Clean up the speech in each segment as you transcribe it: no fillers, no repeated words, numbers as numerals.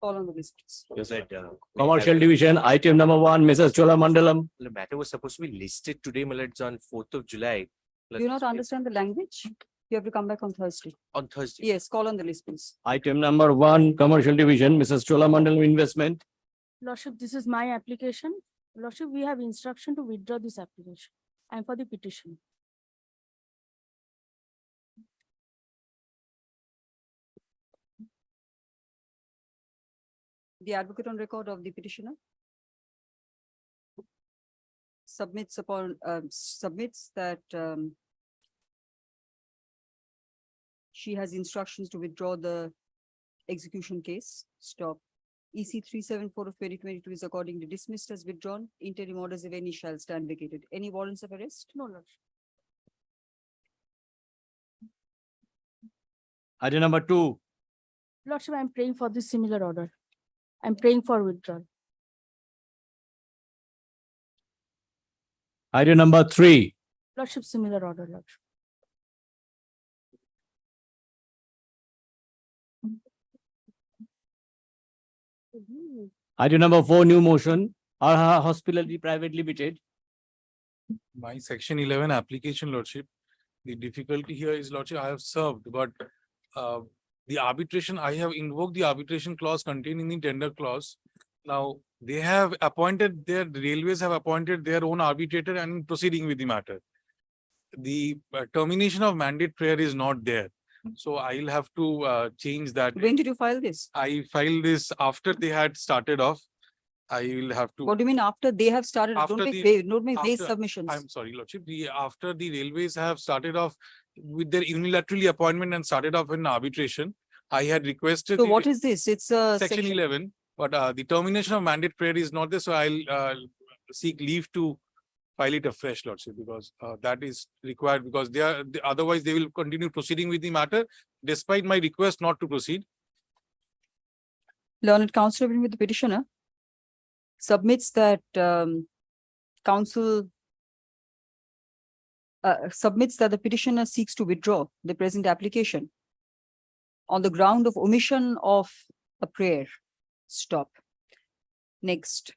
Call on the list, please. You said, Commercial Division, item number 1, Mrs. Cholamandalam. the matter was supposed to be listed today, my lord. It's on 4th of July. Do you not understand the language? You have to come back on Thursday. On Thursday. Yes, call on the list, please. Item number 1, Commercial Division, Mrs. Cholamandalam Investment. Lordship, this is my application. Lordship, we have instruction to withdraw this application. And for the petition. The advocate on record of the petitioner submits that she has instructions to withdraw the execution case. Stop. EC 374 of 2022 is accordingly dismissed as withdrawn. Interim orders, if any, shall stand vacated. Any warrants of arrest? No, Lordship. Item number 2, Lordship, I'm praying for this similar order. I'm praying for withdrawal. item number 3, Lordship, similar order, Lordship. item number 4, new motion, Arha Hospitality Private Limited. My section 11 application, Lordship. The difficulty here is, Lordship, I have served, but the arbitration, I have invoked the arbitration clause contained in the tender clause. Now, they have appointed the railways have appointed their own arbitrator and proceeding with the matter. The termination of mandate prayer is not there. So I'll have to change that. When did you file this? I filed this after they had started off. I will have to. What do you mean after they have started? After Don't the- make vague after- submissions. I'm sorry, Lordship. After the railways have started off with their unilaterally appointment and started off in arbitration, I had requested. So the what is this? It's a section 11, but the termination of mandate prayer is not there. So I'll seek leave to file it afresh, Lordship, because that is required, because otherwise they will continue proceeding with the matter despite my request not to proceed. Learned counsel with the petitioner submits that submits that the petitioner seeks to withdraw the present application on the ground of omission of a prayer. Stop. Next.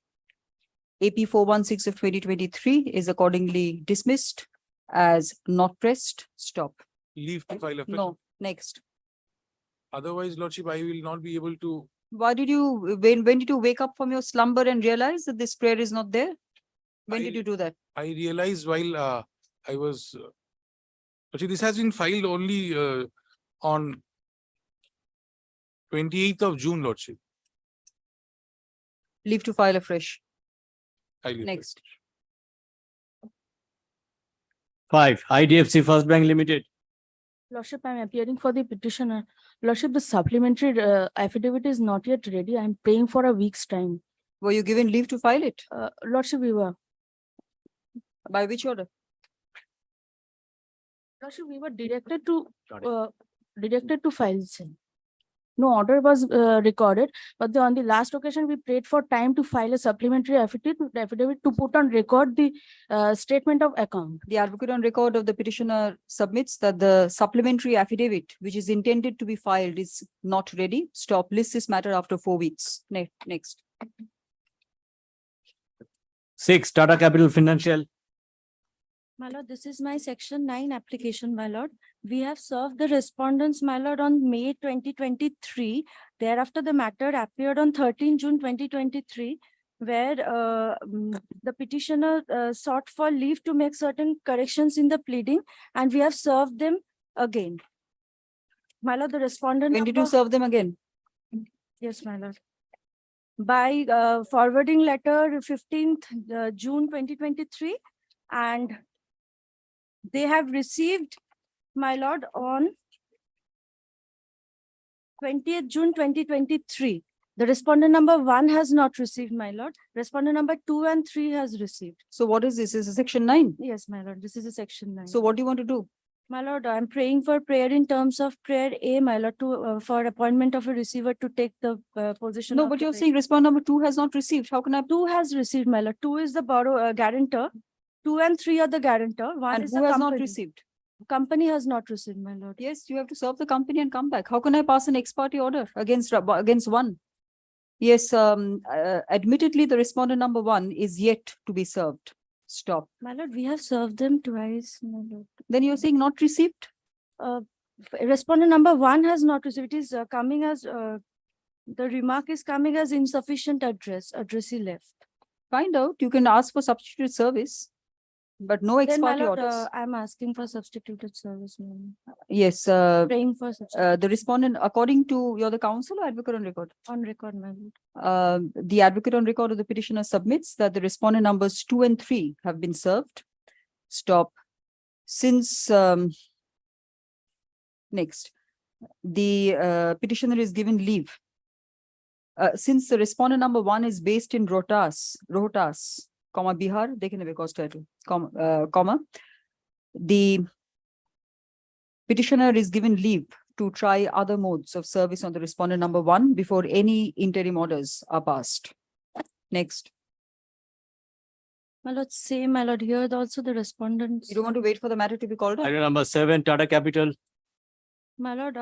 AP 416 of 2023 is accordingly dismissed as not pressed. Stop. Leave to file afresh. No. Next. Otherwise, Lordship, I will not be able to. Why did you, when did you wake up from your slumber and realize that this prayer is not there? When did you do that? I realized while I was. Actually, this has been filed only on 28th of June, Lordship. Leave to file afresh. I leave. Next. 5, IDFC First Bank Limited. Lordship, I'm appearing for the petitioner. Lordship, the supplementary affidavit is not yet ready. I'm praying for a week's time. Were you given leave to file it? Lordship, we were. By which order? Lordship, we were directed to file the same. No order was recorded, but on the last occasion, we prayed for time to file a supplementary affidavit to put on record the statement of account. The advocate on record of the petitioner submits that the supplementary affidavit, which is intended to be filed, is not ready. Stop. List this matter after 4 weeks. Next. 6, Tata Capital Financial. My lord, this is my section 9 application, my lord. We have served the respondents, my lord, on May 2023. Thereafter, the matter appeared on 13 June 2023, where the petitioner sought for leave to make certain corrections in the pleading, and we have served them again. My lord, the respondent. When did you serve them again? Yes, my lord. By forwarding letter 15th June 2023, and they have received, my lord, on 20th June 2023. The respondent number 1 has not received, my lord. Respondent number 2 and 3 has received. So what is this? Is it section 9? Yes, my lord. This is a section 9. So what do you want to do? My lord, I'm praying for prayer in terms of prayer A, my lord, to for appointment of a receiver to take the position. No, of but the you're prayer. saying respondent number 2 has not received. How can I? 2 has received, my lord. 2 is the guarantor. 2 and 3 are the guarantor. 1 And is who the has not company. received? Company has not received, my lord. Yes, you have to serve the company and come back. How can I pass an ex parte order against one? Yes, admittedly, the respondent number one is yet to be served. Stop. My lord, we have served them twice, my lord. Then you're saying not received? Respondent number one has not received. It is coming as, the remark is coming as insufficient addressee left. Find out. You can ask for substituted service, but no ex Then, my parte lord, orders. I'm asking for substituted service, ma'am. Yes, Praying for substitute the respondent, according to, you're the counsel or advocate on record? on record, my lord. The advocate on record of the petitioner submits that the respondent numbers 2 and 3 have been served. Stop. Since, next, the petitioner is given leave. Since the respondent number 1 is based in Rohtas, comma, Bihar, they can have a cost title, comma, the petitioner is given leave to try other modes of service on the respondent number 1 before any interim orders are passed. Next. My lord, same, my lord, here also the respondents. You don't want to wait for the matter to be called up? Item number 7, Tata Capital. My lord,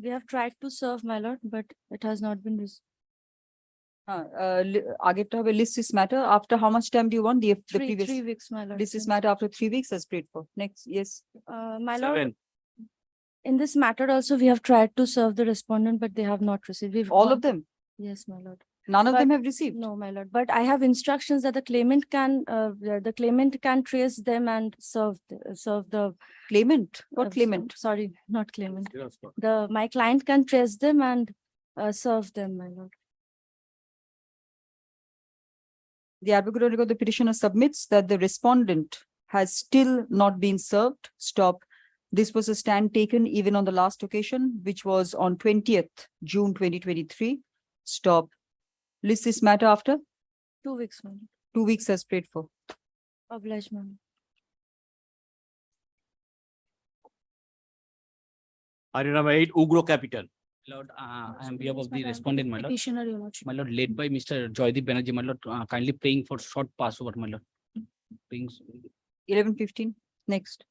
we have tried to serve, my lord, but it has not been received. आगे तो हमें list this matter after how much time do you want the Three previous weeks, my lord. list this matter after 3 weeks as prayed for. Next, yes. My lord, 7. in this matter also, we have tried to serve the respondent, but they have not received. We've All gone- of them. Yes, my lord. None of them But- have received. No, my lord, but I have instructions that the claimant can trace them and serve the. Claimant. What I'm claimant? Sorry, not claimant. My client can trace them and serve them, my lord. The advocate on record, the petitioner submits that the respondent has still not been served. Stop. This was a stand taken even on the last occasion, which was on 20th June 2023. Stop. List this matter after 2 weeks, my lord. 2 weeks as prayed for. Obliged, ma'am. Item number 8, Ugro Capital. Lord, I am behalf of the respondent, my lord. Petitioner, your lordship. My lord, led by Mr. Joydeep Banerjee, my lord, kindly praying for short passover, my lord. Praying 11:15. Next.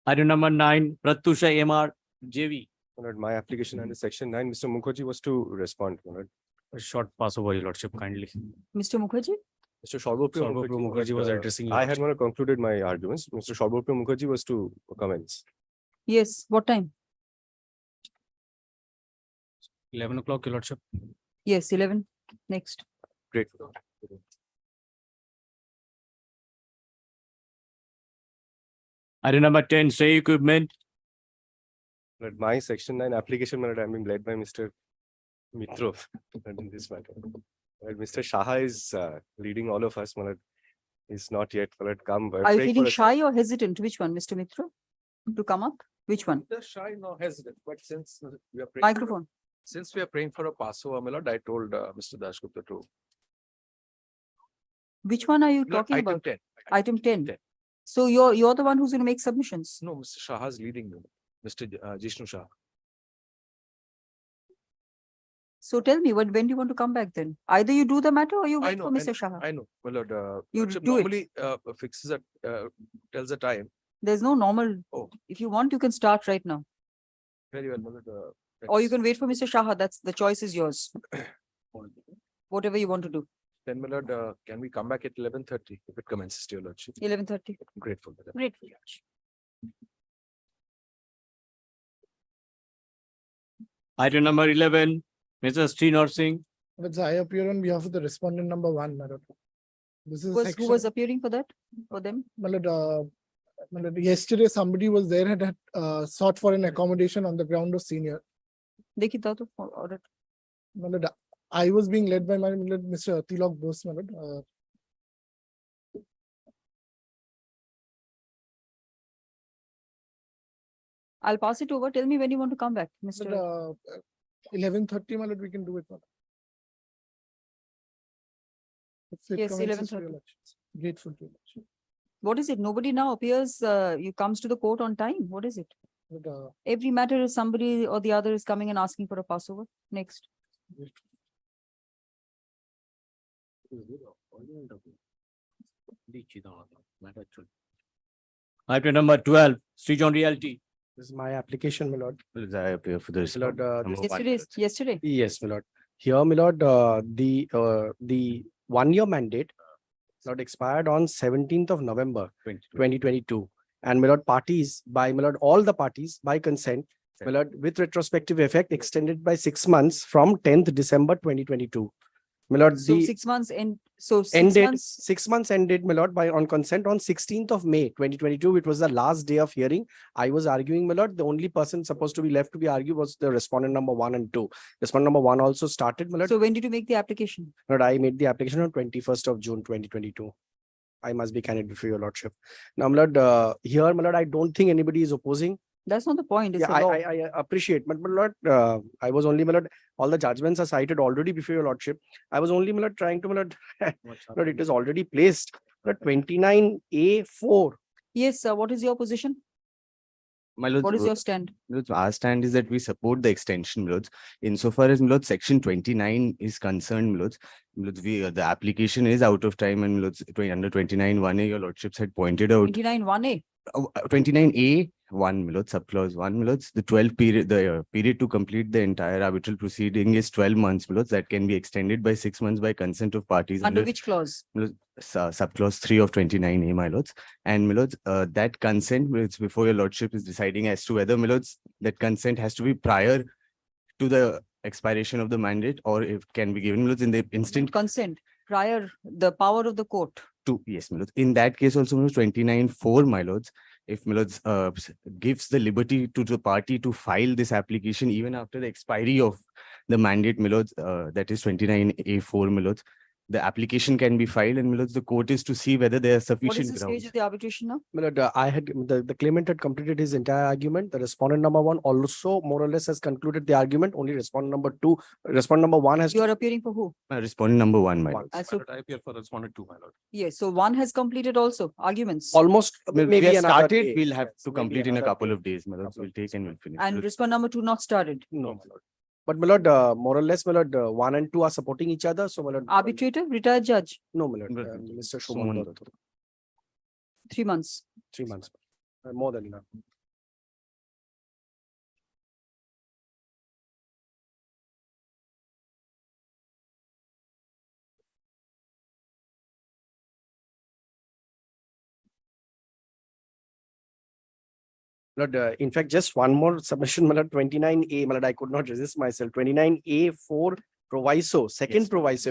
Item number 9, Pratyusha MR JV. My lord, my application under section 9, Mr. Mukherjee was to respond, my lord. A short passover, your lordship, kindly. Mr. Mukherjee? Mr. Sharbopio Sharbopio Mukherjee was addressing you. I had not concluded my arguments. Mr. Sharbopio Mukherjee was to commence. Yes. What time? 11 o'clock, your lordship. Yes, 11. Next. Great. Item number 10, Say Equipment. But my section 9 application, my lord, I'm being led by Mr. Mitrov in this matter. Well, Mr. Shaha is leading all of us, my lord. He's not yet, my lord, come. We're Are you praying feeling for a- shy or hesitant? Which one, Mr. Mitra? To come up? Which one? The shy, no hesitant, but since we are praying. Microphone. Since we are praying for a Passover, my lord, I told Mr. Dashgupta to. Which one are you No, talking item about? 10. Item 10. 10. So you're the one who's going to make submissions. No, Mr. Shah is leading me, Mr. Jishnu Shah. So tell me, when do you want to come back then? Either you do the matter or you I wait know, for Mr. Shah. I know, my lord. You Lordship do it. normally fixes a, tells a time. There's no normal. Oh. If you want, you can start right now. Very well, my lord. Or you can wait for Mr. Shah. That's the choice is yours. Whatever you want to do. Then, my lord, can we come back at 11:30 if it commences, dear lordship? 11:30. Grateful. my lord. Grateful. Item number 11, Mr. Srinor Singh. But I appear on behalf of the respondent number 1, my lord. This is Who was appearing for that? For them? my lord, yesterday somebody was there and had sought for an accommodation on the ground of senior. Dekhi dao to order. My lord, I was being led by my lord, Mr. Tilak Bose, my lord. I'll pass it over. Tell me when you want to come back, Mr. 11:30, my lord, we can do it. my lord. If it Yes, commences to 11:30. your elections. Grateful to you. What is it? Nobody now appears, you comes to the court on time. What is it? But, Every matter is somebody or the other is coming and asking for a Passover. Next. Item number 12, Srijon Realty. This is my application, my lord. Will I appear for the My lord, response? this- Yesterday. Yes, my lord. Here, my lord, the 1 year mandate, my lord, expired on 17th of November, 2022. And my lord, parties by, my lord, all the parties by consent, my lord, with retrospective effect extended by 6 months from 10th December 2022. My lord, So the 6 months and so 6 ended, months. 6 months ended, my lord, by on consent on 16th of May 2022, which was the last day of hearing. I was arguing, my lord. The only person supposed to be left to be argued was the respondent number 1 and 2. Respondent number 1 also started, my lord. So when did you make the application? Lord, I made the application on 21st of June 2022. I must be candid before your lordship. Now, my lord, here, my lord, I don't think anybody is opposing. That's not the point. It's Yeah, a law. I appreciate, but my lord, I was only, my lord, all the judgments are cited already before your lordship. I was only, my lord, trying to, my lord, lord, it is already placed. Lord, 29A4. Yes, what is your position? My lords, What is your stand? Lords, our stand is that we support the extension, my lords. Insofar as, my lords, section 29 is concerned, my lords, the application is out of time, and my lords, under 29(1)(a), your lordships had pointed out 29(1)(a). 29A(1), my lords, subclause 1, my lords, the period to complete the entire arbitral proceeding is 12 months, my lords. That can be extended by 6 months by consent of parties. Under which clause? Subclause 3 of 29A, my lords. And my lords, that consent, which before your lordship is deciding as to whether, my lords, that consent has to be prior to the expiration of the mandate, or it can be given, my lords, in the instant Consent prior the power of the court. to, yes, my lords. In that case also, my lords, 29(4), my lords, if my lords gives the liberty to the party to file this application even after the expiry of the mandate, my lords, that is 29A4, my lords, the application can be filed, and my lords, the court is to see whether there are What is sufficient the stage grounds. of the arbitration now? My lord, the claimant had completed his entire argument. The respondent number 1 also more or less has concluded the argument. Only respondent number 2, respondent number 1 has You are appearing for who? Respondent number 1, my One. lords. And so, I appear for respondent 2, my lord. yes, so 1 has completed also arguments. almost Well, maybe we have another started, day. we'll have Yes, to maybe complete in a another couple day. of days, my lords. Couple We'll of take days. and we'll finish. And respondent number 2 not started. No, my lord. But my lord, more or less, my lord, 1 and 2 are supporting each other. So my lord, Arbitrator, retired judge, no, my lord, But- Mr. Suman Shuman, Dutta. 3 months. 3 months, more than enough. Lord, in fact, just one more submission, my lord, 29A, my lord, I could not resist myself. 29A4 proviso, second Yes, proviso.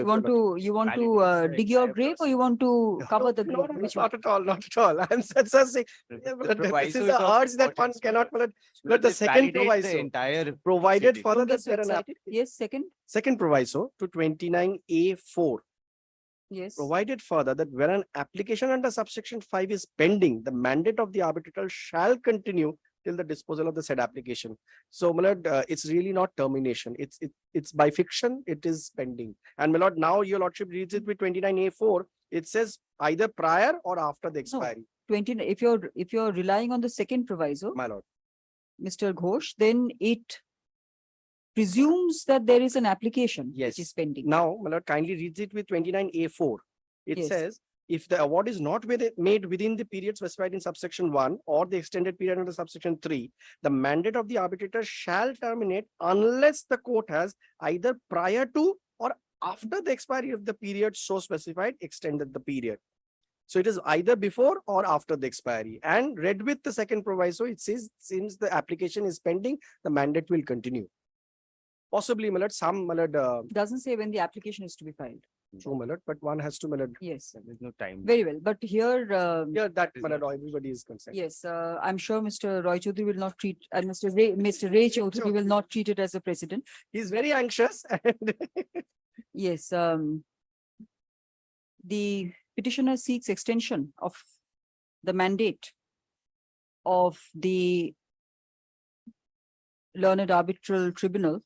You want to dig your grave, or you want to cover the grave? Which one? Not at all, not at all. I'm such a sick. Yeah, my lord, this is a urge that one cannot, my lord. Lord, the second proviso, entire provided proceeding. further Don't get that so there are an excited. Yes, second proviso to 29A4. yes. Provided further that when an application under subsection 5 is pending, the mandate of the arbitrator shall continue till the disposal of the said application. So, my lord, it's really not termination. It's by fiction, it is pending. And my lord, now your lordship reads it with 29A4. It says either prior or after the expiry. 20, if you're relying on the second proviso, My lord, Mr. Ghosh, then it presumes that there is an application Yes. which is pending. now, my lord, kindly reads it with 29A4. It Yes. says, if the award is not made within the period specified in subsection 1 or the extended period under subsection 3, the mandate of the arbitrator shall terminate unless the court has either prior to or after the expiry of the period so specified extended the period. So it is either before or after the expiry. And read with the second proviso, it says, since the application is pending, the mandate will continue. Possibly, my lord, some, my lord, Doesn't say when the application is to be filed. true, my lord, but one has to, my lord, Yes, There's no time. very well. But here, yeah, that, Is my lord, not- everybody is concerned. yes, I'm sure Mr. Roy Choudhury will not treat, and Mr. Ray Choudhury will not treat it as a precedent. He's very anxious and Yes, the petitioner seeks extension of the mandate of the Learned Arbitral Tribunal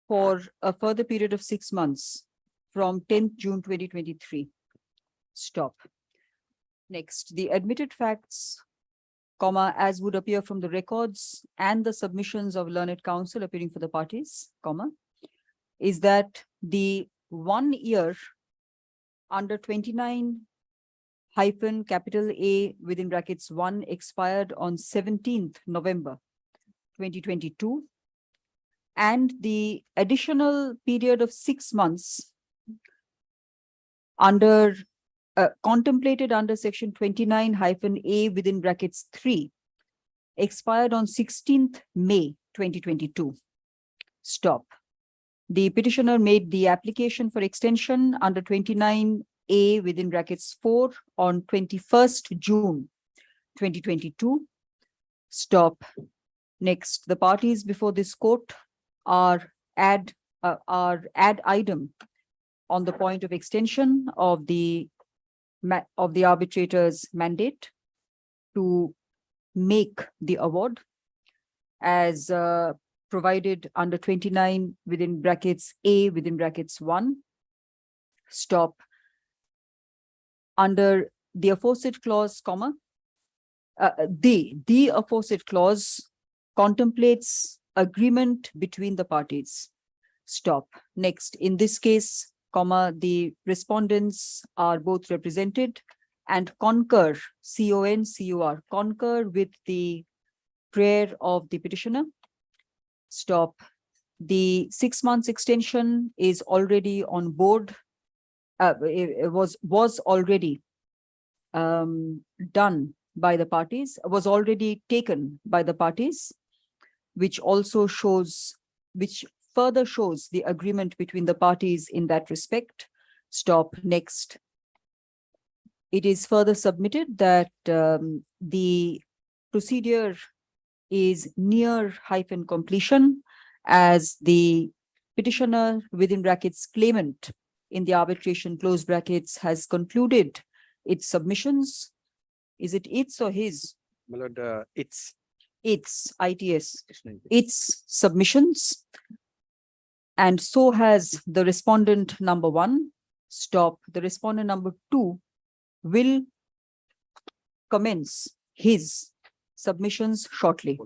for a further period of 6 months from 10th June 2023. Stop. Next, the admitted facts, comma, as would appear from the records and the submissions of learned counsel appearing for the parties, comma, is that the 1 year under 29 hyphen capital A within brackets 1 expired on 17th November 2022, and the additional period of 6 months under contemplated under section 29 hyphen A within brackets 3 expired on 16th May 2022. Stop. The petitioner made the application for extension under 29A within brackets 4 on 21st June 2022. Stop. Next, the parties before this court are ad item on the point of extension of the arbitrator's mandate to make the award as provided under 29 within brackets A within brackets 1. Stop. Under the aforesaid clause, comma, the aforesaid clause contemplates agreement between the parties. Stop. Next, in this case, comma, the respondents are both represented and concur, C-O-N-C-U-R, concur with the prayer of the petitioner. Stop. The 6 months extension is already on board. It was already done by the parties, was already taken by the parties, which also shows, which further shows the agreement between the parties in that respect. Stop. Next. It is further submitted that the procedure is near hyphen completion as the petitioner within brackets claimant in the arbitration close brackets has concluded its submissions. Is it its or his? My lord, it's Its submissions. And so has the respondent number 1. Stop. The respondent number 2 will commence his submissions shortly.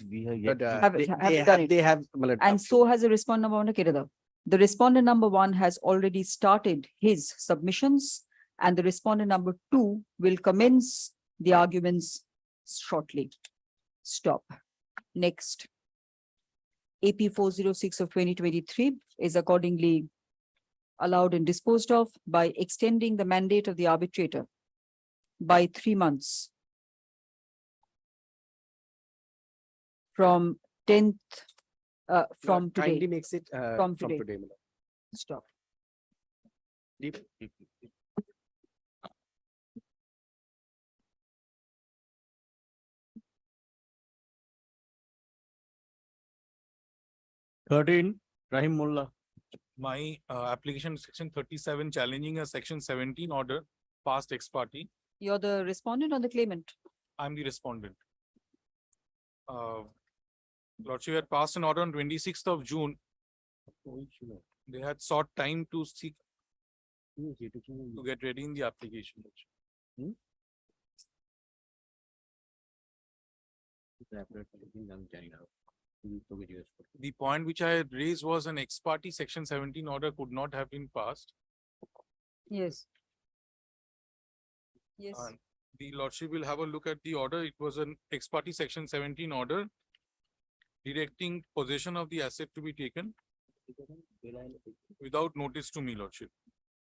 We are yet but, to- Have- have done it. they have, my lord, And so has the respondent number 1, Kirada. The respondent number 1 has already started his submissions, and the respondent number 2 will commence the arguments shortly. Stop. Next. AP 406 of 2023 is accordingly allowed and disposed of by extending the mandate of the arbitrator by 3 months from 10th, from kindly today. makes it From from today. today, my lord. Stop. Deep. 13, Rahim Mullah. My application section 37 challenging a section 17 order passed ex parte. You're the respondent or the claimant? I'm the respondent. Lordship had passed an order on 26th of June. They had sought time to seek to get ready in the application. The point which I had raised was an ex parte section 17 order could not have been passed. Yes. Yes. And the Lordship will have a look at the order. It was an ex parte section 17 order directing possession of the asset to be taken without notice to me, Lordship.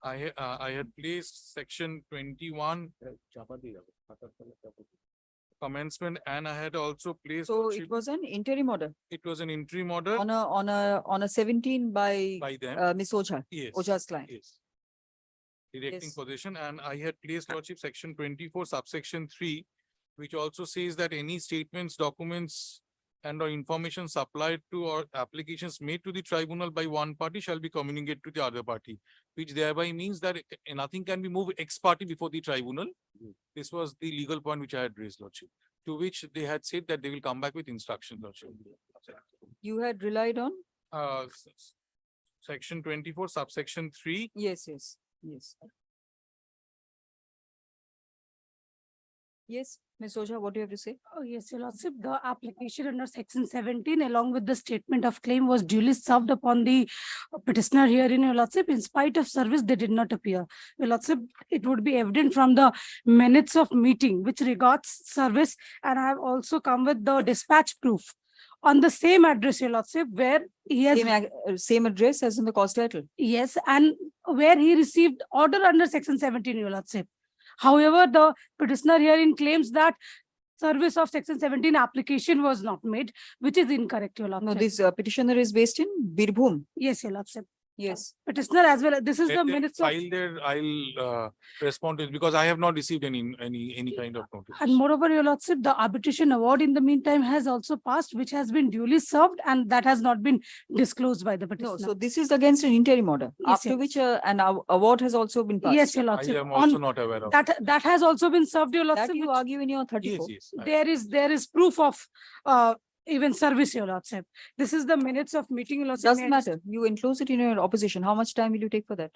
I had placed section 21 commencement, and I had also placed. So Lordship, it was an interim order it was an interim order on a 17 by them. Miss Ojha, Yes. Ojha's client. Yes. Directing Yes. possession, and I had placed, Lordship, section 24 subsection 3, which also says that any statements, documents, and or information supplied to or applications made to the tribunal by one party shall be communicated to the other party, which thereby means that nothing can be moved ex parte before the tribunal. This was the legal point which I had raised, Lordship, to which they had said that they will come back with instructions, Lordship. You had relied on? Section 24 subsection 3. Yes, yes, yes. Yes, Ms. Oja, what do you have to say? Oh, yes, Your Lordship, the application under section 17 along with the statement of claim was duly served upon the petitioner herein, Your Lordship. In spite of service, they did not appear. Your Lordship, it would be evident from the minutes of meeting which regards service, and I have also come with the dispatch proof on the same address, Your Lordship, where he has, Same address as in the cost title. yes, and where he received order under section 17, Your Lordship. However, the petitioner herein claims that service of section 17 application was not made, which is incorrect, Your No, Lordship. this petitioner is based in Birbhum. Yes, Your Lordship. Yes. Petitioner as well. This is Let the them minutes of, file there, I'll respond to it because I have not received any kind of notice. and moreover, Your Lordship, the arbitration award in the meantime has also passed, which has been duly served, and that has not been disclosed by the No, petitioner. so this is against an interim order, Yes, after yes. which an award has also been passed. Yes, Your I Lordship. am also On not aware of. that has also been served, Your That Lordship. you which- argue in your Yes, 34. yes. There is proof of even service, Your Lordship. This is the minutes of meeting, Your Lordship. Doesn't matter. You enclose it in your opposition. How much time will you take for that?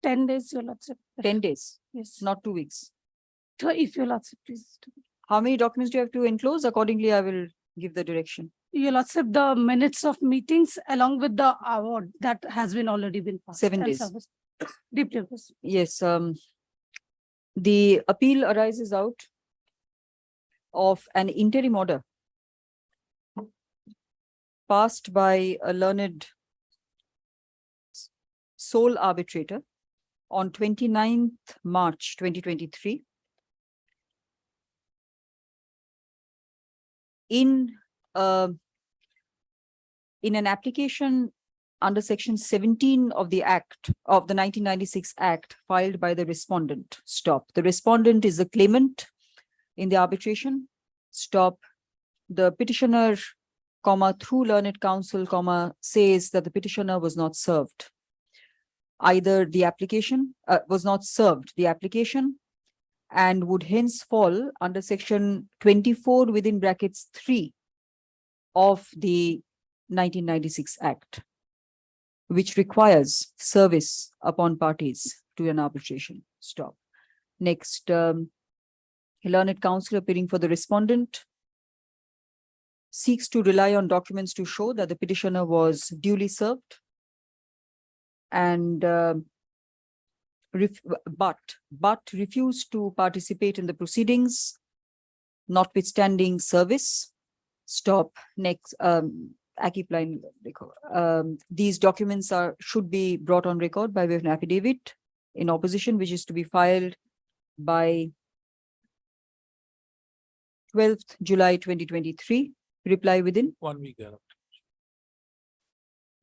10 days, Your Lordship. 10 days, Yes. not 2 weeks. If Your Lordship, please. How many documents do you have to enclose? Accordingly, I will give the direction. Your Lordship, the minutes of meetings along with the award that has been already been passed. 7 and days. service. Deeply approved. Yes, the appeal arises out of an interim order passed by a learned sole arbitrator on 29th March 2023 in an application under section 17 of the Act of the 1996 Act filed by the respondent. Stop. The respondent is the claimant in the arbitration. Stop. The petitioner, comma, through learned counsel, comma, says that the petitioner was not served. Either the application was not served the application and would hence fall under section 24 within brackets 3 of the 1996 Act, which requires service upon parties to an arbitration. Stop. Next, learned counsel appearing for the respondent seeks to rely on documents to show that the petitioner was duly served and but refused to participate in the proceedings, notwithstanding service. Stop. Next, these documents should be brought on record by way of an affidavit in opposition, which is to be filed by 12th July 2023. Reply within 1 week thereafter.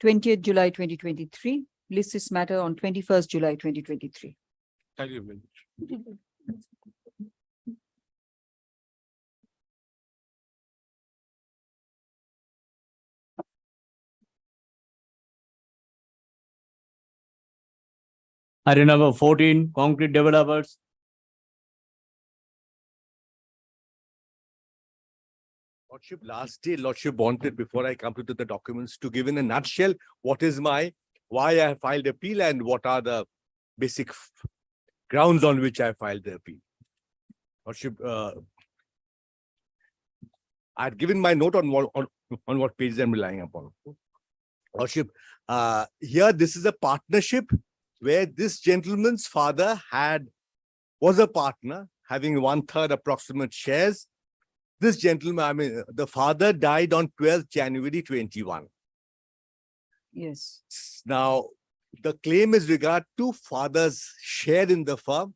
20th July 2023. List this matter on 21st July 2023. Thank you very much. Item number 14, concrete developers. Lordship, last day, Lordship wanted, before I come to the documents, to give in a nutshell, what is why I filed appeal and what are the basic grounds on which I filed the appeal. Lordship, I'd given my note on what pages I'm relying upon. Lordship, here this is a partnership where this gentleman's father was a partner, having 1/3 approximate shares. This gentleman, the father died on 12th January 21. Yes. Now, the claim is regard to father's share in the firm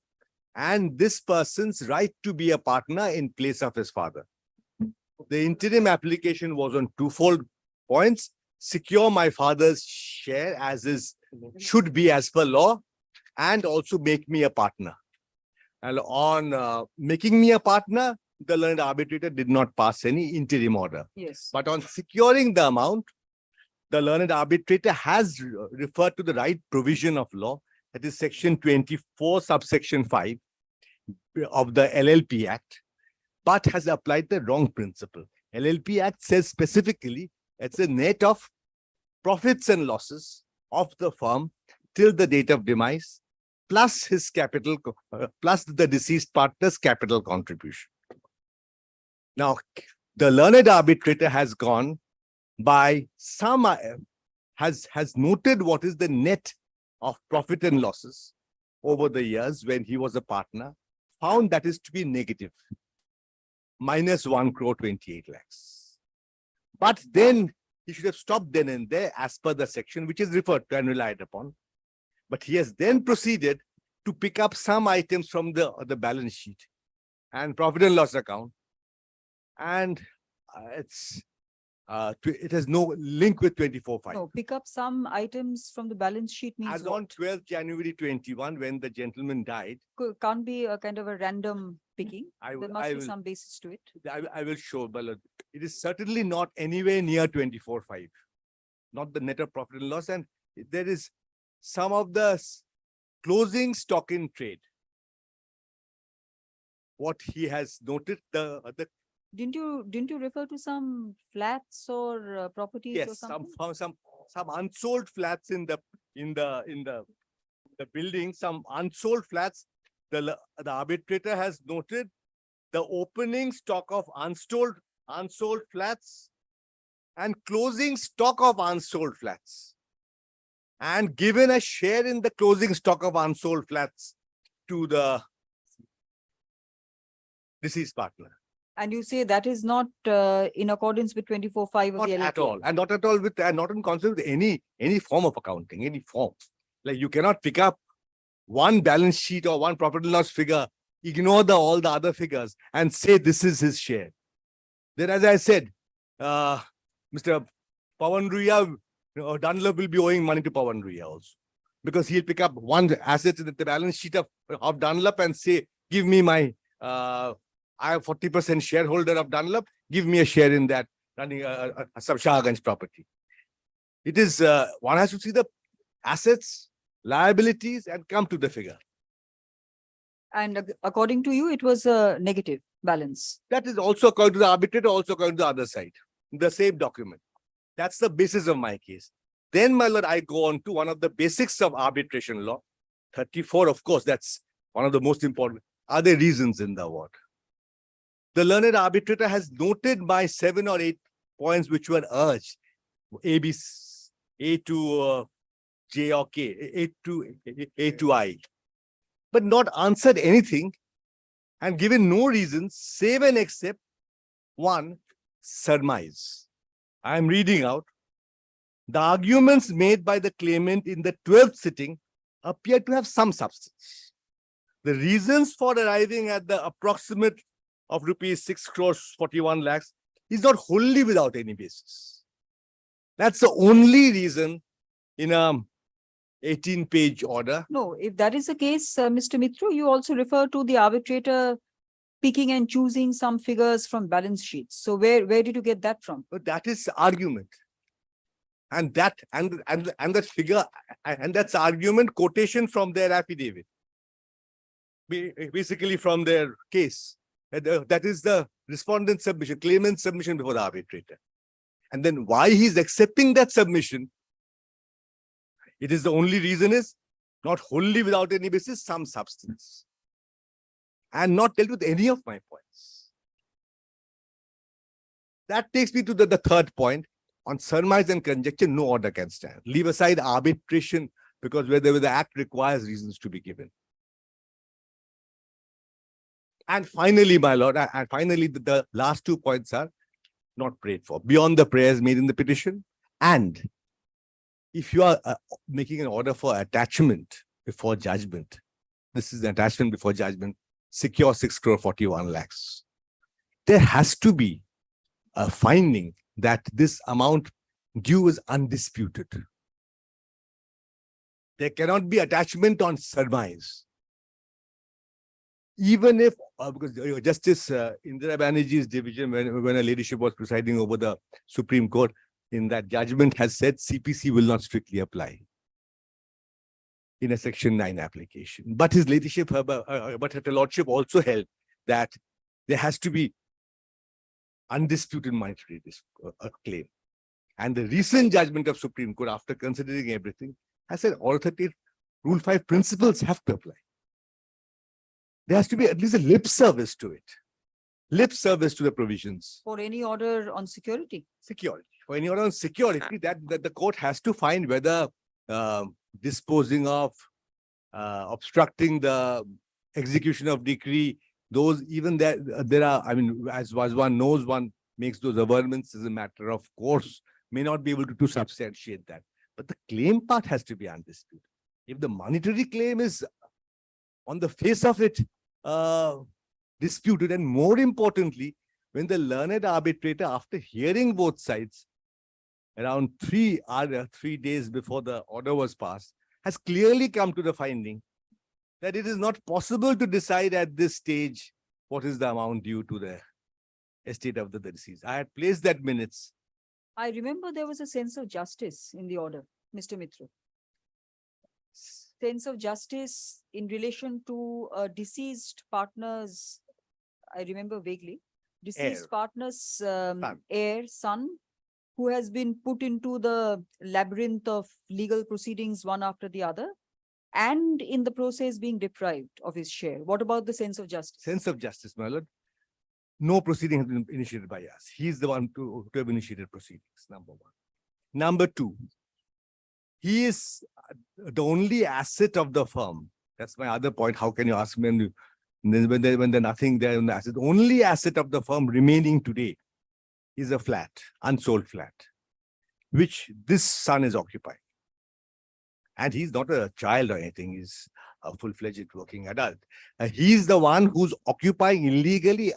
and this person's right to be a partner in place of his father. The interim application was on twofold points: secure my father's share should be as per law, and also make me a partner. And on making me a partner, the learned arbitrator did not pass any interim order. Yes. But on securing the amount, the learned arbitrator has referred to the right provision of law, that is section 24, subsection 5 of the LLP Act, but has applied the wrong principle. LLP Act says specifically it's a net of profits and losses of the firm till the date of demise, plus his capital, plus the deceased partner's capital contribution. Now, the learned arbitrator has gone by some, has noted what is the net of profit and losses over the years when he was a partner, found that is to be negative, minus 1 crore 28 lakhs. But then he should have stopped then and there as per the section which is referred to and relied upon. But he has then proceeded to pick up some items from the balance sheet and profit and loss account. And it has no link with 24/5. No, pick up some items from the balance sheet means As what? on 12th January 21, when the gentleman died, Can't be a kind of a random picking. I There must be some basis to it. I will show, but it is certainly not anywhere near 24/5, not the net of profit and loss. And there is some of the closing stock in trade. What he has noted, Didn't you refer to some flats or properties or yes, something? some unsold flats in the building, some unsold flats. The arbitrator has noted the opening stock of unsold flats and closing stock of unsold flats, and given a share in the closing stock of unsold flats to the deceased partner. And you say that is not in accordance with 24/5 of Not the LLP? at all, and not at all with, and not in concert with any form of accounting, any form. Like you cannot pick up one balance sheet or one profit and loss figure, ignore all the other figures and say this is his share. Then, as I said, Mr. Pawan Ruya, Dunlop will be owing money to Pawan Ruya also, because he'll pick up one asset in the balance sheet of Dunlop and say, give me my, I have 40% shareholder of Dunlop, give me a share in that running some Shahganj property. It is, one has to see the assets, liabilities, and come to the figure. And according to you, it was a negative balance. That is also according to the arbitrator, also according to the other side, the same document. That's the basis of my case. Then, my lord, I go on to one of the basics of arbitration law. 34, of course, that's one of the most important. Are there reasons in the award? The learned arbitrator has noted my 7 or 8 points which were urged, A to J or K, A to I, but not answered anything and given no reasons, save and except one, surmise. I am reading out. The arguments made by the claimant in the 12th sitting appear to have some substance. The reasons for arriving at the approximate of rupees 6 crores 41 lakhs is not wholly without any basis. That's the only reason in a 18-page order. No, if that is the case, Mr. Mitra, you also refer to the arbitrator picking and choosing some figures from balance sheets. So where did you get that from? But that is argument. And that figure, and that's argument quotation from their affidavit. Basically from their case. That is the respondent submission, claimant submission before the arbitrator. And then why he's accepting that submission, it is the only reason is not wholly without any basis, some substance. And not dealt with any of my points. That takes me to the third point. On surmise and conjecture, no order can stand. Leave aside arbitration, because whether the act requires reasons to be given. And finally, my lord, and finally, the last 2 points are not prayed for, beyond the prayers made in the petition. And if you are making an order for attachment before judgment, this is an attachment before judgment, secure 6 crore 41 lakhs. There has to be a finding that this amount due is undisputed. There cannot be attachment on surmise. Even if, because Justice Indira Banerjee's division, when her ladyship was presiding over the Supreme Court, in that judgment has said CPC will not strictly apply in a Section 9 application. But his ladyship, but her lordship also held that there has to be undisputed monetary claim. And the recent judgment of Supreme Court, after considering everything, has said Rule 5 principles have to apply. There has to be at least a lip service to it. Lip service to the provisions. For any order on security. Security. For any order on security, that the court has to find whether disposing of, obstructing the execution of decree, those even there are, I mean, as one knows, one makes those averments as a matter of course, may not be able to substantiate that. But the claim part has to be undisputed. If the monetary claim is on the face of it disputed, and more importantly, when the learned arbitrator, after hearing both sides, around 3 days before the order was passed, has clearly come to the finding that it is not possible to decide at this stage what is the amount due to the estate of the deceased. I had placed that minutes. I remember there was a sense of justice in the order, Mr. Mitra. Sense of justice in relation to deceased partners, I remember vaguely, deceased partner's heir, son, who has been put into the labyrinth of legal proceedings one after the other, and in the process being deprived of his share. What about the sense of justice? Sense of justice, my lord. No proceeding has been initiated by us. He is the one to have initiated proceedings, number one. Number two, he is the only asset of the firm. That's my other point. How can you ask me when there's nothing there in the asset? The only asset of the firm remaining today is a flat, unsold flat, which this son is occupying. And he's not a child or anything. He's a full-fledged working adult. He's the one who's occupying illegally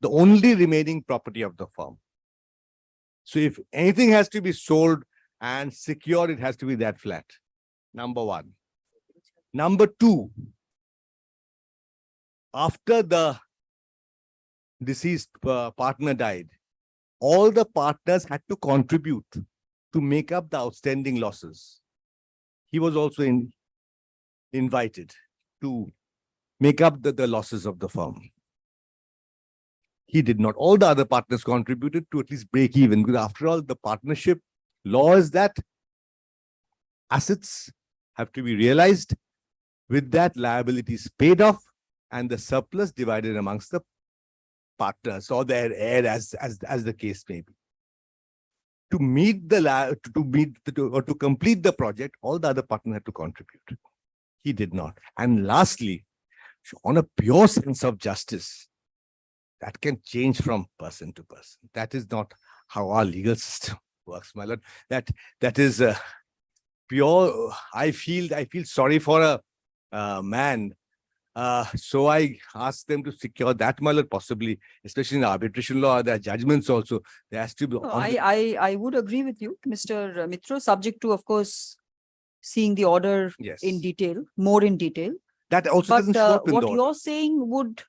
the only remaining property of the firm. So if anything has to be sold and secured, it has to be that flat. Number one. Number two, after the deceased partner died, all the partners had to contribute to make up the outstanding losses. He was also invited to make up the losses of the firm. He did not. All the other partners contributed to at least break even, because after all, the partnership law is that assets have to be realized. With that, liabilities paid off and the surplus divided amongst the partners or their heir, as the case may be. To meet to complete the project, all the other partners had to contribute. He did not. And lastly, on a pure sense of justice, that can change from person to person. That is not how our legal system works, my lord. That is pure. I feel sorry for a man. So I ask them to secure that, my lord, possibly, especially in arbitration law, there are judgments also. There has to be. I would agree with you, Mr. Mitra, subject to, of course, seeing the order in detail, more in detail. That also doesn't show up in the what order. you're saying would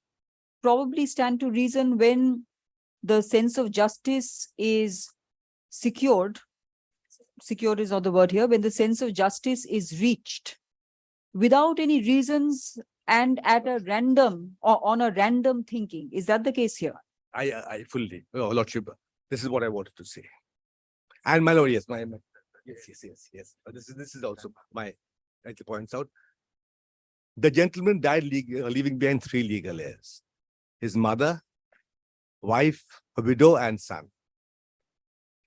probably stand to reason when the sense of justice is secured. Secured is not the word here. When the sense of justice is reached without any reasons and at a random or on a random thinking. Is that the case here? I fully, Lordship, this is what I wanted to say. And my lord, yes. This is also my, like points out. The gentleman died leaving behind 3 legal heirs. His mother, wife, a widow, and son.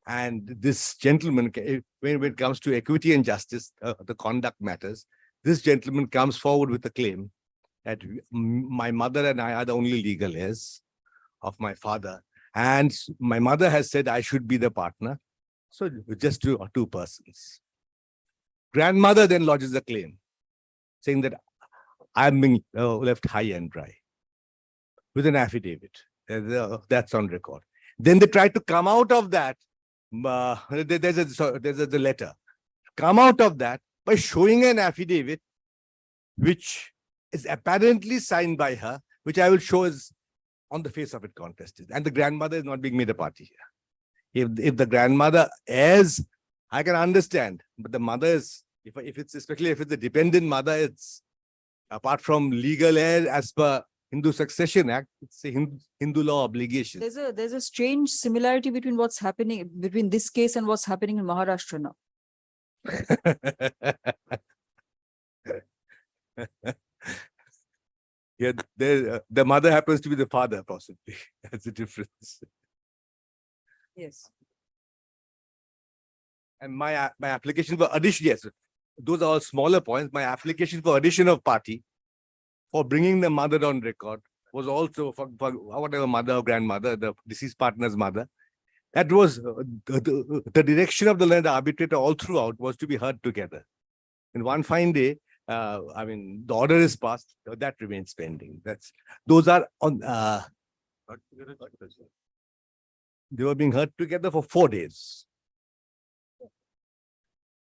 And this gentleman, when it comes to equity and justice, the conduct matters, this gentleman comes forward with a claim that my mother and I are the only legal heirs of my father. And my mother has said I should be the partner. So just two persons. Grandmother then lodges a claim saying that I'm being left high and dry with an affidavit. That's on record. Then they try to come out of that. There's a letter. Come out of that by showing an affidavit which is apparently signed by her, which I will show is on the face of it contested. And the grandmother is not being made a party here. If the grandmother is, I can understand, but the mother is, if it's especially if it's a dependent mother, it's apart from legal heir as per Hindu Succession Act, it's a Hindu law obligation. There's a strange similarity between what's happening between this case and what's happening in Maharashtra now. Yeah, the mother happens to be the father, possibly. That's the difference. Yes. And my application for addition, yes, those are all smaller points. My application for addition of party, for bringing the mother on record, was also for whatever mother or grandmother, the deceased partner's mother. That was the direction of the learned arbitrator all throughout was to be heard together. And one fine day, I mean, the order is passed, that remains pending. Those are on. They were being heard together for 4 days.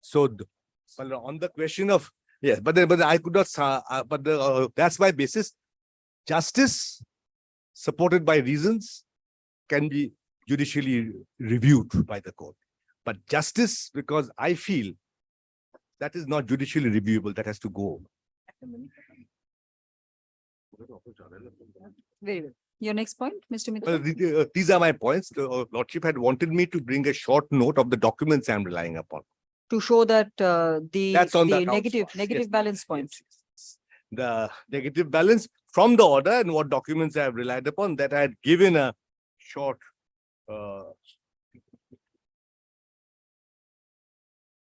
So, on the question of yes, but I could not. That's my basis. Justice, supported by reasons, can be judicially reviewed by the court. But justice, because I feel that is not judicially reviewable, that has to go. Very well. Your next point, Mr. Well, Mitra? these are my points. The Lordship had wanted me to bring a short note of the documents I'm relying upon. To show that That's on the accounts negative part. Yes. balance point. Yes. The negative balance from the order and what documents I have relied upon, that I had given a short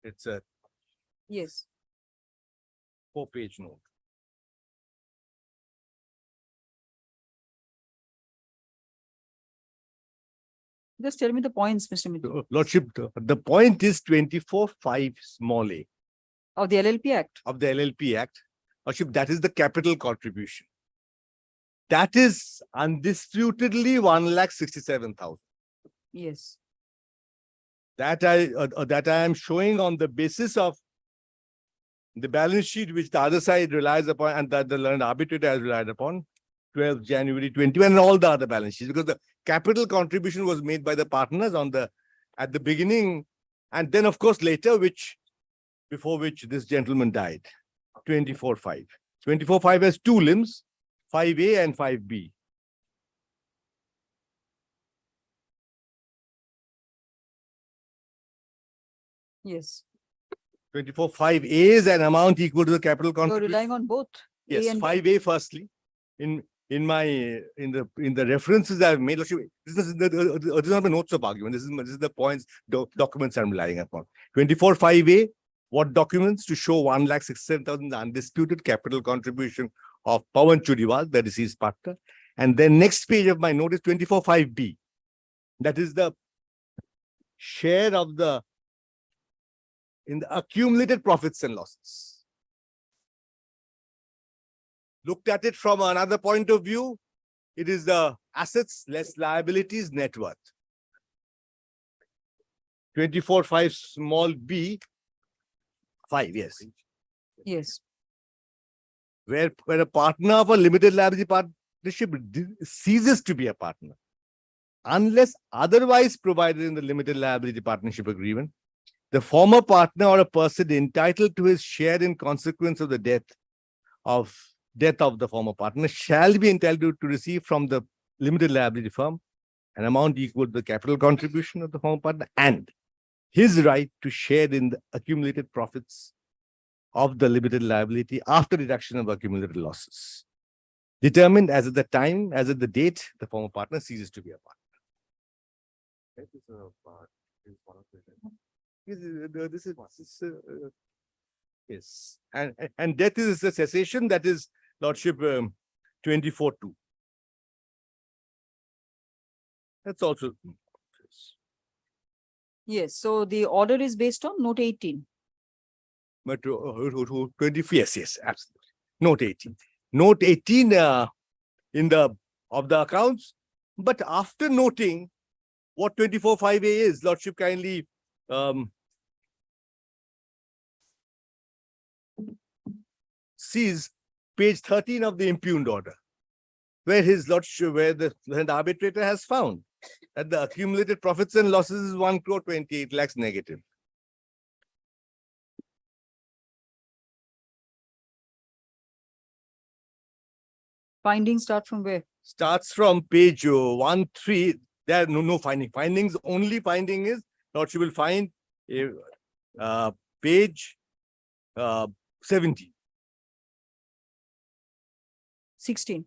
it's a Yes. 4-page note. Just tell me the points, Mr. Mitra, Lordship, the point is 24(5) small a of the LLP Act. of the LLP Act. Lordship, that is the capital contribution. That is undisputedly 1,67,000. Yes. That I am showing on the basis of the balance sheet which the other side relies upon and that the learned arbitrator has relied upon, 12th January 21, and all the other balance sheets, because the capital contribution was made by the partners at the beginning, and then of course later, before which this gentleman died. 24(5). 24(5) has 2 limbs, 5A and 5B. Yes. 24(5) is an amount equal to the capital You're contribution. relying on both. Yes, A and 5A firstly. In the references I've made, this is not the notes of argument. This is the points, documents I'm relying upon. 24(5)A, what documents? To show 1,67,000 undisputed capital contribution of Pawan Churiwal, the deceased partner. And then next page of my note is 24(5)B. That is the share of in the accumulated profits and losses. Looked at it from another point of view, it is the assets less liabilities net worth. 24(5) small b, 5, yes. Yes. Where a partner of a limited liability partnership ceases to be a partner, unless otherwise provided in the limited liability partnership agreement, the former partner or a person entitled to his share in consequence of the death of the former partner shall be entitled to receive from the limited liability firm an amount equal to the capital contribution of the former partner and his right to share in the accumulated profits of the limited liability after deduction of accumulated losses, determined as at the date the former partner ceases to be a partner. Yes, and death is a cessation, that is Lordship 24(2). That's also. Yes. So the order is based on note 18. But 20, yes, absolutely. Note 18. Note 18 of the accounts. But after noting what 24(5)A is, Lordship kindly sees page 13 of the impugned order, where the arbitrator has found that the accumulated profits and losses is 1,28 lakhs negative. Findings start from where? Starts from page 13. There are no finding. Only finding is Lordship will find page 70. 16.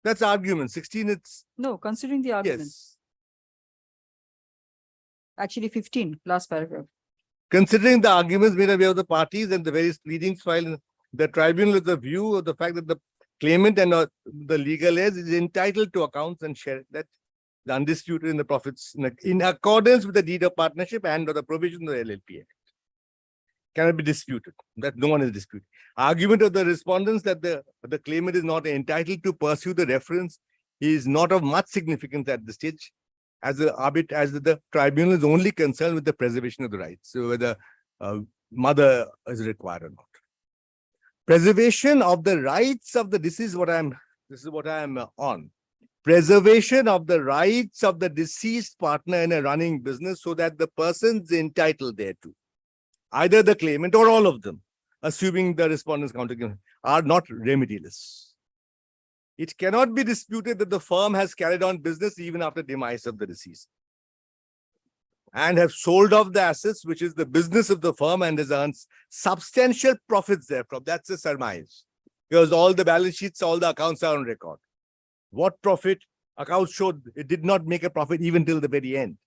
That's argument. 16, it's, No, considering the arguments. yes. Actually 15, last paragraph. Considering the arguments made away of the parties and the various pleadings filed, the tribunal is the view of the fact that the claimant and the legal heirs is entitled to accounts and share that the undisputed in the profits in accordance with the deed of partnership and or the provision of the LLP Act. Cannot be disputed. That no one is disputing. Argument of the respondents that the claimant is not entitled to pursue the reference is not of much significance at this stage, as the tribunal is only concerned with the preservation of the rights, so whether mother is required or not. Preservation of the rights of the this is what I'm on. Preservation of the rights of the deceased partner in a running business so that the persons entitled thereto, either the claimant or all of them, assuming the respondent's counterclaim, are not remedialess. It cannot be disputed that the firm has carried on business even after demise of the deceased and have sold off the assets, which is the business of the firm, and has earned substantial profits therefrom. That's a surmise, because all the balance sheets, all the accounts are on record. What profit? Accounts showed it did not make a profit even till the very end.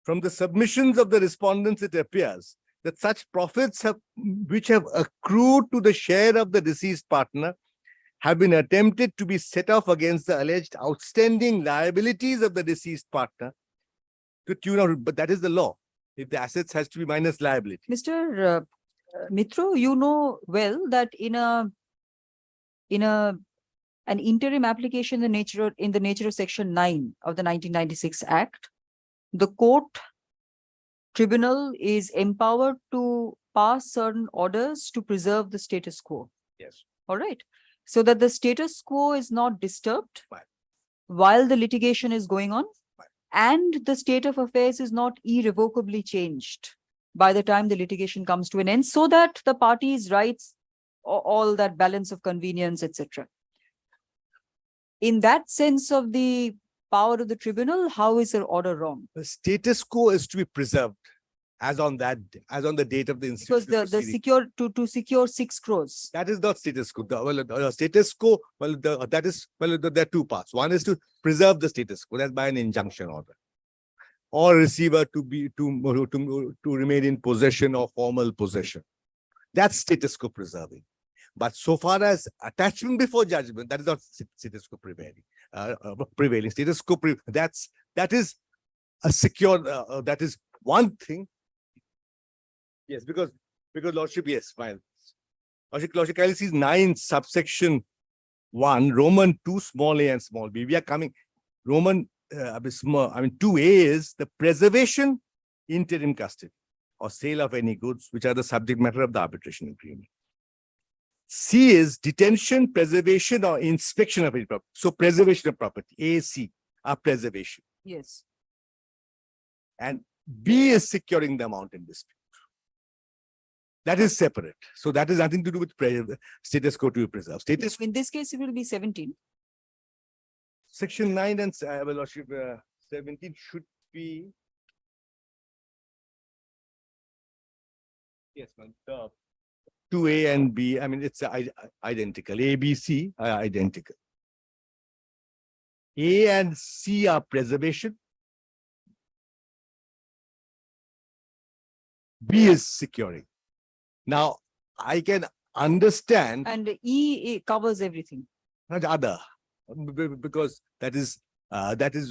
From the submissions of the respondents, it appears that such profits which have accrued to the share of the deceased partner have been attempted to be set off against the alleged outstanding liabilities of the deceased partner to tune of, but that is the law. If the assets has to be minus liability. Mr. Mitro, you know well that in an interim application in the nature of Section 9 of the 1996 Act, the court tribunal is empowered to pass certain orders to preserve the status quo. Yes. All right. So that the status quo is not disturbed Right. while the litigation is going on, Right. and the state of affairs is not irrevocably changed by the time the litigation comes to an end, so that the parties' rights, all that balance of convenience, etc. In that sense of the power of the tribunal, how is the order wrong? The status quo is to be preserved as on the date of the Because to secure 6 crores. That is not status quo. The status quo, there are two parts. One is to preserve the status quo, that's by an injunction order, or receiver to remain in possession or formal possession. That's status quo preserving. But so far as attachment before judgment, that is not status quo prevailing. Prevailing status quo. That is a secure. That is one thing. Yes, because Lordship, yes, fine. Lordship kindly sees 9 subsection 1, Roman 2, small a and small b. We are coming. Roman, 2a is the preservation, interim custody, or sale of any goods which are the subject matter of the arbitration agreement. C is detention, preservation, or inspection of any property. So preservation of property, A, C are preservation. Yes. And B is securing the amount in dispute. That is separate. So that is nothing to do with status quo to be preserved. Status In this case, it will be 17. Section 9 and 17 should be. Yes, ma'am. 2A and B, it's identical. A, B, C are identical. A and C are preservation. B is securing. Now, I can understand. And E covers everything. Not other, because that is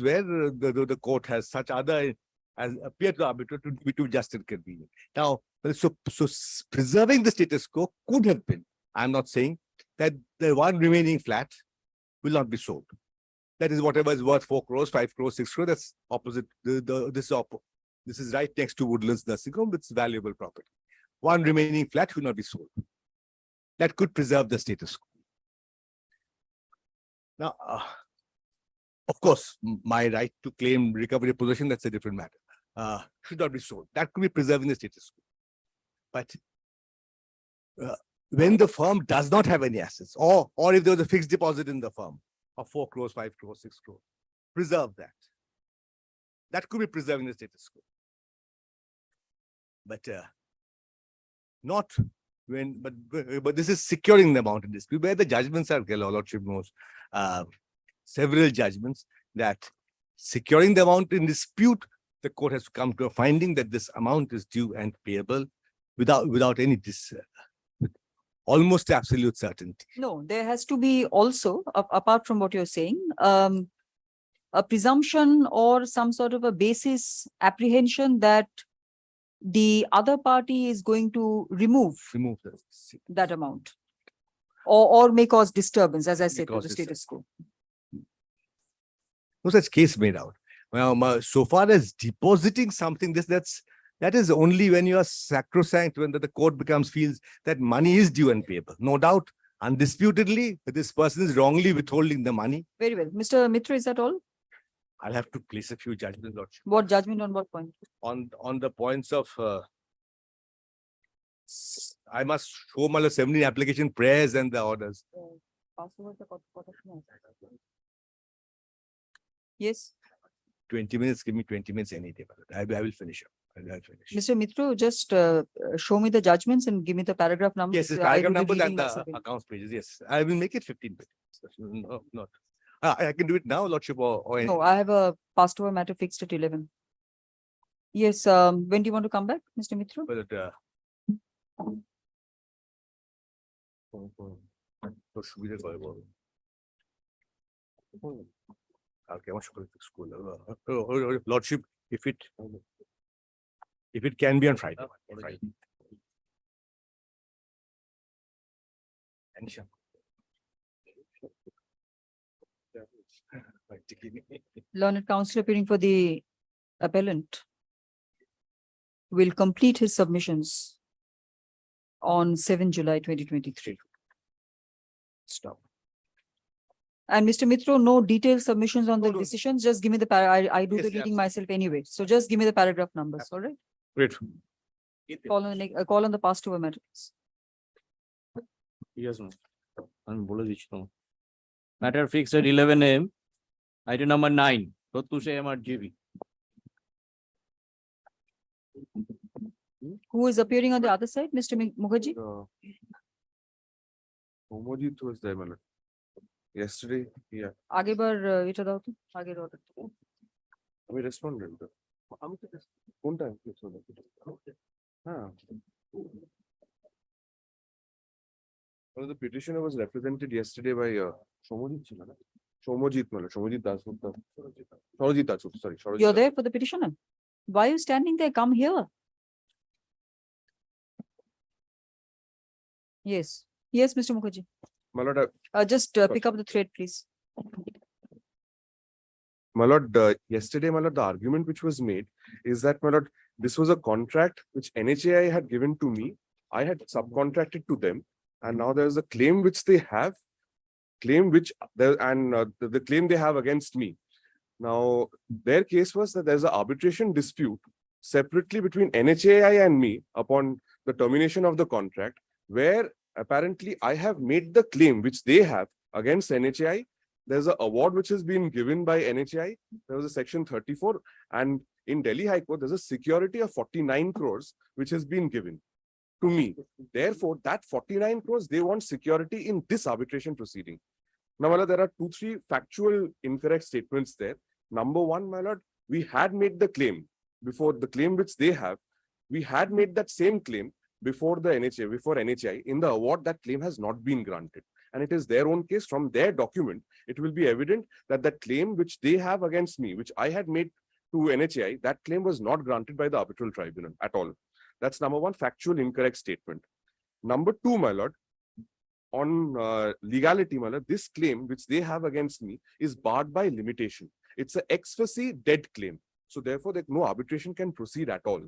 where the court has such other as appear to arbitrate to be too just and convenient. Now, so preserving the status quo could have been. I'm not saying that the one remaining flat will not be sold. That is whatever is worth 4 crores, 5 crores, 6 crores. That's opposite. This is right next to Woodlands Nursing Home. It's valuable property. One remaining flat will not be sold. That could preserve the status quo. Now, of course, my right to claim recovery of possession, that's a different matter. Should not be sold. That could be preserving the status quo. But when the firm does not have any assets, or if there was a fixed deposit in the firm of 4 crores, 5 crores, 6 crores, preserve that. That could be preserving the status quo. But not but this is securing the amount in dispute, where the judgments are, your Lordship knows, several judgments that securing the amount in dispute, the court has come to a finding that this amount is due and payable without any with almost absolute certainty. No, there has to be also, apart from what you're saying, a presumption or some sort of a basis apprehension that the other party is going to remove that amount or may cause disturbance, as I said, to the status quo. No such case made out. Well, so far as depositing something, that is only when you are sacrosanct, when the court feels that money is due and payable. No doubt, undisputedly, this person is wrongly withholding the money. Very well. Mr. Mitra, is that all? I'll have to place a few judgments, Lordship. What judgment on what point? On the points of I must show my 17 application prayers and the orders. Yes, 20 minutes, give me 20 minutes any day. I will finish up. I'll finish. Mr. Mitra, just show me the judgments and give me the paragraph numbers. Yes, it's I paragraph will be number reading and the myself in. accounts pages. Yes, I will make it 15 pages. No, not. I can do it now, Lordship, or No, I have a passed over matter fixed at 11. Yes, when do you want to come back, Mr. Mitra? But সুবিধা করে বলো। কালকে আমার সকালে school Lordship, if it can be on Friday. Learned counsel appearing for the appellant will complete his submissions on 7 July 2023. Stop. And Mr. Mitra, no detailed submissions on the decisions. Just give me the I do Yes, the reading absolutely. myself anyway. So just give me the paragraph numbers. All right. Great. Call on the passed over matters. Yes, ma'am. আমি বলে দিচ্ছি তোমার matter fixed at 11 AM, item number 9, Pratyush MRGB. Who is appearing on the other side, Mr. Mukherjee? Homojit was there, my lord. Yesterday, yeah. आगे बार এটা দাও তো আগের order থেকে। আমি responded. আমি তো কোন টাইম হ্যাঁ the petitioner was represented yesterday by Somojit ছিল না Somojit মানে Somojit Dasgupta Sorojit Dasgupta sorry You're there for the petitioner. Why are you standing there? Come here. Yes. Yes, Mr. Mukherjee. my lord Just pick up the thread, please. my lord yesterday my lord the argument which was made is that my lord this was a contract which NHAI had given to me. I had subcontracted to them and now there is a claim which they have the claim they have against me. Now their case was that there's an arbitration dispute separately between NHAI and me upon the termination of the contract, where apparently I have made the claim which they have against NHAI. There's an award which has been given by NHAI. There was a section 34 and in Delhi High Court, there's a security of 49 crores which has been given to me. Therefore, that 49 crores, they want security in this arbitration proceeding. Now, my lord, there are 2-3 factual incorrect statements there. Number one, my lord, we had made the claim before the claim which they have. We had made that same claim before the NHAI. In the award, that claim has not been granted. And it is their own case. From their document, it will be evident that the claim which they have against me, which I had made to NHAI, that claim was not granted by the arbitral tribunal at all. That's number one, factual incorrect statement. Number two, my lord, on legality, my lord, this claim which they have against me is barred by limitation. It's an ex facie dead claim. So therefore, that no arbitration can proceed at all.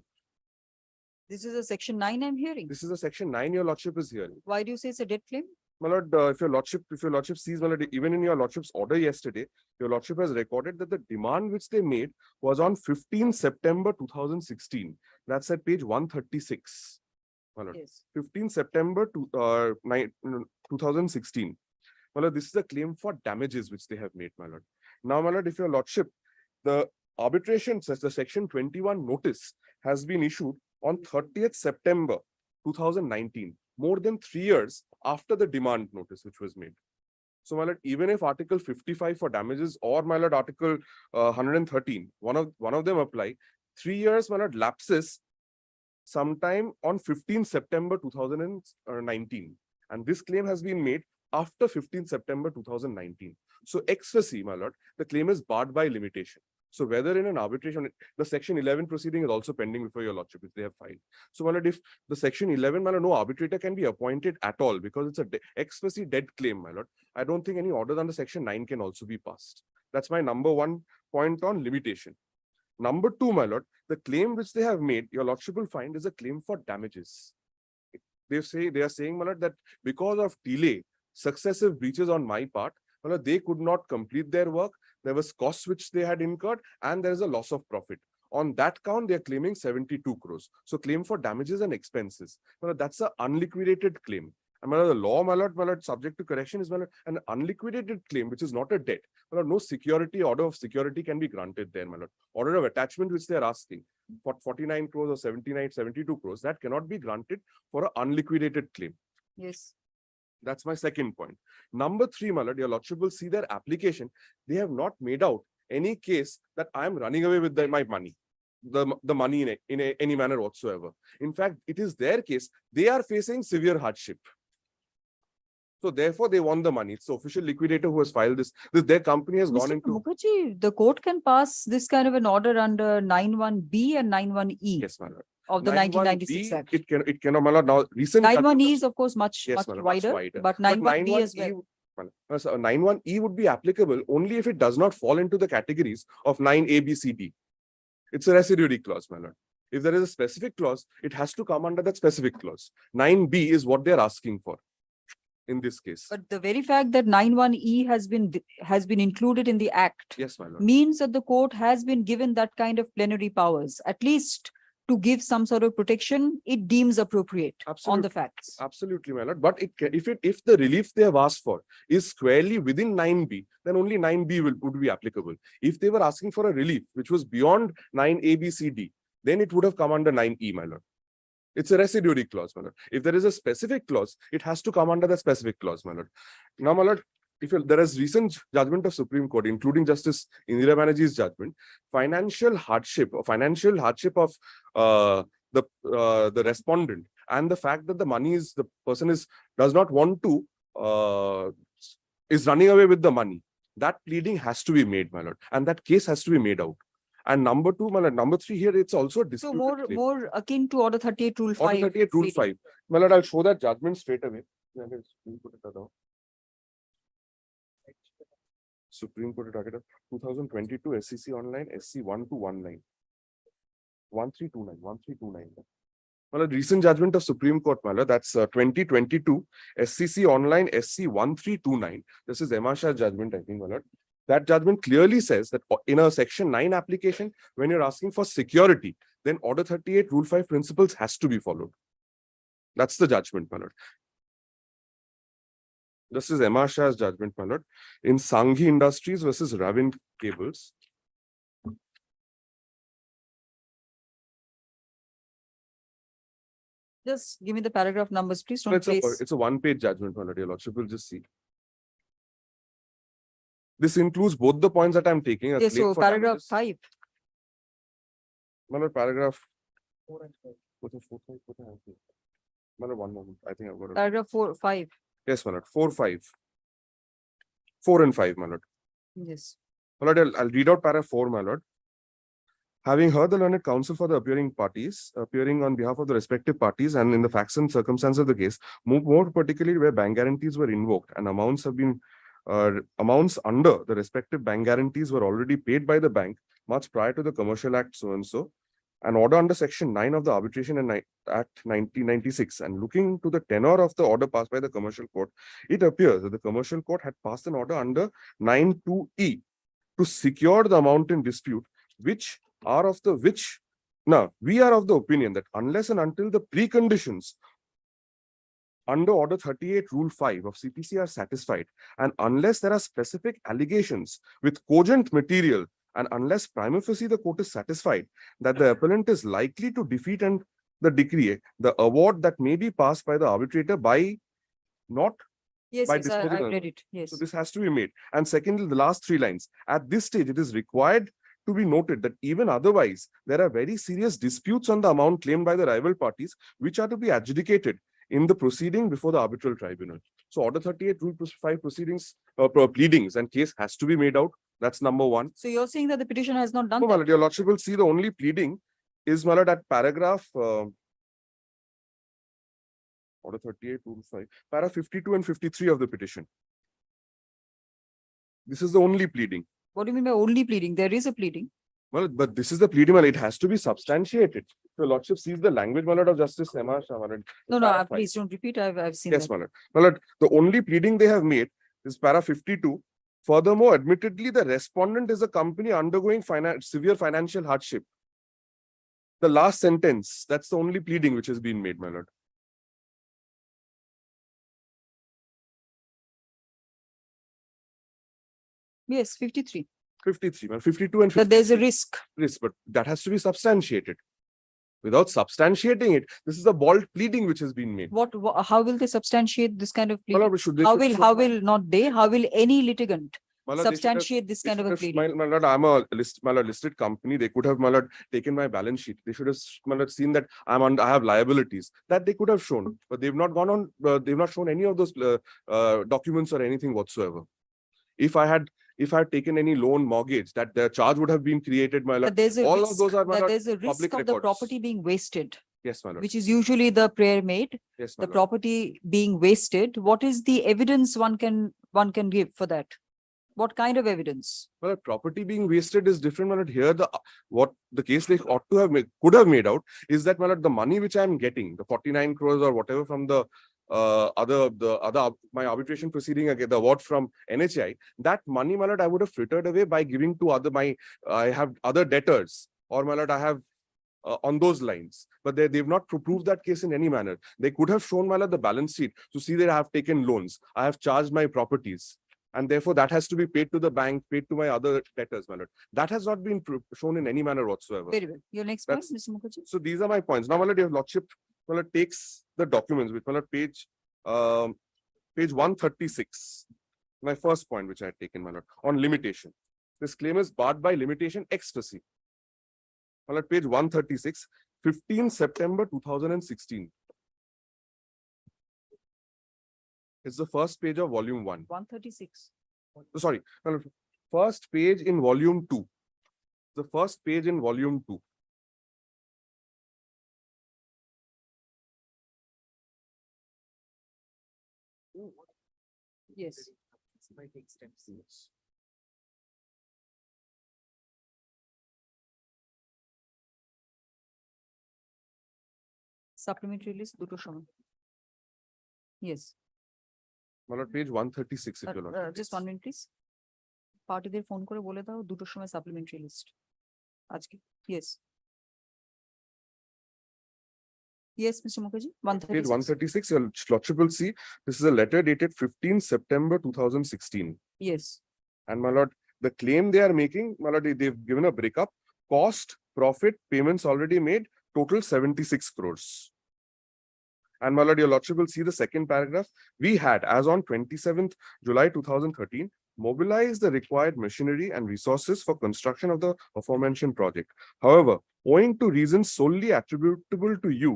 This is a section 9 I'm hearing. This is a section 9 your lordship is hearing. Why do you say it's a dead claim? My lord, if your lordship sees, my lord, even in your lordship's order yesterday, your lordship has recorded that the demand which they made was on 15 September 2016. That's at page 136. My lord. Yes. 15 September 2016. My lord, this is a claim for damages which they have made, my lord. Now, my lord, if your lordship, the arbitration, the section 21 notice has been issued on 30th September 2019. more than 3 years after the demand notice which was made. So, my lord, even if Article 55 for damages or, my lord, Article 113, one of them apply, 3 years, my lord, lapses sometime on 15 September 2019. And this claim has been made after 15 September 2019. So, ex facie, my lord, the claim is barred by limitation. So, whether in an arbitration, the Section 11 proceeding is also pending before your lordship, if they have filed. So, my lord, if the Section 11, my lord, no arbitrator can be appointed at all because it's a ex facie dead claim, my lord. I don't think any orders under Section 9 can also be passed. That's my number one point on limitation. Number two, my lord, the claim which they have made, your lordship will find, is a claim for damages. They are saying, my lord, that because of delay, successive breaches on my part, my lord, they could not complete their work. There was costs which they had incurred, and there is a loss of profit. On that count, they are claiming 72 crores. So, claim for damages and expenses. My lord, that's an unliquidated claim. And my lord, the law, my lord, subject to correction is, my lord, an unliquidated claim, which is not a debt. My lord, no security, order of security can be granted there, my lord. Order of attachment, which they are asking for 49 crores or 72 crores, that cannot be granted for an unliquidated claim. Yes. That's my second point. Number three, my lord, your lordship will see their application. They have not made out any case that I am running away with my money, the money in any manner whatsoever. In fact, it is their case. They are facing severe hardship. So therefore, they want the money. It's the official liquidator who has filed this. Their company has gone Mr. into. Mukherjee, the court can pass this kind of an order under 91B and 91E. Yes, my lord. Of the 1996 Act. It cannot, my lord. Now, recent 91E is, of course, much yes, my lord, wider, but 91B as well. 91E would be applicable only if it does not fall into the categories of 9A, B, C, D. It's a residuary clause, my lord. If there is a specific clause, it has to come under that specific clause. 9B is what they're asking for in this case. But the very fact that 91E has been included in the Act, yes, my lord, means that the court has been given that kind of plenary powers, at least to give some sort of protection it deems appropriate on the facts. Absolutely, my lord. But if the relief they have asked for is squarely within 9B, then only 9B would be applicable. If they were asking for a relief which was beyond 9A, B, C, D, then it would have come under 9E, my lord. It's a residuary clause, my lord. If there is a specific clause, it has to come under the specific clause, my lord. Now, my lord, there is recent judgment of Supreme Court, including Justice Indira Banerjee's judgment, financial hardship of the respondent, and the fact that the person does not want to is running away with the money. That pleading has to be made, my lord, and that case has to be made out. And number two, my lord, number three here, it's also a disputed claim. More akin to Order 38 Rule 5. Order 38 Rule 5. My lord, I'll show that judgment straight away. Supreme Court docket of 2022 SCC online SC 1219 1329. Well, a recent judgment of Supreme Court, Mala, that's 2022 SCC online SC 1329. This is Emma Shah's judgment, I think, Mala. That judgment clearly says that in a Section 9 application, when you're asking for security, then Order 38 Rule 5 principles has to be followed. That's the judgment, Mala. This is Emma Shah's judgment, my lord, in Sanghi Industries versus Ravin Cables. Just give me the paragraph numbers, please. Don't It's a one-page judgment, my lord. Your lordship will just see. This includes both the points that I'm taking. Yes, so paragraph 5. My lord, paragraph 4 and 5. My lord, one moment. I think I've got it. Paragraph 4, 5. Yes, my lord. 4, 5. 4 and 5, my lord. Yes. My lord, I'll read out paragraph 4, my lord. Having heard the learned counsel for the appearing on behalf of the respective parties and in the facts and circumstances of the case, more particularly where bank guarantees were invoked and amounts under the respective bank guarantees were already paid by the bank much prior to the Commercial Act so-and-so, an order under Section 9 of the Arbitration Act 1996, and looking to the tenor of the order passed by the Commercial Court, it appears that the Commercial Court had passed an order under 9(2)(e) to secure the amount in dispute, we are of the opinion that unless and until the preconditions under Order 38 Rule 5 of CPC are satisfied, and unless there are specific allegations with cogent material, and unless prima facie the court is satisfied that the appellant is likely to defeat and the decree, the award that may be passed by the arbitrator by not Yes, by yes, disposing I of- read it. Yes. So this has to be made. And secondly, the last three lines. At this stage, it is required to be noted that even otherwise, there are very serious disputes on the amount claimed by the rival parties, which are to be adjudicated in the proceeding before the arbitral tribunal. So Order 38, Rule 5 proceedings, pleadings and case has to be made out. That's number one. So you're saying that the petitioner has not done No, my that? lord, your lordship will see the only pleading is, my lord, at paragraph Order 38, Rule 5, para 52 and 53 of the petition. This is the only pleading. What do you mean by only pleading? There is a pleading. Well, but this is the pleading, well, it has to be substantiated. Your lordship sees the language, my lord, of Justice Sema Shah, my lord. No, Para five. please don't repeat. I've seen Yes, that. my lord. My lord, the only pleading they have made is para 52. Furthermore, admittedly, the respondent is a company undergoing severe financial hardship. The last sentence, that's the only pleading which has been made, my lord. Yes, 53. 53, well, 52 and 53. That there's a risk. Risk, but that has to be substantiated. Without substantiating it, this is a bald pleading which has been made. How will they substantiate this kind of My pleading? lord, should they- How should- will not they? How will any litigant My lord, they should have- substantiate this kind of a If pleading? my lord, I'm a listed company. They could have, my lord, taken my balance sheet. They should have, my lord, seen that I have liabilities that they could have shown, but they've not gone on. They've not shown any of those documents or anything whatsoever. If I had taken any loan mortgage, that the charge would have been created, my lord. But there's a All risk of those are, my that lord, there's a risk public of the records. property being wasted, Yes, my lord. which is usually the prayer made, Yes, my the lord. property being wasted. What is the evidence one can give for that? What kind of evidence? Well, property being wasted is different. My lord. Here, what the case they ought to have could have made out is that, my lord, the money which I am getting, the 49 crores or whatever from the my arbitration proceeding again, the award from NHI, that money, my lord, I would have frittered away by giving to I have other debtors, or my lord, I have on those lines. But they've not proved that case in any manner. They could have shown, my lord, the balance sheet to see that I have taken loans, I have charged my properties, and therefore that has to be paid to the bank, paid to my other debtors, my lord. That has not been shown in any manner whatsoever. Very well. Your next point, That's- Mr. Mukherjee. So these are my points. Now, my lord, your lordship, my lord, takes the documents with, my lord, page 136. My first point, which I had taken, my lord, on limitation. This claim is barred by limitation ex facie. My lord, page 136, 15 September 2016. It's the first page of volume 1. 136. Sorry, my lord, first page in volume 2. The first page in volume 2. Yes. Supplementary list, দুটোর সময়. Yes. My lord, page 136, if you lord. Just 1 minute, please. পার্টিদের phone করে বলে দাও দুটোর সময় supplementary list আজকে. Yes. Yes, Mr. Mukherjee. Page 136. 136, your lordship will see, this is a letter dated 15 September 2016. Yes. And my lord, the claim they are making, my lord, they've given a breakup, cost, profit, payments already made, total 76 crores. And my lord, your lordship will see the second paragraph. We had, as on 27th July 2013, mobilized the required machinery and resources for construction of the aforementioned project. However, owing to reasons solely attributable to you,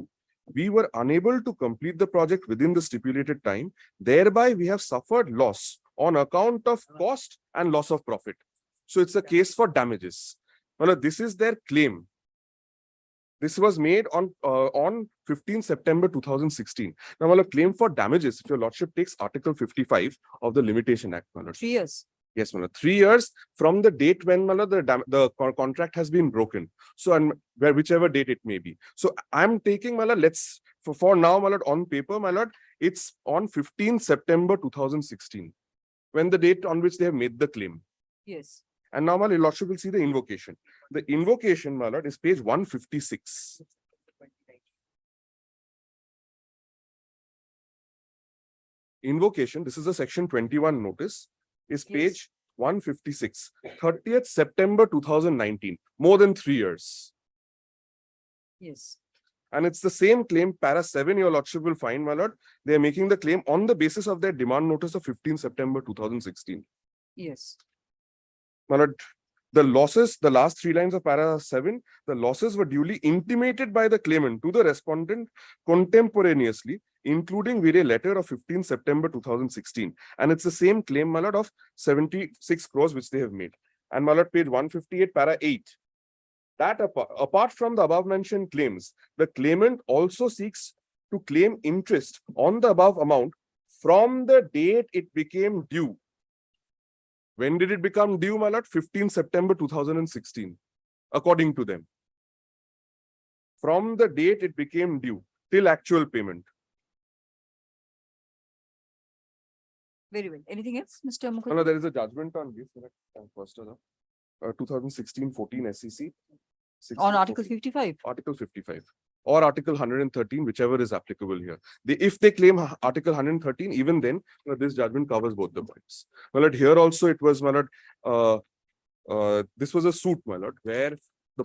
we were unable to complete the project within the stipulated time. Thereby, we have suffered loss on account of cost and loss of profit. So it's a case for damages. Well, this is their claim. This was made on 15 September 2016. Now, a claim for damages, if your lordship takes Article 55 of the Limitation Act, my lord. 3 years. Yes, my lord. 3 years from the date when, my lord, the contract has been broken. So, and whichever date it may be. So, I'm taking, my lord, for now, my lord, on paper, my lord, it's on 15 September 2016, when the date on which they have made the claim. Yes. And now, my lordship will see the invocation. The invocation, my lord, is page 156. Invocation, this is a section 21 notice, is Yes. page 156, 30th September 2019, more than 3 years. Yes. And it's the same claim, para 7, your lordship will find, my lord, they are making the claim on the basis of their demand notice of 15 September 2016. Yes. My lord, the losses, the last 3 lines of para 7, the losses were duly intimated by the claimant to the respondent contemporaneously, including via letter of 15 September 2016. And it's the same claim, my lord, of 76 crores which they have made. And my lord, page 158, para 8. That apart from the above mentioned claims, the claimant also seeks to claim interest on the above amount from the date it became due. When did it become due, my lord? 15 September 2016, according to them. From the date it became due till actual payment. Very well. Anything else, Mr. My Mukherjee? lord, there is a judgment on this. First, 2016-14 SEC. On Article 16-14. 55. Article 55 or Article 113, whichever is applicable here. If they claim Article 113, even then, this judgment covers both the points. My lord, here also it was, my lord, this was a suit, my lord, where the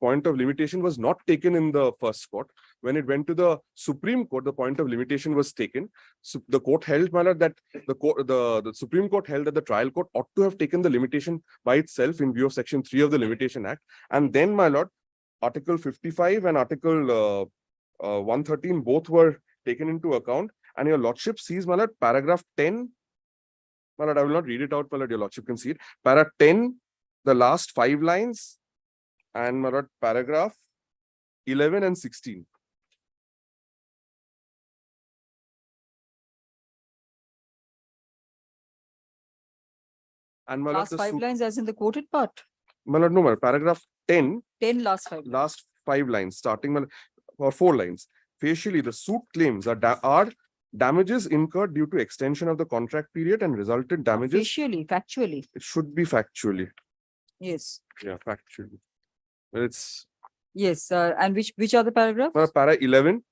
point of limitation was not taken in the first court. When it went to the Supreme Court, the point of limitation was taken. So the court held, my lord, that the Supreme Court held that the trial court ought to have taken the limitation by itself in view of Section 3 of the Limitation Act. And then, my lord, Article 55 and Article 113 both were taken into account. And your lordship sees, my lord, paragraph 10. My lord, I will not read it out, my lord, your lordship can see it. Para 10, the last 5 lines, and my lord, paragraph 11 and 16. And my lord, Last the 5 suit, lines as in the quoted part. my lord, no, my lord, paragraph 10, 10 last 5 lines. last 5 lines, starting my lord, or 4 lines. Facially, the suit claims are damages incurred due to extension of the contract period and resulted damages. Facially, factually. It should be factually. Yes. Yeah, factually. But it's Yes. And which are the paragraphs? para 11.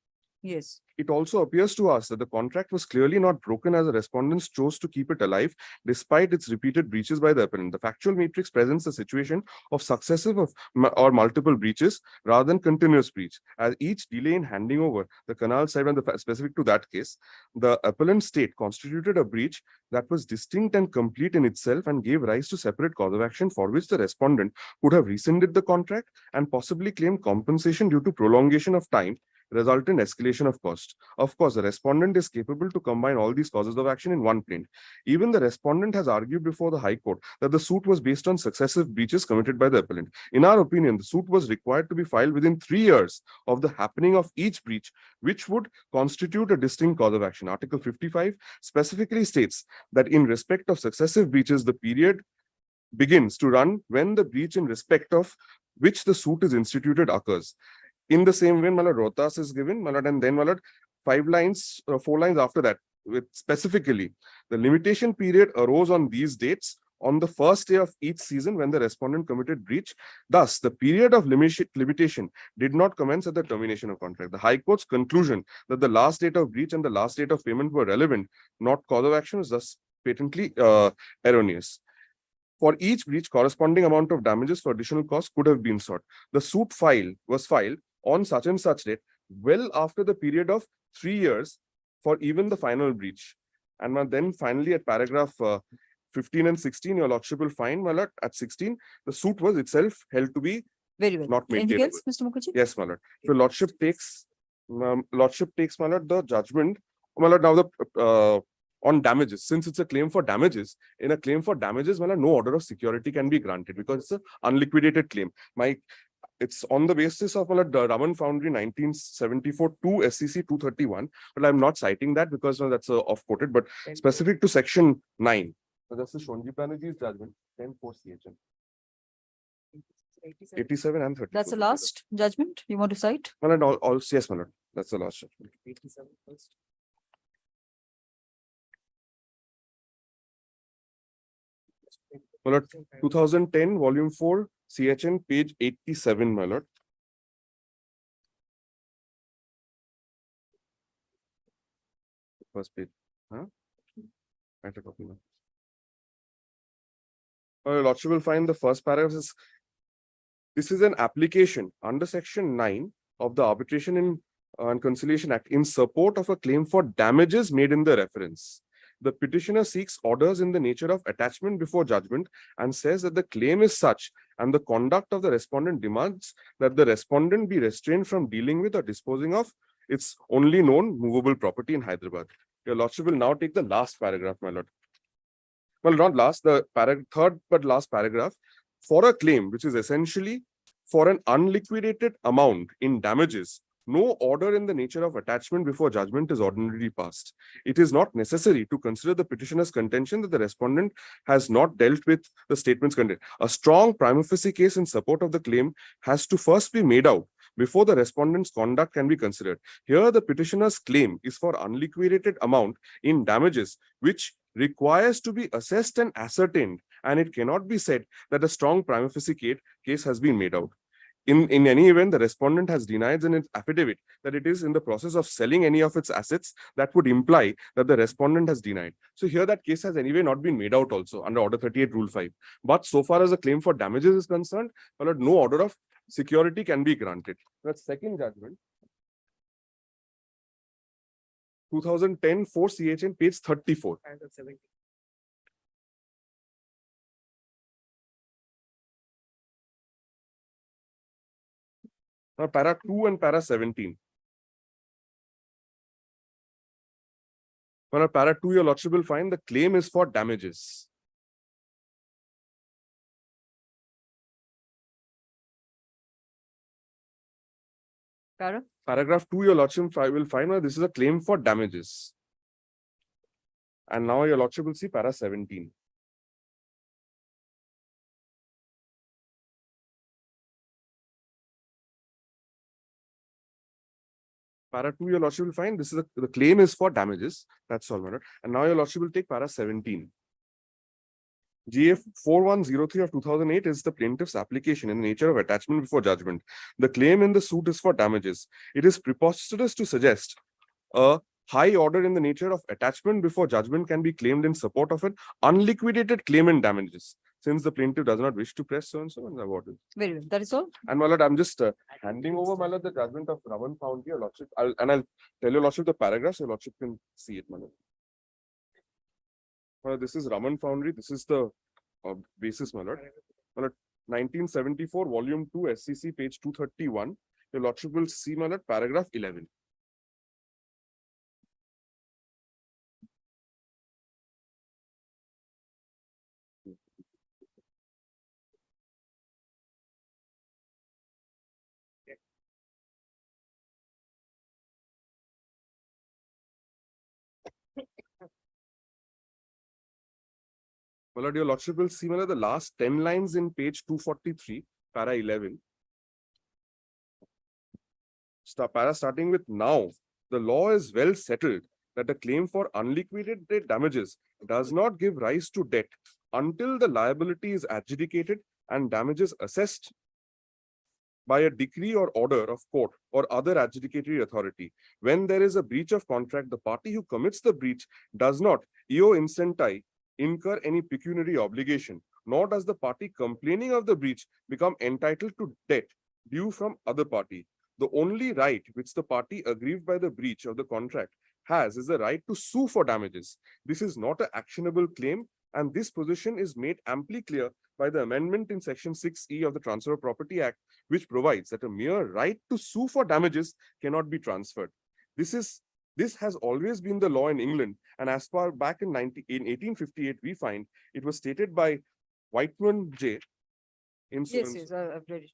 Yes. It also appears to us that the contract was clearly not broken as the respondents chose to keep it alive despite its repeated breaches by the appellant. The factual matrix presents a situation of successive or multiple breaches rather than continuous breach. As each delay in handing over the canal side and the specific to that case, the appellant state constituted a breach that was distinct and complete in itself and gave rise to separate cause of action for which the respondent could have rescinded the contract and possibly claimed compensation due to prolongation of time resultant escalation of cost. Of course, the respondent is capable to combine all these causes of action in one plaint. Even the respondent has argued before the High Court that the suit was based on successive breaches committed by the appellant. In our opinion, the suit was required to be filed within 3 years of the happening of each breach, which would constitute a distinct cause of action. Article 55 specifically states that in respect of successive breaches, the period begins to run when the breach in respect of which the suit is instituted occurs. In the same way, my lord, Rohtas is given, my lord, and then, my lord, 4 lines after that, with specifically the limitation period arose on these dates on the first day of each season when the respondent committed breach. Thus, the period of limitation did not commence at the termination of contract. The High Court's conclusion that the last date of breach and the last date of payment were relevant, not cause of action, is thus patently erroneous. For each breach, corresponding amount of damages for additional costs could have been sought. The suit was filed on such and such date, well after the period of 3 years for even the final breach. And then finally at paragraph 15 and 16, your lordship will find, my lord, at 16, the suit was itself held to be Very well. not Anything maintainable. else, Mr. Mukherjee? Yes, my lord. Your lordship takes, my lord, the judgment, my lord, now the on damages. Since it's a claim for damages, in a claim for damages, my lord, no order of security can be granted because it's an unliquidated claim. It's on the basis of the Raman Foundry 1974 2 SCC 231, but I'm not citing that because that's off-quoted, but specific to section 9. So that's the Shonji Banerjee's judgment, 10-4 CHM. 87 and 30. That's the last judgment you want to cite? My lord, yes, my lord. That's the last judgment. 87 first. My lord, 2010, volume 4, CHN, page 87, my lord. First page. Huh? Write a copy now. Your lordship will find the first paragraph is, this is an application under section 9 of the Arbitration and Conciliation Act in support of a claim for damages made in the reference. The petitioner seeks orders in the nature of attachment before judgment and says that the claim is such and the conduct of the respondent demands that the respondent be restrained from dealing with or disposing of its only known movable property in Hyderabad. Your Lordship will now take the last paragraph, my lord. Well, not last, the third but last paragraph. For a claim which is essentially for an unliquidated amount in damages, no order in the nature of attachment before judgment is ordinarily passed. It is not necessary to consider the petitioner's contention that the respondent has not dealt with the statement's content. A strong prima facie case in support of the claim has to first be made out before the respondent's conduct can be considered. Here, the petitioner's claim is for unliquidated amount in damages, which requires to be assessed and ascertained, and it cannot be said that a strong prima facie case has been made out. In any event, the respondent has denied in its affidavit that it is in the process of selling any of its assets. That would imply that the respondent has denied. So here that case has anyway not been made out also under Order 38 Rule 5. But so far as a claim for damages is concerned, well, no order of security can be granted. That second judgment, 2010 4 CHN, page 34. Now, para 2 and para 17. Now, para 2, your Lordship will find the claim is for damages. Paragraph 2, your Lordship will find that this is a claim for damages. And now your Lordship will see para 17. Para 2, your Lordship will find this is the claim is for damages. That's all, my lord. And now your Lordship will take para 17. GF 4103 of 2008 is the plaintiff's application in the nature of attachment before judgment. The claim in the suit is for damages. It is preposterous to suggest a high order in the nature of attachment before judgment can be claimed in support of an unliquidated claim in damages, since the plaintiff does not wish to press so and so and award it. Very well. That is all. And my lord, I'm just handing over, my lord, the judgment of Raman Foundry, your Lordship. I'll tell your Lordship the paragraphs, your Lordship can see it, my lord. This is Raman Foundry. This is the basis, my lord. My lord, 1974, volume 2, SCC, page 231. Your Lordship will see, my lord, paragraph 11. My lord, your Lordship will see, my lord, the last 10 lines in page 243, para 11. Starting with now, the law is well settled that a claim for unliquidated damages does not give rise to debt until the liability is adjudicated and damages assessed by a decree or order of court or other adjudicatory authority. When there is a breach of contract, the party who commits the breach does not eo incenti incur any pecuniary obligation, nor does the party complaining of the breach become entitled to debt due from other party. The only right which the party aggrieved by the breach of the contract has is the right to sue for damages. This is not an actionable claim, and this position is made amply clear by the amendment in section 6E of the Transfer of Property Act, which provides that a mere right to sue for damages cannot be transferred. This has always been the law in England, and as far back in 1858, we find it was stated by Whiteman J. Yes, I've read it.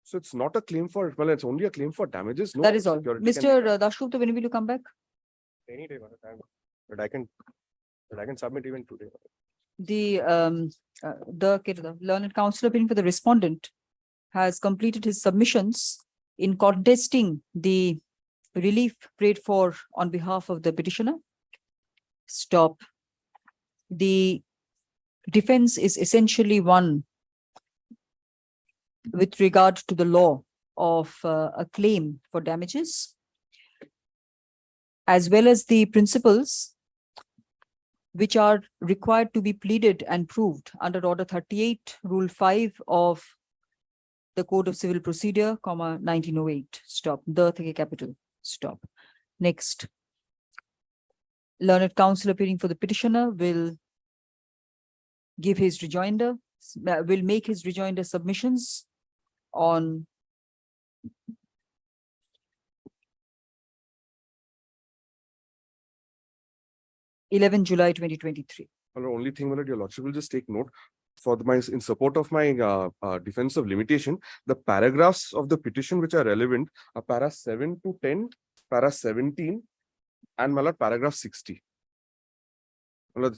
So it's not a claim for, well, it's only a claim for damages. No That is all. security Mr. Dashgupta, when will you come back? Any day, but I can submit even today. The learned counsel opinion for the respondent has completed his submissions in contesting the relief prayed for on behalf of the petitioner. Stop. The defense is essentially one with regard to the law of a claim for damages, as well as the principles which are required to be pleaded and proved under Order 38, Rule 5 of the Code of Civil Procedure, 1908, stop. The Theke capital, stop. Next. Learned counsel appearing for the petitioner will give his rejoinder, will make his rejoinder submissions on July 11, 2023. The only thing, my lord, your lordship will just take note for in support of my defense of limitation, the paragraphs of the petition which are relevant are para 7 to 10, para 17, and my lord, paragraph 60. My lord,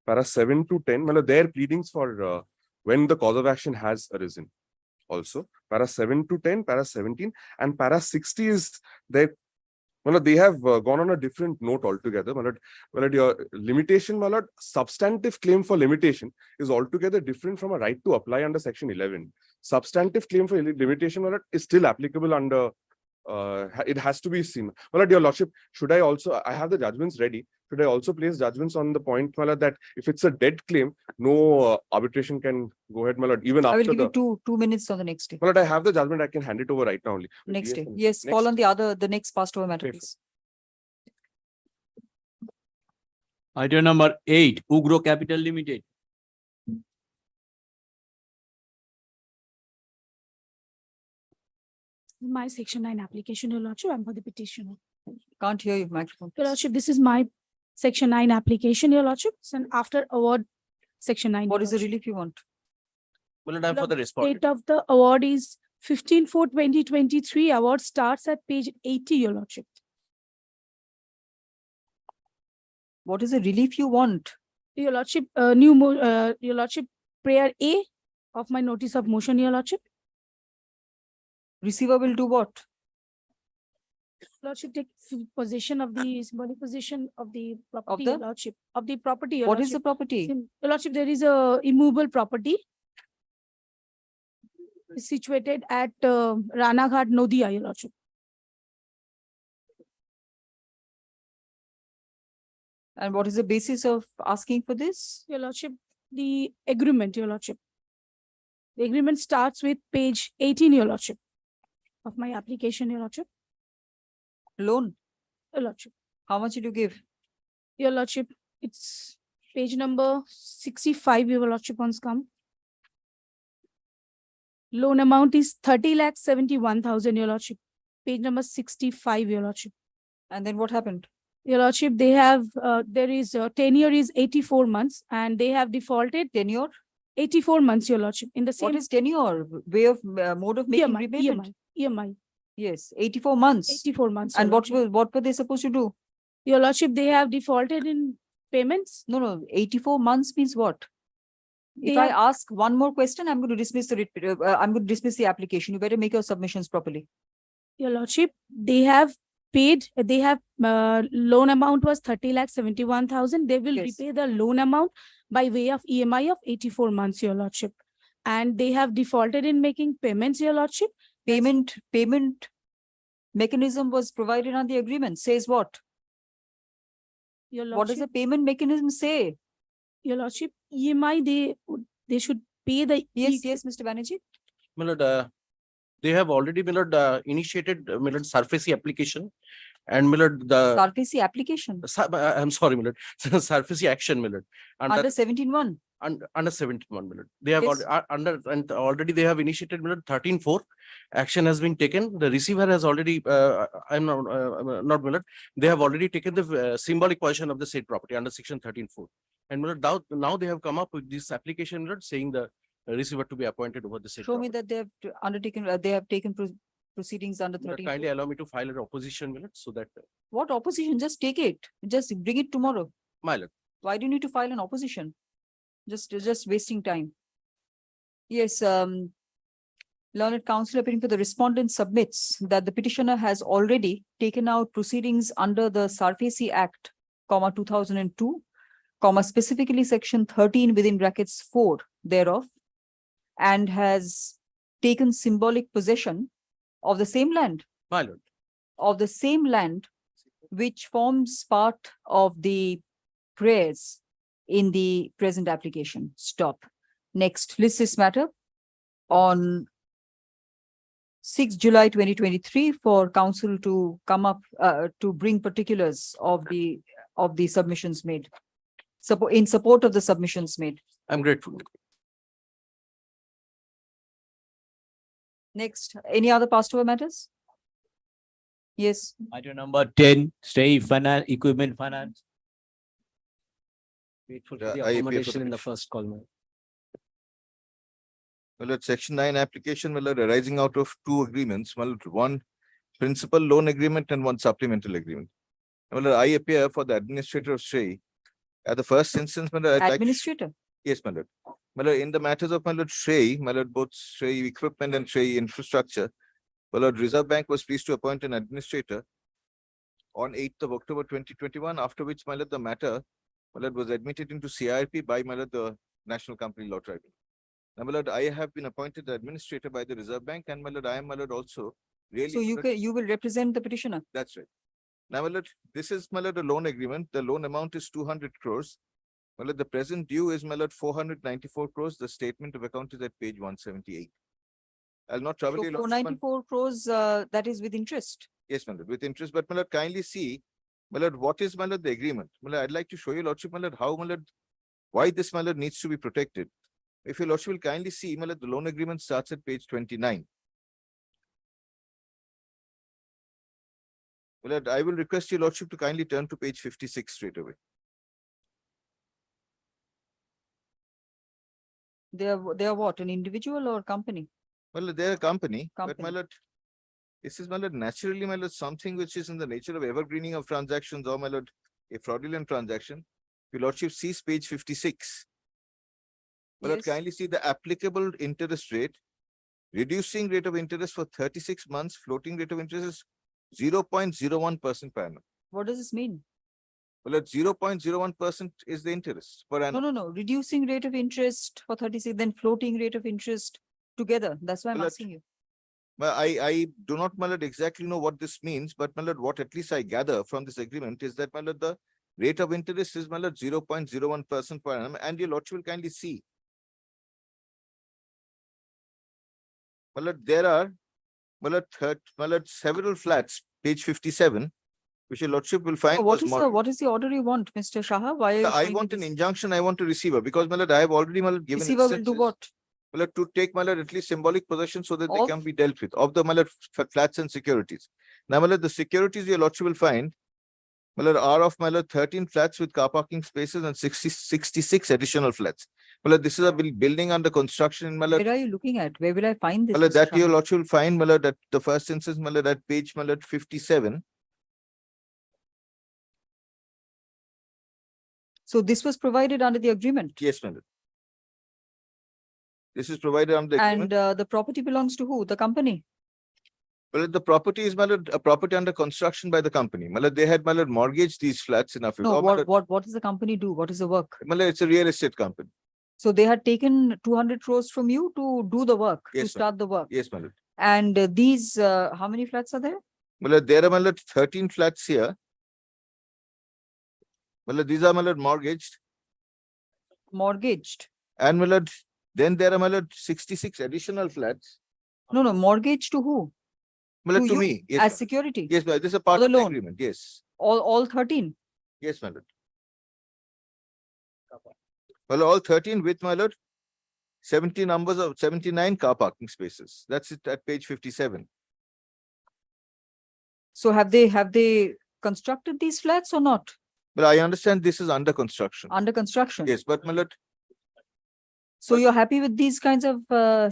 para 7 to 10, my lord, their pleadings for when the cause of action has arisen. Also, para 7 to 10, para 17, and para 60 is their. Well, they have gone on a different note altogether. Well, your limitation, my lord, substantive claim for limitation is altogether different from a right to apply under section 11. Substantive claim for limitation, my lord, is still applicable under, it has to be seen. My lord, your lordship, should I also, I have the judgments ready. Should I also place judgments on the point, my lord, that if it's a dead claim, no arbitration can go ahead, my lord, even after I will give you two minutes on the next day. My lord, I have the judgment, I can hand it over right now only. Next day. and- Yes, call on the next passed over matter, Okay. please. Item number 8, Ugro Capital Limited. My section 9 application, Your Lordship, I'm for the petitioner. Can't hear you, microphone. Your please. Lordship, this is my section 9 application, Your Lordship, and after award, section 9. What Your is the Lordship. relief you want? Well, time for the respondent. Date of the award is 15/4/2023. Award starts at page 80, Your Lordship. What is the relief you want? Your Lordship, Your Lordship, prayer A of my notice of motion, Your Lordship. Receiver will do what? Lordship, take possession of the symbolic possession of the property, the? Your Lordship, of the property, Your What is the Lordship. property? Your Lordship, there is a immovable property situated at Ranaghat, Nodia, Your Lordship. And what is the basis of asking for this? Your Lordship, the agreement, Your Lordship. The agreement starts with page 18, Your Lordship, of my application, Your Lordship. Loan. Your Lordship. How much did you give? Your Lordship, it's page number 65, Your Lordship, on come. Loan amount is 30,71,000, Your Lordship. Page number 65, Your Lordship. And then what happened? Your Lordship, they have, there is, tenure is 84 months and they have defaulted Tenure? 84 months, Your Lordship, in the same. What is tenure? Way of mode of making repayment? EMI. Yes, 84 months. 84 months. And Your Lordship. what were they supposed to do? Your Lordship, they have defaulted in payments. No, 84 months means what? If They I have- ask one more question, I'm going to dismiss I'm going to dismiss the application. You better make your submissions properly. Your Lordship, they have paid, they have, loan amount was 30,71,000. They will Yes. repay the loan amount by way of EMI of 84 months, Your Lordship. And they have defaulted in making payments, Your Lordship. Payment mechanism was provided on the agreement. Says what? Your What does the Lordship, payment mechanism say? Your Lordship, EMI, they should pay the. Yes, Mr. Banerjee. My lord, they have already, my lord, initiated, my lord, surface application, and my lord, the SARFACI application I'm sorry, my lord, surface action, my lord, under 17(1). under 71, my lord. They have Yes. already they have initiated, my lord, 13(4). Action has been taken. The receiver has already, I'm not, my lord. They have already taken the symbolic possession of the said property under section 13(4). And my lord, now they have come up with this application, my lord, saying the receiver to be appointed over the said Show me property. that they have undertaken, they have taken proceedings under My lord, 13. kindly allow me to file an opposition, my lord, so that, What opposition? Just take it. Just bring it tomorrow. my lord. Why do you need to file an opposition? Just wasting time. Yes, learned counsel appearing for the respondent submits that the petitioner has already taken out proceedings under the SARFACI Act, 2002, specifically section 13 within brackets 4 thereof, and has taken symbolic possession of the same land, My lord. which forms part of the prayers in the present application. Stop. Next, list this matter on 6 July 2023 for council to come up to bring particulars of the submissions made. In support of the submissions made. I'm grateful. Next, any other passed over matters? Yes, Matter number 10, stay finance, equipment finance. Grateful Yeah, for the I appear for the accommodation in the petition. first call, ma'am. Well, at section 9 application, well, arising out of two agreements, well, one principal loan agreement and one supplemental agreement. Well, I appear for the administrator of Shrey. At the first instance, well, I'd like to- administrator. Yes, my lord. My lord, in the matters of my lord Shrey, my lord, both Shrey equipment and Shrey infrastructure, my lord, Reserve Bank was pleased to appoint an administrator on 8th of October 2021, after which my lord, the matter, my lord, was admitted into CIRP by my lord, the National Company Law Tribunal. Now, my lord, I have been appointed the administrator by the Reserve Bank, and my lord, I am, my lord, also really. So you will represent the petitioner. That's right. Now, my lord, this is, my lord, a loan agreement. The loan amount is 200 crores. My lord, the present due is, my lord, 494 crores. The statement of account is at page 178. I'll not trouble So you. Lordship, 494 crores, that is with interest. Yes, my lord, with interest. But, my lord, kindly see, my lord, what is, my lord, the agreement? My lord, I'd like to show you, Lordship, my lord, how, my lord, why this, my lord, needs to be protected. If your Lordship will kindly see, my lord, the loan agreement starts at page 29. My lord, I will request your Lordship to kindly turn to page 56 straight away. They are what, an individual or company? Well, they're a company, but my Company. lord, this is, my lord, naturally, my lord, something which is in the nature of evergreening of transactions, or, my lord, a fraudulent transaction. Your Lordship sees page 56. My lord, Yes. kindly see the applicable interest rate, reducing rate of interest for 36 months, floating rate of interest is 0.01% per annum. What does this mean? Well, at 0.01% is the interest per annum. No. Reducing rate of interest for 36, then floating rate of interest together. That's why I'm Well, asking you. But I do not, my lord, exactly know what this means, but my lord, what at least I gather from this agreement is that, my lord, the rate of interest is, my lord, 0.01% per annum, and your Lordship will kindly see. My lord, there are, my lord, several flats, page 57, which your Lordship will find. What was what is the order you want, Mr. Shaha? Why are you I showing me want an this? injunction, I want a receiver, because, my lord, I have already, my lord, given Receiver will do instances, what? my lord, to take, my lord, at least symbolic possession so that they Of? can be dealt with, of the, my lord, flats and securities. Now, my lord, the securities your Lordship will find, my lord, are of, my lord, 13 flats with car parking spaces and 66 additional flats. My lord, this is a building under construction in, my lord. Where are you looking at? Where will I find this? My lord, Mr. that your Shaha? Lordship will find, my lord, at the first instance, my lord, at page, my lord, 57. So this was provided under the agreement, Yes, my lord. This is provided under the agreement. and the property belongs to who? The company? Well, the property is, my lord, a property under construction by the company. My lord, they had, my lord, mortgaged these flats enough. No, what does the company do? What is the work? My lord, it's a real estate company. So they had taken 200 crores from you to do the work, to Yes, ma'am. start the work. Yes, my lord. And these, how many flats are there? My lord, there are, my lord, 13 flats here. My lord, these are, my lord, mortgaged. Mortgaged. And, my lord, then there are, my lord, 66 additional flats. No, mortgage to who? My lord, to you me. Yes, as ma'am. security? Yes, ma'am. This is a part For of the the loan? agreement. Yes. All 13? Yes, my lord. Well, all 13 with, my lord, 79 car parking spaces. That's it at page 57. So have they constructed these flats or not? But I understand this is under construction. Under construction? Yes, but, my lord, So you're happy with these kinds of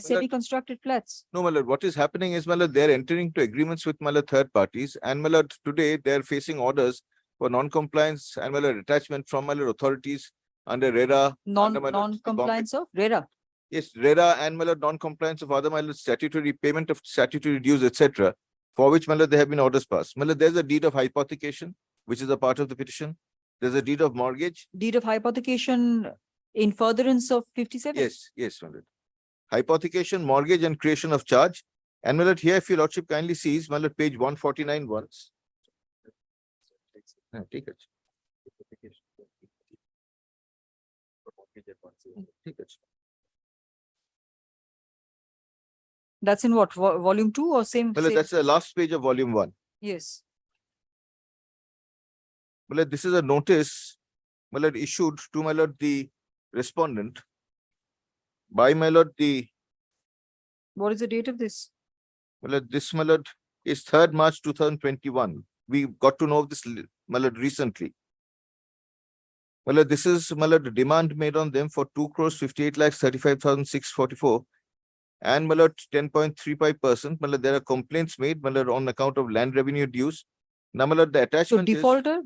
semi-constructed flats? no, my lord, what is happening is, my lord, they're entering into agreements with, my lord, third parties, and, my lord, today they're facing orders for non-compliance and, my lord, attachment from, my lord, authorities under RERA. under, my lord, Non-compliance of RERA? Yes, RERA and, my lord, non-compliance of other, my lord, statutory payment of statutory dues, etc., for which, my lord, there have been orders passed. My lord, there's a deed of hypothecation, which is a part of the petition. There's a deed of mortgage. Deed of hypothecation in furtherance of 57? Yes, my lord. Hypothecation, mortgage, and creation of charge. And, my lord, here, if your Lordship kindly sees, my lord, page 149 once. Take it. Take it. That's in what, volume 2 or same? Well, same- that's the last page of volume 1. Yes. Well, this is a notice, well, issued to, my lord, the respondent by, my lord, the, What is the date of this? well, this, my lord, is 3rd March 2021. We got to know this, my lord, recently. Well, this is, my lord, demand made on them for 2 crores 58 lakhs 35,644. And, my lord, 10.35%. My lord, there are complaints made, my lord, on account of land revenue dues. Now, my lord, the So attachment is,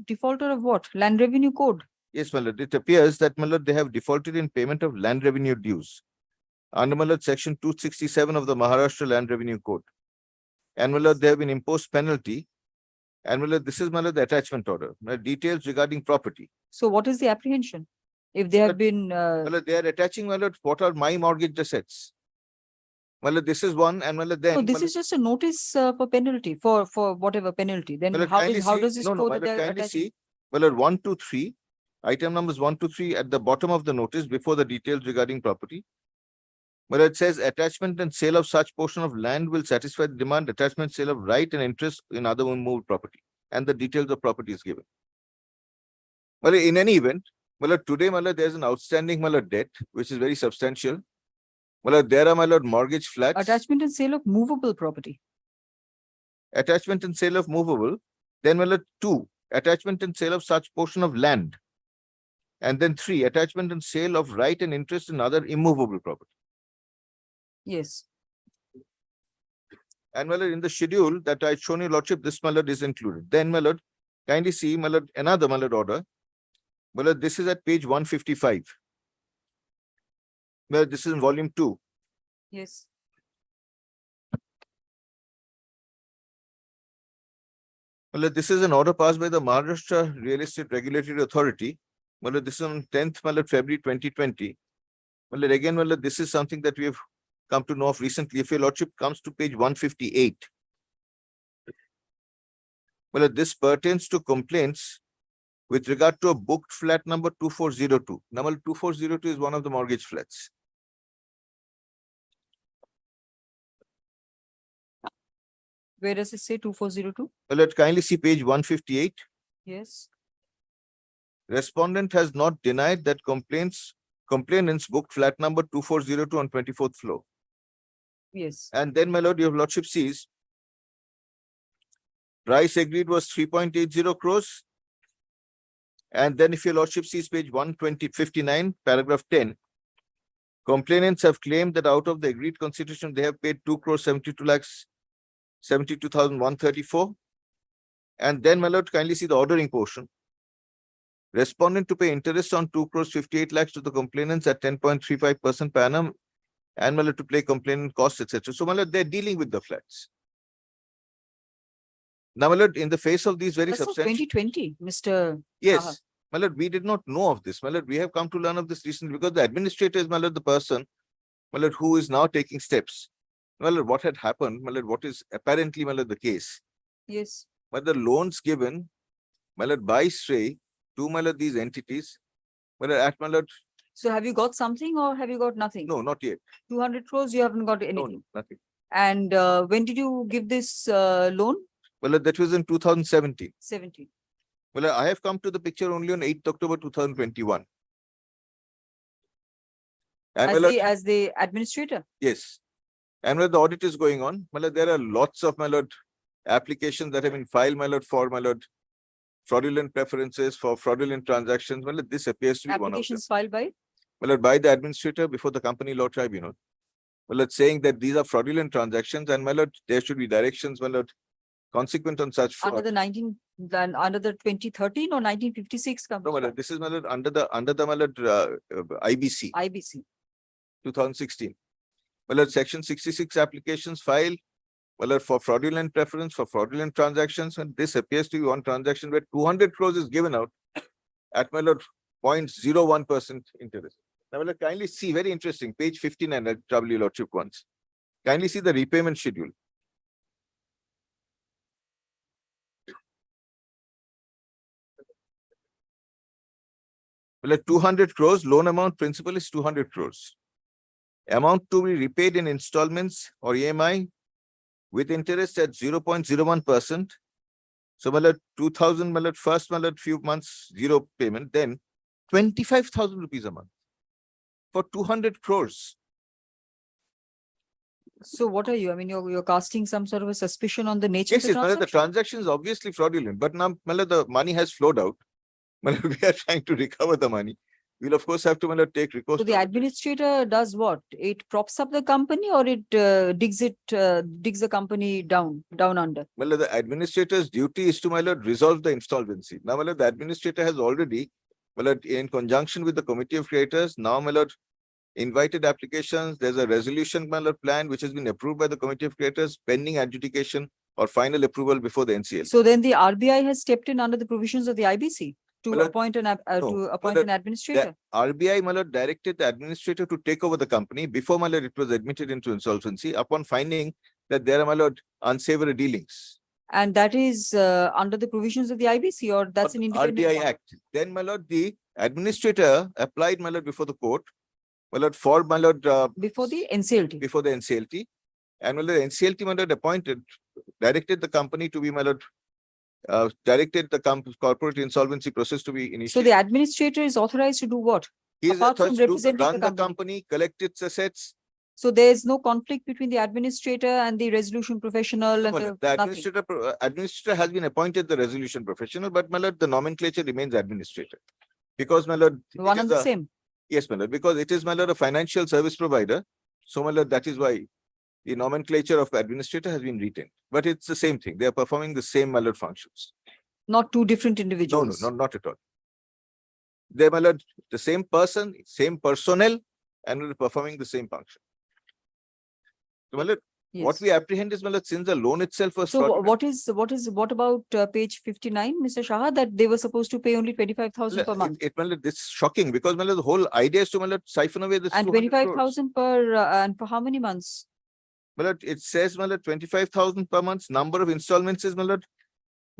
defaulter of what? Land revenue code? yes, my lord, it appears that, my lord, they have defaulted in payment of land revenue dues under, my lord, section 267 of the Maharashtra Land Revenue Code. And, my lord, they have been imposed penalty. And, my lord, this is, my lord, the attachment order. My lord, details regarding property. So what is the apprehension? If they have But- been, My lord, they are attaching, my lord, what are my mortgage assets. My lord, this is one, and, my lord, then. no, my this lord, is just a notice for penalty, for whatever penalty. Then Well, how kindly is, how see- does this no, show well, that they're kindly attaching? see, well, 1 to 3, item numbers 1 to 3 at the bottom of the notice before the details regarding property. Well, it says attachment and sale of such portion of land will satisfy the demand, attachment, sale of right and interest in other unmoved property, and the details of property is given. Well, in any event, well, today, well, there's an outstanding, well, debt, which is very substantial. Well, there are, my lord, mortgage flats. Attachment and sale of movable property. Attachment and sale of movable. Then, well, 2, attachment and sale of such portion of land. And then 3, attachment and sale of right and interest in other immovable property. Yes. And, my lord, in the schedule that I've shown you, lordship, this, my lord, is included. Then, my lord, kindly see, my lord, another, my lord, order. My lord, this is at page 155. My lord, this is in volume 2. Yes. Well, this is an order passed by the Maharashtra Real Estate Regulatory Authority. Well, this is on 10th, well, February 2020. Well, again, well, this is something that we have come to know of recently. If your lordship comes to page 158. Well, this pertains to complaints with regard to a booked flat number 2402. Number 2402 is one of the mortgage flats. Where does it say 2402? Well, let's kindly see page 158. Yes. Respondent has not denied that complainants booked flat number 2402 on 24th floor. Yes. And then, my lord, your lordship sees price agreed was 3.80 crores. And then if your lordship sees page 159, paragraph 10, complainants have claimed that out of the agreed consideration, they have paid 2 crores 72 lakhs 72,134. And then, my lord, kindly see the ordering portion. Respondent to pay interest on 2 crores 58 lakhs to the complainants at 10.35% per annum, and, my lord, to pay complainant costs, etc. So, my lord, they're dealing with the flats. Now, my lord, in the face of these very That's substantial. 2020, Mr. Yes, Saha. my lord, we did not know of this. My lord, we have come to learn of this recently because the administrator is, my lord, the person, my lord, who is now taking steps. My lord, what had happened, my lord, what is apparently, my lord, the case. Yes. But the loans given, my lord, by Shrey to, my lord, these entities, my lord, at, my lord, So have you got something or have you got nothing? no, not yet. 200 crores, you haven't got No, anything. no, nothing. And when did you give this loan? Well, lord, that was in 2017. 17. Well, I have come to the picture only on 8th October 2021. And, my lord, As the administrator? yes. And when the audit is going on, my lord, there are lots of, my lord, applications that have been filed, my lord, for, my lord, fraudulent preferences, for fraudulent transactions. Well, this appears to be one of them. Applications filed by? Well, by the administrator before the company law tribunal. Well, it's saying that these are fraudulent transactions, and, my lord, there should be directions, my lord, consequent on such fraud. Under the 2013 or 1956 No, company? my lord, this is, my lord, under the my lord, IBC IBC. 2016. Well, lord, section 66 applications filed, well, lord, for fraudulent preference, for fraudulent transactions, and this appears to be one transaction where 200 crores is given out at, my lord, 0.01% interest. Now, well, kindly see, very interesting, page 59 at W lordship once. Kindly see the repayment schedule. Well, at 200 crores, loan amount principal is 200 crores. Amount to be repaid in installments or EMI with interest at 0.01%. So, my lord, 2,000, my lord, first, my lord, few months, zero payment, then 25,000 rupees a month for 200 crores. So what are you? I mean, you're casting some sort of a suspicion on the nature Yes, of the yes, my lord, the transaction. transaction is obviously fraudulent, but now, my lord, the money has flowed out. My lord, we are trying to recover the money. We'll of course have to, my lord, take recourse. So the to- administrator does what? It props up the company or it digs the company down under? My lord, the administrator's duty is to, my lord, resolve the insolvency. Now, my lord, the administrator has already, my lord, in conjunction with the committee of creators, now, my lord, invited applications. There's a resolution, my lord, plan which has been approved by the committee of creators, pending adjudication or final approval before the NCL. So then the RBI has stepped in under the provisions of the IBC to Well, appoint no, an administrator. The RBI, my lord, directed the administrator to take over the company before, my lord, it was admitted into insolvency upon finding that there are, my lord, unsavory dealings. And that is under the provisions of the IBC, or that's an independent RBI one? Act. Then, my lord, the administrator applied, my lord, before the court, my lord, for, my lord, Before the NCLT. before the NCLT. And, my lord, NCLT, my lord, directed the company to be, my lord, directed the corporate insolvency process to be initiated. So the administrator is authorized to do what? He is apart from authorized to representing run the the company, collect its assets. So there is no conflict between the administrator and the resolution professional and Well, the the nothing. administrator has been appointed the resolution professional, but, my lord, the nomenclature remains administrator. Because, my lord, it One is and the a- same. Yes, my lord, because it is, my lord, a financial service provider. So, my lord, that is why the nomenclature of administrator has been retained. But it's the same thing. They are performing the same, my lord, functions. Not two different No, individuals. not at all. They, my lord, the same person, same personnel, and performing the same function. So, my lord, what Yes. we apprehend is, my lord, since the loan itself was So fraudulent, what about page 59, Mr. Shah, that they were supposed to pay only 25,000 per month? my lord, this is shocking because, my lord, the whole idea is to, my lord, siphon away this And 200 crores. 25,000 per, and for how many months? My lord, it says, my lord, 25,000 per month. Number of installments is, my lord,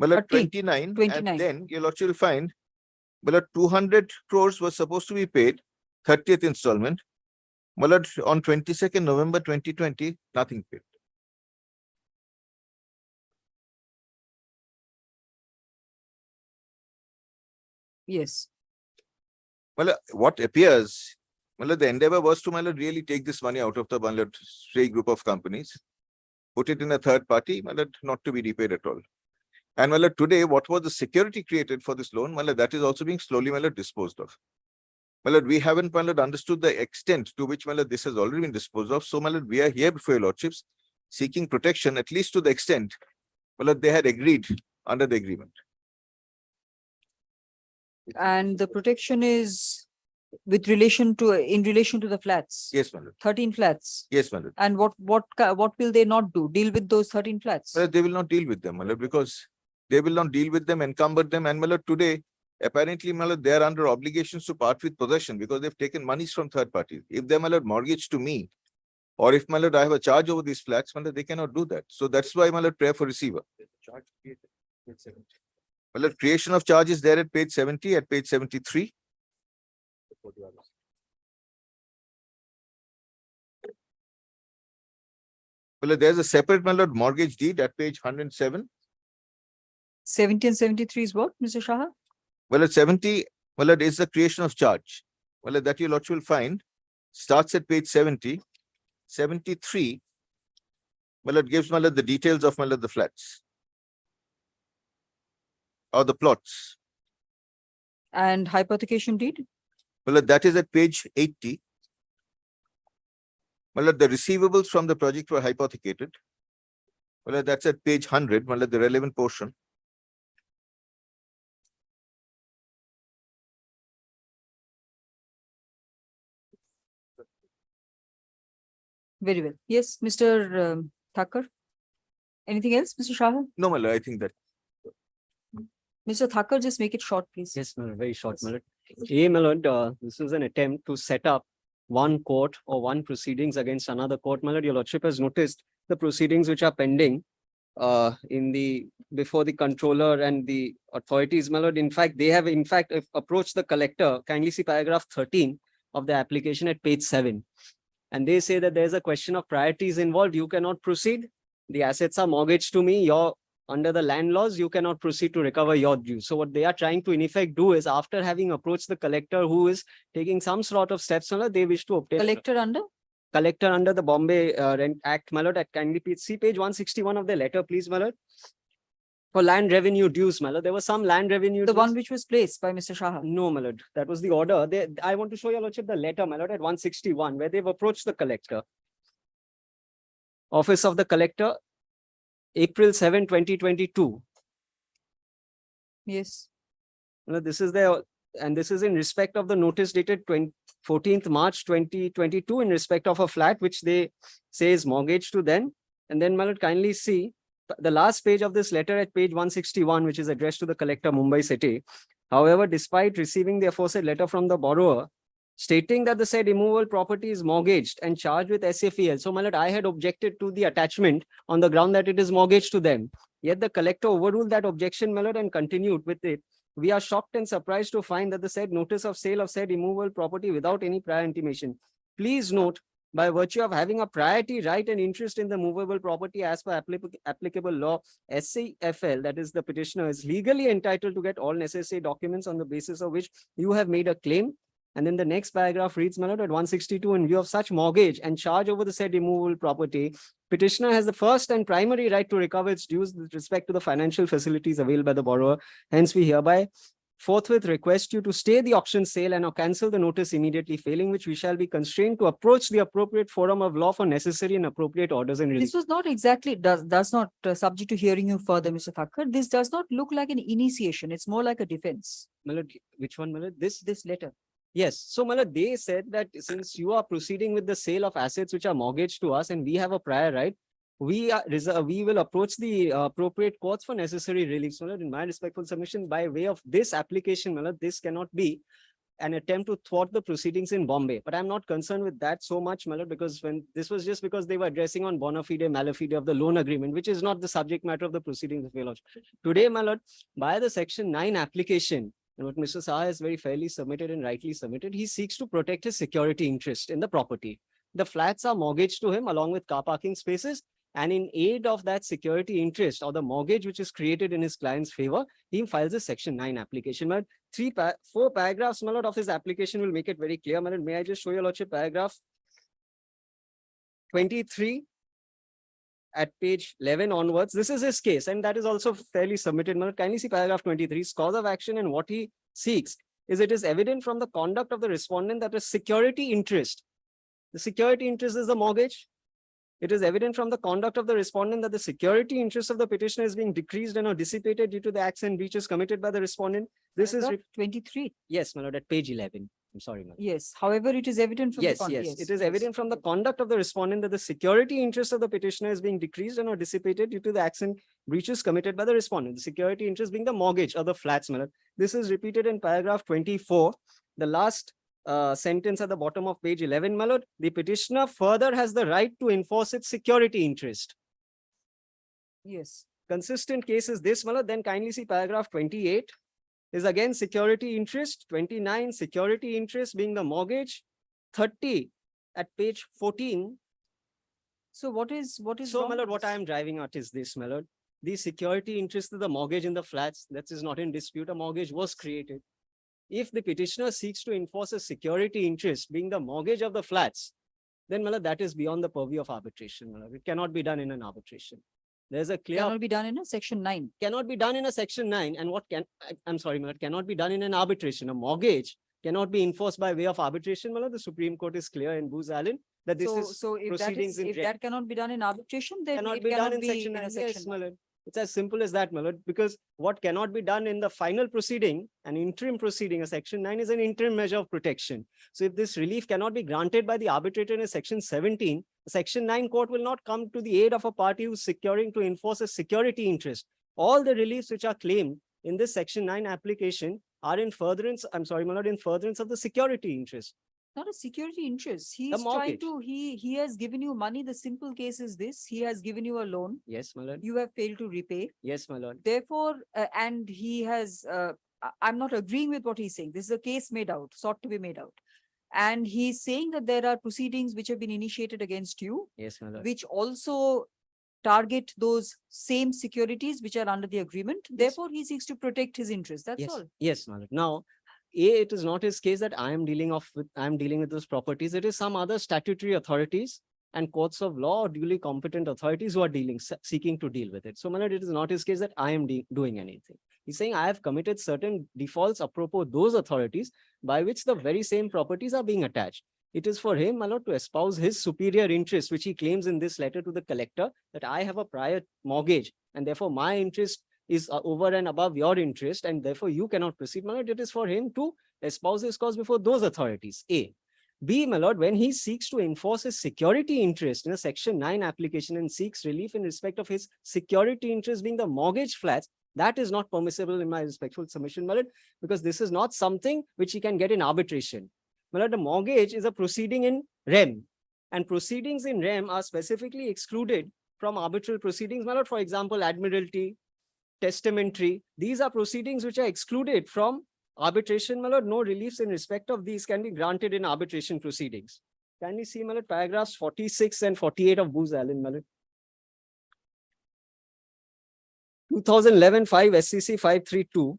29. 29. And then your lordship will find, my lord, 200 crores was supposed to be paid, 30th installment. My lord, on 22nd November 2020, nothing paid. Yes. Well, what appears, well, the endeavor was to, my lord, really take this money out of the, my lord, stray group of companies, put it in a third party, my lord, not to be repaid at all. And, my lord, today, what was the security created for this loan, my lord, that is also being slowly, my lord, disposed of. My lord, we haven't, my lord, understood the extent to which, my lord, this has already been disposed of. So, my lord, we are here before your lordships, seeking protection, at least to the extent, my lord, they had agreed under the agreement. And the protection is in relation to the flats? Yes, my lord. 13 flats. Yes, my lord. And what will they not do? Deal with those 13 flats? Well, they will not deal with them, my lord, because they will not deal with them, encumber them. And, my lord, today, apparently, my lord, they are under obligations to part with possession because they've taken monies from third parties. If they, my lord, mortgage to me, or if, my lord, I have a charge over these flats, my lord, they cannot do that. So that's why, my lord, prayer for receiver. My lord, creation of charge is there at page 70, at page 73. Well, there's a separate, my lord, mortgage deed at page 107. 70 and 73 is what, Mr. Shah? Well, at 70, well, it is the creation of charge. Well, that you lot will find starts at page 70. 73, well, it gives, my lord, the details of, my lord, the flats or the plots. And hypothecation deed? Well, that is at page 80. Well, the receivables from the project were hypothecated. Well, that's at page 100, well, the relevant portion. Very well. Yes, Mr. Thakur. Anything else, Mr. Shah? No, my lord, I think that. Mr. Thakur, just make it short, please. Yes, my lord, very short, my lord. My lord, this is an attempt to set up one court or one proceedings against another court. My lord, your lordship has noticed the proceedings which are pending before the controller and the authorities, my lord. In fact, they have approached the collector. Kindly see paragraph 13 of the application at page 7. and they say that there's a question of priorities involved, you cannot proceed. The assets are mortgaged to me, you're under the land laws, you cannot proceed to recover your dues. So what they are trying to in effect do is, after having approached the collector who is taking some sort of steps, they wish to obtain Collector under the Bombay Rent Act, my lord. At kindly see page 161 of the letter, please, my lord. For land revenue dues, my lord. There was some land revenue the dues. one which was placed by Mr. Shah. No, my lord. That was the order. I want to show your lordship the letter, my lord, at 161, where they've approached the collector. Office of the Collector, April 7, 2022. Yes. This is and this is in respect of the notice dated 14th March 2022 in respect of a flat which they say is mortgaged to them. And then, my lord, kindly see the last page of this letter at page 161, which is addressed to the collector, Mumbai City. However, despite receiving the aforesaid letter from the borrower stating that the said immovable property is mortgaged and charged with SAFEL. So, my lord, I had objected to the attachment on the ground that it is mortgaged to them. Yet the collector overruled that objection, my lord, and continued with it. We are shocked and surprised to find that the said notice of sale of said immovable property without any prior intimation. Please note, by virtue of having a priority right and interest in the movable property as per applicable law, SAFL, that is the petitioner, is legally entitled to get all necessary documents on the basis of which you have made a claim. And then the next paragraph reads, my lord, at 162, in view of such mortgage and charge over the said immovable property, petitioner has the first and primary right to recover its dues with respect to the financial facilities availed by the borrower. Hence, we hereby forthwith request you to stay the auction sale and or cancel the notice immediately, failing which we shall be constrained to approach the appropriate forum of law for necessary and appropriate orders and relief. This was not exactly, does not, subject to hearing you further, Mr. Thakkar. This does not look like an initiation. It's more like a defense. My lord, which one, my lord? This letter. Yes. So, my lord, they said that since you are proceeding with the sale of assets which are mortgaged to us and we have a prior right, we will approach the appropriate courts for necessary relief. So, my lord, in my respectful submission, by way of this application, my lord, this cannot be an attempt to thwart the proceedings in Bombay. But I'm not concerned with that so much, my lord, because when this was just because they were addressing on bona fide, malafide of the loan agreement, which is not the subject matter of the proceedings of your lordship. Today, my lord, by the Section 9 application, and what Mr. Saha has very fairly submitted and rightly submitted, he seeks to protect his security interest in the property. The flats are mortgaged to him along with car parking spaces. And in aid of that security interest or the mortgage which is created in his client's favor, he files a Section 9 application. My lord, 4 paragraphs, my lord, of his application will make it very clear. My lord, may I just show your lordship paragraph 23 at page 11 onwards. This is his case, and that is also fairly submitted. My lord, kindly see paragraph 23. His cause of action and what he seeks is it is evident from the conduct of the respondent that a security interest, the security interest is the mortgage. It is evident from the conduct of the respondent that the security interest of the petitioner is being decreased and or dissipated due to the acts and breaches committed by the respondent. This is 23. Yes, my lord, at page 11. I'm sorry, ma'am. Yes. However, it is evident from Yes, it is evident from the conduct of the respondent that the security interest of the petitioner is being decreased and or dissipated due to the acts and breaches committed by the respondent. The security interest being the mortgage or the flats, my lord. This is repeated in paragraph 24. The last sentence at the bottom of page 11, my lord. The petitioner further has the right to enforce its security interest. Yes. Consistent case is this, my lord. Then kindly see paragraph 28 is again security interest. 29, security interest being the mortgage. 30 at page 14. So what is so, my lord, what I am driving at is this, my lord. The security interest of the mortgage in the flats, that is not in dispute. A mortgage was created. If the petitioner seeks to enforce a security interest being the mortgage of the flats, then, my lord, that is beyond the purview of arbitration, my lord. It cannot be done in an arbitration. There's a clear... Cannot be done in a Section 9. Cannot be done in a Section 9. And what I'm sorry, my lord, cannot be done in an arbitration. A mortgage cannot be enforced by way of arbitration, my lord. The Supreme Court is clear in Booz Allen that this is proceedings in... If that cannot be done in arbitration, then cannot it be cannot done in be Section in 9. a Section Yes, my lord. It's as simple as that, my lord, because what cannot be done in the final proceeding, an interim proceeding, a Section 9 is an interim measure of protection. So if this relief cannot be granted by the arbitrator in a Section 17, the Section 9 court will not come to the aid of a party who's securing to enforce a security interest. All the reliefs which are claimed in this Section 9 application are in furtherance, I'm sorry, my lord, in furtherance of the security interest. Not a security interest. He's trying to, he has given you money. The simple case is this. He has given you a loan. Yes, my lord. You have failed to repay. Yes, my lord. Therefore, and he has, I'm not agreeing with what he's saying. This is a case made out, sought to be made out. And he's saying that there are proceedings which have been initiated against you, Yes, my lord. which also target those same securities which are under the agreement. Therefore, he seeks to protect his interests. That's Yes, all. yes, my lord. Now, it is not his case that I am dealing with those properties. It is some other statutory authorities and courts of law or duly competent authorities who are seeking to deal with it. So, my lord, it is not his case that I am doing anything. He's saying I have committed certain defaults apropos those authorities by which the very same properties are being attached. It is for him, my lord, to espouse his superior interest, which he claims in this letter to the collector, that I have a prior mortgage and therefore my interest is over and above your interest, and therefore you cannot proceed. My lord, it is for him to espouse his cause before those authorities. A. B, my lord, when he seeks to enforce his security interest in a Section 9 application and seeks relief in respect of his security interest being the mortgage flats, that is not permissible in my respectful submission, my lord, because this is not something which he can get in arbitration. My lord, the mortgage is a proceeding in rem, and proceedings in rem are specifically excluded from arbitral proceedings, my lord. For example, admiralty, testamentary, these are proceedings which are excluded from arbitration, my lord. No reliefs in respect of these can be granted in arbitration proceedings. Can we see, my lord, paragraphs 46 and 48 of Booz Allen, my lord? 2011 5 SCC 532.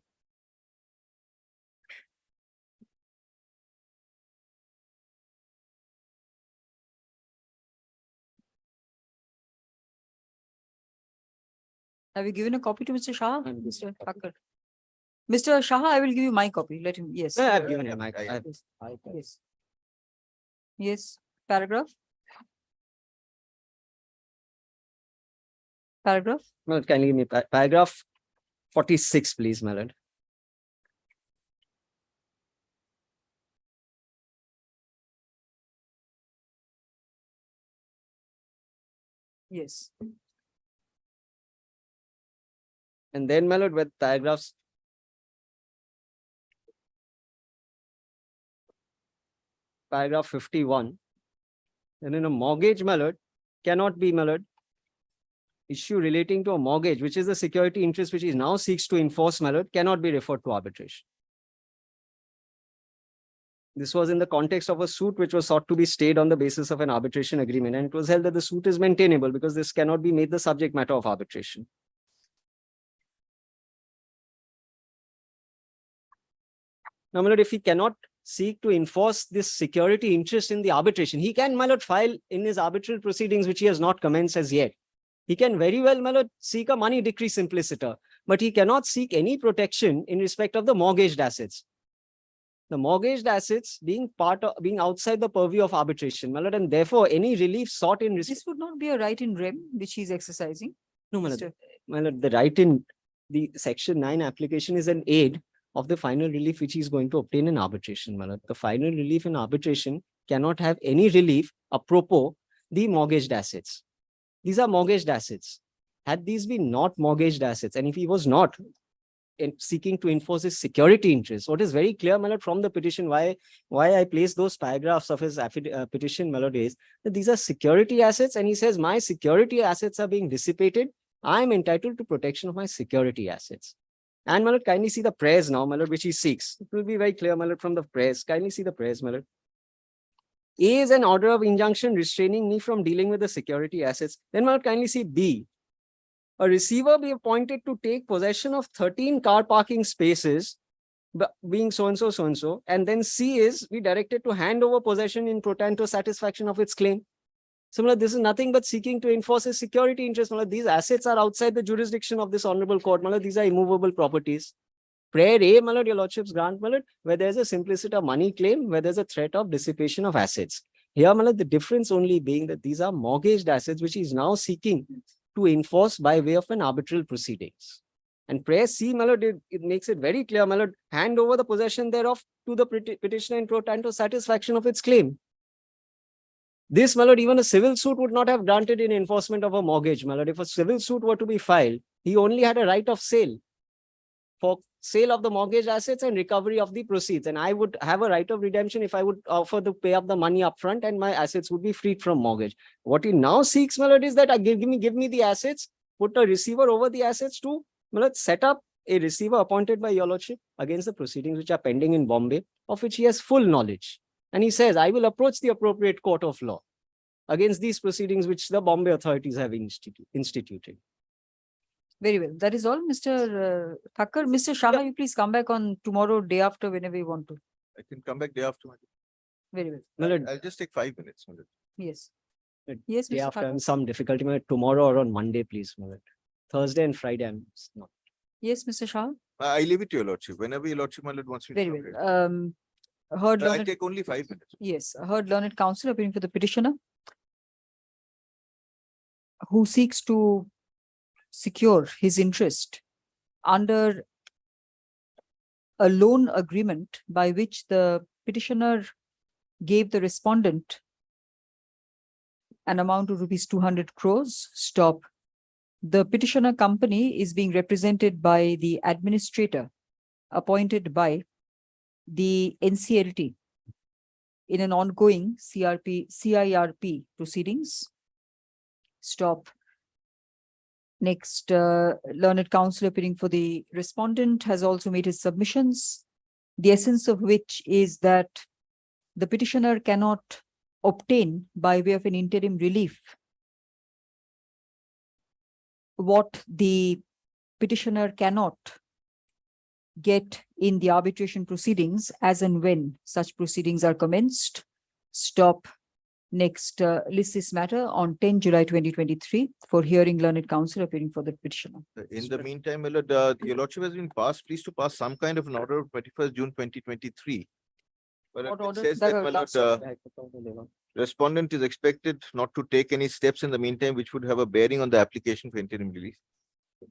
Have you given a copy to Mr. Shah? Mr. Thakkar? Mr. Shah, I will give you my copy. Let him, yes. I have given him my Yes. Yes, paragraph. Paragraph. Well, can you give me paragraph 46, please, my lord? Yes. And then, my lord, with paragraphs paragraph 51, and in a mortgage, my lord, cannot be, my lord, issue relating to a mortgage, which is the security interest which he now seeks to enforce, my lord, cannot be referred to arbitration. This was in the context of a suit which was sought to be stayed on the basis of an arbitration agreement, and it was held that the suit is maintainable because this cannot be made the subject matter of arbitration. Now, my lord, if he cannot seek to enforce this security interest in the arbitration, he can, my lord, file in his arbitral proceedings, which he has not commenced as yet. He can very well, my lord, seek a money decree simpliciter, but he cannot seek any protection in respect of the mortgaged assets. The mortgaged assets being outside the purview of arbitration, my lord, and therefore any relief sought in This would not be a right in rem which he is exercising. No, my lord, the right in the Section 9 application is an aid of the final relief which he is going to obtain in arbitration, my lord. The final relief in arbitration cannot have any relief apropos the mortgaged assets. These are mortgaged assets. Had these been not mortgaged assets, and if he was not seeking to enforce his security interest, what is very clear, my lord, from the petition, why I place those paragraphs of his petition, my lord, is that these are security assets, and he says my security assets are being dissipated. I am entitled to protection of my security assets. And, my lord, kindly see the prayers now, my lord, which he seeks. It will be very clear, my lord, from the prayers. Kindly see the prayers, my lord. A is an order of injunction restraining me from dealing with the security assets. Then, my lord, kindly see B. A receiver be appointed to take possession of 13 car parking spaces, being so-and-so, so-and-so. And then C is be directed to hand over possession in pro tanto satisfaction of its claim. So, my lord, this is nothing but seeking to enforce a security interest. My lord, these assets are outside the jurisdiction of this honorable court. My lord, these are immovable properties. Prayer A, my lord, your lordships grant, my lord, where there's a simpliciter money claim, where there's a threat of dissipation of assets. Here, my lord, the difference only being that these are mortgaged assets, which he is now seeking to enforce by way of an arbitral proceedings. And prayer C, my lord, it makes it very clear, my lord, hand over the possession thereof to the petitioner in pro tanto satisfaction of its claim. This, my lord, even a civil suit would not have granted in enforcement of a mortgage, my lord. If a civil suit were to be filed, he only had a right of sale for sale of the mortgage assets and recovery of the proceeds. And I would have a right of redemption if I would offer to pay up the money upfront and my assets would be freed from mortgage. What he now seeks, my lord, is that give me the assets, put a receiver over the assets to, my lord, set up a receiver appointed by your lordship against the proceedings which are pending in Bombay, of which he has full knowledge. And he says, I will approach the appropriate court of law against these proceedings which the Bombay authorities have instituted. Very well. That is all, Mr. Thakkar. Mr. Shah, you please come back on tomorrow, day after, whenever you want to. I can come back day after. Very well. My lord, I'll just take 5 minutes. my lord. Yes. But Yes, day Mr. after, Thakkar. I'm some difficulty. My lord, tomorrow or on Monday, please. My lord. Thursday and Friday, I'm not. Yes, Mr. Shah. I leave it to your lordship. Whenever your lordship, my lord, wants me to Very come well. here. Heard I'll learned, take only 5 minutes. yes, heard learned counsel opinion for the petitioner who seeks to secure his interest under a loan agreement by which the petitioner gave the respondent an amount of rupees 200 crores. Stop. The petitioner company is being represented by the administrator appointed by the NCLT in an ongoing CIRP proceedings. Stop. Next, learned counsel appearing for the respondent has also made his submissions, the essence of which is that the petitioner cannot obtain by way of an interim relief what the petitioner cannot get in the arbitration proceedings as and when such proceedings are commenced. Stop. Next, list this matter on 10 July 2023 for hearing learned counsel appearing for the petitioner. In the meantime, my lord, your lordship has been pleased to pass some kind of an order of 21st June 2023. But What it order? says that, my lord, respondent is expected not to take any steps in the meantime which would have a bearing on the application for interim relief.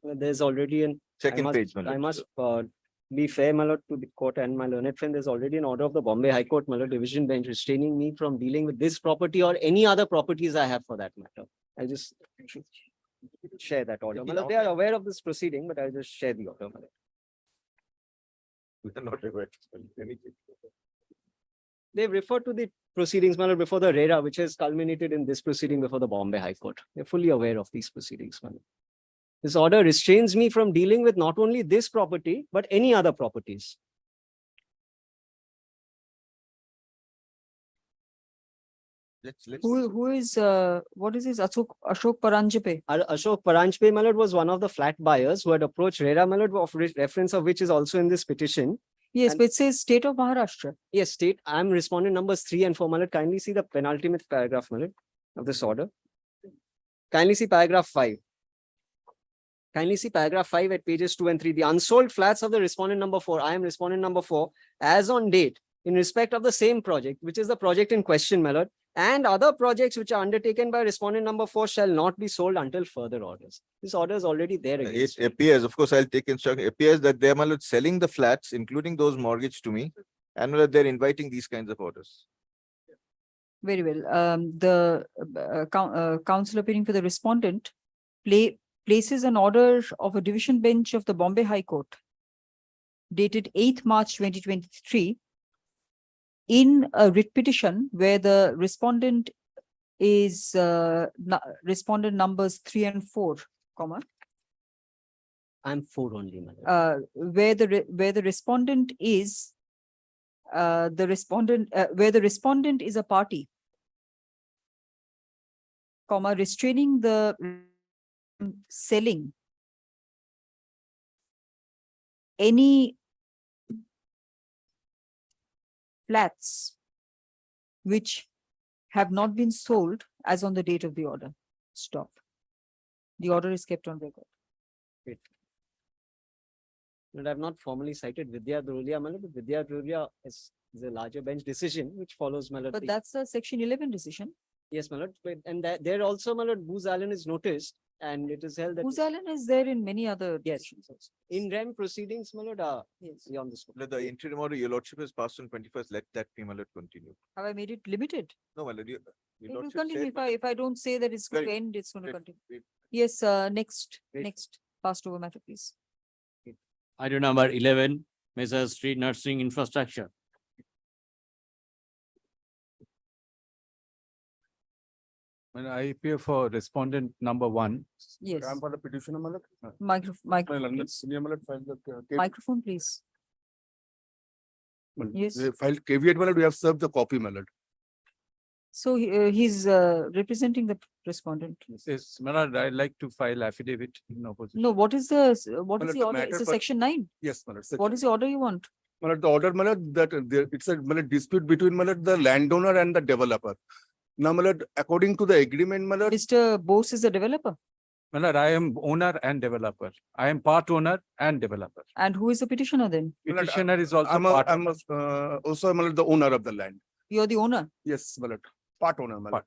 There's already an Second page, my lord. I must be fair, my lord, to the court and my learned friend. There's already an order of the Bombay High Court, my lord, division bench restraining me from dealing with this property or any other properties I have for that matter. I'll just share that order. My lord, they are aware of this proceeding, but I'll just share the order. My lord. We are not aware. Anything. They've referred to the proceedings, my lord, before the RERA, which has culminated in this proceeding before the Bombay High Court. They're fully aware of these proceedings, my lord. This order restrains me from dealing with not only this property, but any other properties. Who is, what is this? Ashok Paranjape? Ashok Paranjape, my lord, was one of the flat buyers who had approached RERA, my lord, of reference of which is also in this petition. Yes, but it says state of Maharashtra. Yes, state. I'm responding numbers 3 and 4, my lord. Kindly see the penultimate paragraph, my lord, of this order. Kindly see paragraph 5. Kindly see paragraph 5 at pages 2 and 3. The unsold flats of the respondent number 4, I am respondent number 4, as on date, in respect of the same project, which is the project in question, my lord, and other projects which are undertaken by respondent number 4 shall not be sold until further orders. This order is already there. It appears, of course, I'll take instruction. It appears that they are, my lord, selling the flats, including those mortgaged to me, and my lord, they're inviting these kinds of orders. Very well. The counsel appearing for the respondent places an order of a division bench of the Bombay High Court dated 8th March 2023 in a writ petition where the respondent is respondent numbers 3 and 4, comma. I'm 4 only, my lord. Where the respondent is where the respondent is a party, comma, restraining the selling any flats which have not been sold as on the date of the order. Stop. The order is kept on record. Wait. But I've not formally cited Vidya Drulia, my lord, but Vidya Drulia is a larger bench decision which follows, my lord. But that's a section 11 decision. Yes, my lord. And there also, my lord, Booz Allen is noticed, and it is held that Booz Allen is there in many other decisions also. in REM proceedings, my lord, yes, beyond this. The interim order your lordship has passed on 21st. Let that be, my lord, continue. Have I made it limited? No, my lord. Your It will lordship continue. said, If I don't say that it's going to Very- end, it's going to Wait, continue. wait. Yes, next, passed over matter, please. Item number 11, Messrs. Street Nursing Infrastructure. When I appear for respondent number 1. Yes. I'm for the petitioner, my lord. Microphone, please. Microphone, please. Yes. They filed caveat, my lord, we have served the copy, my lord. So he's representing the respondent. Yes, my lord, I'd like to file affidavit in opposition. No, what is the Well, the the order? matter It's a for- section 9. Yes, my lord. What is the order you want? My lord, the order, my lord, that it's a my lord, dispute between my lord, the landowner and the developer. Now, my lord, according to the agreement, my lord, Mr. Bose is a developer. My lord, I am owner and developer. I am part owner and developer. And who is the petitioner then? my lord, Petitioner is also I'm part. also my lord, the owner of the land. You're the owner. Yes, my lord, part owner, my lord.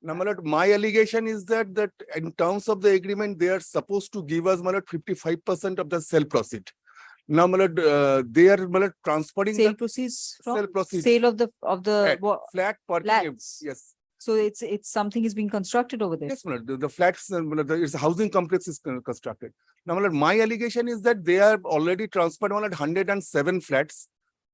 Now, my lord, my allegation is that in terms of the agreement, they are supposed to give us, my lord, 55% of the sale proceed. Now, my lord, they are, my lord, transferring Sale the proceeds sale from proceeds. sale of the flat parking. flats. Yes. So it's something is being constructed over there. Yes, my lord, the flats, my lord, it's a housing complex is constructed. Now, my lord, my allegation is that they are already transferred, my lord, 107 flats.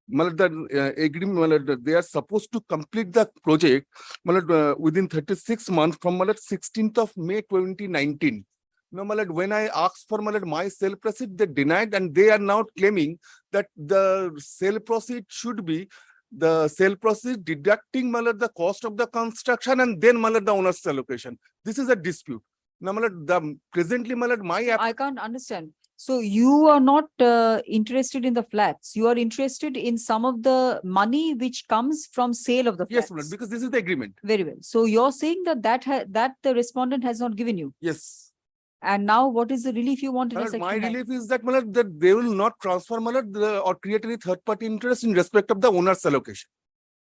My lord, the agreement, my lord, they are supposed to complete the project, my lord, within 36 months from, my lord, 16th of May 2019. Now, my lord, when I asked for, my lord, my sale proceed, they denied, and they are now claiming that the sale proceed should be the sale proceed deducting, my lord, the cost of the construction and then, my lord, the owner's allocation. This is a dispute. Now, my lord, presently, my lord, I can't understand. So you are not interested in the flats. You are interested in some of the money which comes from sale of the flats. Yes, my lord, because this is the agreement. Very well. So you're saying that that the respondent has not given you. Yes. And now what is the relief you want in My a lord, section my 9? relief is that, my lord, that they will not transfer, my lord, or create any third party interest in respect of the owner's allocation.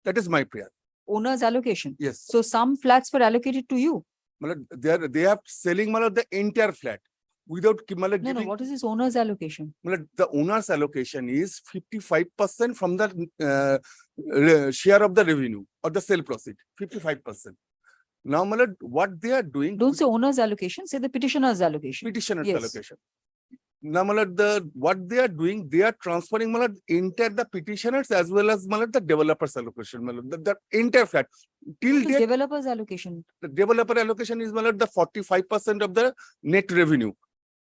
That is my prayer. Owner's allocation. Yes. So some flats were allocated to you. My lord, they are selling, my lord, the entire flat without, my lord, No, giving. what is this owner's allocation? My lord, the owner's allocation is 55% from the share of the revenue or the sale proceed, 55%. Now, my lord, what they are doing. Don't say owner's allocation, say the petitioner's allocation. Petitioner's Yes. allocation. Now, my lord, what they are doing, they are transferring, my lord, entire the petitioners as well as, my lord, the developer's allocation, my lord, the entire flat. Till What is date, developer's allocation? the developer allocation is, my lord, the 45% of the net revenue.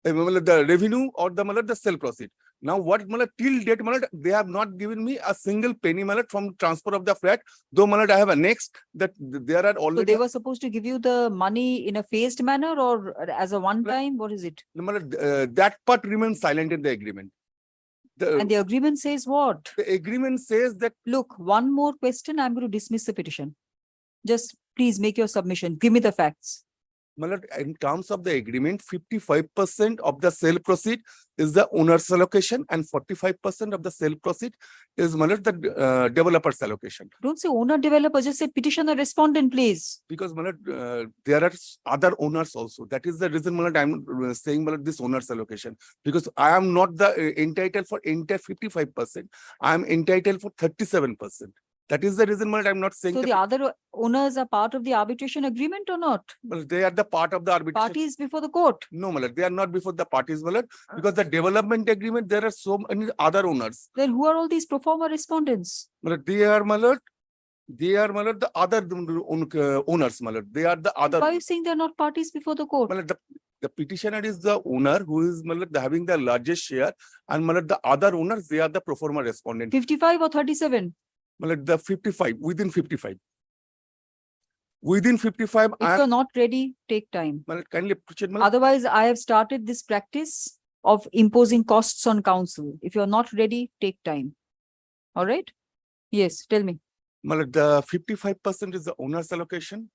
My lord, the revenue or the, my lord, the sale proceed. Now, what, my lord, till date, my lord, they have not given me a single penny, my lord, from transfer of the flat. Though, my lord, I have annexed that there are So already. they were supposed to give you the money in a phased manner or as a one time? What is it? My lord, that part remains silent in the agreement. And the agreement says what? The agreement says that. Look, one more question, I'm going to dismiss the petition. Just please make your submission. Give me the facts. My lord, in terms of the agreement, 55% of the sale proceed is the owner's allocation and 45% of the sale proceed is, my lord, the developer's allocation. Don't say owner developer, just say petitioner respondent, please. Because, my lord, there are other owners also. That is the reason, my lord, I'm saying, my lord, this owner's allocation. Because I am not the entitled for entire 55%. I am entitled for 37%. That is the reason, my lord, I'm not saying. So the other owners are part of the arbitration agreement or not? Well, they are the part of the arbitration. Parties before the court? No, my lord, they are not before the parties, my lord, because the development agreement, there are so many other owners. Then who are all these pro forma respondents? My lord, they are, my lord, the other owners, my lord. They are the other. Why are you saying they're not parties before the court? My lord, the petitioner is the owner who is, my lord, having the largest share, and, my lord, the other owners, they are the pro forma respondent. 55 or 37? My lord, the 55, within 55. Within 55, If you're not ready, take time. My lord, kindly appreciate, my lord. Otherwise, I have started this practice of imposing costs on council. If you're not ready, take time. All right? Yes, tell me. My lord, the 55% is the owner's allocation.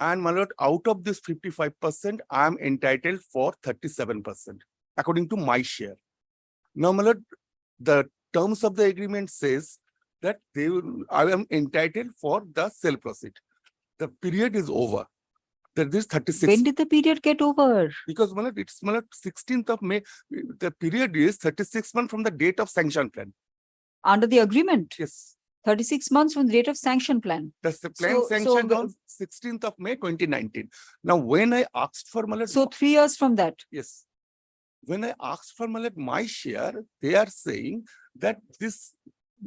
And, my lord, out of this 55%, I am entitled for 37%, according to my share. Now, my lord, the terms of the agreement says that I am entitled for the sale proceed. The period is over. That is 36. When did the period get over? Because, my lord, it's, my lord, 16th of May. The period is 36 months from the date of sanction plan. Under the agreement? Yes. 36 months from the date of sanction plan. That's the plan sanctioned on 16th of May 2019. Now, when I asked for, my lord, so 3 years from that? Yes. When I asked for, my lord, my share, they are saying that this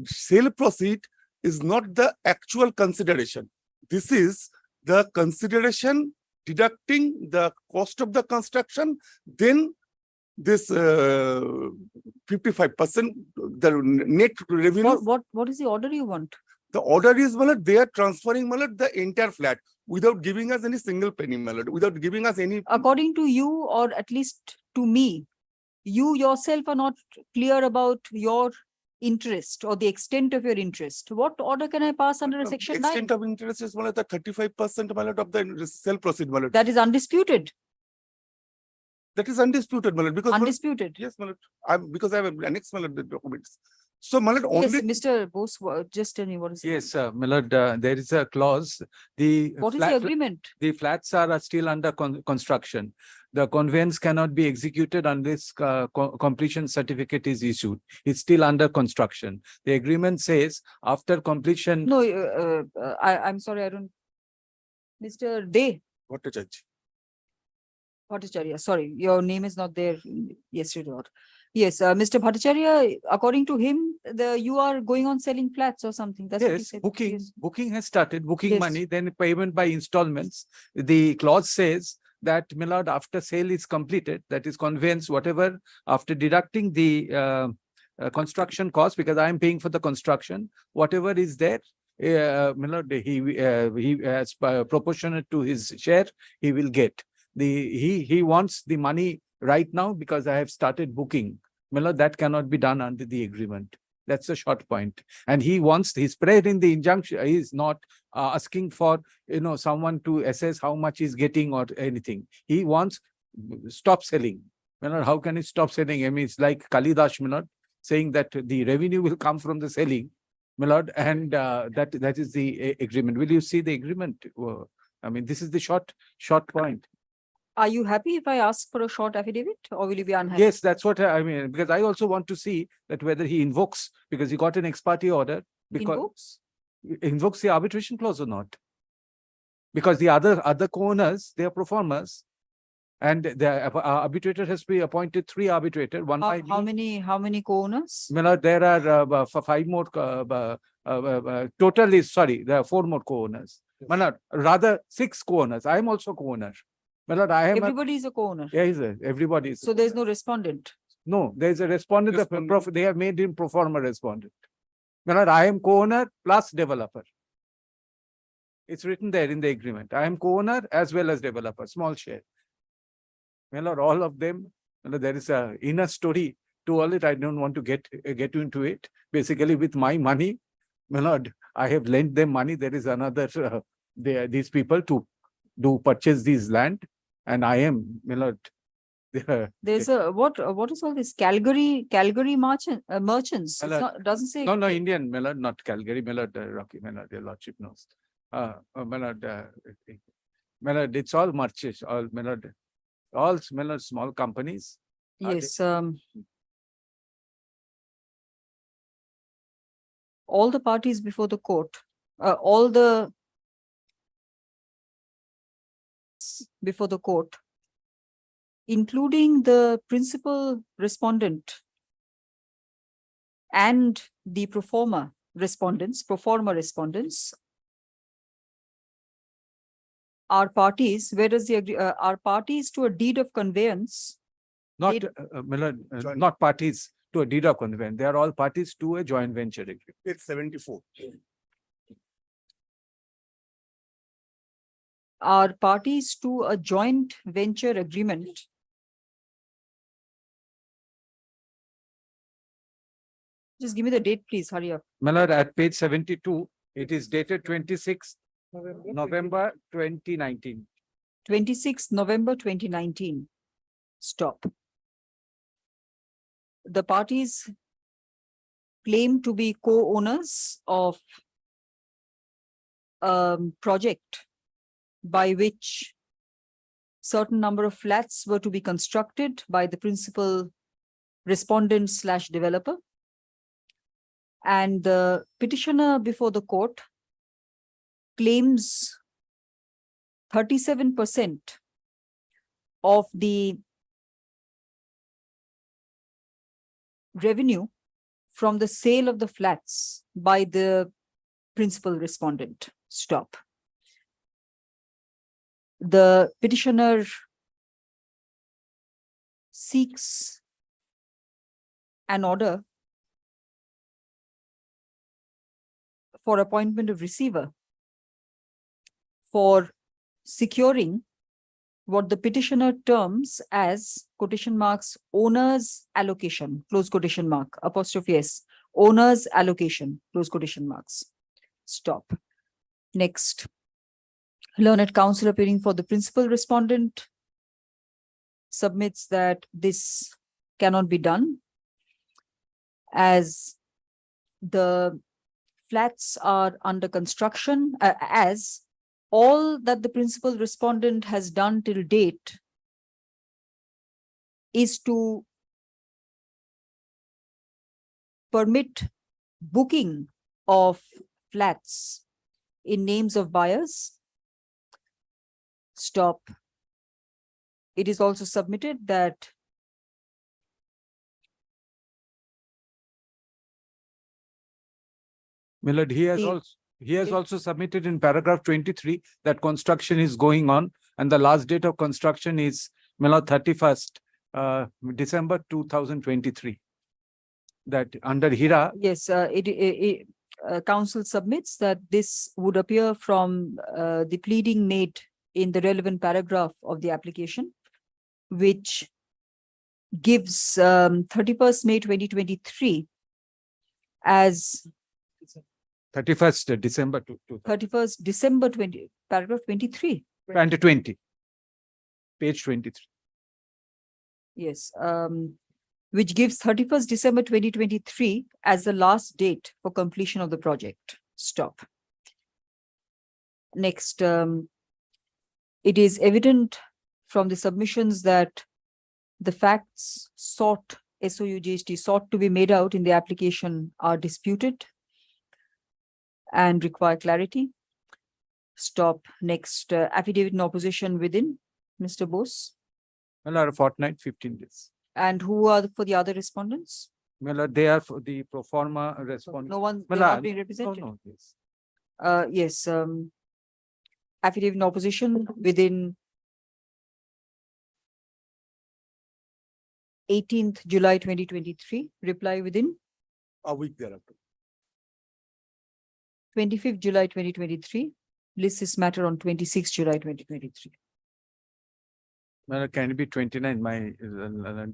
sale proceed is not the actual consideration. This is the consideration deducting the cost of the construction, then this 55%, the net revenue. What is the order you want? The order is, Malad, they are transferring, Malad, the entire flat without giving us any single penny, Malad, without giving us any. According to you, or at least to me, you yourself are not clear about your interest or the extent of your interest. What order can I pass under section 9? Extent of interest is, Malad, the 35%, Malad, of the sale proceed, Malad. That is undisputed. That is undisputed, Malad, because. Undisputed. Yes, Malad. Because I have annexed, Malad, the documents. So, Malad, Yes, only. Mr. Bose, just tell me what is it? Yes, Millard, there is a clause. What is the agreement? The flats are still under construction. The conveyance cannot be executed unless completion certificate is issued. It's still under construction. The agreement says after completion. No, I'm sorry, I don't. Mr. Day. What a judge. Bhattacharya, sorry, your name is not there yesterday. Yes, Mr. Bhattacharya, according to him, you are going on selling flats or something. That's what he Yes, said. booking, Yes. booking has started, booking Yes. money, then payment by installments. The clause says that, Millard, after sale is completed, that is conveyance, whatever, after deducting the construction cost, because I am paying for the construction, whatever is there, Millard, he as proportionate to his share, he will get. He wants the money right now because I have started booking. Millard, that cannot be done under the agreement. That's a short point. And he wants his prayer in the injunction. He is not asking for, someone to assess how much he's getting or anything. He wants stop selling. Millard, how can he stop selling? I mean, it's like Kalidash, Millard, saying that the revenue will come from the selling, Millard, and that is the agreement. Will you see the agreement? I mean, this is the short point. Are you happy if I ask for a short affidavit, or will you be unhappy? Yes, that's what I mean, because I also want to see that whether he invokes, because he got an ex parte order. Invokes the arbitration clause or not. Because the other co-owners, they are performers. And the arbitrator has been appointed 3 arbitrators. How many co-owners? Millard, there are 5 more, total is, sorry, there are 4 more co-owners. Millard, rather 6 co-owners. I am also co-owner. Millard, Everybody is a co-owner. Yeah, everybody is. So there's no respondent. No, there is a respondent. They have made him pro forma respondent. Millard, I am co-owner plus developer. It's written there in the agreement. I am co-owner as well as developer, small share. Millard, all of them. Millard, there is a inner story to all it. I don't want to get into it. Basically, with my money, Millard, I have lent them money. There is another. These people to purchase this land, and I am, Millard. There's what is all this? Calgary merchants. Doesn't say. No, Indian, Millard, not Calgary, Millard, Rocky, Millard, your lordship knows. Millard, it's all merchants, all Millard, small companies. Yes. All the parties before the court, before the court, including the principal respondent and the pro forma respondents, are parties. Where does the are parties to a deed of conveyance? Not Millard, not parties to a deed of conveyance. They are all parties to a joint venture agreement. It's 74. Are parties to a joint venture agreement just give me the date, please. Hurry up. Millard, at page 72, it is dated 26th November 2019. 26th November 2019. Stop. The parties claim to be co-owners of a project by which certain number of flats were to be constructed by the principal respondent / developer. And the petitioner before the court claims 37% of the revenue from the sale of the flats by the principal respondent. Stop. The petitioner seeks an order for appointment of receiver for securing what the petitioner terms as quotation marks owner's allocation, close quotation mark, apostrophe S, owner's allocation, close quotation marks. Stop. Next, learned counsel appearing for the principal respondent submits that this cannot be done as the flats are under construction, as all that the principal respondent has done till date is to permit booking of flats in names of buyers. Stop. It is also submitted that My lord, he has also submitted in paragraph 23 that construction is going on and the last date of construction is, my lord, 31st December 2023. That under Hira. yes, counsel submits that this would appear from the pleading made in the relevant paragraph of the application, which gives 31st May 2023 as 31st December 31st December 20, paragraph 23. and 20. Page 23. Yes, which gives 31st December 2023 as the last date for completion of the project. Stop. Next, it is evident from the submissions that the facts sought, SOUGST sought to be made out in the application are disputed and require clarity. Stop. Next, affidavit in opposition within, Mr. Bose. My lord, a fortnight, 15 days. And who are for the other respondents? My lord, they are for the pro forma respondent. No one, My they're not lord, being represented. no, yes. Yes, affidavit in opposition within 18th July 2023, reply within A week thereafter. 25th July 2023, list this matter on 26th July 2023. My lord, can it be 29? My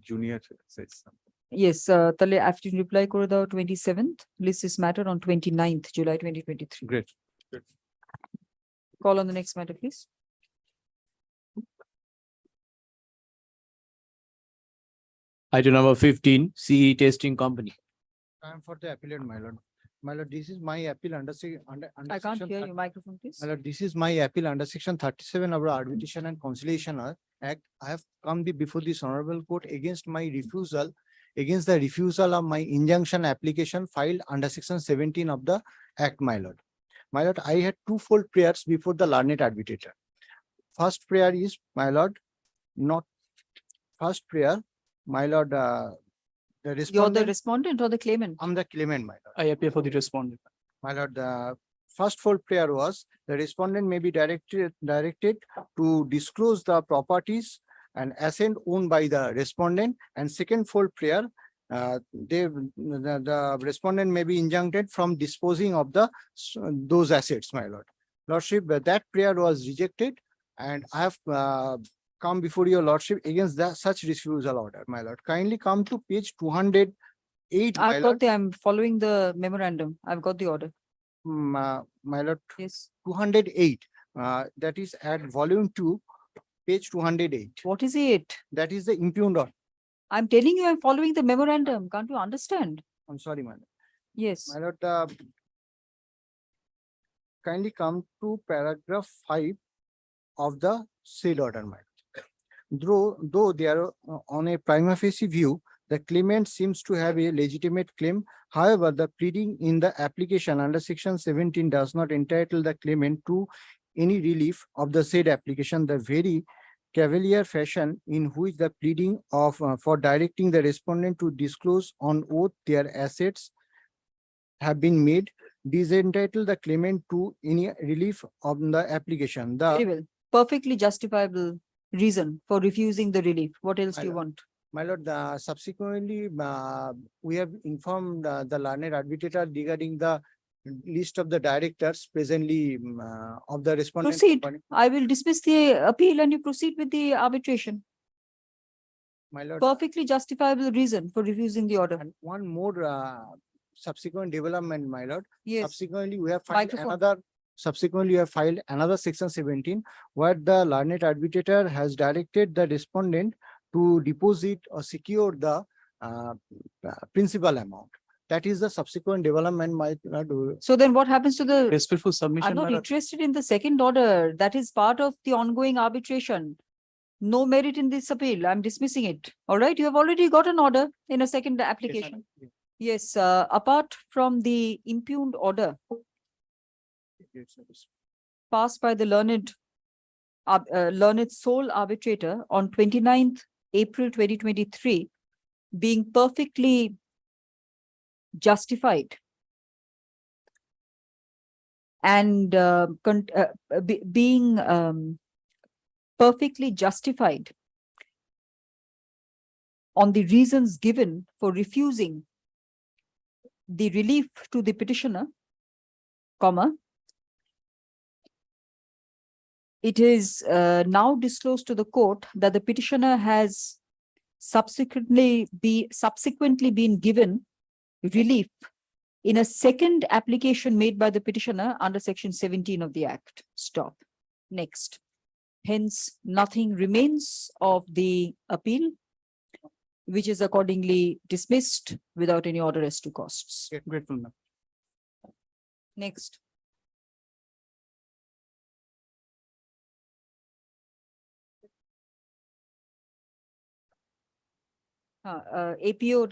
junior says something. Yes, তাহলে affidavit reply করে দাও 27th, list this matter on 29th July 2023. Great. Call on the next matter, please. Item number 15, CE Testing Company. I am for the appellate, my lord. My lord, this is my appeal under I can't hear you, microphone, please. My lord, this is my appeal under section 37 of the Arbitration and Conciliation Act. I have come before this honorable court against the refusal of my injunction application filed under section 17 of the Act, my lord. My lord, I had twofold prayers before the learned arbitrator. First prayer is, my lord, my lord, the You're the respondent. respondent or the claimant? I'm the claimant, my lord. I appear for the respondent. My lord, the first full prayer was the respondent may be directed to disclose the properties and asset owned by the respondent. And second full prayer, the respondent may be injuncted from disposing of those assets, my lord. Lordship, that prayer was rejected, and I have come before your lordship against such refusal order, my lord. Kindly come to page 208. my lord. I'm following the memorandum. I've got the order. My lord, Yes. 208. That is at volume 2, page 208. What is it? That is the impugned order. I'm telling you, I'm following the memorandum. Can't you understand? I'm sorry, my lord. Yes. My lord, kindly come to paragraph 5 of the said order, my lord. Though they are on a prima facie view, the claimant seems to have a legitimate claim. However, the pleading in the application under section 17 does not entitle the claimant to any relief of the said application. The very cavalier fashion in which the pleading for directing the respondent to disclose on oath their assets have been made disentitle the claimant to any relief of the application. Very well. Perfectly justifiable reason for refusing the relief. What else do you want? My lord, subsequently, we have informed the learned arbitrator regarding the list of the directors presently of the respondent. Proceed. company. I will dismiss the appeal and you proceed with the arbitration. My lord, Perfectly justifiable reason for refusing the order. and one more subsequent development, my lord. Yes. Subsequently, we have filed Microphone. subsequently, we have filed another section 17, where the learned arbitrator has directed the respondent to deposit or secure the principal amount. That is the subsequent development, my lord. So then what happens to the? Respectful I'm submission, not my lord. interested in the second order. That is part of the ongoing arbitration. No merit in this appeal. I'm dismissing it. All right. You have already got an order in a second application. Yes, apart from the impugned order passed by the learned sole arbitrator on 29th April 2023, being perfectly justified and being perfectly justified on the reasons given for refusing the relief to the petitioner, comma, it is now disclosed to the court that the petitioner has subsequently been given relief in a second application made by the petitioner under section 17 of the Act. Stop. Next. Hence, nothing remains of the appeal, which is accordingly dismissed without any order as to costs. Grateful, ma'am. Next. APO,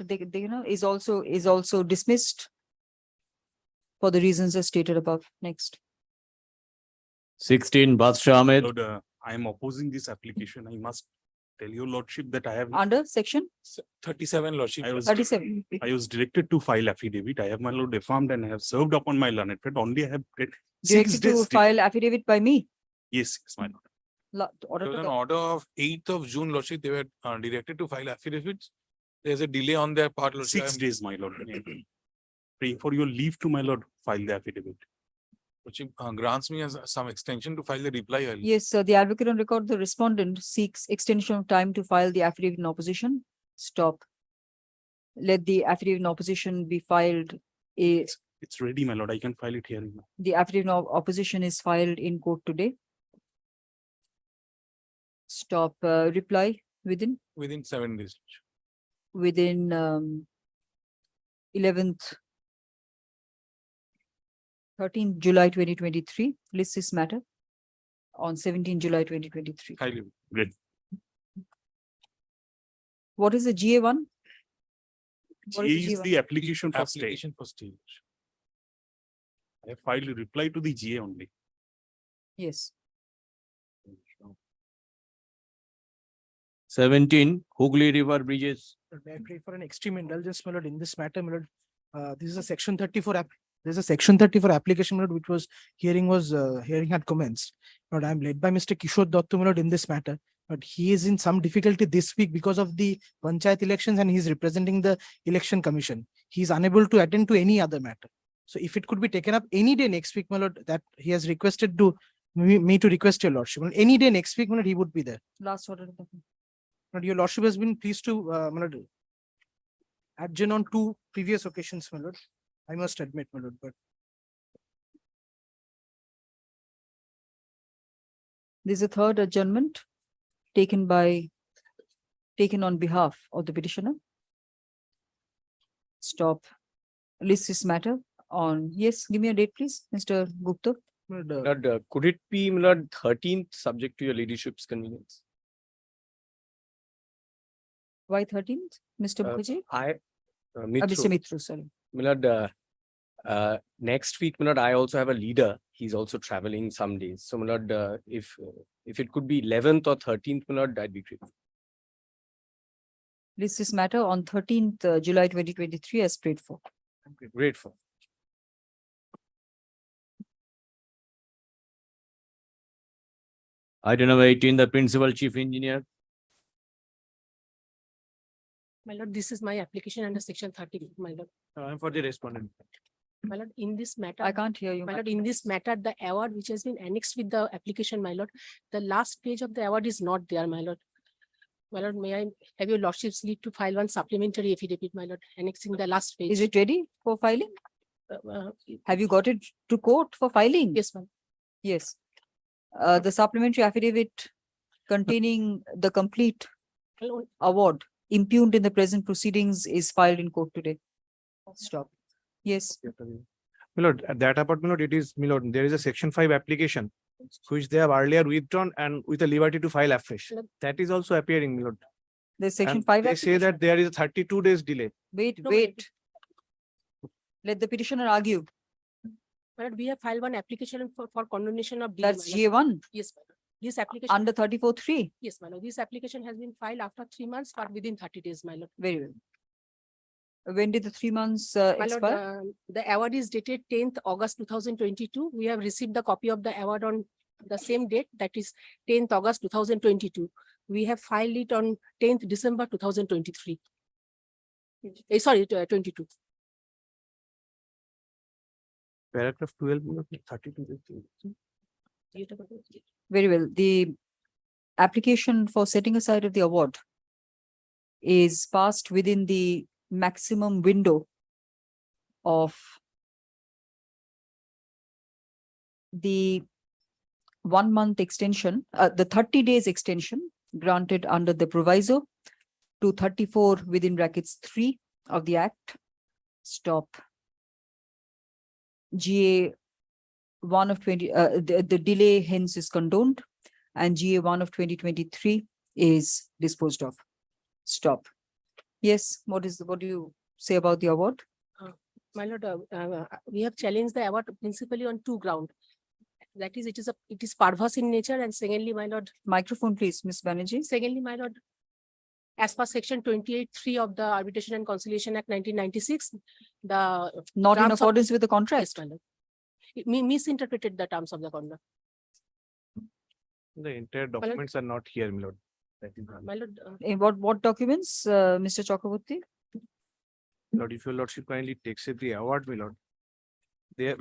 is also dismissed for the reasons as stated above. Next. 16 BHATTACHARYA. Lord, I am opposing this application. I must tell your lordship that I have Under section 37, lordship. 37. I was directed to file affidavit. I have, my lord, affirmed and I have served upon my learned friend. Only I have read 6 Directed to days. file affidavit by me. Yes, my lord. Order There was to an order of 8th of June, lordship. They were directed to file affidavits. There's a delay on their part, lordship. 6 days, my lord. Praying for your leave to, my lord, file the affidavit. Which grants me as some extension to file the reply early. Yes, sir. The advocate on record, the respondent seeks extension of time to file the affidavit in opposition. Stop. Let the affidavit in opposition be filed. It's ready, my lord. I can file it here. The affidavit of opposition is filed in court today. Stop. Reply within 7 days. within 13 July 2023. List this matter on 17 July 2023. Highly great. What is the GA1? What GA is GA1? the application for stay. I have filed a reply to the GA only. Yes. 17 Hooghly River Bridges. May I pray for an extreme indulgence, my lord, in this matter, my lord. This is a section 34 there's a section 34 application, my lord, which was hearing had commenced. But I am led by Mr. Kishore Datta, my lord, in this matter. But he is in some difficulty this week because of the panchayat elections and he is representing the election commission. He is unable to attend to any other matter. So if it could be taken up any day next week, my lord, that he has requested to me to request your lordship. Any day next week, my lord, he would be there. Last order. But your lordship has been pleased to my lord, adjourn on 2 previous occasions, my lord. I must admit, my lord, but This is a third adjournment taken on behalf of the petitioner. Stop. List this matter on, yes, give me a date, please, Mr. Gupta. Lord, could it be, my lord, 13th, subject to your ladyship's convenience? Why 13th, Mr. Mukherjee? Mr. Mitru, sorry. My lord, next week, my lord, I also have a leader. He's also traveling some days. So, my lord, if it could be 11th or 13th, my lord, that'd be great. List this matter on 13th July 2023 as prayed for. Grateful. Item number 18, the Principal Chief Engineer. My lord, this is my application under section 30, my lord. I'm for the respondent. My lord, in this matter. I can't hear you. My lord, in this matter, the award which has been annexed with the application, my lord, the last page of the award is not there, my lord. My lord, may I have your lordship's leave to file one supplementary affidavit, my lord, annexing the last page. Is it ready for filing? Uh, Have you got it to court for filing? Yes, ma'am. Yes. The supplementary affidavit containing the complete award impugned in the present proceedings is filed in court today. Stop. Yes. My lord, at that apart, my lord, it is, my lord, there is a section 5 application which they have earlier withdrawn and with a liberty to file afresh. That is also appearing, my lord. The section And 5 they say that there is a 32 days delay. Wait, No, wait. Let the petitioner argue. My lord, we have filed one application for condonation of delay. That's my lord. GA1 Yes, my lord. This application. under 34(3). Yes, my lord. This application has been filed after 3 months, but within 30 days, my lord. Very well. When did the 3 months My lord, expire? the award is dated 10th August 2022. We have received the copy of the award on the same date, that is 10th August 2022. We have filed it on 10th December 2023. Sorry, 22. Paragraph 12, my lord, 32 days. Very well. The application for setting aside of the award is passed within the maximum window of the 1 month extension, the 30 days extension granted under the proviso to 34 within brackets 3 of the Act. Stop. GA 1 of 20, the delay hence is condoned, and GA 1 of 2023 is disposed of. Stop. Yes, what do you say about the award? My lord, we have challenged the award principally on 2 grounds. That is, it is perverse in nature, and secondly, my lord. Microphone, please, Ms. Banerjee. Secondly, my lord, as per section 28(3) of the Arbitration and Conciliation Act 1996, the Not in terms of- accordance with the contract. Yes, my lord. It misinterpreted the terms of the contract. The entire documents are not here, my lord. That is My lord, In what documents, Mr. Chakraborty? Lord, if your lordship kindly takes it the award, my lord. There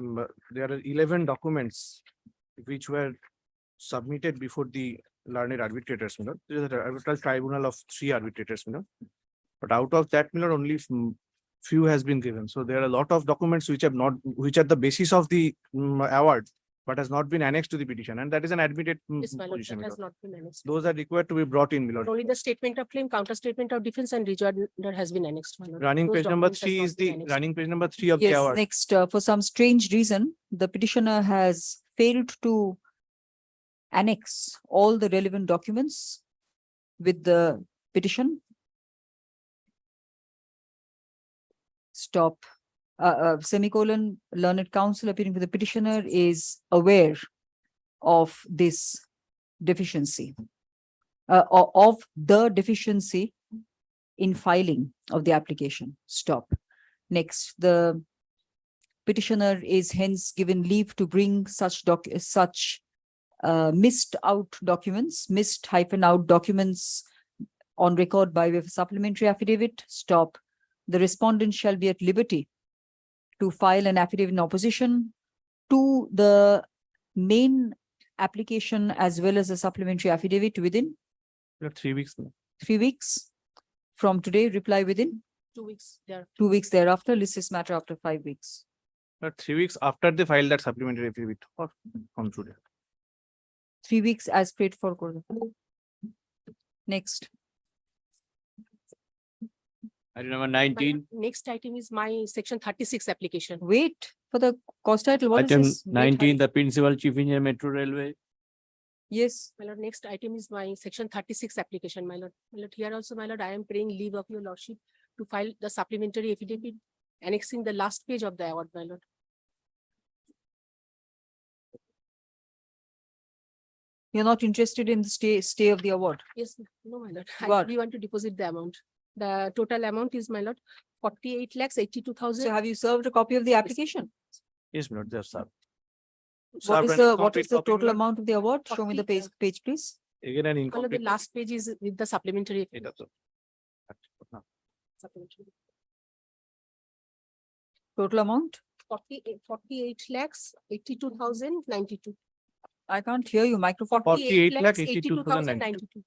are 11 documents which were submitted before the learned arbitrators, my lord. There is an arbitral tribunal of 3 arbitrators, my lord. But out of that, my lord, only few has been given. So there are a lot of documents which are the basis of the award, but has not been annexed to the petition, and that is an admitted yes, my lord, position, that my has lord. not been annexed. Those are required to be brought in, my lord. Only the statement of claim, counter statement of defense, and rejoinder has been annexed, my lord. Running Those page number documents has 3 not is been the annexed. running page number 3 of the Yes, award. next, for some strange reason, the petitioner has failed to annex all the relevant documents with the petition. Stop. Semicolon, learned counsel appearing for the petitioner is aware of this deficiency, of the deficiency in filing of the application. Stop. Next, the petitioner is hence given leave to bring such missed out documents, missed-out documents on record by way of a supplementary affidavit. Stop. The respondent shall be at liberty to file an affidavit in opposition to the main application as well as a supplementary affidavit within 3 weeks. 3 weeks from today, reply within 2 weeks there. 2 weeks thereafter, list this matter after 5 weeks. 3 weeks after they file that supplementary affidavit or from today. 3 weeks as paid for. Next. Item number 19. Next item is my section 36 application. Wait for the cost title. What is Item this? 19, the Principal Chief Engineer Metro Railway. Yes. My lord, next item is my section 36 application, my lord. My lord, here also, my lord, I am praying leave of your lordship to file the supplementary affidavit annexing the last page of the award, my lord. You're not interested in the stay of the award? Yes, no, my lord. What? We want to deposit the amount. The total amount is, my lord, 48,82,000. So have you served a copy of the application? Yes, my lord, they are served. What is the total amount of the award? Show me the page, please. Again, an My lord, the incomplete. last page is with the supplementary. It also. supplementary. Total amount? 48 lakhs, 82,092. I can't hear you. Microphone. 48 lakh 82,092.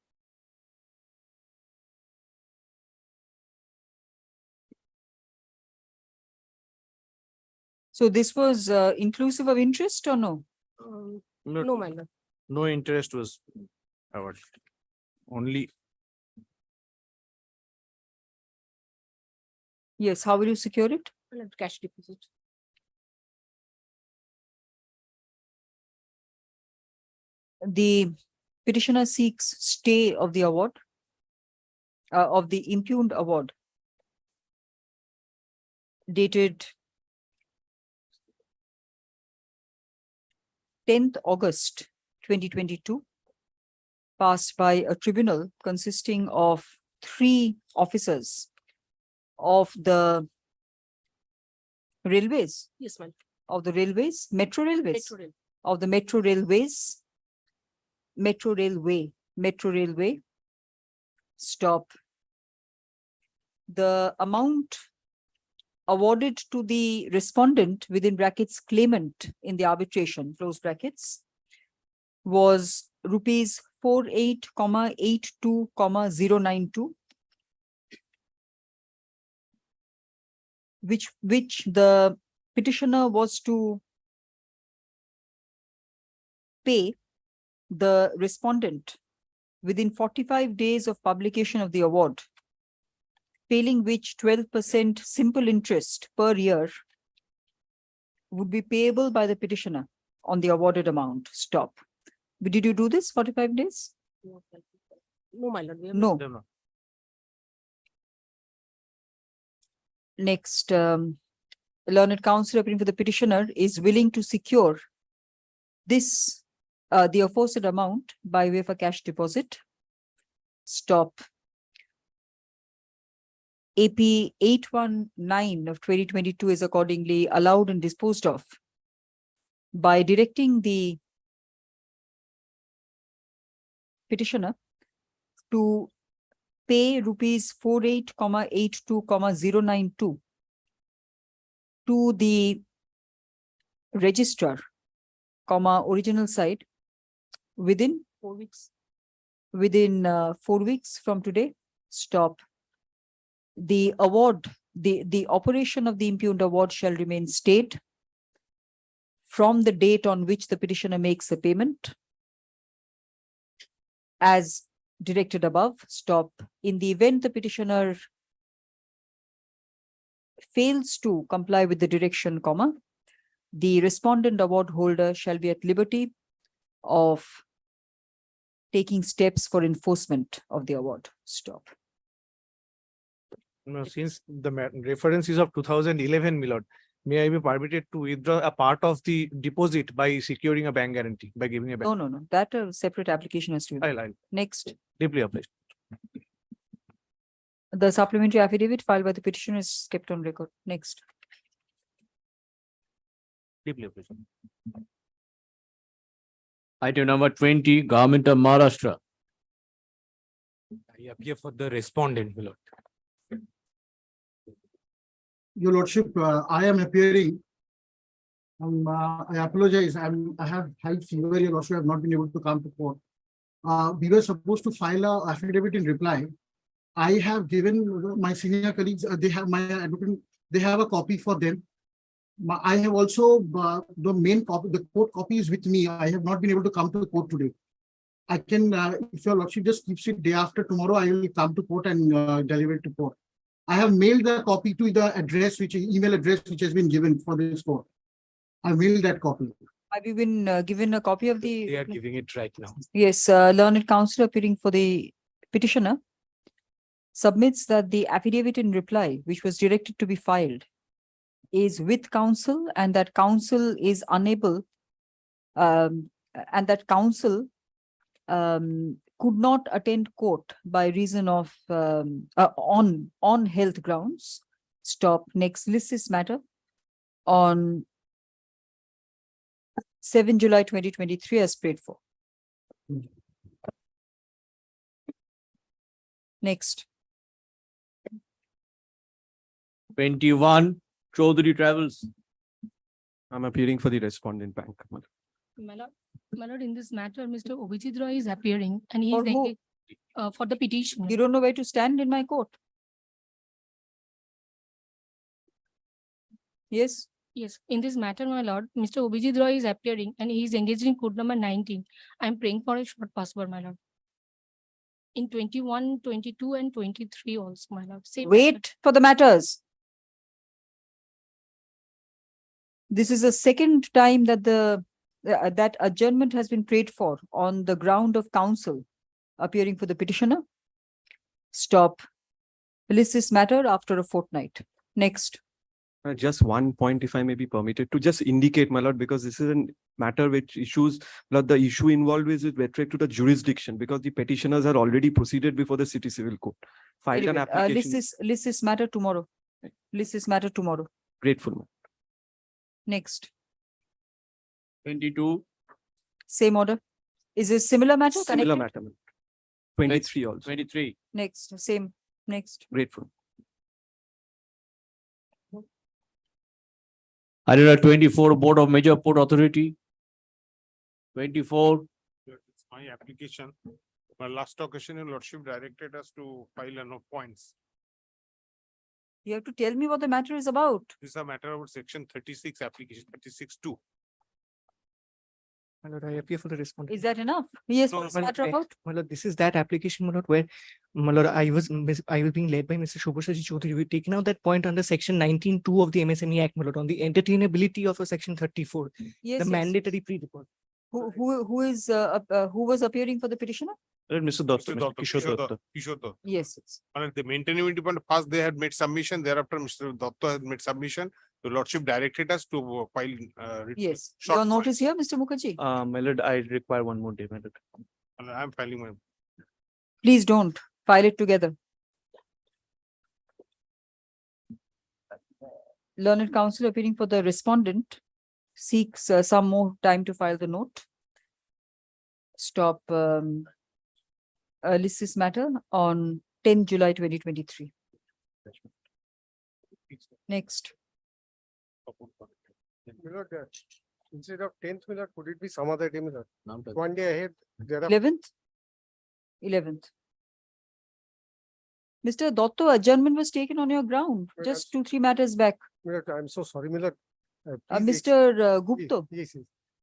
So this was inclusive of interest or no? No, my lord. No interest was awarded. Only Yes. How will you secure it? My lord, cash deposit. The petitioner seeks stay of the award, of the impugned award, dated 10th August 2022, passed by a tribunal consisting of 3 officers of the railways, Yes, ma'am. of the railways, metro railways, Metro rail. of the metro railways, metro railway, stop. The amount awarded to the respondent within brackets claimant in the arbitration, close brackets, was rupees 48,82,092, which the petitioner was to pay the respondent within 45 days of publication of the award, failing which 12% simple interest per year would be payable by the petitioner on the awarded amount. Stop. Did you do this 45 days? No, my lord. We have No. no. Next, learned counsel appearing for the petitioner is willing to secure this, the aforesaid amount by way of a cash deposit. Stop. AP 819 of 2022 is accordingly allowed and disposed of by directing the petitioner to pay rupees 48,82,092 to the registrar, original side within 4 weeks. Within 4 weeks from today. Stop. The award, the operation of the impugned award shall remain stayed from the date on which the petitioner makes the payment, as directed above. Stop. In the event the petitioner fails to comply with the direction, the respondent award holder shall be at liberty of taking steps for enforcement of the award. Stop. No, since the reference is of 2011, my lord, may I be permitted to withdraw a part of the deposit by securing a bank guarantee, by giving a bank? No. That a separate application has to be. I'll Next. deeply obliged. The supplementary affidavit filed by the petitioner is kept on record. Next. Deeply obliged. Item number 20, Government of Maharashtra. I appear for the respondent, my lord. Your Lordship, I am appearing. I apologize. I have high fever. Your Lordship, I have not been able to come to court. We were supposed to file an affidavit in reply. I have given my senior colleagues, they have my advocate, they have a copy for them. I have also the main copy, the court copy is with me. I have not been able to come to the court today. I can, if your Lordship just keeps it day after tomorrow, I will come to court and deliver it to court. I have mailed the copy to the address, email address which has been given for this court. I mailed that copy. Have you been given a copy of the? They are giving it right now. Yes, learned counsel appearing for the petitioner submits that the affidavit in reply, which was directed to be filed, is with counsel, and that counsel is unable, and that counsel could not attend court by reason of on health grounds. Stop. Next, list this matter on 7 July 2023 as prayed for. Next. 21, Chaudhary Travels. I'm appearing for the respondent bank. My lord, in this matter, Mr. Obijit Roy is appearing and he For is who? for the petition. You don't know where to stand in my court. Yes. Yes, in this matter, my lord, Mr. Obijit Roy is appearing and he is engaged in court number 19. I am praying for a short password, my lord. In 21, 22 and 23 also, my lord. Same matter. Wait for the matters. This is the second time that that adjournment has been prayed for on the ground of counsel appearing for the petitioner. Stop. List this matter after a fortnight. Next. Just one point, if I may be permitted, to just indicate, my lord, because this is a matter which issues, the issue involved is with respect to the jurisdiction, because the petitioners are already proceeded before the city civil court. Filed an Anyway, application. list this matter tomorrow. List this matter tomorrow. Grateful, ma'am. Next. 22. Same order. Is this similar matter? Similar connected? matter, ma'am. 23 also. 23. Next. Same. Next. Grateful. Item 24, Board of Major Port Authority. 24. It's my application. My last occasion, your lordship directed us to file no points. You have to tell me what the matter is about. This is a matter about section 36 application, 36(2). My lord, I appear for the respondent. Is that enough? Yes, No, what's my the lord, matter about? My lord, this is that application, my lord, where, my lord, I was being led by Mr. Shobhashaji Chaudhary. We've taken out that point under section 19(2) of the MSME Act, my lord, on the entertainability of a section 34, Yes, the yes. mandatory pre-report. Who was appearing for the petitioner? Mr. Datta, Mr. Datta, Kishore Datta. Kishore Datta. Yes. And the maintainability point, first they had made submission, thereafter Mr. Datta had made submission. The lordship directed us to file. Yes. short Your notice here, Mr. Mukherjee. My lord, I require one more day, my lord. And I am filing my. Please don't file it together. Learned counsel appearing for the respondent seeks some more time to file the note. Stop. List this matter on 10 July 2023. Next. Instead of 10th, could it be some other day? One day ahead. 11th. Mr. Dotto, adjournment was taken on your ground just 2-3 matters back. I'm so sorry, Mr. Mr. Gupta. Yes.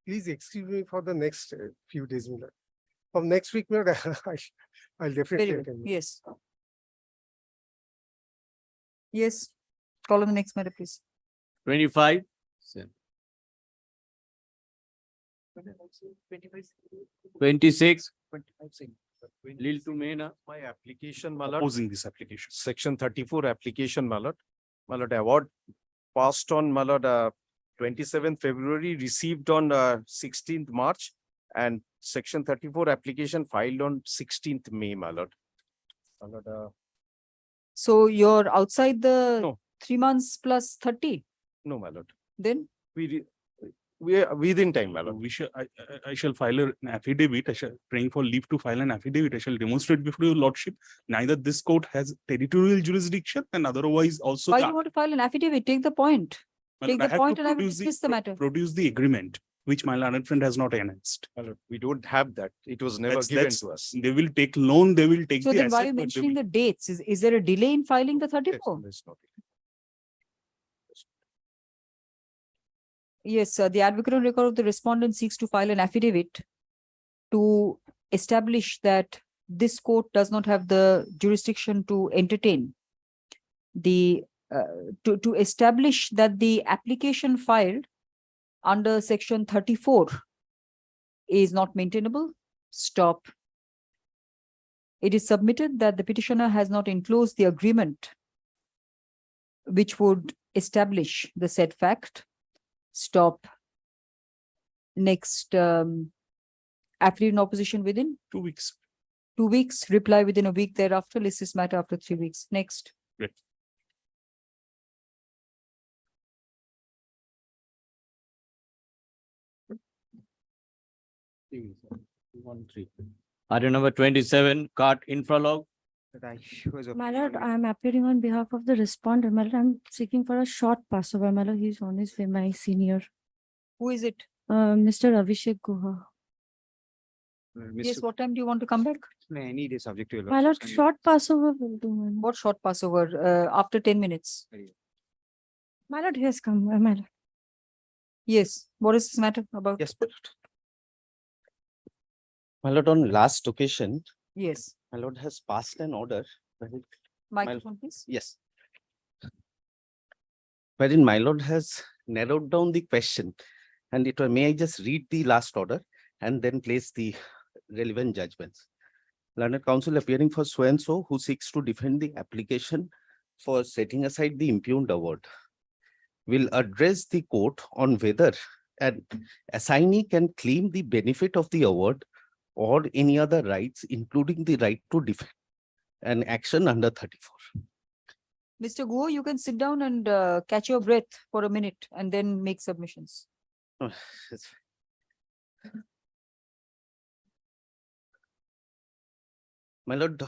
Please excuse me for the next few days, Miller. From next week, Miller, I'll definitely Very well. attend. Yes. Yes. Call on the next matter, please. 25. 26. Lil to Mena. My application, my lord. Opposing this application. Section 34 application, my lord. My lord, award passed on, my lord, 27th February, received on 16th March, and section 34 application filed on 16th May, my lord. My lord, So you're outside the No. 3 months plus 30. no, my lord. Then We are within time, my lord. I shall file an affidavit. I shall praying for leave to file an affidavit. I shall demonstrate before your lordship. Neither this court has territorial jurisdiction and otherwise also. why do you want to file an affidavit? Take the point. Take the point and I will dismiss the matter. Produce the agreement, which my learned friend has not announced. We don't have that. It was never given to us. They will take loan, they will take So the then why are asset. you but they mentioning will- the dates? Is there a delay in filing the 34? Yes, the advocate on record of the respondent seeks to file an affidavit to establish that this court does not have the jurisdiction to entertain the to establish that the application filed under section 34 is not maintainable. Stop. It is submitted that the petitioner has not enclosed the agreement which would establish the said fact. Stop. Next, affidavit in opposition within 2 weeks. 2 weeks, reply within a week thereafter, list this matter after 3 weeks. Next. Great. Item number 27, cart infralog. My lord, I am appearing on behalf of the respondent. My lord, I'm seeking for a short passover. My lord, he's on his way, my senior. Who is it? Mr. Abhishek Guha. Yes, what time do you want to come back? Any day subject to your My lord, short passover will do. My lord. What short passover? After 10 minutes. My lord, he has come. My lord. Yes. What is this matter about? Yes, my lord, on last occasion, Yes. my lord has passed an order. Microphone, please. Yes. Wherein my lord has narrowed down the question, and may I just read the last order and then place the relevant judgments. Learned counsel appearing for so and so who seeks to defend the application for setting aside the impugned award will address the court on whether an assignee can claim the benefit of the award or any other rights, including the right to defend an action under 34. Mr. Guo, you can sit down and catch your breath for a minute and then make submissions. My lord,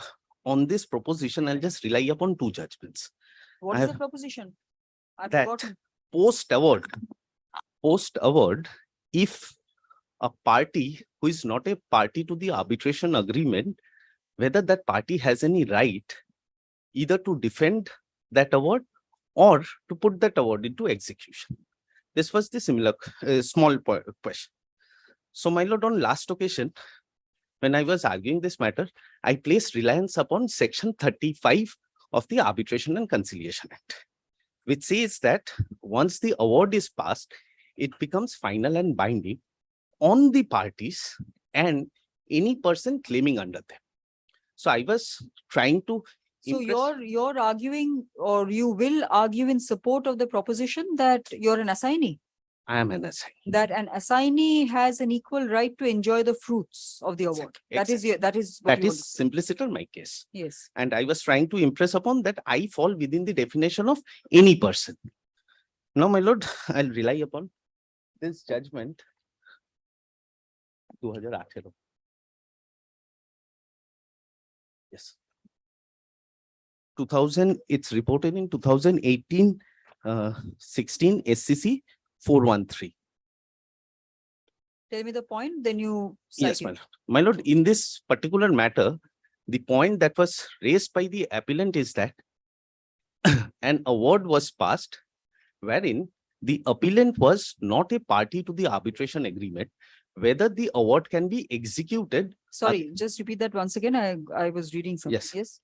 on this proposition, I'll just rely upon two judgments. What I is the have proposition? I've that forgotten. post-award, if a party who is not a party to the arbitration agreement, whether that party has any right either to defend that award or to put that award into execution. This was the similar small question. So, my lord, on last occasion, when I was arguing this matter, I placed reliance upon Section 35 of the Arbitration and Conciliation Act, which says that once the award is passed, it becomes final and binding on the parties and any person claiming under them. So I was trying to So you're arguing, or you will argue in support of the proposition that you're an assignee, I am an assignee. that an assignee has an equal right to enjoy the fruits of the award. That is what That you want to is say. simpliciter my case. Yes. And I was trying to impress upon that I fall within the definition of any person. Now, my lord, I'll rely upon this judgment. 2018. Yes. 2000, it's reported in 2018 16 SCC 413. Tell me the point, then you cite Yes, it. my lord. My lord, in this particular matter, the point that was raised by the appellant is that an award was passed wherein the appellant was not a party to the arbitration agreement, whether the award can be executed. Sorry, just repeat that once again. I was reading something. Yes. Yes.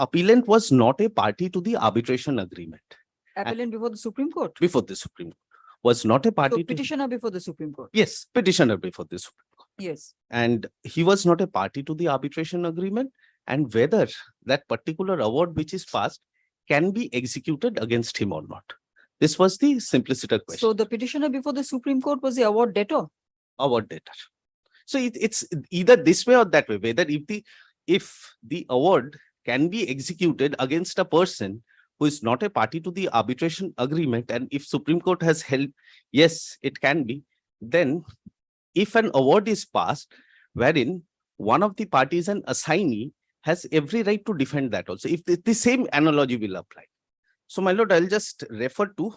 Appellant was not a party to the arbitration agreement. Appellant before the Supreme Court. Before the Supreme Court. Was not a party So to. petitioner before the Supreme Court. Yes, petitioner before the Supreme Court. Yes. And he was not a party to the arbitration agreement, and whether that particular award which is passed can be executed against him or not. This was the simpliciter question. So the petitioner before the Supreme Court was the award debtor. Award debtor. So it's either this way or that way, whether if the award can be executed against a person who is not a party to the arbitration agreement, and if Supreme Court has held, yes, it can be, then if an award is passed wherein one of the parties, an assignee, has every right to defend that also, if the same analogy will apply. So, my lord, I'll just refer to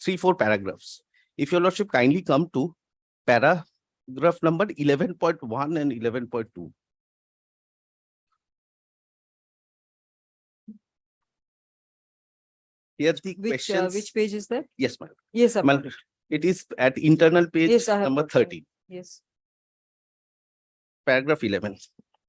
3-4 paragraphs. If your lordship kindly come to paragraph number 11.1 and 11.2. Here the questions. Which page is that? Yes, ma'am. Yes, sir. Ma'am, it is at internal page Yes, I have number got that. 13. Yes. Paragraph 11.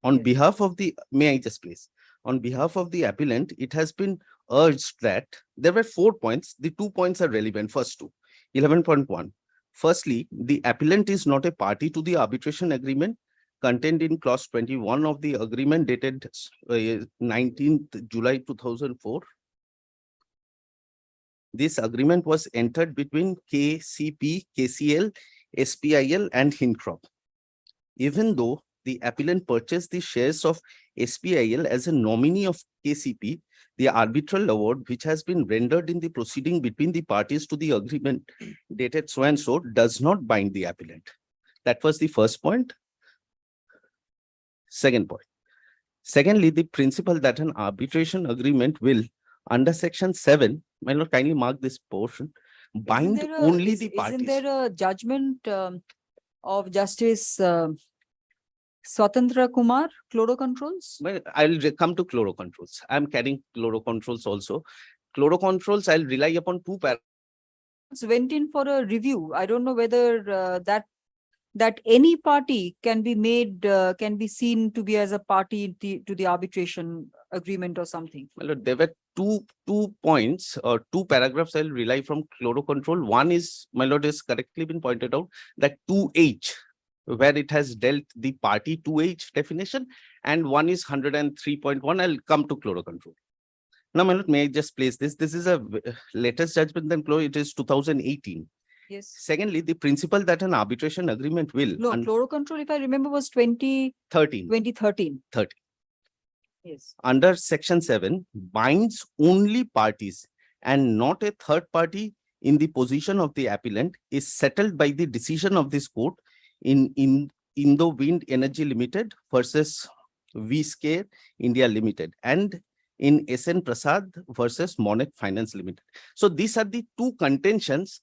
On behalf of the, may I just please, on behalf of the appellant, it has been urged that there were 4 points. The 2 points are relevant. First two. 11.1. Firstly, the appellant is not a party to the arbitration agreement contained in clause 21 of the agreement dated 19th July 2004. This agreement was entered between KCP, KCL, SPIL, and Hincrop. Even though the appellant purchased the shares of SPIL as a nominee of KCP, the arbitral award, which has been rendered in the proceeding between the parties to the agreement dated so and so, does not bind the appellant. That was the first point. Second point. Secondly, the principle that an arbitration agreement will, under section 7, my lord, kindly mark this portion, bind only the parties. Isn't there a judgment of Justice Swatantra Kumar, chloro controls? Well, come to chloro controls. I'm carrying chloro controls also. Chloro controls, I'll rely upon two Went in for a review. I don't know whether that any party can be made, can be seen to be as a party to the arbitration agreement or something. Well, there were two points or two paragraphs I'll rely from chloro control. One is, my lord, has correctly been pointed out that 2H, where it has dealt the party 2H definition, and one is 103.1. I'll come to chloro control. Now, my lord, may I just place this? This is a latest judgment than chloro. It is 2018. Yes. Secondly, the principle that an arbitration agreement will. No, chloro control, if I remember, was 2013. 13. Yes. Under section 7 binds only parties and not a third party in the position of the appellant is settled by the decision of this court in Indo Wind Energy Limited versus V-Scare India Limited and in SN Prasad versus Monet Finance Limited. So these are the two contentions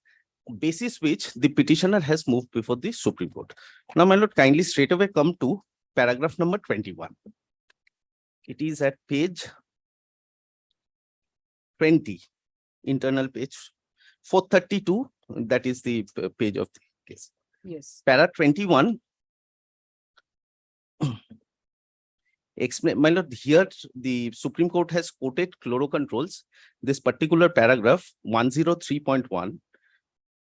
basis which the petitioner has moved before the Supreme Court. Now, my lord, kindly straight away come to paragraph number 21. It is at page 20, internal page 432. That is the page of the case. Yes. Para 21. Explain, my lord, here the Supreme Court has quoted chloro controls. This particular paragraph 103.1.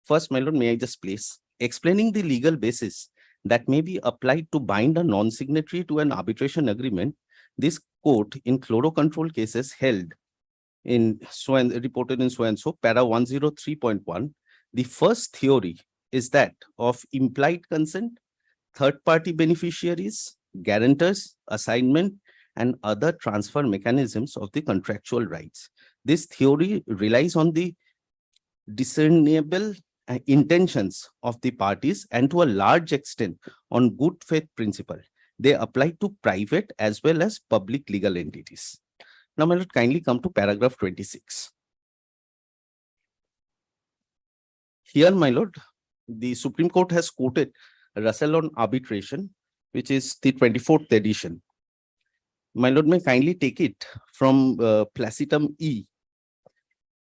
First, my lord, may I just place explaining the legal basis that may be applied to bind a non-signatory to an arbitration agreement. This court in chloro control cases held in reported in so and so para 103.1. The first theory is that of implied consent, third party beneficiaries, guarantors, assignment, and other transfer mechanisms of the contractual rights. This theory relies on the discernible intentions of the parties and to a large extent on good faith principle. They apply to private as well as public legal entities. Now, my lord, kindly come to paragraph 26. Here, my lord, the Supreme Court has quoted Russell on arbitration, which is the 24th edition. My lord, may kindly take it from Placitum E.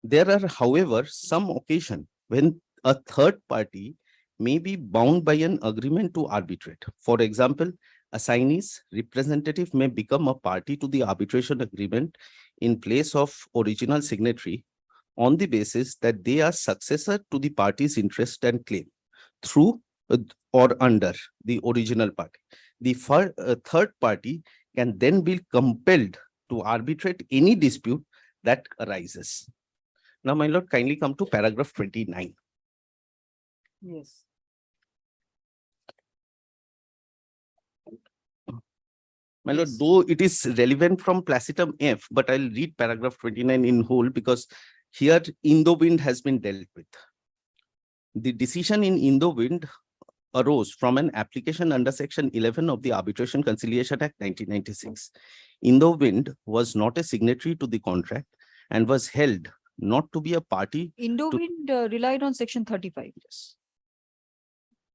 There are, however, some occasion when a third party may be bound by an agreement to arbitrate. For example, assignees representative may become a party to the arbitration agreement in place of original signatory on the basis that they are successor to the party's interest and claim through or under the original party. The third party can then be compelled to arbitrate any dispute that arises. Now, my lord, kindly come to paragraph 29. Yes. My lord, though it is relevant from Placitum F, but I'll read paragraph 29 in whole because here Indo Wind has been dealt with. The decision in Indo Wind arose from an application under section 11 of the Arbitration Conciliation Act 1996. Indo Wind was not a signatory to the contract and was held not to be a party. Indo Wind relied on section 35. Yes.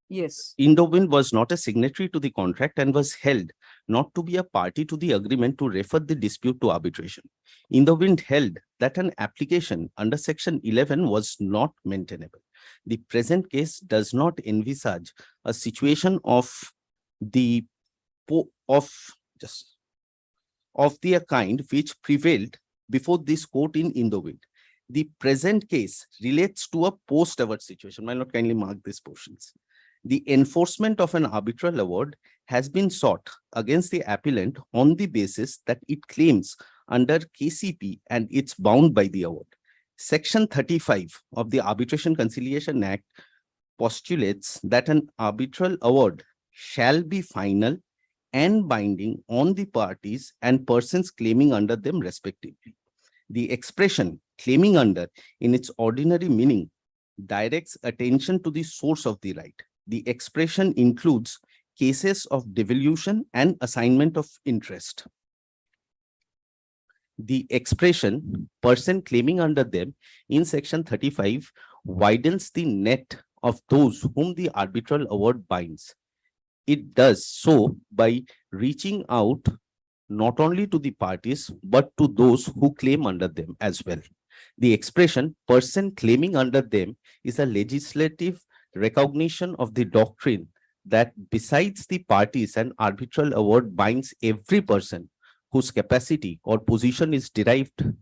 Yes. Indo Wind was not a signatory to the contract and was held not to be a party to the agreement to refer the dispute to arbitration. Indo Wind held that an application under section 11 was not maintainable. The present case does not envisage a situation of the kind which prevailed before this court in Indo Wind. The present case relates to a post-award situation. My lord, kindly mark these portions. The enforcement of an arbitral award has been sought against the appellant on the basis that it claims under KCP and it's bound by the award. Section 35 of the Arbitration Conciliation Act postulates that an arbitral award shall be final and binding on the parties and persons claiming under them respectively. The expression claiming under in its ordinary meaning directs attention to the source of the right. The expression includes cases of devolution and assignment of interest. the expression person claiming under them in section 35 widens the net of those whom the arbitral award binds. It does so by reaching out not only to the parties, but to those who claim under them as well. The expression person claiming under them is a legislative recognition of the doctrine that besides the parties, an arbitral award binds every person whose capacity or position is derived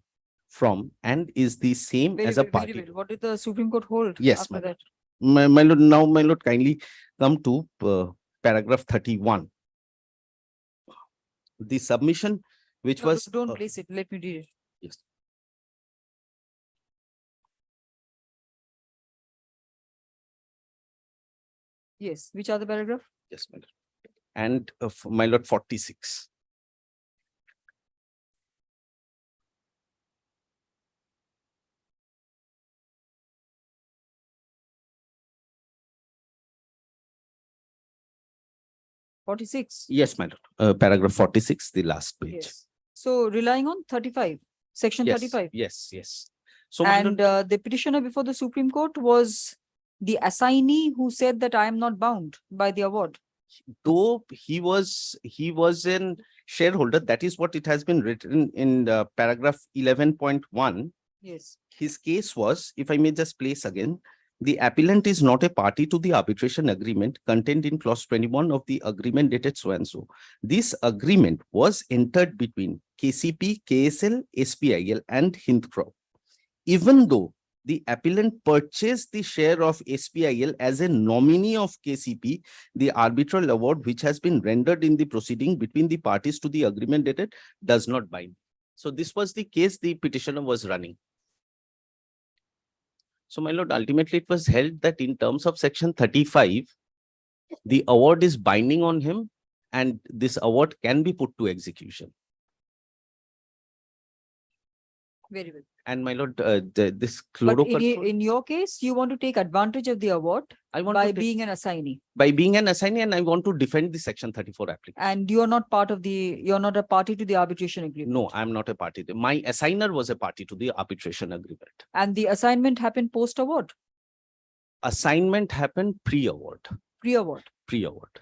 from and is the same Very as a well, very party. well. What did the Supreme Court hold? Yes, after my that? My lord, now my lord, kindly come to paragraph 31. The submission which No, was don't place it. Let me read it. yes. Yes. Which other paragraph? Yes, my lord. And my lord 46. Yes, my lord. Paragraph 46, the last page. Yes. So relying on 35, section Yes, 35. yes, yes. So my And lord, the petitioner before the Supreme Court was the assignee who said that I am not bound by the award. though he was an shareholder, that is what it has been written in the paragraph 11.1. Yes. His case was, if I may just place again, the appellant is not a party to the arbitration agreement contained in clause 21 of the agreement dated so and so. This agreement was entered between KCP, KSL, SPIL and Hindcrow. Even though the appellant purchased the share of SPIL as a nominee of KCP, the arbitral award which has been rendered in the proceeding between the parties to the agreement dated does not bind. So this was the case the petitioner was running. So my lord, ultimately it was held that in terms of section 35, the award is binding on him and this award can be put to execution. Very well. And my lord, this But chlorocontrol, in your case, you want to take advantage of the award I want by to take- being an assignee. by being an assignee, and I want to defend the section 34 application. And you are not part of the, you're not a party to the arbitration agreement. No, I'm not a party. My assigner was a party to the arbitration agreement. And the assignment happened post-award, Assignment happened pre-award. pre-award. Pre-award.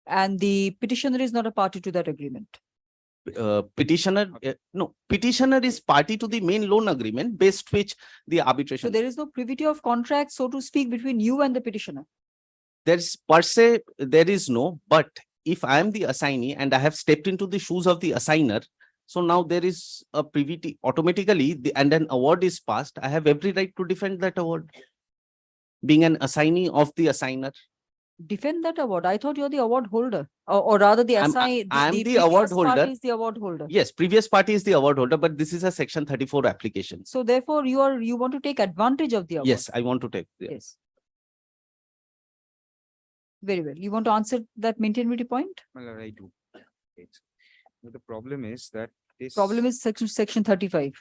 And the petitioner is not a party to that agreement. Petitioner is party to the main loan agreement based which the So arbitration. there is no privity of contract, so to speak, between you and the petitioner. There's per se, there is no, but if I am the assignee and I have stepped into the shoes of the assigner, so now there is a privity automatically and an award is passed. I have every right to defend that award. Being an assignee of the assigner. Defend that award. I thought you're the award holder, or rather the assignee. I'm the previous award party holder. is the award holder. Yes, previous party is the award holder, but this is a section 34 application. So therefore, you want to take advantage of the award. Yes, I want to take. Yes. Very well. You want to answer that maintainability point? Well, I do. But the problem is that this Problem is section 35.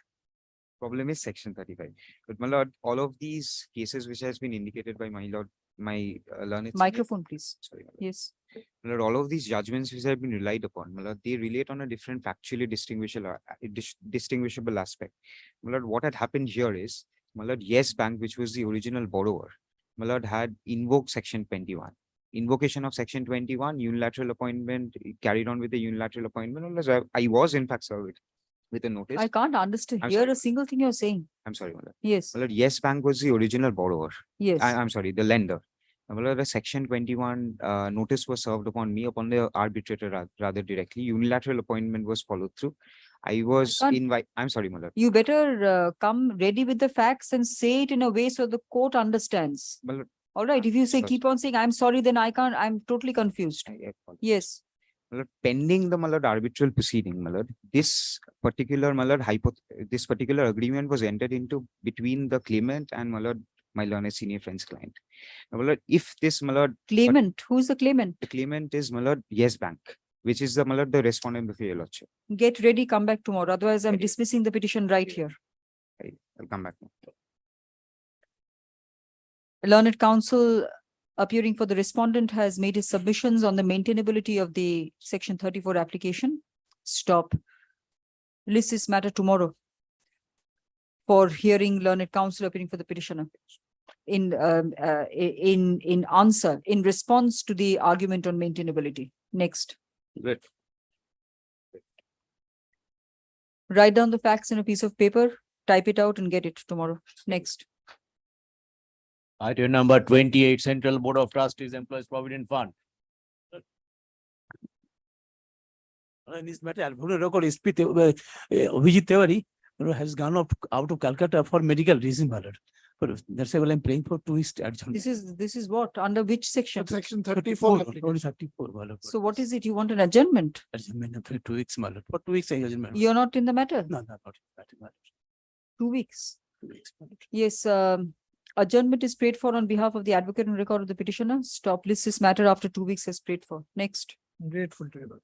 problem is section 35. But my lord, all of these cases which has been indicated by my lord, my learned senior- Microphone, please. Sorry, my lord. Yes. My lord, all of these judgments which have been relied upon, my lord, they relate on a different factually distinguishable aspect. My lord, what had happened here is, my lord, Yes Bank, which was the original borrower, my lord, had invoked section 21. Invocation of section 21, unilateral appointment, carried on with the unilateral appointment. Unless I was in fact served with a notice. I can't understand. I'm Hear sorry. a single thing you're saying. I'm sorry, my lord. Yes. My lord, Yes Bank was the original borrower. Yes. I'm sorry, the lender. My lord, the section 21 notice was served upon me upon the arbitrator rather directly. Unilateral appointment was followed through. I was can't- I'm sorry, my lord. You better come ready with the facts and say it in a way so the court understands. My lord, All right. If you say, sorry. keep on saying, I'm sorry, then I can't, I'm totally confused. Yes. My lord, pending the my lord arbitral proceeding, my lord, this particular my lord this particular agreement was entered into between the claimant and my lord, my learned senior friend's client. Now, my lord, if this my lord Claimant, who's the claimant? the claimant is my lord Yes Bank, which is the my lord the respondent before your lordship. Get ready, come back tomorrow. Otherwise, I'm dismissing the petition right here. I'll come back now. Learned counsel appearing for the respondent has made his submissions on the maintainability of the section 34 application. Stop. list this matter tomorrow for hearing learned counsel appearing for the petitioner in answer, in response to the argument on maintainability. Next. Great. Write down the facts in a piece of paper, type it out and get it tomorrow. Next. Item number 28, Central Board of Trustees Employees Provident Fund. In this matter, Vijit Tiwari has gone up out of Calcutta for medical reason, my lord. But that's why I'm praying for 2 weeks adjournment. This is what? Under which section? Section 34. Only 34, my lord. So what is it? You want an adjournment? Adjournment for 2 weeks, my lord. For 2 weeks, adjournment. You're not in the matter? No, not in the matter, my lord. 2 weeks. 2 weeks, my lord. Yes, adjournment is prayed for on behalf of the advocate and record of the petitioner. Stop list this matter after 2 weeks has prayed for. Next. Grateful to you, lord.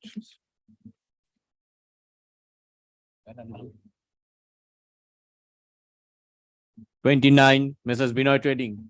29, Mrs. Binoy Trading.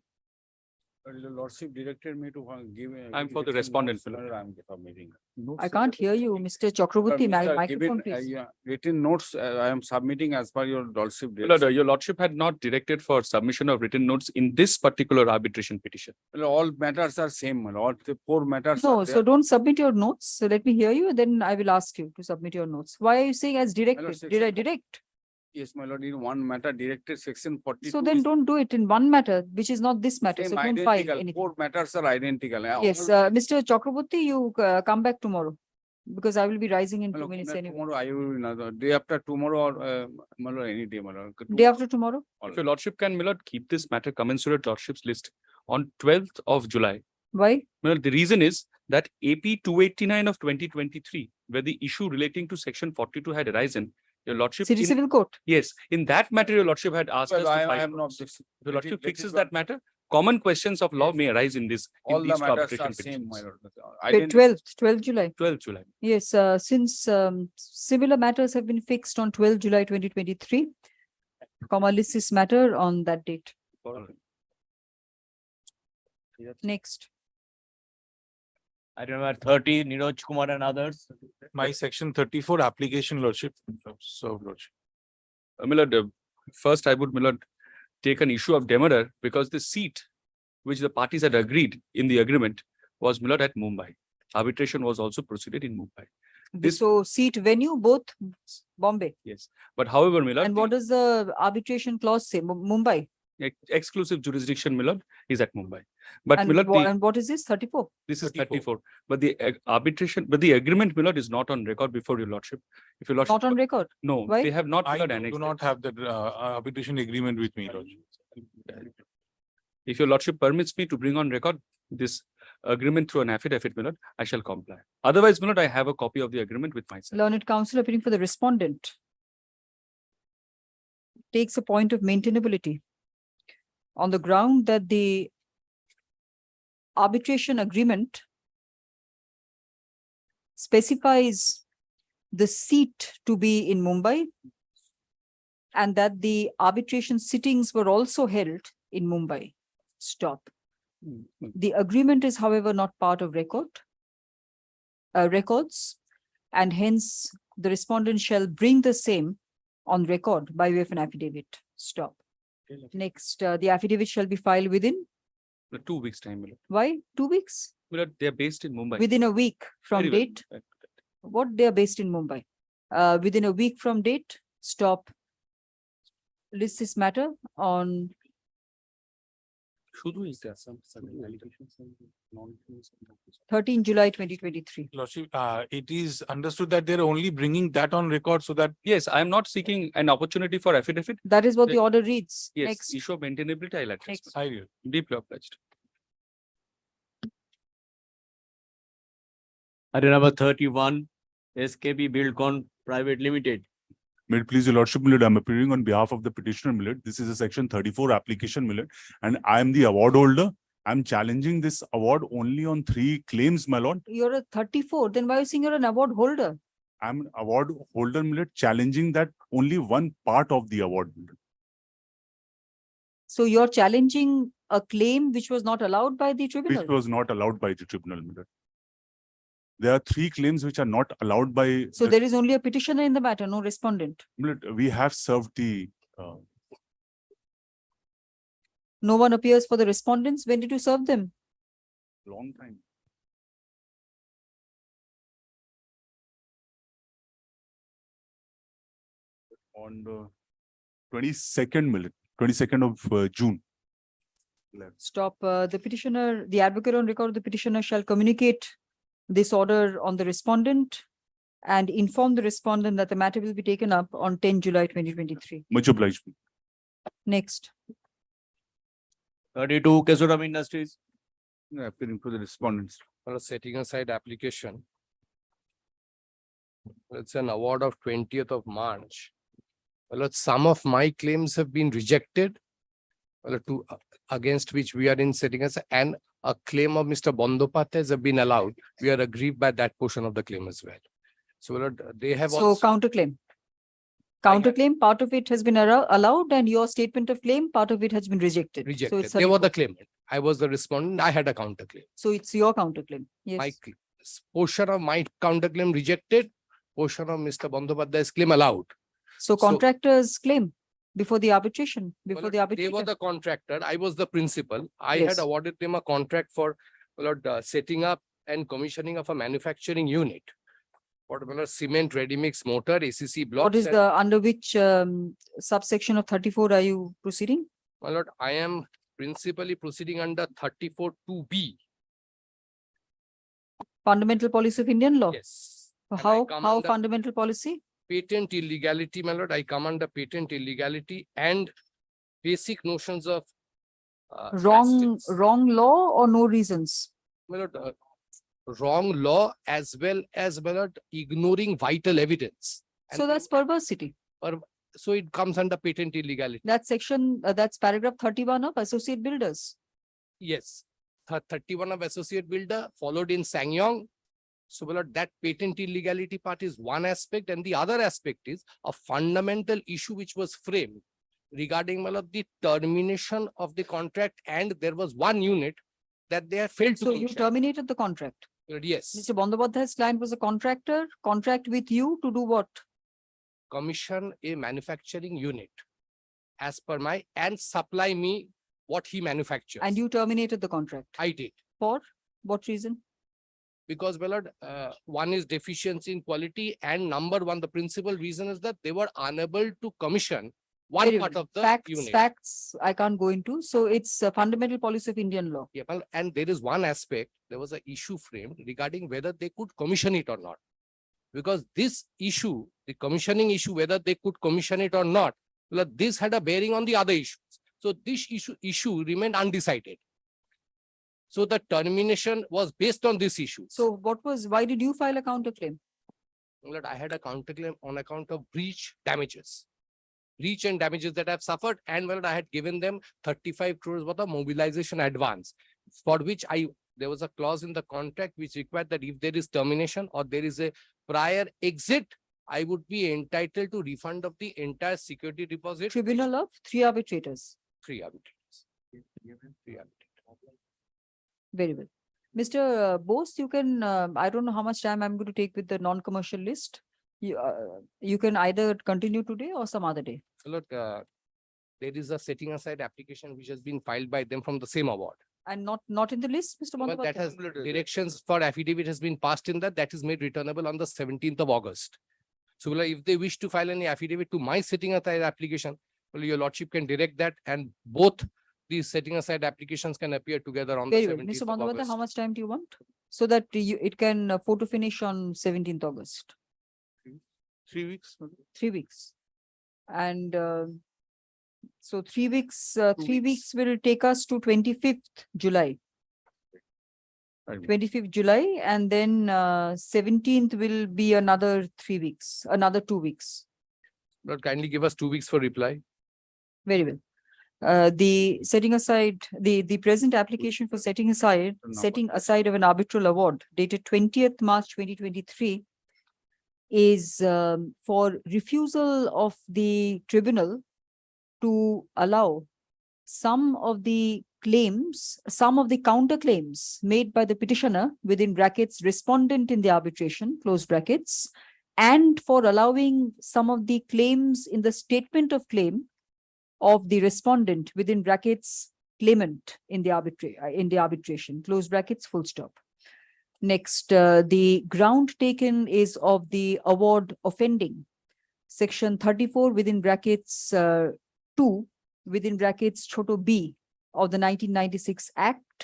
Your lordship directed me to give. I'm for the respondent, I'm submitting. I can't hear you, Mr. Chakraborty. Microphone, please. Written notes, I am submitting as per your lordship. Your lordship had not directed for submission of written notes in this particular arbitration petition. All matters are same, all the 4 matters. No, are so there. don't submit your notes. So let me hear you, then I will ask you to submit your notes. Why are you saying as directed? Did I direct? Yes, my lord, in one matter directed section 42. So then don't do it in one matter, which is not this matter. So don't file anything. 4 matters are identical. Yes, Mr. Chakraborty, you come back tomorrow because I will be rising in 2 minutes anyway. Tomorrow, I will, day after tomorrow or my lord, any day, my lord. Day after tomorrow? If your lordship can, my lord, keep this matter commensurate lordship's list on 12th of July. Why? My lord, the reason is that AP 289 of 2023, where the issue relating to section 42 had arisen, your lordship. City Civil Court? Yes, in that matter, your lordship had asked us to file. I am not. Your lordship fixes that matter. Common questions of law may arise in this. All in the these matters arbitration are same, my petitions. lord. 12th July. 12th July. Yes, since similar matters have been fixed on 12 July 2023, list this matter on that date. Next. Item number 30, Niroj Kumar and others. My section 34 application, lordship. So, lordship. My lord, first I would, my lord, take an issue of demurrer because the seat which the parties had agreed in the agreement was, my lord, at Mumbai. Arbitration was also proceeded in Mumbai. So seat venue, both Bombay. Yes, but however, my lord, And what does the arbitration clause say? Mumbai. exclusive jurisdiction, my lord, is at Mumbai. But And, my lord, and what is this? 34? this is 34. But the arbitration, but the agreement, my lord, is not on record before your lordship. If your lordship. Not on record? No, Why? they have not. my I lord, do annexed not have that arbitration agreement with me, lordship. If your lordship permits me to bring on record this agreement through an affidavit, my lord, I shall comply. Otherwise, my lord, I have a copy of the agreement with myself. Learned counsel appearing for the respondent takes a point of maintainability on the ground that the arbitration agreement specifies the seat to be in Mumbai and that the arbitration sittings were also held in Mumbai. Stop. The agreement is, however, not part of records, and hence the respondent shall bring the same on record by way of an affidavit. Stop. Next, the affidavit shall be filed within? 2 weeks time, my lord. Why? 2 weeks? My lord, they are based in Mumbai. Within a week from Very well. date? What they are based in Mumbai? Within a week from date? Stop. List this matter on 13 July 2023. Lordship, it is understood that they're only bringing that on record so that. Yes, I am not seeking an opportunity for affidavit. That is what the order reads. Yes, Next. issue of maintainability, I'll address. Next. I will. Deeply obliged. Item number 31, SKB Buildcon Private Limited. May it please your lordship, my lord, I'm appearing on behalf of the petitioner, my lord. This is a section 34 application, my lord, and I am the award holder. I'm challenging this award only on 3 claims, my lord. You're a 34, then why are you saying you're an award holder? I'm an award holder, my lord, challenging that only one part of the award, my lord. So you're challenging a claim which was not allowed by the tribunal? Which was not allowed by the tribunal, my lord. There are three claims which are not allowed by. So there is only a petitioner in the matter, no respondent. We have served the. No one appears for the respondents. When did you serve them? Long time. On the 22nd of June. Stop. The petitioner, the advocate on record of the petitioner shall communicate this order on the respondent and inform the respondent that the matter will be taken up on 10 July 2023. Much obliged. Next. 32 Kesoram Industries. Appearing for the respondents for a setting aside application. It's an award of 20th of March. Well, some of my claims have been rejected. Well, against which we are in setting aside, and a claim of Mr. Bandopathyay have been allowed. We are aggrieved by that portion of the claim as well. So they have So also counterclaim. Counterclaim, part of it has been allowed, and your statement of claim, part of it has been rejected. So rejected. it's They were the 34. claimant. I was the respondent. I had a counterclaim. So it's your counterclaim. Yes. My portion of my counterclaim rejected, portion of Mr. Bandopathyay's claim allowed. So contractors claim before the arbitration, before Well, the they arbitrator. were the contractor. I was the principal. I Yes. had awarded them a contract for setting up and commissioning of a manufacturing unit. What cement ready mix motor, ACC blocks. What is the, under which subsection of 34 are you proceeding? My lord, I am principally proceeding under 34(2)(b). Fundamental policy of Indian law? Yes. How come how under- fundamental policy? Patent illegality, my lord. I come under patent illegality and basic notions of Wrong law or no reasons? my lord, wrong law as well as my lord, ignoring vital evidence. So that's perversity. So it comes under patent illegality. That's section, that's paragraph 31 of associate builders. Yes. 31 of associate builder followed in Sangyong. So my lord, that patent illegality part is one aspect, and the other aspect is a fundamental issue which was framed regarding my lord, the termination of the contract, and there was one unit that they have failed to So you commission. terminated the contract. Yes. Mr. Bandopathyay's client was a contractor, contract with you to do what? Commission a manufacturing unit as per my and supply me what he manufactures. And you terminated the contract. I did. For what reason? Because my lord, one is deficiency in quality, and number one, the principal reason is that they were unable to commission one Very part well. of the Facts, unit. facts I can't go into. So it's a fundamental policy of Indian law. Yeah, well, and there is one aspect, there was an issue framed regarding whether they could commission it or not. Because this issue, the commissioning issue, whether they could commission it or not, well, this had a bearing on the other issues. So this issue remained undecided. So the termination was based on this issue. So why did you file a counterclaim? Well, I had a counterclaim on account of breach damages. Breach and damages that I've suffered, and well, I had given them 35 crores worth of mobilization advance, for which there was a clause in the contract which required that if there is termination or there is a prior exit, I would be entitled to refund of the entire security deposit. Tribunal of 3 arbitrators. 3 arbitrators. 3 arbitrators. Very well. Mr. Bose, you can, I don't know how much time I'm going to take with the non-commercial list. You can either continue today or some other day. Look, there is a setting aside application which has been filed by them from the same award. And not in the list, Mr. Well, that Bandopathyay? has directions for affidavit has been passed in that is made returnable on the 17th of August. So well, if they wish to file any affidavit to my setting aside application, well, your lordship can direct that, and both these setting aside applications can appear together on Very the well. 17th Mr. of Bandopathyay, August. how much time do you want? So that it can photo finish on 17th August. 3 weeks. 3 weeks. And so 3 weeks, 3 weeks will take us to 25th July. 25th July, and then 17th will be another 3 weeks, another 2 weeks. Lord, kindly give us 2 weeks for reply. Very well. The setting aside, the present application for setting aside of an arbitral award dated 20th March 2023 is for refusal of the tribunal to allow some of the claims, some of the counterclaims made by the petitioner within brackets respondent in the arbitration, close brackets, and for allowing some of the claims in the statement of claim of the respondent within brackets claimant in the arbitration, close brackets, full stop. Next, the ground taken is of the award offending. Section 34 within brackets 2 within brackets choto b of the 1996 Act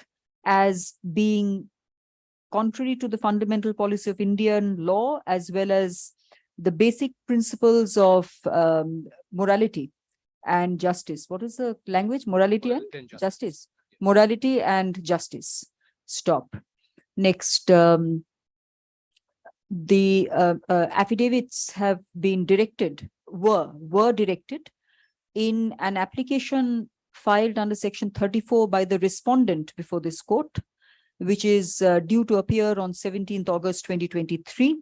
as being contrary to the fundamental policy of Indian law as well as the basic principles of morality and justice. What is the language? Morality and justice. Morality and justice. Stop. Next, the affidavits have been directed, were directed in an application filed under section 34 by the respondent before this court, which is due to appear on 17th August 2023.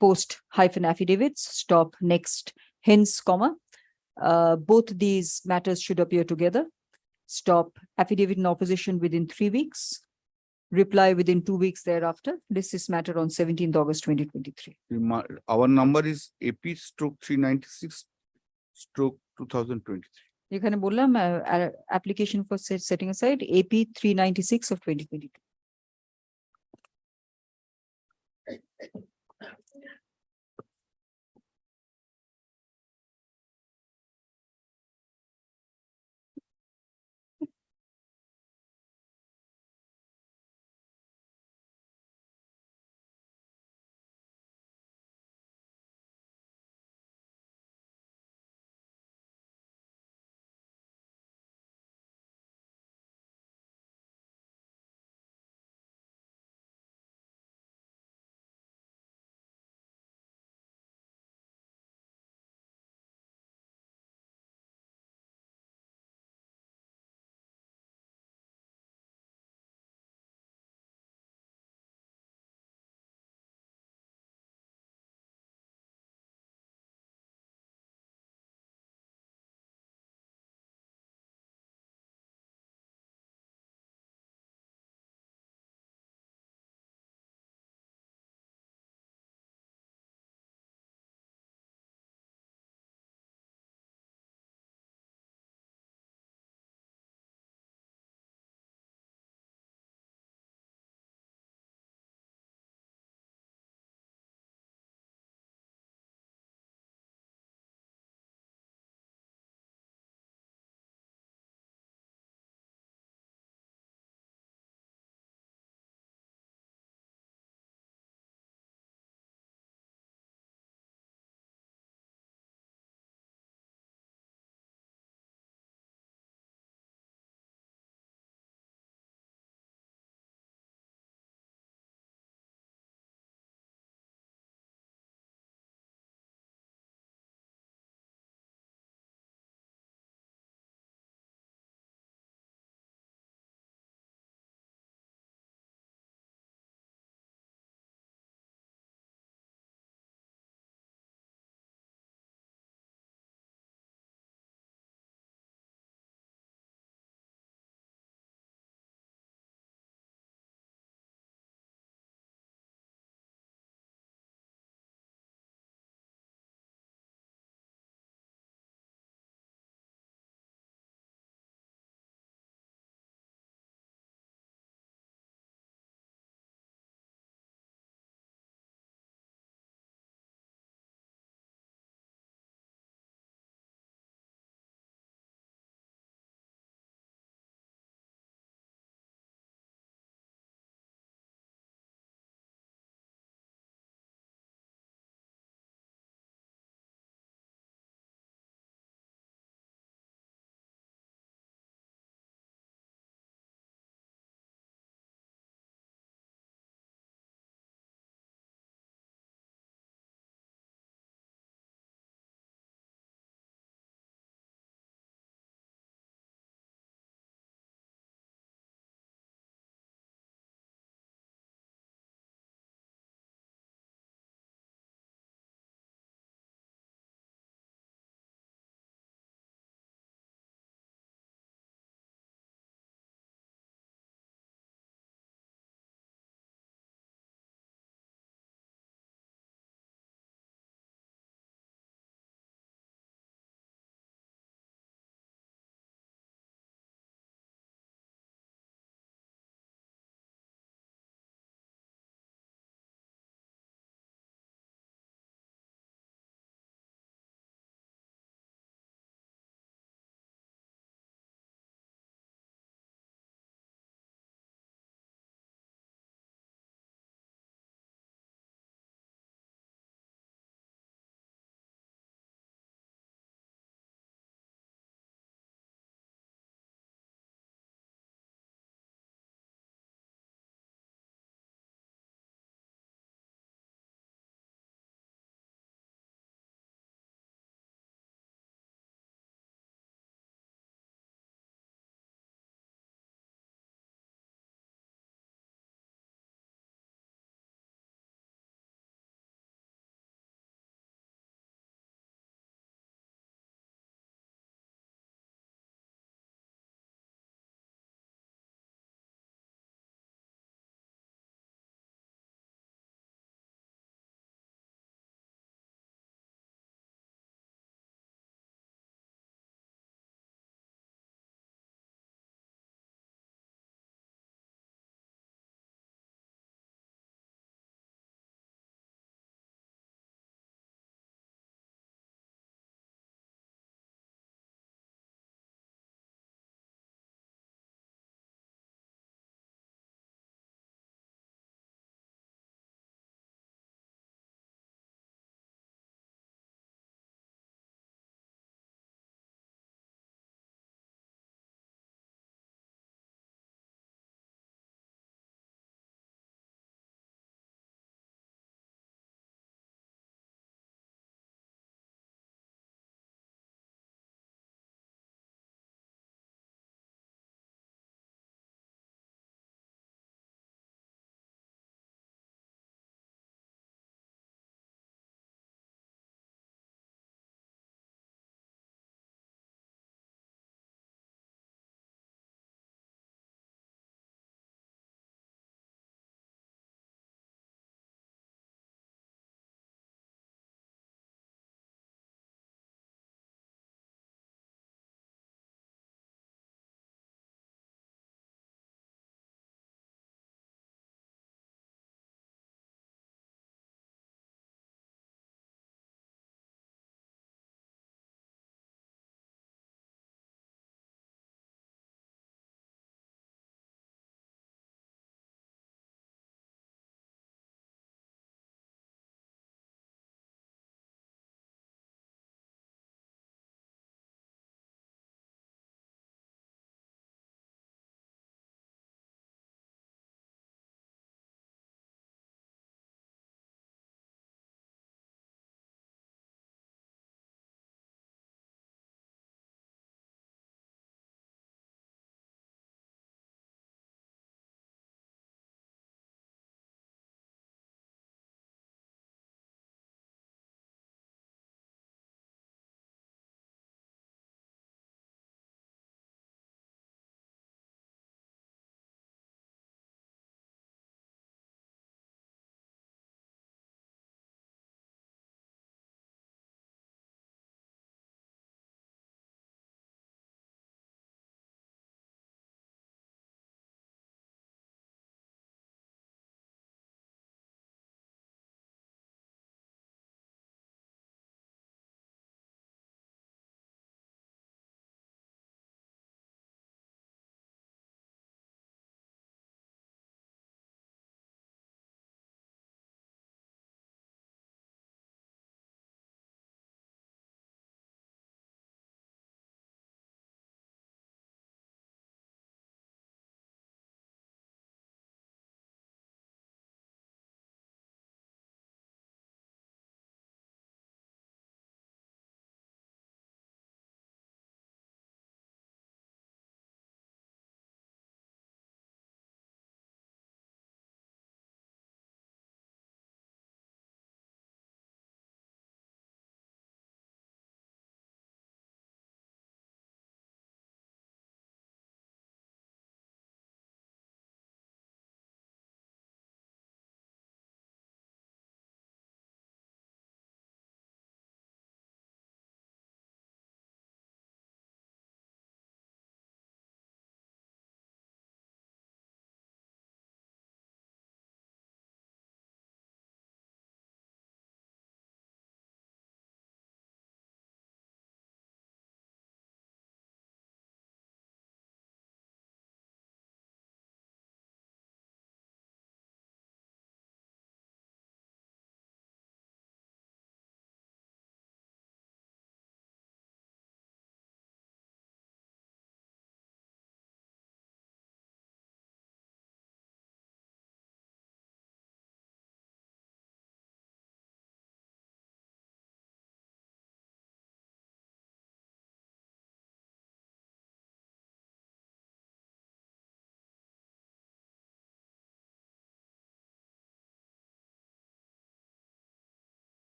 Post hyphen affidavits, stop, next, hence, comma. Both these matters should appear together. Stop, affidavit in opposition within 3 weeks. Reply within 2 weeks thereafter. This is matter on 17th August 2023. Our number is AP stroke 396 stroke 2023. এখানে বললাম application for setting aside AP 396 of 2022.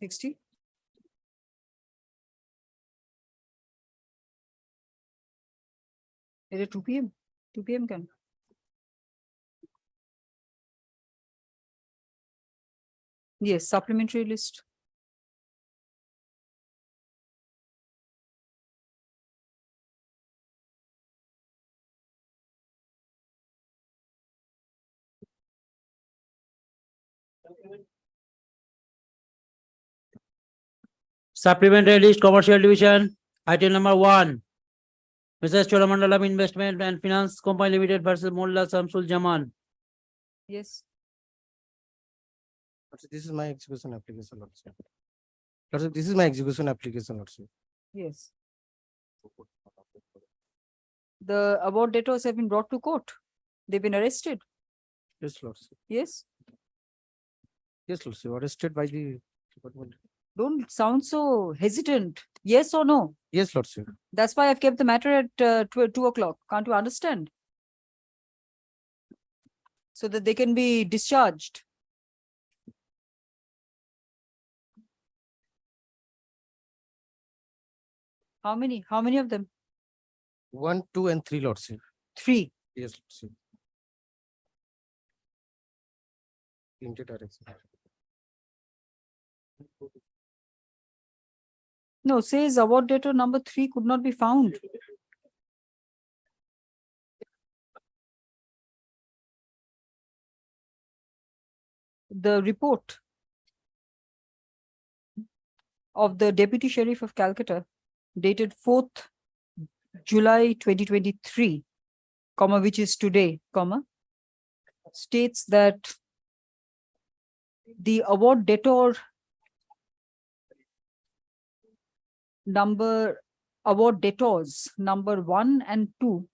60. Is it 2 p.m.? 2 p.m. can. Yes, supplementary list. Supplementary list, commercial division, item number 1. Mrs. Cholamandalam Investment and Finance Company Limited versus Mullah Samsul Jaman. Yes. This is my execution application also. Lordship, this is my execution application also. Yes. The above debtors have been brought to court. They've been arrested. Yes, Lordship. Yes. Yes, Lordship, arrested by the department. Don't sound so hesitant. Yes or no? Yes, Lordship. That's why I've kept the matter at 2 o'clock. Can't you understand? So that they can be discharged. How many? How many of them? 1, 2, and 3, Lordship. 3. Yes, Lordship. Printed direction. No, says award debtor number 3 could not be found. The report of the Deputy Sheriff of Calcutta dated 4th July 2023, comma, which is today, comma, states that the award debtor award debtors number 1 and 2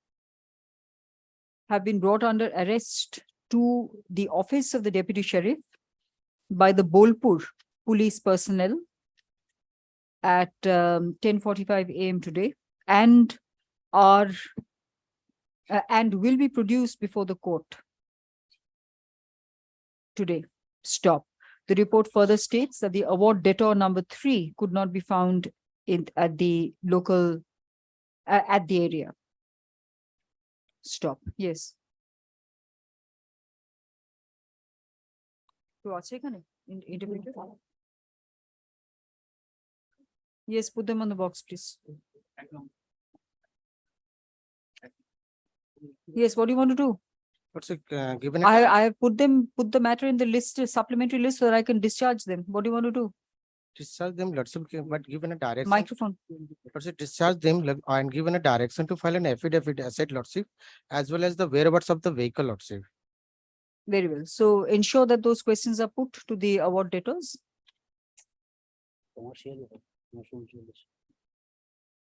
have been brought under arrest to the office of the Deputy Sheriff by the Bolpur police personnel at 10:45 a.m. today and are and will be produced before the court today. Stop. The report further states that the award debtor number 3 could not be found at the local at the area. Stop. Yes. তো আছে এখানে interpreter? Yes, put them on the box, please. Yes, what do you want to do? What's it given? I have put the matter in the list, supplementary list, so that I can discharge them. What do you want to do? Discharge them, Lordship, but given a direction. Microphone. Lordship, discharge them and given a direction to file an affidavit asset, Lordship, as well as the whereabouts of the vehicle, Lordship. Very well. So ensure that those questions are put to the award debtors.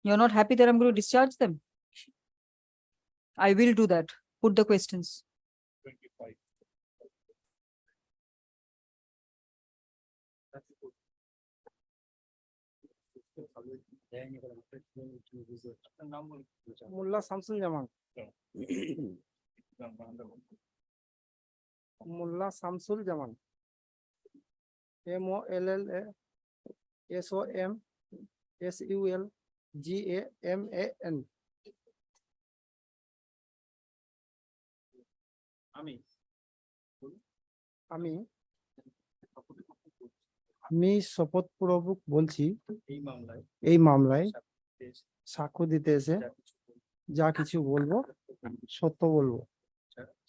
You're not happy that I'm going to discharge them? I will do that. Put the questions. 25. Mullah Samsul Jaman. Mullah Samsul Jaman. MOLLASOMSULGAMAN. আমি শপথপূর্বক বলছি এই মামলায় সাক্ষ্য দিতে এসে যা কিছু বলবো সত্য বলবো,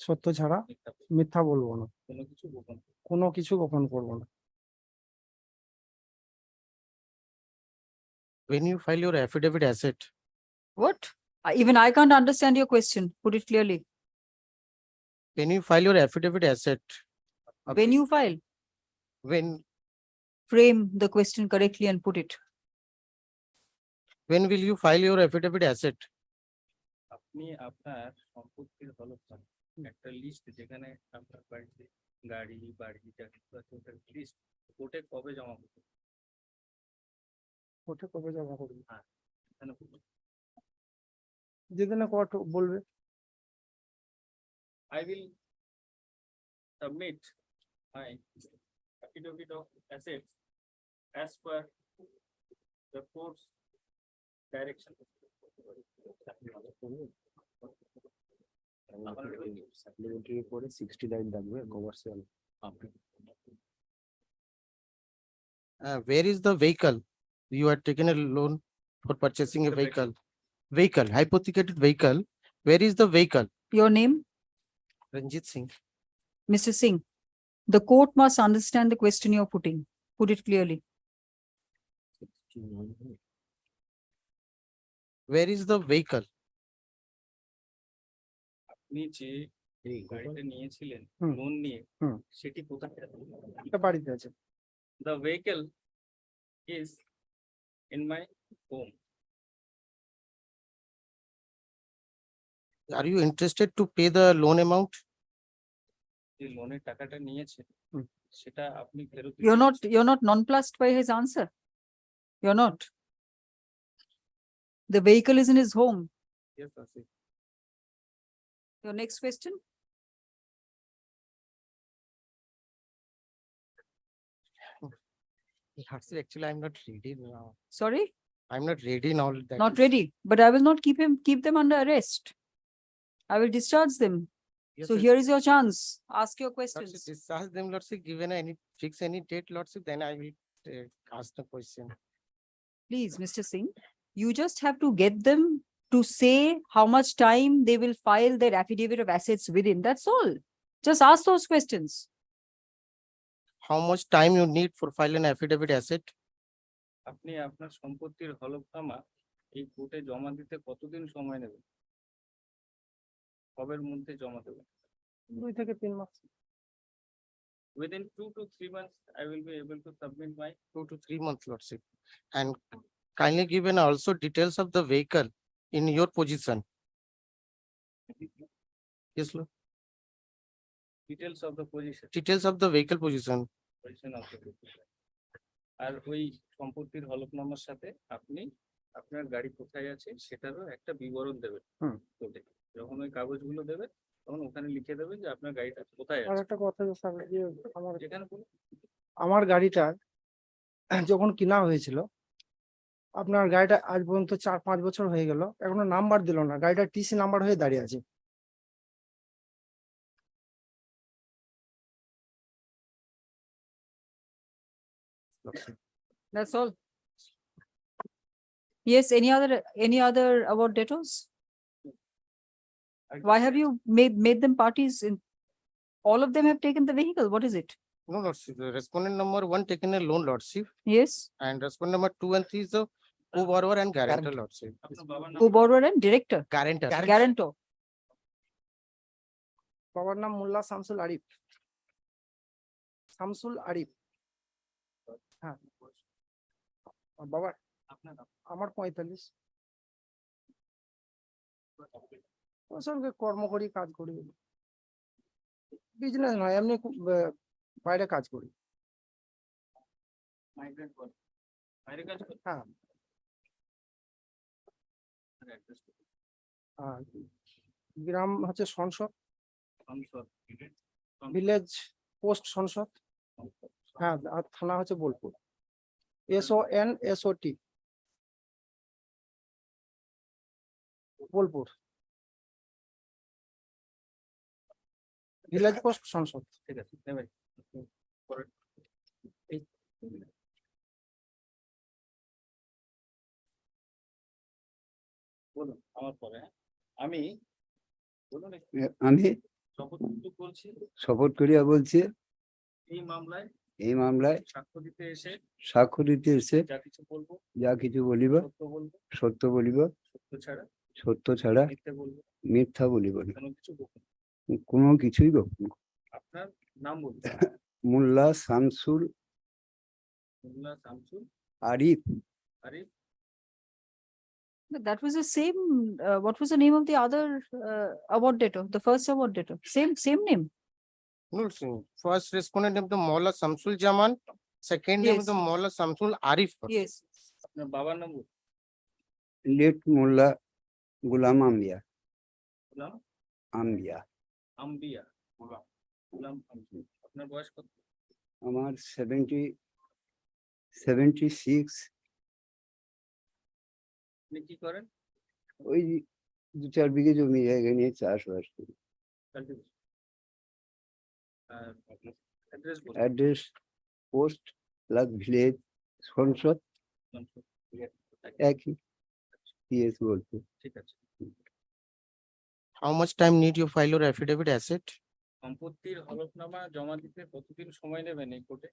সত্য ছাড়া মিথ্যা বলবো না, কোনো কিছু গোপন করবো না। When you file your affidavit asset. What? Even I can't understand your question. Put it clearly. When you file your affidavit asset. When you file. When. Frame the question correctly and put it. When will you file your affidavit asset? আপনি আপনার সম্পত্তির হলফনামা একটা list যেখানে আপনার বাড়িতে গাড়ি যা কিছু আছে ওটার লিস্ট কোর্টে কবে জমা করবেন? কোর্টে কবে জমা করবেন? হ্যাঁ, এখানে যেদিনে কোর্ট বলবে। I will submit my affidavit of assets as per the court's direction. Supplementary report is 69 commercial. Where is the vehicle? You had taken a loan for purchasing a vehicle. Vehicle, hypothecated vehicle. Where is the vehicle? Your name, Ranjit Singh. Mr. Singh. The court must understand the question you're putting. Put it clearly. Where is the vehicle? আপনি যে গাড়িটা নিয়েছিলেন হুম। Loan নিয়ে হুম। সেটি কোথায় আছে? এটা বাড়িতে আছে। The vehicle is in my home. Are you interested to pay the loan amount? যে লোনের টাকাটা নিয়েছেন হুম। সেটা আপনি ফেরত You're not nonplussed by his answer. You're not. The vehicle is in his home. Yes, sir. Your next question? Actually, I'm not ready now. Sorry, I'm not ready now. That not is- ready, but I will not keep them under arrest. I will discharge them. Yes, So sir. here is your chance. Ask your Lordship, questions. discharge them, Lordship, given fix any date, Lordship, then I will ask the question. Please, Mr. Singh, you just have to get them to say how much time they will file their affidavit of assets within. That's all. Just ask those questions. How much time you need for filing an affidavit asset? আপনি আপনার সম্পত্তির হলফনামা এই কোর্টে জমা দিতে কতদিন সময় নেবেন? কবের মধ্যে জমা দেবেন? 2 থেকে 3 মাস। Within 2 to 3 months, I will be able to submit my 2 to 3 months, Lordship. And kindly given also details of the vehicle in your position. Yes, Lord. details of the position. Details of the vehicle position. Position of the vehicle. আর ওই সম্পত্তির হলফনামার সাথে আপনি আপনার গাড়ি কোথায় আছে সেটারও একটা বিবরণ দেবেন কোর্টে। যখন ওই কাগজগুলো দেবেন তখন ওখানে লিখে দেবেন যে আপনার গাড়িটা কোথায় আর আছে। একটা কথা স্যার, যে আমার যেখানে বলুন। আমার গাড়িটা যখন কিনা হয়েছিল, আপনার গাড়িটা আজ পর্যন্ত 4-5 বছর হয়ে গেল, এখনো নাম্বার দিল না, গাড়িটা টিসি নাম্বার হয়ে দাঁড়িয়ে আছে। That's all. Yes, any other award debtors? Why have you made them parties in? All of them have taken the vehicle. What is it? No, Lordship. The respondent number 1 taken a loan, Lordship. Yes. And respondent number 2 and 3 is the co-borrower and guarantor, Lordship. Co-borrower and director. Guarantor. Guarantor. বাবার নাম মোল্লা শামসুল আরিফ। শামসুল আরিফ। হ্যাঁ বাবার আমার 45। ওর সঙ্গে কর্ম করি, কাজ করি, বিজনেস নয়, এমনি বাইরে কাজ করি। মাইগ্রেন্ট করে বাইরে কাজ করে। হ্যাঁ। আর গ্রাম হচ্ছে সংসদ, ভিলেজ পোস্ট সংসদ। হ্যাঁ, আর থানা হচ্ছে Bolpur. SONSOT Bolpur, village post সংসদ। ঠিক আছে, নেবেন। বলুন আমার পরে। আমি বলুন আমি শপথ করছি শপথ করিয়া বলছি, এই মামলায় সাক্ষ্য দিতে এসে যা কিছু বলবো যা কিছু বলিব সত্য বলিব, সত্য ছাড়া মিথ্যা বলিব না, কোনো কিছুই গোপন। আপনার নাম বলুন। মোল্লা Shamsul Arif. That was the same. What was the name of the other award debtor? The first award debtor. Same name. No, first respondent name the Maula Samsul Jaman, second name Yes. the Maula Samsul Arif. Yes. আপনার বাবার নাম বলুন। Late মোল্লা গুলাম আম্বিয়া। গোলাম আম্বিয়া। আম্বিয়া। গোলাম আম্বিয়া। আপনার বয়স কত? আমার 76 76, আপনি কি করেন? ওই 2-4 বিঘে জমি জায়গা নিয়ে চাষবাস করি। Cultivation. আর আপনার অ্যাড্রেস বলুন। অ্যাড্রেস পোস্ট লাগ ভিলেজ সংসদ একই পিএস বলতে। ঠিক আছে। How much time need you file your affidavit asset? সম্পত্তির হলফনামা জমা দিতে কতদিন সময় নেবেন এই কোর্টে?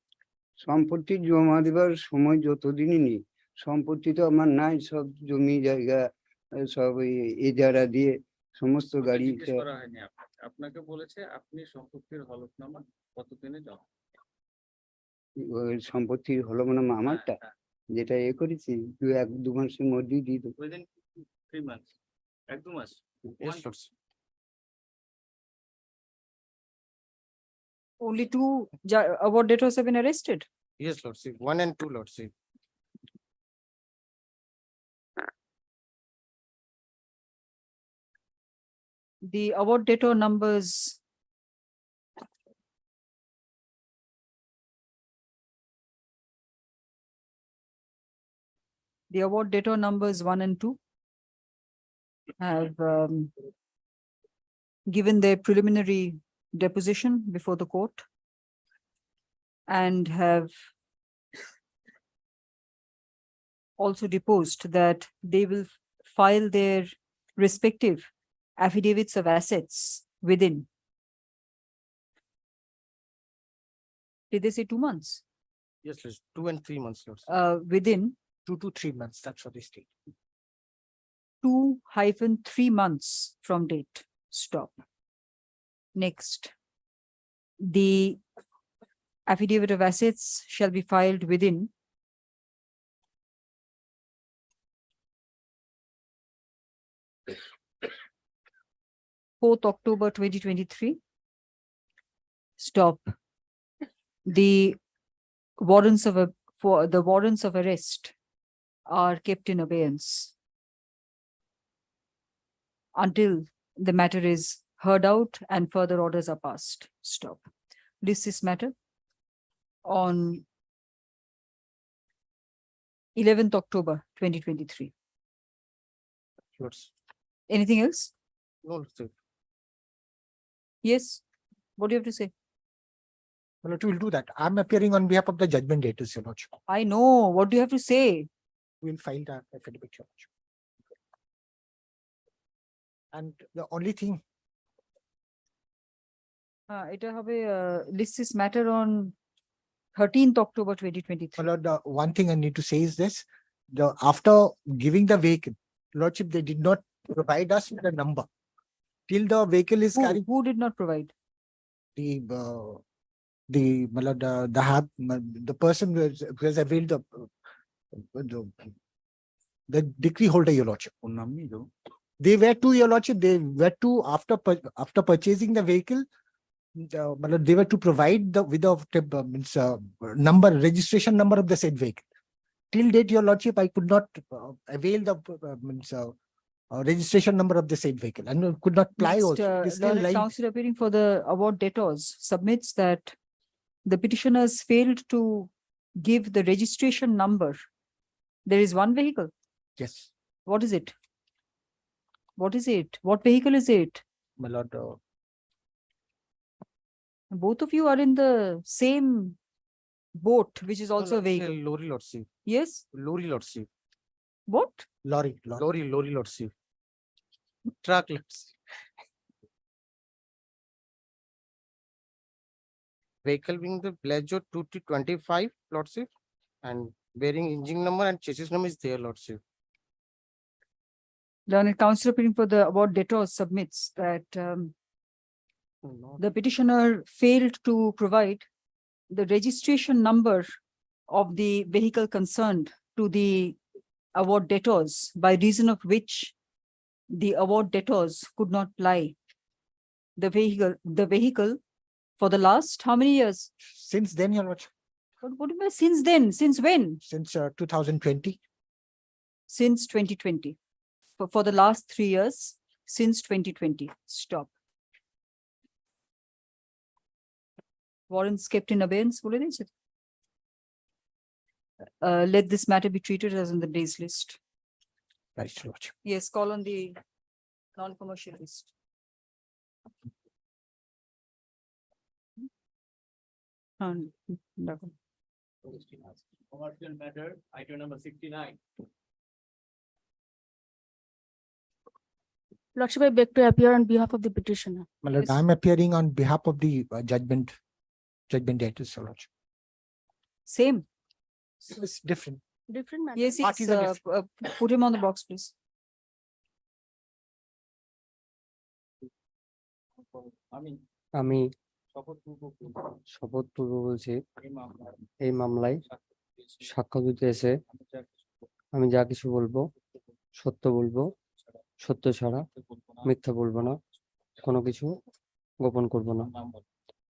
সম্পত্তি জমা দেবার সময় যতদিনই নেই, সম্পত্তি তো আমার নাই, সব জমি জায়গা সব ওই ইজারা দিয়ে সমস্ত আমাকে গাড়ি জিজ্ঞেস করা হয়নি আপনাকে। আপনাকে বলেছে আপনি সম্পত্তির হলফনামা কতদিনে জমা? ওই সম্পত্তি হলো মানে আমারটা যেটা করেছি 1-2 মাসের মধ্যেই দিয়ে দেবো। Within 3 months, 1-2 mass? Yes, Lordship. Only 2 award debtors have been arrested. Yes, Lordship. 1 and 2, Lordship. The award debtor numbers the award debtor numbers 1 and 2 have given their preliminary deposition before the court and have also deposed that they will file their respective affidavits of assets within. Did they say 2 months? Yes, Lordship. 2 and 3 months, Lordship. Within 2 to 3 months, that's what they state. 2-3 months from date. Stop. Next, the affidavit of assets shall be filed within 4th October 2023. Stop. The warrants of the warrants of arrest are kept in abeyance until the matter is heard out and further orders are passed. Stop. List this matter on 11th October 2023. Lordship. Anything else? No, Lordship. Yes. What do you have to say? Well, we'll do that. I'm appearing on behalf of the judgment debtors, Your Lordship. I know. What do you have to say? We'll file the affidavit, Your Lordship. And the only thing, It list this matter on 13th October 2023. my Lord, the one thing I need to say is this: after giving the vehicle, Lordship, they did not provide us with a number till the vehicle is carrying. Who did not provide? My Lord, the person who has availed the decree holder, Your Lordship. They were to, Your Lordship, they were to, after purchasing the vehicle, my Lord, they were to provide the registration number of the said vehicle. Till date, Your Lordship, I could not avail the registration number of the said vehicle and could not apply also. It is still Learned lying. counsel appearing for the award debtors submits that the petitioners failed to give the registration number. There is one vehicle. Yes, What is it? What is it? What vehicle is it? my Lord. Both of you are in the same boat, which is also a vehicle. Lorry, Lordship. Yes? Lorry, Lordship. What? Lorry. Lorry, Lordship. Truck, Lordship. Vehicle being the Peugeot 225, Lordship, and bearing engine number and chassis number is there, Lordship. Learned counsel appearing for the award debtors submits that the petitioner failed to provide the registration number of the vehicle concerned to the award debtors, by reason of which the award debtors could not ply the vehicle for the last how many years? Since then, Your Lordship. What do you mean since then? Since when? Since 2020. Since 2020. For the last 3 years, since 2020. Stop. Warrants kept in abeyance. let this matter be treated as on the days list. Right, Your Lordship. Yes, call on the non-commercial list. D'accord. Commercial matter, item number 69. Lordship, I beg to appear on behalf of the petitioner. My lord, Yes. I'm appearing on behalf of the judgment debtors, Your Lordship. Same. So it's different. Different matter. Yes, Parties yes, are put him on the box, please. আমি শপথপূর্বক বলছি এই মামলায় সাক্ষ্য দিতে এসে আমি যা কিছু বলবো সত্য বলবো, সত্য ছাড়া মিথ্যা বলবো না, কোনো কিছু গোপন করব না।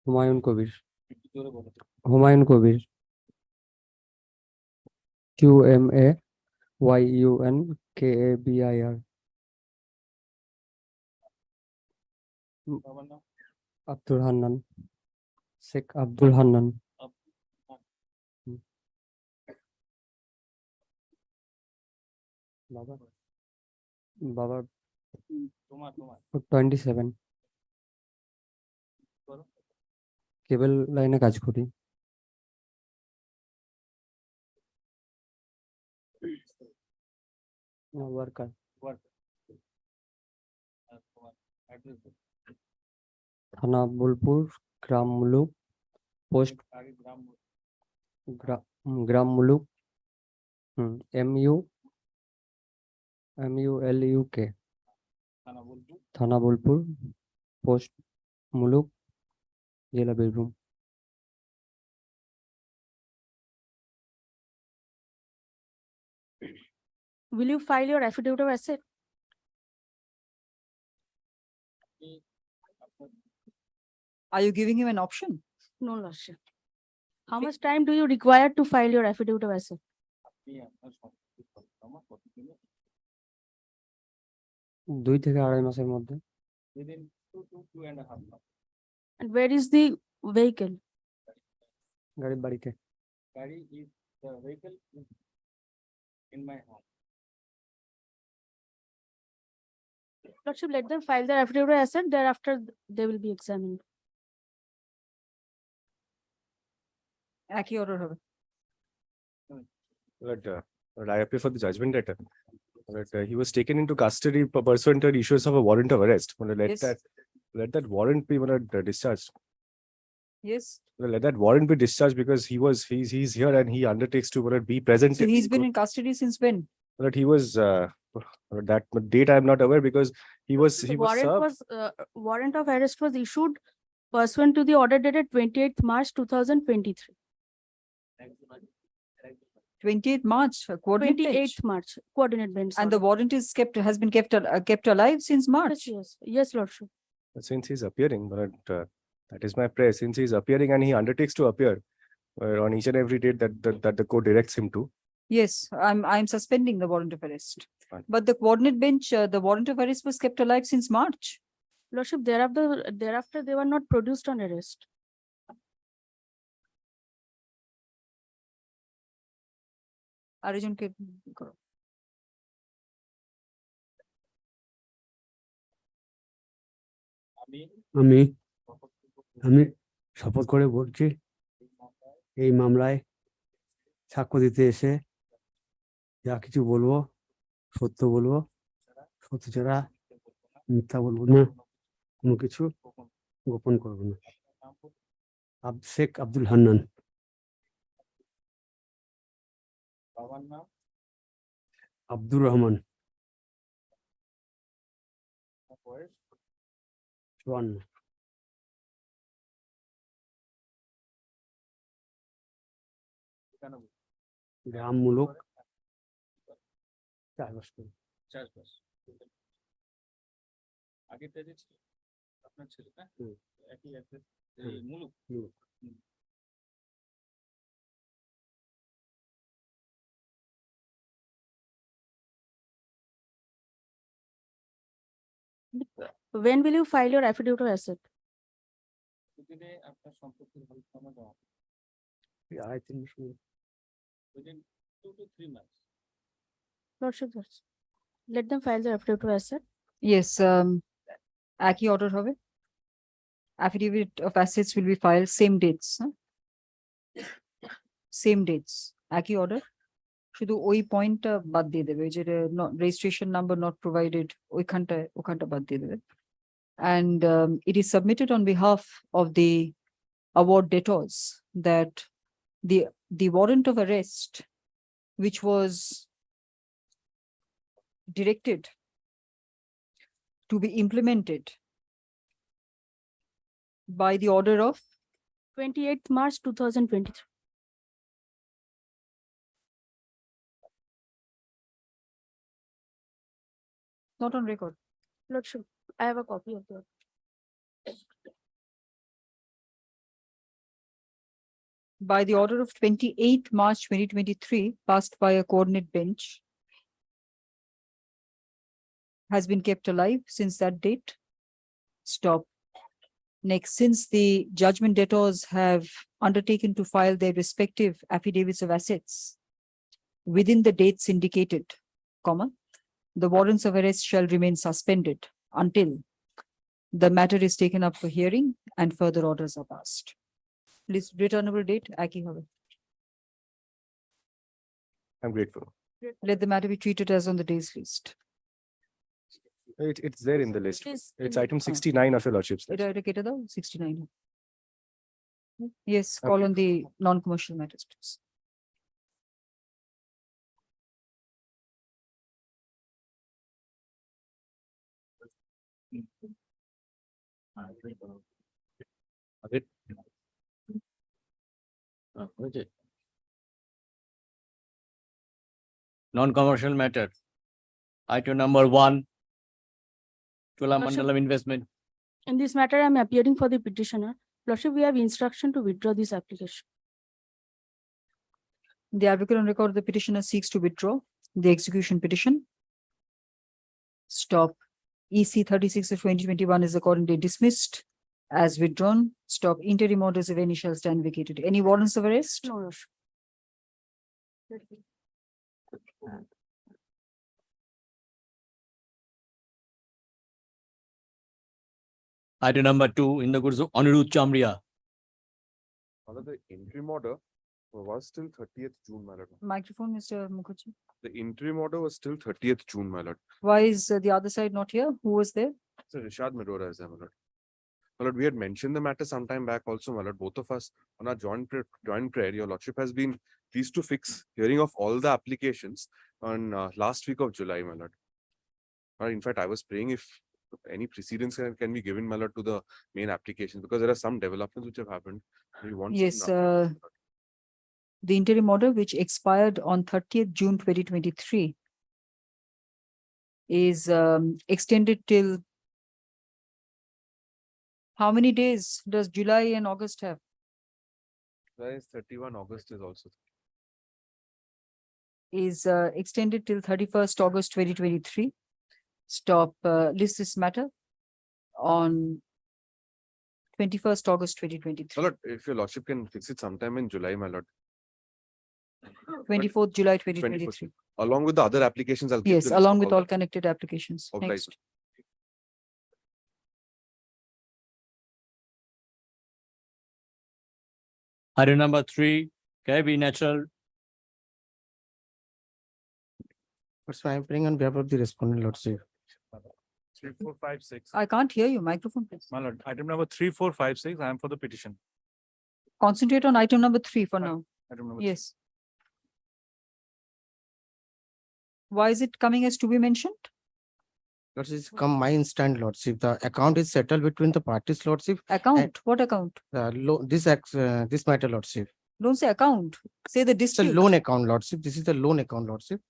হুমায়ুন কবির। হুমায়ুন কবির। QMAYUNKABIR। আব্দুল হান্নান। শেখ আব্দুল হান্নান। বাবার 27। কেবল লাইনে কাজ করি। ওয়ার্কার। থানা বোলপুর, গ্রাম মুলুক, পোস্ট গ্রাম মুলুক, MULUK, থানা বোলপুর, পোস্ট মুলুক, জেলা Birbhum. Will you file your affidavit of asset? Are you giving him an option? No, Lordship. How much time do you require to file your affidavit of asset? 2 থেকে 2.5 মাসের মধ্যে। Within 2 to 2.5 months. And where is the vehicle? গাড়ির বাড়িতে। Gari is the vehicle is in my home. Lordship, let them file their affidavit of asset, thereafter they will be examined. একই order হবে। But I appeal for the judgment letter. But he was taken into custody pursuant to the issuance of a warrant of arrest. Yes. Let that warrant be discharged. Yes. Let that warrant be discharged because he's here and he undertakes to be present. So he's been in custody since when? But he was that date I am not aware because he was The warrant served. was, warrant of arrest was issued pursuant to the order dated 28th March 2023. 28th March, coordinate bench. 28th March, coordinate bench. And the order. warrant is has been kept alive since March. Yes, yes, Lordship. Since he's appearing, but that is my prayer. Since he's appearing and he undertakes to appear on each and every date that the court directs him to. Yes, I'm suspending the warrant of arrest. Fine. But the coordinate bench, the warrant of arrest was kept alive since March. Lordship, thereafter they were not produced on arrest. আরেকজনকে করো। আমি শপথ করে বলছি এই মামলায় সাক্ষ্য দিতে এসে যা কিছু বলবো সত্য বলবো, সত্য ছাড়া মিথ্যা বলবো না, কোনো কিছু গোপন করবো না। শেখ আব্দুল হান্নান। বাবার নাম? আব্দুর রহমান। বয়স? 54। গ্রাম মূলক, চাষবাস। চাষবাস। আগের যে ছিল আপনার ছিল না? একই address, এই মুলুক। When will you file your affidavit of asset? দুদিনে আপনার সম্পত্তির হলফনামা জমা। 2.5-3 মাস। within 2 to 3 months. Lordship, let them file the affidavit of asset. Yes, একই order হবে। Affidavit of assets will be filed same dates, huh? Same dates, একই order। শুধু ওই পয়েন্টটা বাদ দিয়ে দেবে, ওই যে registration number not provided, ওখানটা বাদ দিয়ে দেবে। And it is submitted on behalf of the award debtors that the warrant of arrest, which was directed to be implemented by the order of 28th March 2023. not on record. Lordship, I have a copy of the. By the order of 28th March 2023, passed by a coordinate bench, has been kept alive since that date. Stop. Next, since the judgment debtors have undertaken to file their respective affidavits of assets within the dates indicated, comma, the warrants of arrest shall remain suspended until the matter is taken up for hearing and further orders are passed. Please, returnable date, একই হবে। I'm grateful. Let the matter be treated as on the day's list. It's there in the list. It is It's in- item 69 of your lordship's list. এটা কেটে দাও, 69. Yes, call on the non-commercial matters, please. Non-commercial matter. Item number 1. Cholamandalam investment. In this matter, I am appearing for the petitioner. Lordship, we have instruction to withdraw this application. The advocate on record, the petitioner seeks to withdraw the execution petition. Stop. EC 36 of 2021 is accordingly dismissed as withdrawn. Stop. Interim orders of any shall stand vacated. Any warrants of arrest? No, Lordship. Item number 2 in the goods of Anirudh Chamriya. The interim order was till 30th June, my lord. Microphone, Mr. Mukherjee. The interim order was till 30th June, my lord. Why is the other side not here? Who was there? So Rishad Medora is there, my lord. My lord, we had mentioned the matter some time back also, my lord. Both of us on our joint prayer, your lordship has been pleased to fix hearing of all the applications on last week of July, my lord. In fact, I was praying if any precedence can be given, my lord, to the main applications because there are some developments which have happened. We want some Yes, updates, the interim order which expired on 30th June 2023 is extended till how many days does July and August have? July is 31, August is also. Is extended till 31st August 2023. Stop. List this matter on 21st August 2023. My lord, if your lordship can fix it sometime in July, my lord. 24th July 24th. 2023. Along with the other applications, I'll give Yes, the list along of with all all the- connected applications. Obliged. Next. Item number 3, KB Natural. So I am praying on behalf of the respondent, Lordship. 3, 4, 5, 6. I can't hear you. Microphone, please. My lord, item number 3, 4, 5, 6. I am for the petition. Concentrate on item number 3 for now. Item number Yes. Why is it coming as to be mentioned? Lordship, it's come my instant, Lordship. The account is settled between the parties, Lordship. Account? What account? This matter, Lordship. Don't say account. Say the It's a dispute. loan account, Lordship. This is the loan account, Lordship.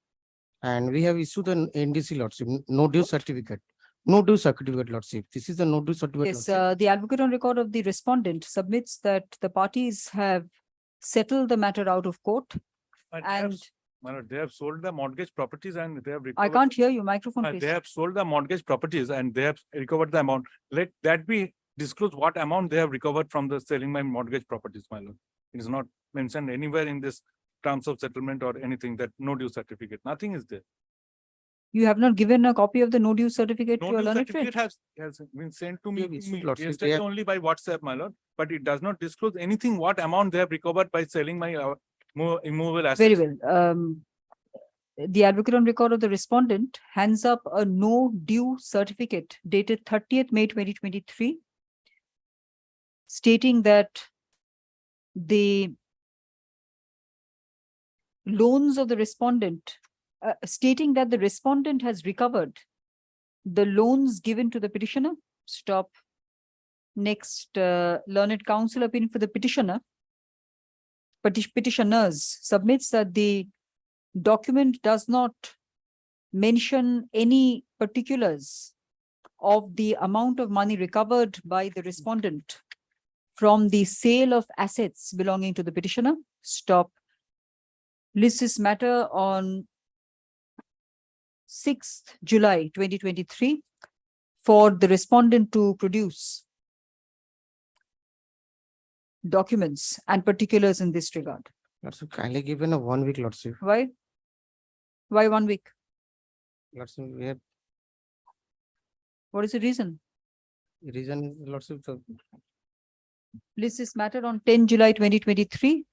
And we have issued an NDC, Lordship, no due certificate. No due certificate, Lordship. This is the no due certificate. Yes, Lordship. the advocate on record of the respondent submits that the parties have settled the matter out of court. But And my lord, they have sold the mortgage properties and they have I recovered. can't hear you. Microphone, please. They have sold the mortgage properties and they have recovered the amount. Let that be disclosed what amount they have recovered from the selling my mortgage properties, my lord. It is not mentioned anywhere in this terms of settlement or anything, that no due certificate, nothing is there. You have not given a copy of the no due certificate to No your due learned certificate friend. has been sent to We me have issued lots of- we yesterday have- only by WhatsApp, my lord, but it does not disclose anything, what amount they have recovered by selling my immovable assets. Very well. The advocate on record of the respondent hands up a no due certificate dated 30th May 2023, stating that the loans of the respondent, stating that the respondent has recovered the loans given to the petitioner. Stop. Next, learned counsel opinion for the petitioner. Petitioners submits that the document does not mention any particulars of the amount of money recovered by the respondent from the sale of assets belonging to the petitioner. Stop. Lists this matter on 6th July 2023 for the respondent to produce documents and particulars in this regard. Lordship, kindly given a 1 week, Lordship. Why? Why 1 week? Lordship, we have What is the reason? reason, Lordship, List this matter on 10 July 2023.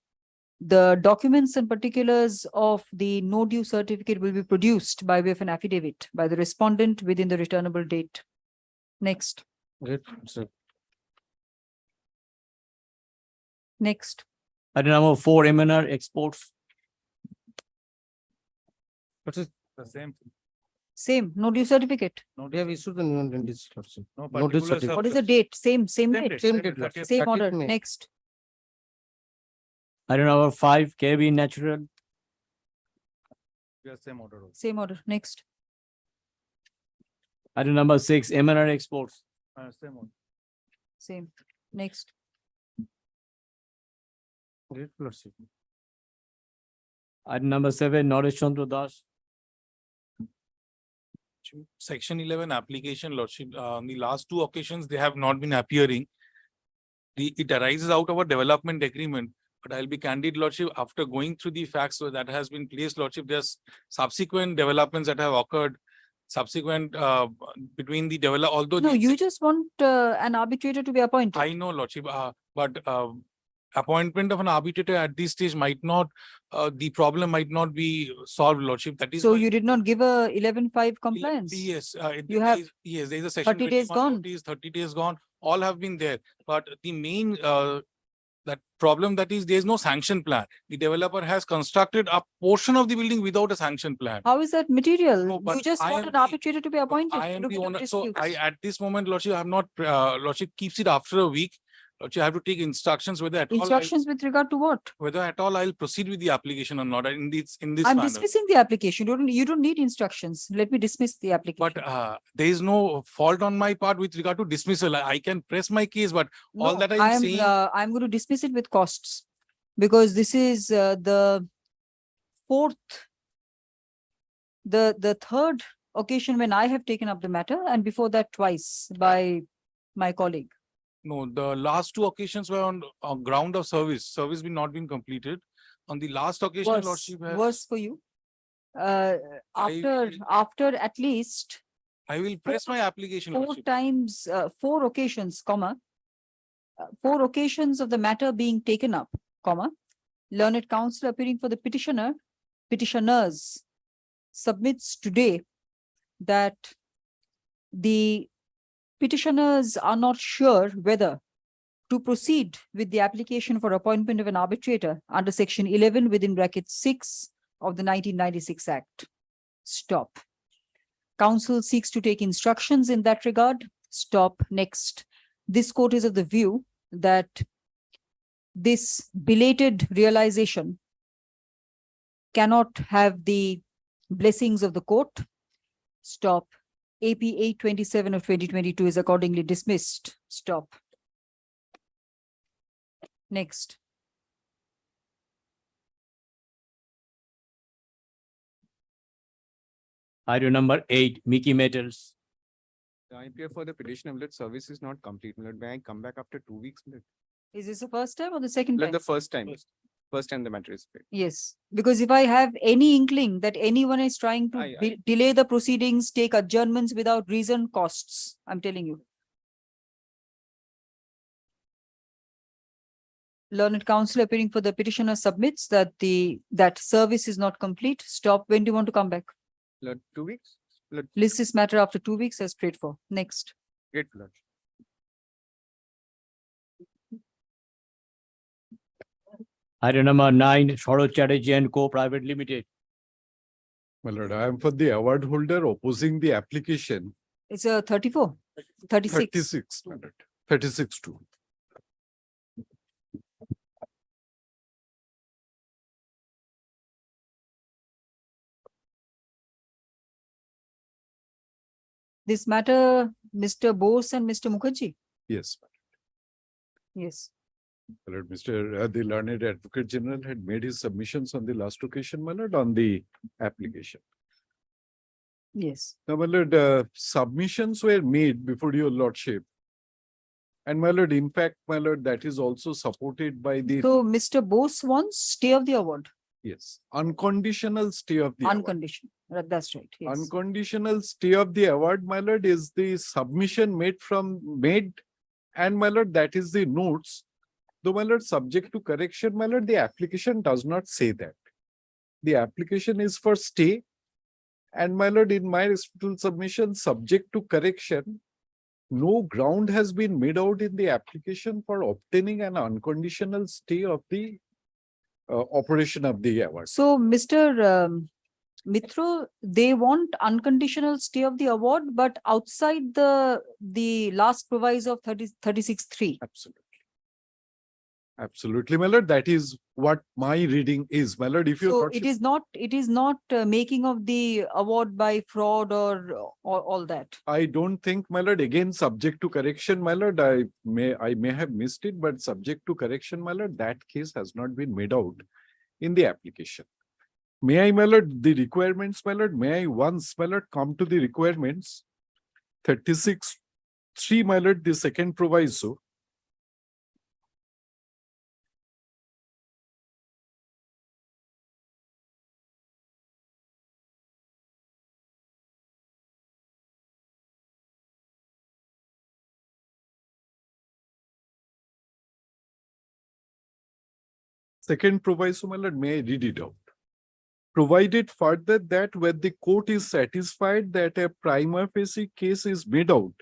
The documents and particulars of the no due certificate will be produced by way of an affidavit by the respondent within the returnable date. Next. great, Lordship. Next. Item number 4, M&R exports. Lordship, The same. Same, no due certificate. we have issued the new notice, Lordship. No No due particular certificate. What is the date? Same date. Same date, Lordship. Same 30th order. May. Next. Item number 5, KB Natural. Yes, same order. also. Same order. Next. Item number 6, M&R exports. Same order. Same. Next. Great, Lordship. Item number 7, Naresh Chandra Das. Section 11 application, Lordship, on the last 2 occasions, they have not been appearing. It arises out of a development agreement, but I'll be candid, Lordship, after going through the facts that has been placed, Lordship, there's subsequent developments that have occurred, subsequent between the develop, although. No, the- you just want an arbitrator to be appointed. I know, Lordship, but appointment of an arbitrator at this stage might not, the problem might not be solved, Lordship. That is So why- you did not give a 11.5 compliance. Yes. You have Yes, there is a section 30 days 21 gone. notice, 30 days gone, all have been there. But the main, that problem that is, there is no sanction plan. The developer has constructed a portion of the building without a sanction plan. How is that material? No, but You just I want am an the- arbitrator to be appointed. I am Look the into owner, so disputes. at this moment, Lordship, I have not, Lordship keeps it after a week. Lordship, I have to take instructions whether at all, Instructions with regard to what? whether at all I'll proceed with the application or not in this I'm manner. dismissing the application. You don't need instructions. Let me dismiss the application. But there is no fault on my part with regard to dismissal. I can press my case, but all No, that I am saying. I'm going to dismiss it with costs because this is the third occasion when I have taken up the matter, and before that twice by my colleague. No, the last 2 occasions were on ground of service. Service been not been completed. On the last occasion, Worse, Lordship has. worse for you. After at least I will press my application, 4 Lordship. times, 4 occasions, 4 occasions of the matter being taken up, learned counsel appearing for the petitioners submits today that the petitioners are not sure whether to proceed with the application for appointment of an arbitrator under section 11 within bracket 6 of the 1996 Act. Stop. Counsel seeks to take instructions in that regard. Stop. Next. This court is of the view that this belated realization cannot have the blessings of the court. Stop. AP 827 of 2022 is accordingly dismissed. Stop. Next. Item number 8, Mickey Metals. I appear for the petitioner, let service is not complete. May I come back after 2 weeks? Is this the first time or the second Let time? the first time. first time the matter is paid. Yes, because if I have any inkling that anyone is trying to delay the proceedings, take adjournments without reason, costs, I'm telling you. Learned counsel appearing for the petitioner submits that that service is not complete. Stop. When do you want to come back? Lord, 2 weeks? Lord, List this matter after 2 weeks as prayed for. Next. great, Lord. Item number 9, Sharad Chatterjee and Co. Private Limited. My lord, I am for the award holder opposing the application. It's a 34, 36. 36, my lord. 36-2. This matter, Mr. Bose and Mr. Mukherjee. Yes, Yes. my lord. The learned advocate general had made his submissions on the last occasion, my lord, on the application. Yes. Now, my lord, submissions were made before your lordship. And my lord, in fact, my lord, that is also supported by the, So Mr. Bose wants stay of the award. yes, unconditional stay of the award. Unconditional. That's right. Yes. Unconditional stay of the award, my lord, is the submission made and my lord, that is the notes. Though, my lord, subject to correction, my lord, the application does not say that. The application is for stay. And my lord, in my respectful submission, subject to correction, no ground has been made out in the application for obtaining an unconditional stay of the operation of the award. So Mr. Mitro, they want unconditional stay of the award, but outside the last proviso of 36(3). Absolutely. Absolutely, my lord. That is what my reading is, my lord. If you So it is not making of the award by fraud or all that. I don't think, my lord, again, subject to correction, my lord, I may have missed it, but subject to correction, my lord, that case has not been made out in the application. May I, my lord, the requirements, my lord, may I once, my lord, come to the requirements? 36(3), my lord, the second proviso. Second proviso, my lord, may I read it out? Provided further that when the court is satisfied that a prima facie case is made out,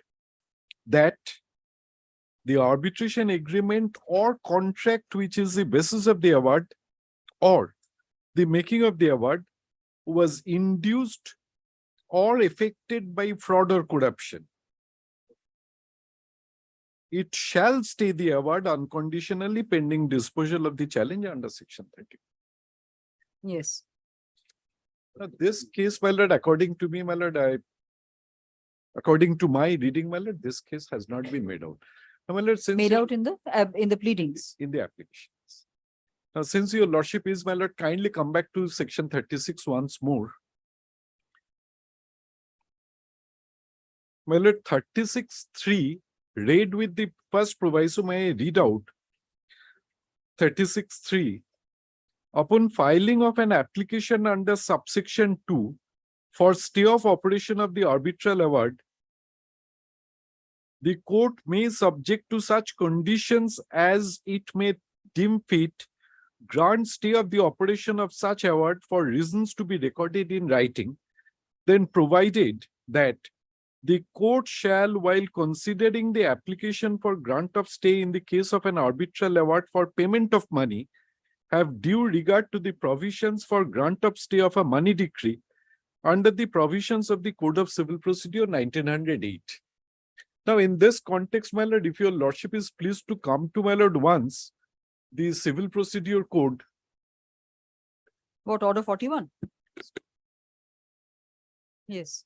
that the arbitration agreement or contract which is the basis of the award or the making of the award was induced or affected by fraud or corruption, it shall stay the award unconditionally pending disposal of the challenge under section 30. Yes. Now, this case, my lord, according to me, my lord, according to my reading, my lord, this case has not been made out. Now, my lord, since Made out in the pleadings. in the applications. Now, since your lordship is, my lord, kindly come back to section 36 once more. My lord, 36(3), read with the first proviso, may I read out? 36(3). Upon filing of an application under subsection 2 for stay of operation of the arbitral award, the court may, subject to such conditions as it may deem fit, grant stay of the operation of such award for reasons to be recorded in writing, then provided that the court shall, while considering the application for grant of stay in the case of an arbitral award for payment of money, have due regard to the provisions for grant of stay of a money decree under the provisions of the Code of Civil Procedure 1908. Now, in this context, my lord, if your lordship is pleased to come to my lord once, the Civil Procedure Code. What, order 41? Yes.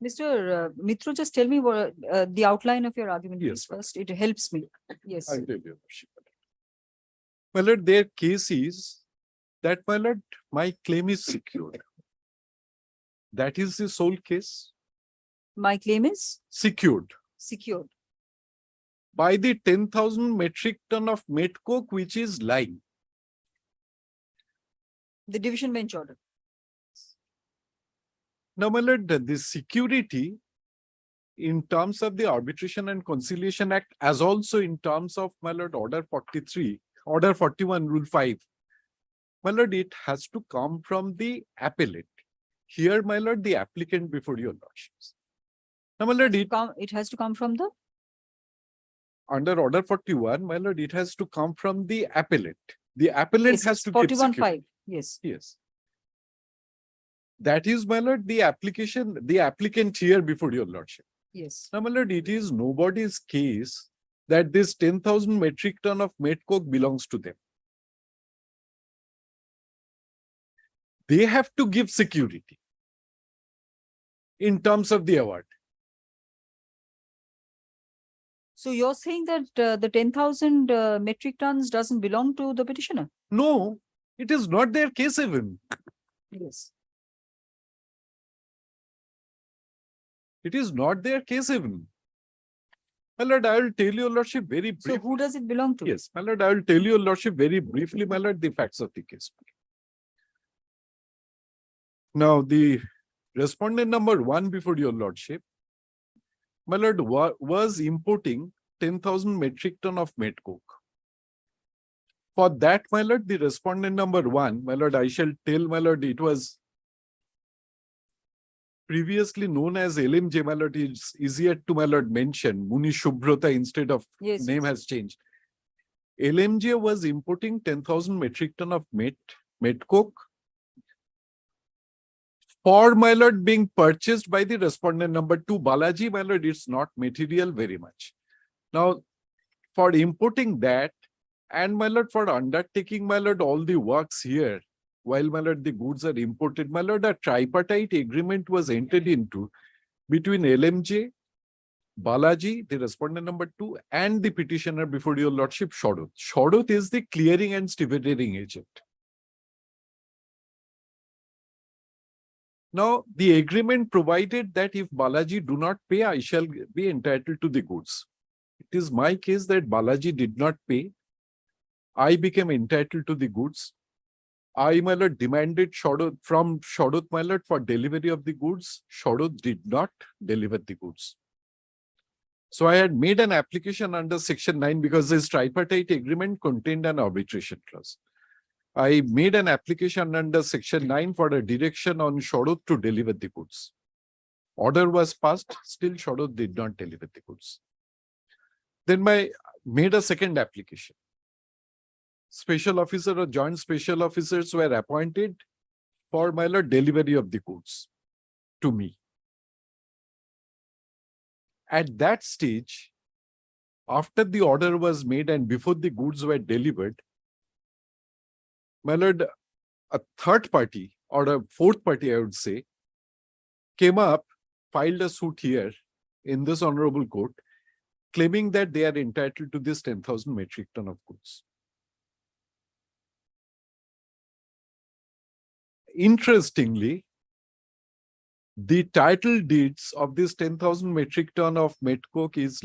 Mr. Mitro, just tell me what the outline of your argument Yes, please first. It helps me. Yes. I'll tell you, Lordship. My lord, their case is that, my lord, my claim is secured. That is the sole case. My claim is Secured. secured? By the 10,000 metric ton of met coke which is lying. The division bench order. Now, my lord, the security in terms of the Arbitration and Conciliation Act, as also in terms of, my lord, Order 43, Order 41, Rule 5, my lord, it has to come from the appellate. Here, my lord, the applicant before your lordships. Now, my lord, It has to come from the, under Order 41, my lord, it has to come from the appellate. The appellant yes, has to give 41 security. 5. Yes. Yes. That is, my lord, the application, the applicant here before your lordship. Yes. Now, my lord, it is nobody's case that this 10,000 metric ton of met coke belongs to them. They have to give security in terms of the award. So you're saying that the 10,000 metric tons doesn't belong to the petitioner? No, it is not their case even. Yes. It is not their case even. My lord, I will tell your lordship very briefly. So who does it belong to? Yes, my lord, I will tell your lordship very briefly, my lord, the facts of the case. Now, the respondent number 1 before your lordship, my lord, was importing 10,000 metric ton of met coke. For that, my lord, the respondent number 1, my lord, I shall tell, my lord, it was previously known as LMJ, my lord. It's easier to, my lord, mention Muni Shubhrata instead of name has changed. LMJ was importing 10,000 metric ton of met coke for, my lord, being purchased by the respondent number 2, Balaji, my lord. It's not material very much. Now, for importing that and, my lord, for undertaking, my lord, all the works here, while, my lord, the goods are imported, my lord, a tripartite agreement was entered into between LMJ, Balaji, the respondent number 2, and the petitioner before your lordship, Shodot. Shodot is the clearing and stevedoring agent. Now, the agreement provided that if Balaji do not pay, I shall be entitled to the goods. It is my case that Balaji did not pay. I became entitled to the goods. I, my lord, demanded from Shodot, my lord, for delivery of the goods. Shodot did not deliver the goods. So I had made an application under Section 9 because this tripartite agreement contained an arbitration clause. I made an application under Section 9 for a direction on Shodot to deliver the goods. Order was passed, still Shodot did not deliver the goods. Then I made a second application. Special officer or joint special officers were appointed for, my lord, delivery of the goods to me. At that stage, after the order was made and before the goods were delivered, my lord, a third party or a fourth party, I would say, came up, filed a suit here in this honorable court, claiming that they are entitled to this 10,000 metric ton of goods. Interestingly, the title deeds of this 10,000 metric ton of met coke is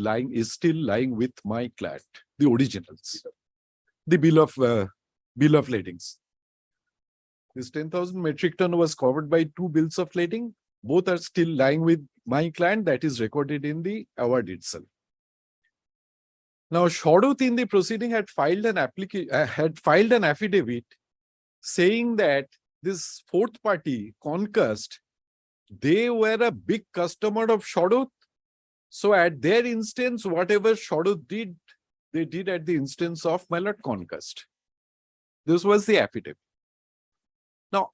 still lying with my client, the originals, the bill of ladings. This 10,000 metric ton was covered by 2 bills of lading. Both are still lying with my client, that is recorded in the award itself. Now, Shodot in the proceeding had filed an affidavit saying that this fourth party, Concust, they were a big customer of Shodot. So at their instance, whatever Shodot did, they did at the instance of, my lord, Concust. This was the affidavit. Now,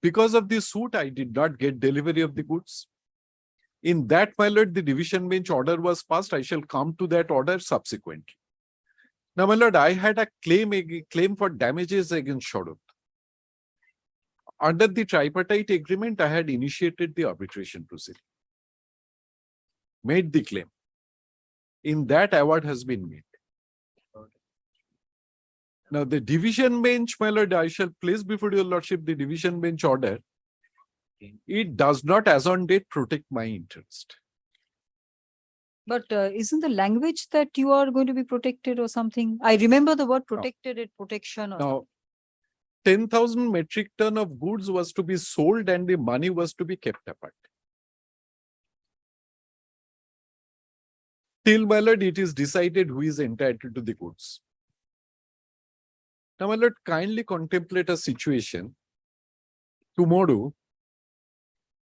because of this suit, I did not get delivery of the goods. In that, my lord, the division bench order was passed. I shall come to that order subsequently. Now, my lord, I had a claim for damages against Shodot. Under the tripartite agreement, I had initiated the arbitration proceeding, made the claim. In that, award has been made. Now, the division bench, my lord, I shall place before your lordship the division bench order. It does not, as on date, protect my interest. But isn't the language that you are going to be protected or something? I remember the word protected at protection or Now, 10,000 metric ton of goods was to be sold and the money was to be kept apart. Till, my lord, it is decided who is entitled to the goods. Now, my lord, kindly contemplate a situation. Tomorrow,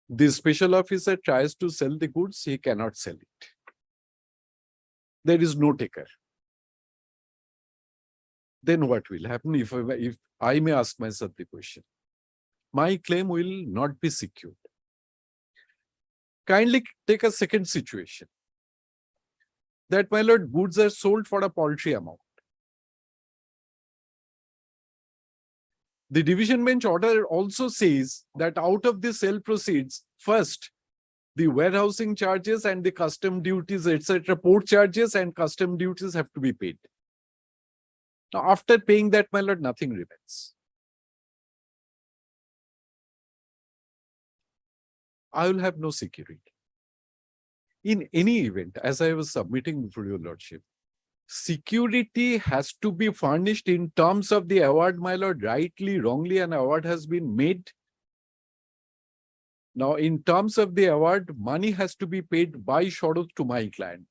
the special officer tries to sell the goods, he cannot sell it. There is no taker. Then what will happen if I may ask myself the question? My claim will not be secured. Kindly take a second situation. That, my lord, goods are sold for a paltry amount. The division bench order also says that out of the sale proceeds, first, the warehousing charges and the custom duties, etc., port charges and custom duties have to be paid. Now, after paying that, my lord, nothing remains. I will have no security. In any event, as I was submitting before your lordship, security has to be furnished in terms of the award, my lord. Rightly, wrongly, an award has been made. Now, in terms of the award, money has to be paid by Sharad to my client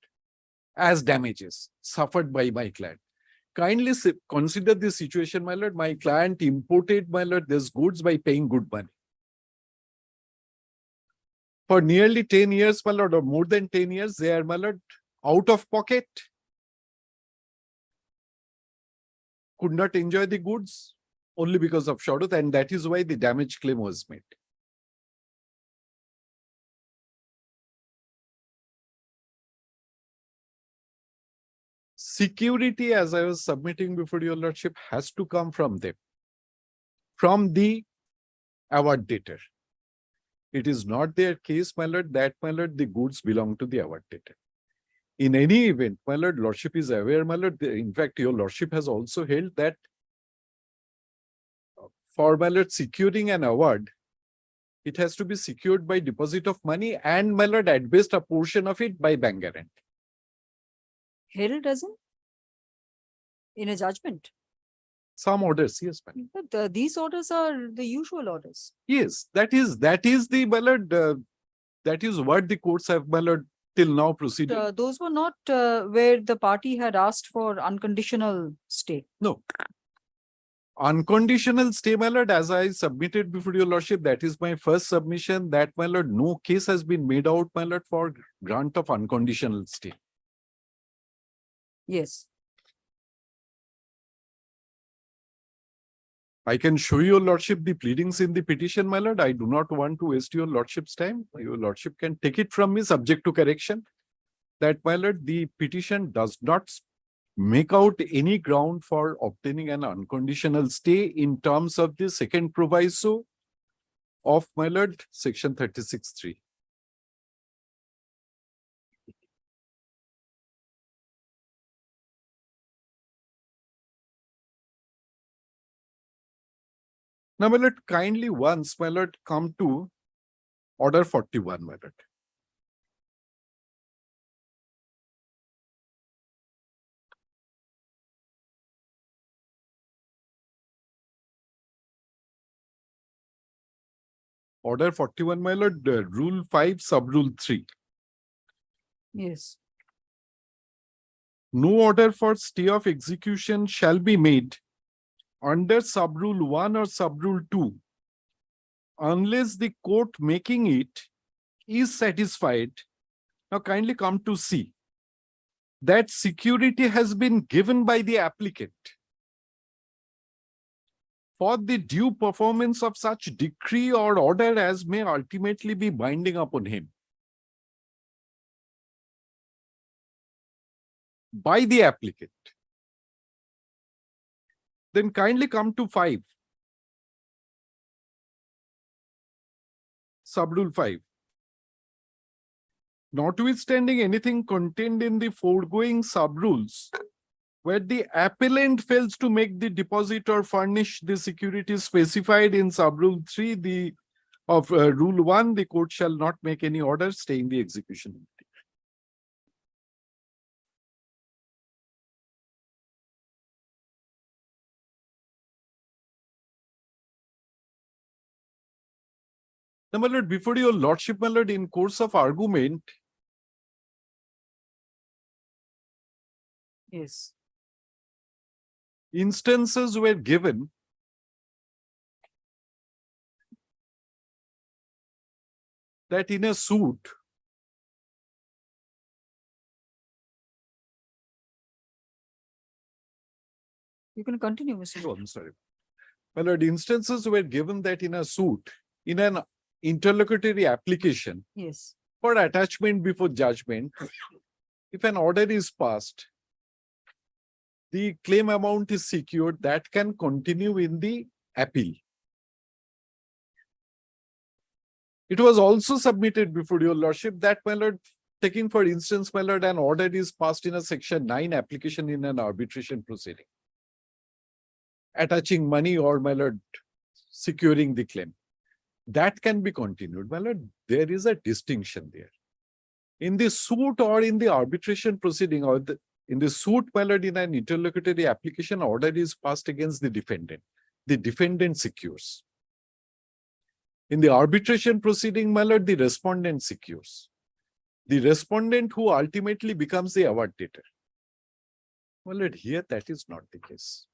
as damages suffered by my client. Kindly consider this situation, my lord. My client imported, my lord, these goods by paying good money. For nearly 10 years, my lord, or more than 10 years, they are, my lord, out of pocket. Could not enjoy the goods only because of Sharad, and that is why the damage claim was made. Security, as I was submitting before your lordship, has to come from them, from the award debtor. It is not their case, my lord, that, my lord, the goods belong to the award debtor. In any event, my lord, lordship is aware, my lord, in fact, your lordship has also held that for, my lord, securing an award, it has to be secured by deposit of money and, my lord, at best a portion of it by bank guarantee. Held doesn't? In a judgment? Some orders, yes, ma'am. But these orders are the usual orders. Yes, that is the, my lord, that is what the courts have, my lord, till now proceeded. Those were not where the party had asked for unconditional stay. No. Unconditional stay, my lord, as I submitted before your lordship, that is my first submission, that, my lord, no case has been made out, my lord, for grant of unconditional stay. Yes. I can show your lordship the pleadings in the petition, my lord. I do not want to waste your lordship's time. Your lordship can take it from me subject to correction. That, my lord, the petition does not make out any ground for obtaining an unconditional stay in terms of the second proviso of, my lord, section 36(3). Now, my lord, kindly once, my lord, come to order 41, my lord. Order 41, my lord, rule 5, sub-rule 3. Yes. No order for stay of execution shall be made under sub-rule 1 or sub-rule 2 unless the court making it is satisfied. Now kindly come to see that security has been given by the applicant for the due performance of such decree or order as may ultimately be binding upon him by the applicant. Then kindly come to 5. Sub-rule 5. Notwithstanding anything contained in the foregoing sub-rules, where the appellant fails to make the deposit or furnish the security specified in sub-rule 3 of rule 1, the court shall not make any order staying the execution. Now, my lord, before your lordship, my lord, in course of argument, Yes. instances were given that in a suit, You can continue, Mr. oh, I'm sorry. My lord, instances were given that in a suit, in an interlocutory application Yes. for attachment before judgment, if an order is passed, the claim amount is secured that can continue in the appeal. It was also submitted before your lordship that, my lord, taking for instance, my lord, an order is passed in a section 9 application in an arbitration proceeding, attaching money or, my lord, securing the claim. That can be continued. My lord, there is a distinction there. In the suit or in the arbitration proceeding or in the suit, my lord, in an interlocutory application, order is passed against the defendant. The defendant secures. In the arbitration proceeding, my lord, the respondent secures. The respondent who ultimately becomes the award debtor. My lord, here that is not the case.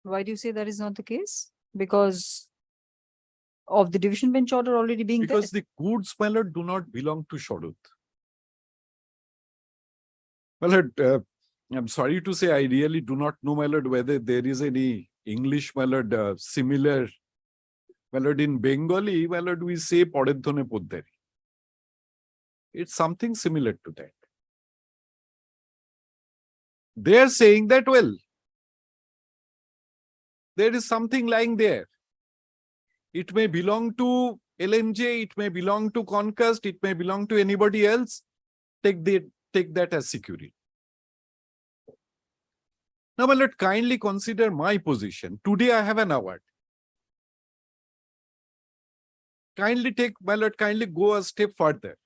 Why do you say that is not the case? Because of the division bench order already being there? Because the goods, my lord, do not belong to Sharut. My lord, I'm sorry to say, I really do not know, my lord, whether there is any English, my lord, similar. My lord, in Bengali, my lord, we say Podedhone Poddari. It's something similar to that. They are saying that, well, there is something lying there. It may belong to LMJ, it may belong to Concast, it may belong to anybody else. Take that as security. Now, my lord, kindly consider my position. Today I have an award. Kindly take, my lord, kindly go a step further.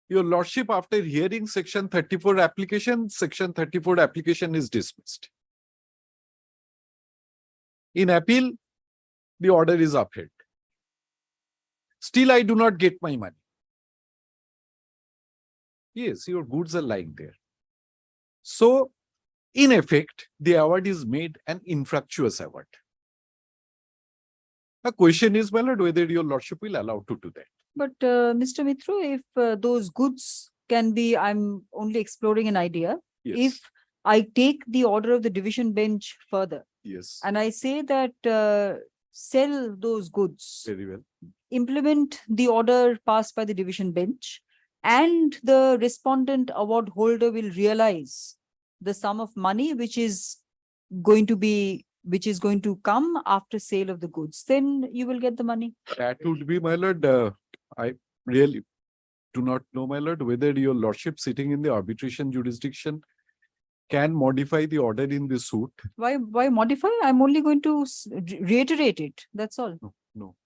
Your lordship, after hearing section 34 application, section 34 application is dismissed. In appeal, the order is upheld. Still, I do not get my money. Yes, your goods are lying there. So, in effect, the award is made an infructuous award. The question is, my lord, whether your lordship will allow to do that. But Mr. Mitro, if those goods can be, I'm only exploring an idea. Yes. If I take the order of the division bench further Yes. and I say that sell those goods, Very well. implement the order passed by the division bench, and the respondent award holder will realize the sum of money which is going to come after sale of the goods, then you will get the money. That would be, my lord, I really do not know, my lord, whether your lordship sitting in the arbitration jurisdiction can modify the order in the suit. Why modify? I'm only going to reiterate it. That's all. No.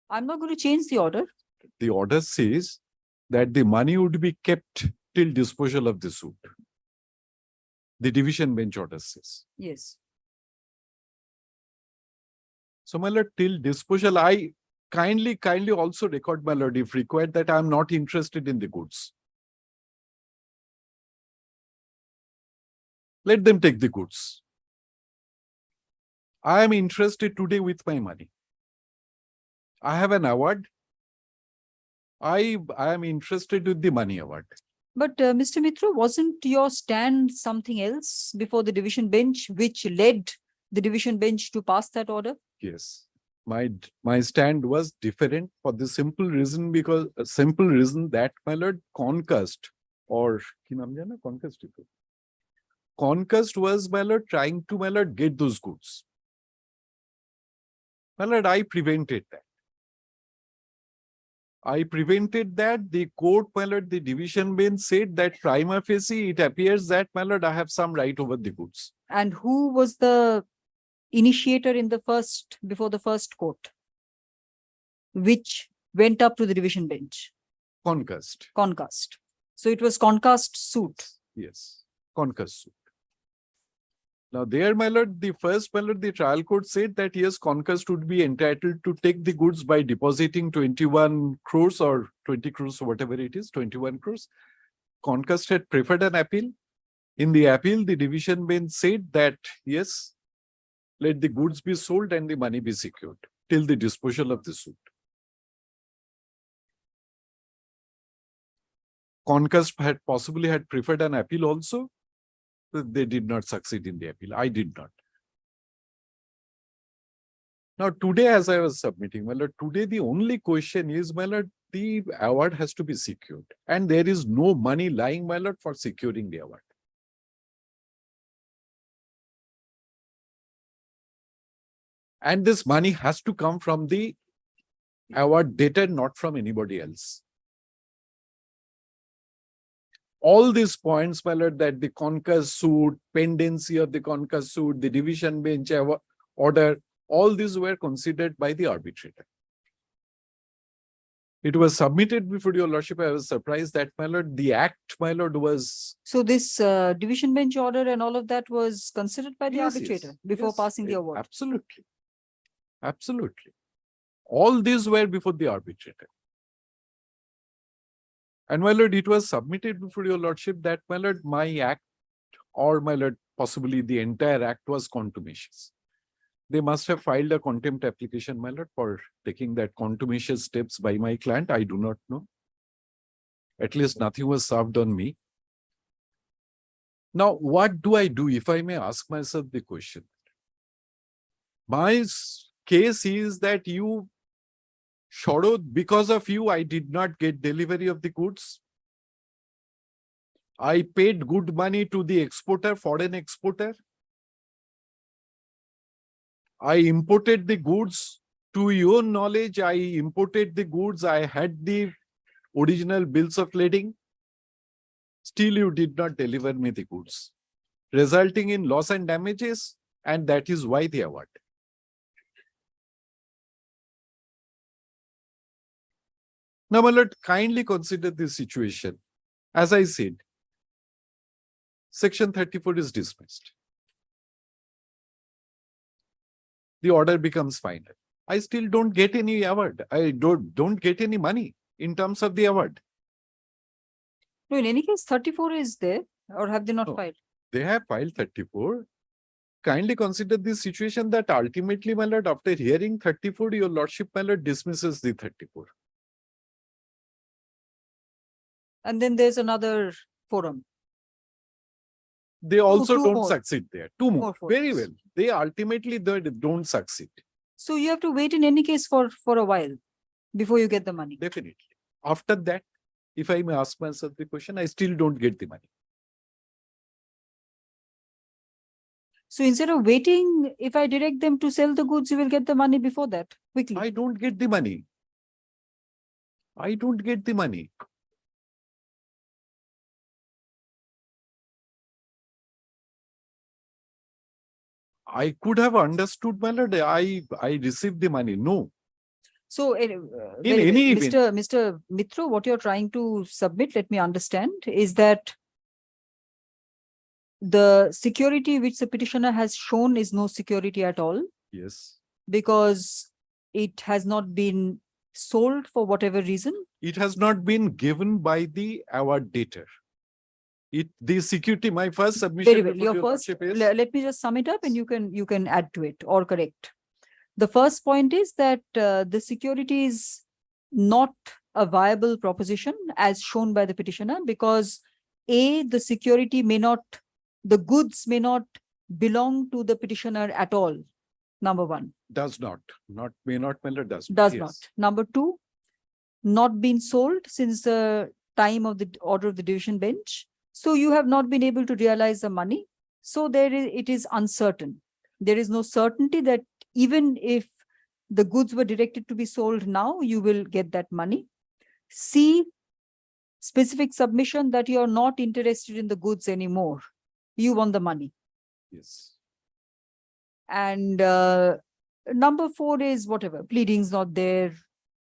I'm not going to change the order. The order says that the money would be kept till disposal of the suit. The division bench order says. Yes. So, my lord, till disposal, I kindly also record, my lord, if required, that I am not interested in the goods. Let them take the goods. I am interested today with my money. I have an award. I am interested with the money award. But Mr. Mitra, wasn't your stand something else before the division bench, which led the division bench to pass that order? Yes. My stand was different for the simple reason that, my lord, Concast or Concast was, my lord, trying to, my lord, get those goods. My lord, I prevented that. The court, my lord, the division bench said that prima facie, it appears that, my lord, I have some right over the goods. And who was the initiator before the first court, which went up to the division bench? Concast. So it was Concast suit. Yes, Concast suit. Now there, my lord, the first, my lord, the trial court said that yes, Concast would be entitled to take the goods by depositing 21 crores or 20 crores or whatever it is, 21 crores. Concast had preferred an appeal. In the appeal, the division bench said that yes, let the goods be sold and the money be secured till the disposal of the suit. Concast had possibly had preferred an appeal also. They did not succeed in the appeal. I did not. Now today, as I was submitting, my lord, today the only question is, my lord, the award has to be secured. And there is no money lying, my lord, for securing the award. And this money has to come from the award debtor, not from anybody else. All these points, my lord, that the Concast suit, pendency of the Concast suit, the division bench order, all these were considered by the arbitrator. It was submitted before your lordship. I was surprised that, my lord, the act, my lord, was... So this division bench order and all of that was considered by the Yes, arbitrator yes, before yes, passing the award? Absolutely. Absolutely. All these were before the arbitrator. And, my lord, it was submitted before your lordship that, my lord, my act, or, my lord, possibly the entire act was contumacious. They must have filed a contempt application, my lord, for taking that contumacious steps by my client. I do not know. At least nothing was served on me. Now, what do I do, if I may ask myself the question? My case is that you, Sharod, because of you, I did not get delivery of the goods. I paid good money to the exporter, foreign exporter. I imported the goods. To your knowledge, I imported the goods. I had the original bills of lading. Still, you did not deliver me the goods, resulting in loss and damages, and that is why the award. Now, my lord, kindly consider this situation. As I said, Section 34 is dismissed. The order becomes final. I still don't get any award. I don't get any money in terms of the award. No, in any case, 34 is there, or have they not No. filed? They have filed 34. Kindly consider this situation that ultimately, my lord, after hearing 34, your lordship, my lord, dismisses the 34. And then there's another forum. They also two don't more. succeed there. Two more. Very forums. well. They ultimately don't succeed. So you have to wait in any case for a while before you get the money. Definitely. After that, if I may ask myself the question, I still don't get the money. So instead of waiting, if I direct them to sell the goods, you will get the money before that, quickly. I don't get the money. I don't get the money. I could have understood, my lord, I received the money. No. So In any event. Mr. Mitro, what you're trying to submit, let me understand, is that the security which the petitioner has shown is no security at all, Yes. because it has not been sold for whatever reason. It has not been given by the award debtor. The security, my first submission. Very well. before Your first, lordship is, let me just sum it up and you can add to it or correct. The first point is that the security is not a viable proposition as shown by the petitioner, because A, the security may not, the goods may not belong to the petitioner at all. Number one. does not, may not, my lord, does not. Does Yes. not. Number two, not been sold since the time of the order of the division bench. So you have not been able to realize the money. So it is uncertain. There is no certainty that even if the goods were directed to be sold now, you will get that money. C, specific submission that you are not interested in the goods anymore. You want the money. Yes. And number four is whatever, pleadings not there.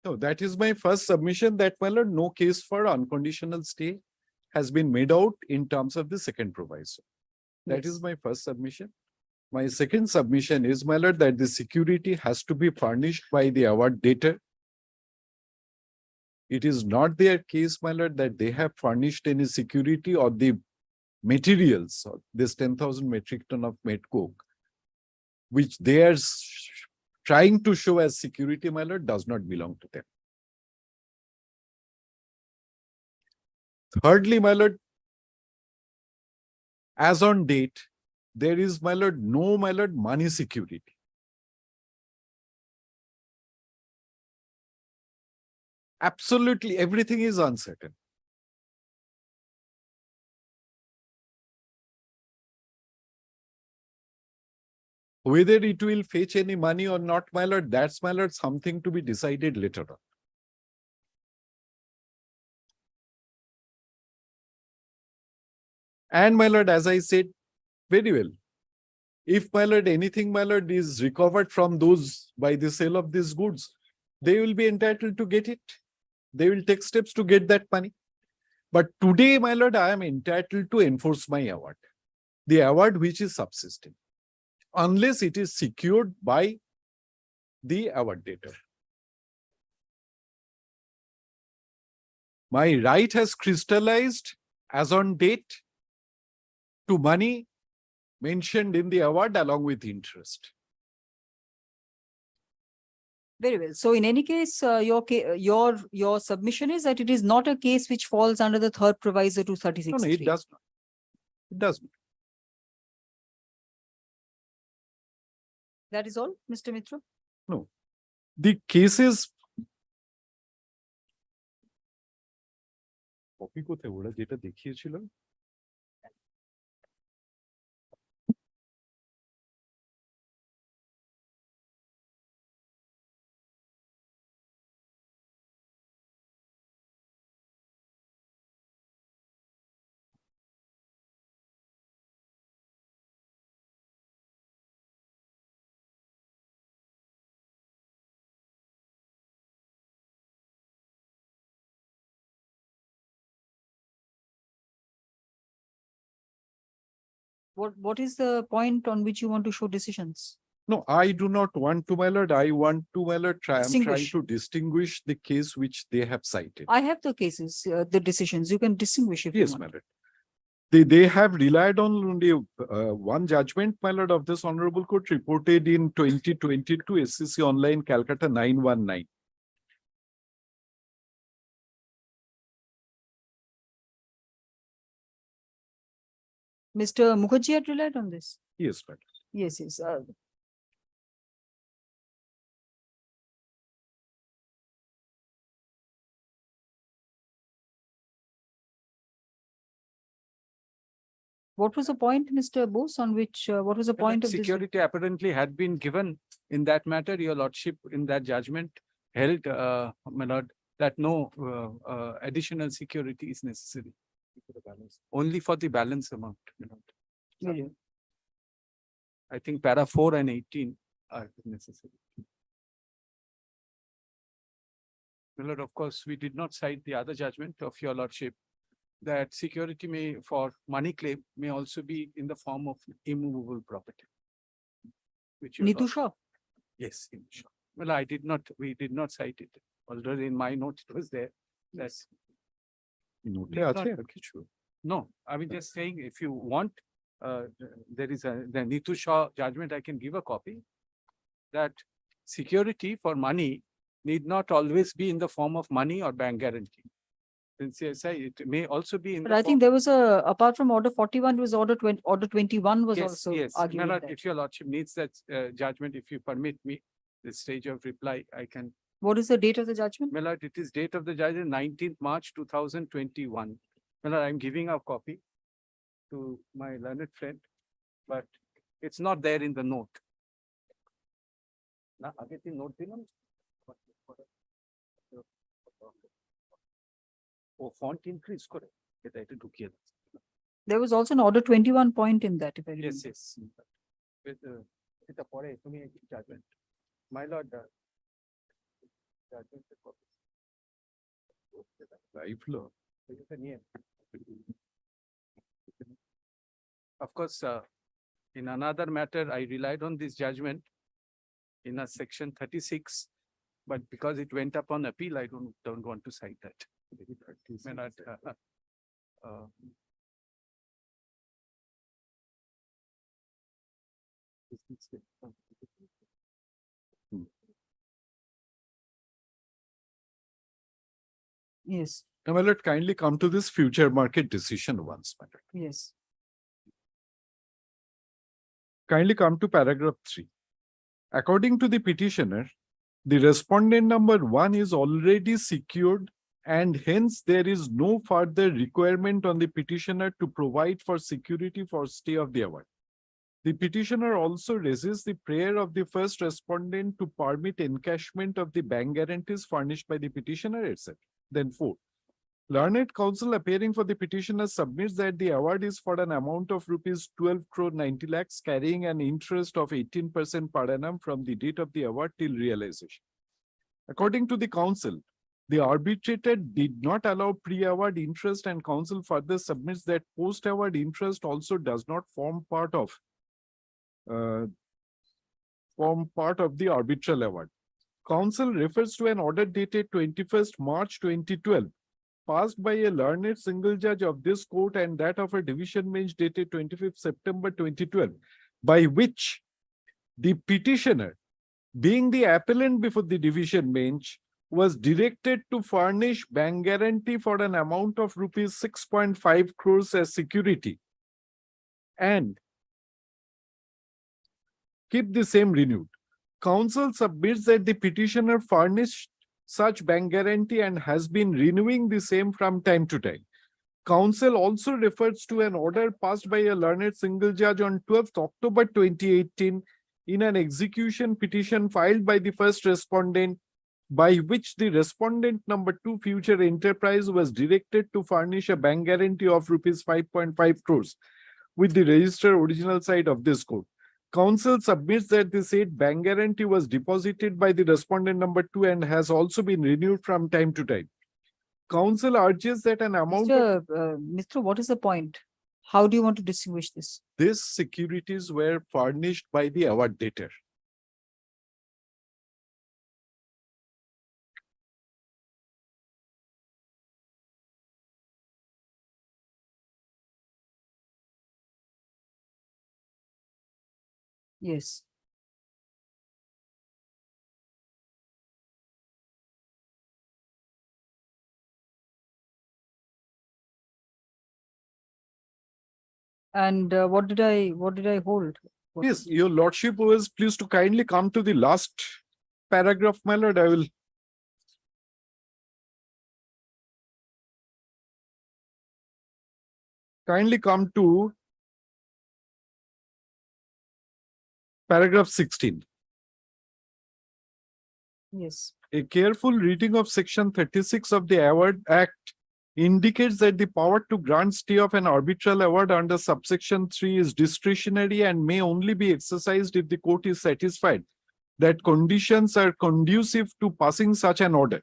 No, that is my first submission, that, my lord, no case for unconditional stay has been made out in terms of the second proviso. That Yes. is my first submission. My second submission is, my lord, that the security has to be furnished by the award debtor. It is not their case, my lord, that they have furnished any security or the materials of this 10,000 metric ton of met coke, which they are trying to show as security, my lord, does not belong to them. Thirdly, my lord, as on date, there is, my lord, no, my lord, money security. Absolutely everything is uncertain. Whether it will fetch any money or not, my lord, that's, my lord, something to be decided later on. And, my lord, as I said, very well, if, my lord, anything, my lord, is recovered from those by the sale of these goods, they will be entitled to get it. They will take steps to get that money. But today, my lord, I am entitled to enforce my award, the award which is subsisting, unless it is secured by the award debtor. My right has crystallized as on date to money mentioned in the award along with interest. Very well. So in any case, your submission is that it is not a case which falls under the third proviso to 36. No, it does not. It does not. That is all, Mr. Mitra? No. The cases copy কোথায় ওরা যেটা দেখিয়েছিল? What is the point on which you want to show decisions? No, I do not want to, my lord. I want to, my lord, I'm trying Distinguish. to distinguish the case which they have cited. I have the cases, the decisions. You can distinguish if you Yes, want. my lord. They have relied on the one judgment, my lord, of this honorable court reported in 2022 SCC Online Calcutta 919. Mr. Mukherjee had relied on this. Yes, madam. Yes, yes. What was the point, Mr. Bose, on which, what was the point of this? Security apparently had been given in that matter. Your lordship in that judgment held, my lord, that no additional security is necessary. Only for the balance amount. My lord. Very well. I think para 4 and 18 are necessary. My lord, of course, we did not cite the other judgment of your lordship that security may, for money claim, may also be in the form of immovable property. Which your Nitu lord- Shah? Yes, in short. Well, we did not cite it. Although in my note it was there. That's. Note Not- আছে আর কিছু? No, I mean just saying, if you want, there is the Nitu Shah judgment, I can give a copy. That security for money need not always be in the form of money or bank guarantee. Since CSI, it may also be in. But I think there was a, apart from order 41, was order 21 was Yes, also yes. arguing My lord, that. if your lordship needs that judgment, if you permit me, this stage of reply, I can. What is the date of the judgment? My lord, it is date of the judgment 19th March 2021. My lord, I'm giving a copy to my learned friend, but it's not there in the note. Na age ti note dilam? Oh, font increase করে এটা এটা ঢুকিয়ে দাও। There was also an order 21 point in that, if I remember. Yes, yes. With এটা পরে তুমি judgment. My lord, judgment copy. Life law. Of course, In another matter, I relied on this judgment in a section 36, but because it went up on appeal, I don't want to cite that. May not, Yes, Now, my lord, kindly come to this future market decision once, my lord. yes. Kindly come to paragraph 3. According to the petitioner, the respondent number 1 is already secured and hence there is no further requirement on the petitioner to provide for security for stay of the award. The petitioner also raises the prayer of the first respondent to permit encashment of the bank guarantees furnished by the petitioner, etc. Then 4. Learned counsel appearing for the petitioner submits that the award is for an amount of rupees 12 crore 90 lakhs carrying an interest of 18% per annum from the date of the award till realization. According to the counsel, the arbitrator did not allow pre-award interest and counsel further submits that post-award interest also does not form part of the arbitral award. Counsel refers to an order dated 21st March 2012 passed by a learned single judge of this court and that of a division bench dated 25th September 2012, by which the petitioner, being the appellant before the division bench, was directed to furnish bank guarantee for an amount of rupees 6.5 crores as security and keep the same renewed. Counsel submits that the petitioner furnished such bank guarantee and has been renewing the same from time to time. Counsel also refers to an order passed by a learned single judge on 12th October 2018 in an execution petition filed by the first respondent, by which the respondent number 2 Future Enterprise was directed to furnish a bank guarantee of rupees 5.5 crores with the register original side of this court. Counsel submits that the said bank guarantee was deposited by the respondent number 2 and has also been renewed from time to time. Counsel urges that an amount of Mr. What is the point? How do you want to distinguish this? these securities were furnished by the award debtor. Yes. And what did I hold? What- Yes, your lordship was pleased to kindly come to the last paragraph, my lord. I will kindly come to paragraph 16. Yes. A careful reading of section 36 of the Award Act indicates that the power to grant stay of an arbitral award under subsection 3 is discretionary and may only be exercised if the court is satisfied that conditions are conducive to passing such an order.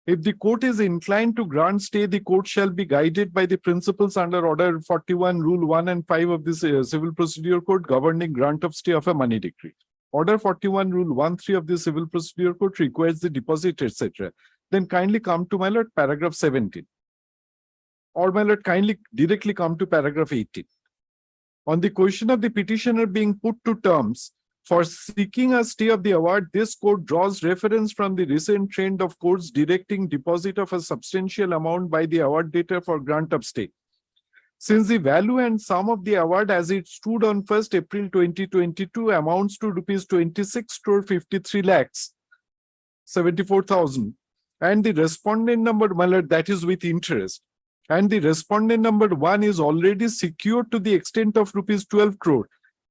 If the court is inclined to grant stay, the court shall be guided by the principles under Order 41, Rule 1 and 5 of the Civil Procedure Code governing grant of stay of a money decree. Order 41, Rule 1(3) of the Civil Procedure Code requires the deposit, etc. Then kindly come to, my lord, paragraph 17. Or, my lord, kindly directly come to paragraph 18. On the question of the petitioner being put to terms for seeking a stay of the award, this court draws reference from the recent trend of courts directing deposit of a substantial amount by the award debtor for grant of stay. Since the value and sum of the award as it stood on 1st April 2022 amounts to rupees 26 crore 53 lakhs 74,000 and the respondent number, my lord, that is with interest, and the respondent number 1 is already secured to the extent of rupees 12 crore,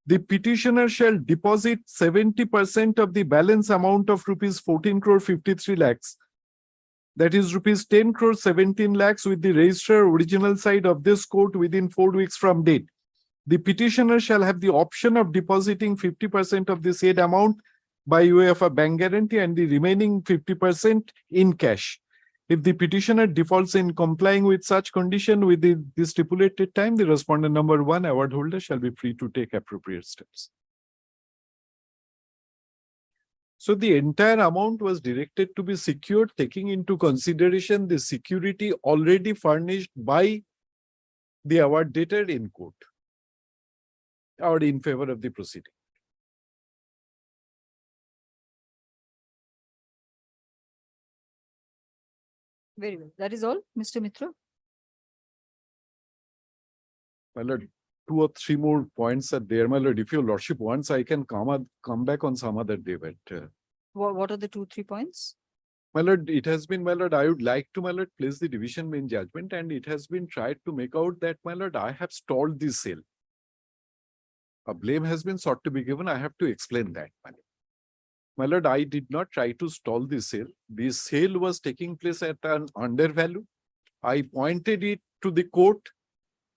the petitioner shall deposit 70% of the balance amount of rupees 14 crore 53 lakhs. That is rupees 10 crore 17 lakhs with the registrar original side of this court within 4 weeks from date. The petitioner shall have the option of depositing 50% of the said amount by way of a bank guarantee and the remaining 50% in cash. If the petitioner defaults in complying with such condition within the stipulated time, the respondent number 1 award holder shall be free to take appropriate steps. So the entire amount was directed to be secured, taking into consideration the security already furnished by the award debtor in court or in favor of the proceeding. Very well. That is all, Mr. Mitra. My lord, 2 or 3 more points are there, my lord. If your lordship wants, I can come back on some other day, but What are the 2-3 points? my lord, it has been, my lord, I would like to, my lord, place the division in judgment, and it has been tried to make out that, my lord, I have stalled this sale. A blame has been sought to be given. I have to explain that, my lord. My lord, I did not try to stall the sale. The sale was taking place at an undervalue. I pointed it to the court.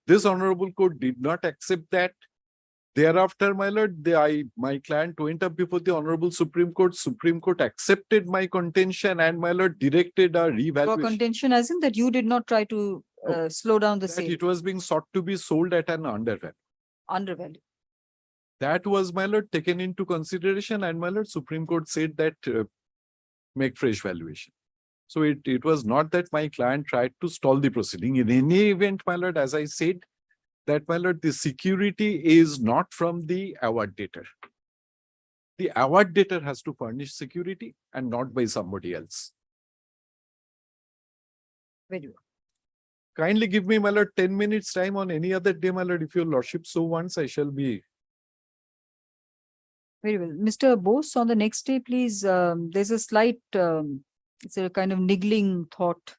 This honorable court did not accept that. Thereafter, my lord, my client went up before the honorable Supreme Court. Supreme Court accepted my contention and, my lord, directed a Your revaluation. contention as in that you did not try to slow down the That sale. it was being sought to be sold at an undervalue. Undervalue. That was, my lord, taken into consideration, and, my lord, Supreme Court said that make fresh valuation. So it was not that my client tried to stall the proceeding. In any event, my lord, as I said, that, my lord, the security is not from the award debtor. The award debtor has to furnish security and not by somebody else. Very well. Kindly give me, my lord, 10 minutes time on any other day, my lord. If your lordship so wants, I shall be. Very well. Mr. Bose, on the next day, please, there's a slight, it's a kind of niggling thought.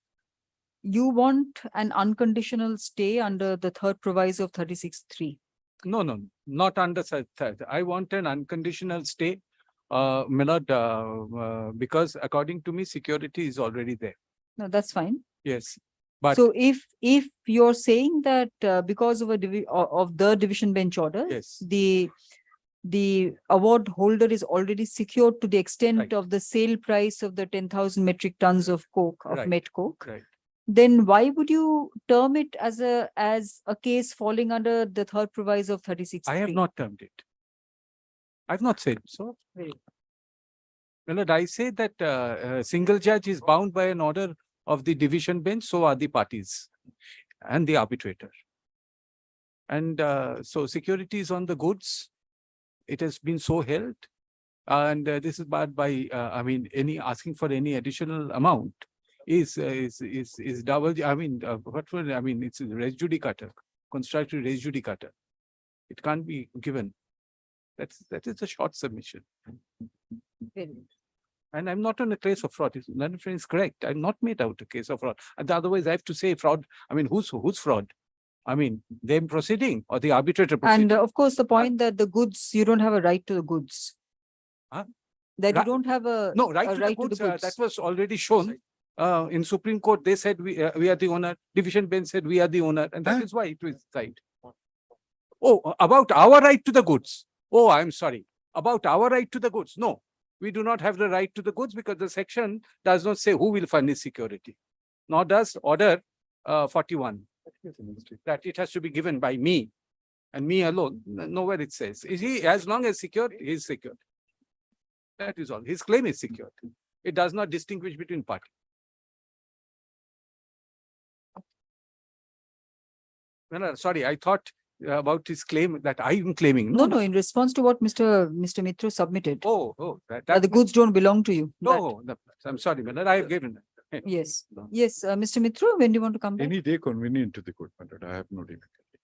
You want an unconditional stay under the third proviso of 36(3). No, no, not under third. I want an unconditional stay, my lord, because according to me, security is already there. No, that's fine. Yes, but So if you're saying that because of of the division bench order, yes, the award holder is already secured to the extent Right. of the sale price of the 10,000 metric tons of coke, of Right. met coke, right. then why would you term it as a case falling under the third proviso of 36(3)? I have not termed it. I've not said so. My lord, I say that a single judge is bound by an order of the division bench, so are the parties and the arbitrator. And so security is on the goods. It has been so held. And this is barred by, I mean, any asking for any additional amount is double, I mean, it's res judicata, constructive res judicata. It can't be given. That is a short submission. Very well. And I'm not on a case of fraud. Learned friend is correct. I'm not made out a case of fraud. And otherwise, I have to say fraud. I mean, who's fraud? I mean, them proceeding or the arbitrator proceeding? And of course, the point that the goods, you don't have a right to the goods. Huh? That you Right- don't have a No, right a to right the goods, to the goods. that was already shown. In Supreme Court, they said we are the owner. Division bench said we are the owner, and that is why it was decided. Oh, about our right to the goods. Oh, I'm sorry. About our right to the goods. No, we do not have the right to the goods because the section does not say who will furnish security. Nor does order 41. That it has to be given by me and me alone. Nowhere it says. Is he, as long as secured, he is secured. That is all. His claim is secured. It does not distinguish between parties. No, sorry, I thought about his claim that I am claiming. No, in response to what Mr. Mitra submitted, Oh, that that the goods don't belong to you. That- no, I'm sorry, Milord, I have given. Yes, yes, Mr. Mitra, when do you want to come back? Any day convenient to the court, my lord. I have no difficulty.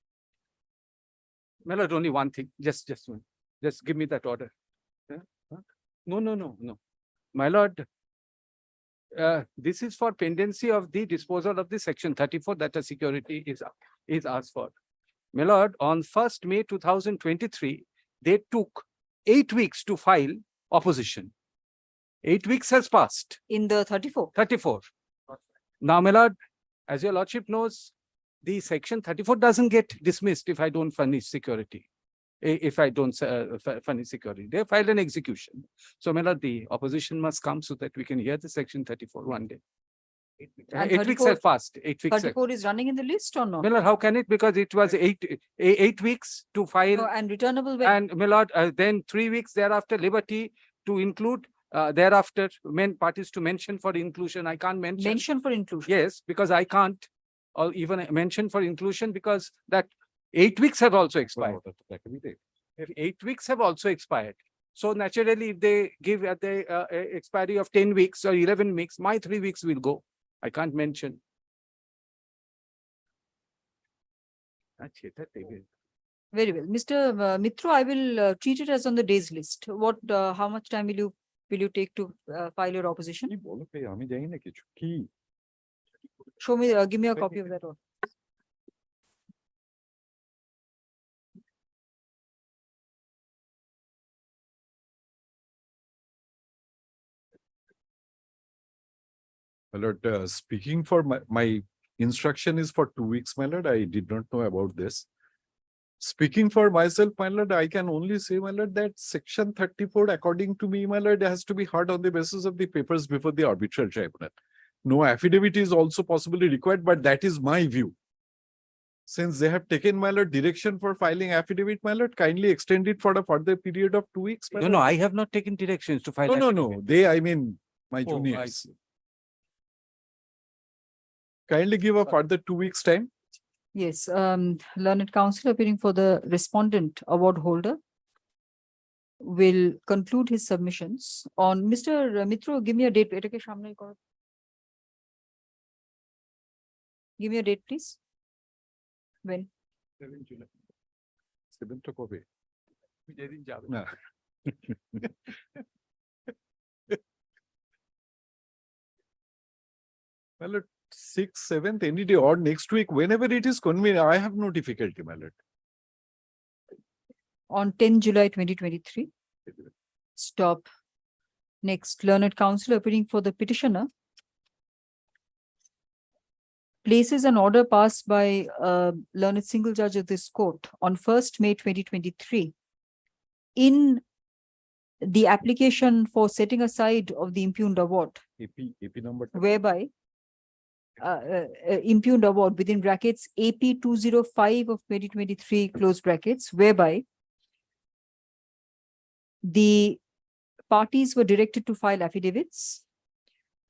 Milord, only one thing, just one. Just give me that order. Yeah? Huh? No. My lord, this is for pendency of the disposal of the section 34 that a security is asked for. My lord, on 1st May 2023, they took 8 weeks to file opposition. 8 weeks has passed. In the 34? 34. Now, my lord, as your lordship knows, the section 34 doesn't get dismissed if I don't furnish security. If I don't furnish security, they file an execution. So, my lord, the opposition must come so that we can hear the section 34 one day. And 8 weeks 34 have passed, 8 weeks. 34 is running in the list or not? My lord, how can it? Because it was 8 weeks to file. No, and returnable when? And my lord, then 3 weeks thereafter, liberty to include, thereafter, parties to mention for inclusion. I can't mention. Mention for inclusion. Yes, because I can't, or even mention for inclusion, because that 8 weeks have also expired. 8 weeks have also expired. So naturally, if they give at the expiry of 10 weeks or 11 weeks, my 3 weeks will go. I can't mention. Very well. Mr. Mitra, I will treat it as on the days list. What, how much time will you take to file your opposition? Show me, give me a copy of that one. My lord, speaking for my instruction is for 2 weeks, my lord. I did not know about this. Speaking for myself, my lord, I can only say, my lord, that section 34, according to me, my lord, has to be heard on the basis of the papers before the arbitral tribunal. No affidavit is also possibly required, but that is my view. Since they have taken, my lord, direction for filing affidavit, my lord, kindly extend it for a further period of 2 weeks. My No, lord. no, I have not taken directions to file. No. They, I mean, my Oh, I juniors. see. Kindly give a further 2 weeks time. Yes, learned counsel appearing for the respondent award holder will conclude his submissions on Mr. Mitra. Give me a date. এটাকে সামনে করো। Give me a date, please. When? 7 July. 7th of May. No. My lord, 6th, 7th, any day or next week, whenever it is convenient, I have no difficulty, my lord. On 10 July 2023. Stop. Next, learned counsel appearing for the petitioner places an order passed by learned single judge of this court on 1st May 2023 in the application for setting aside of the impugned award, AP number. whereby impugned award within brackets AP 205 of 2023 close brackets, whereby the parties were directed to file affidavits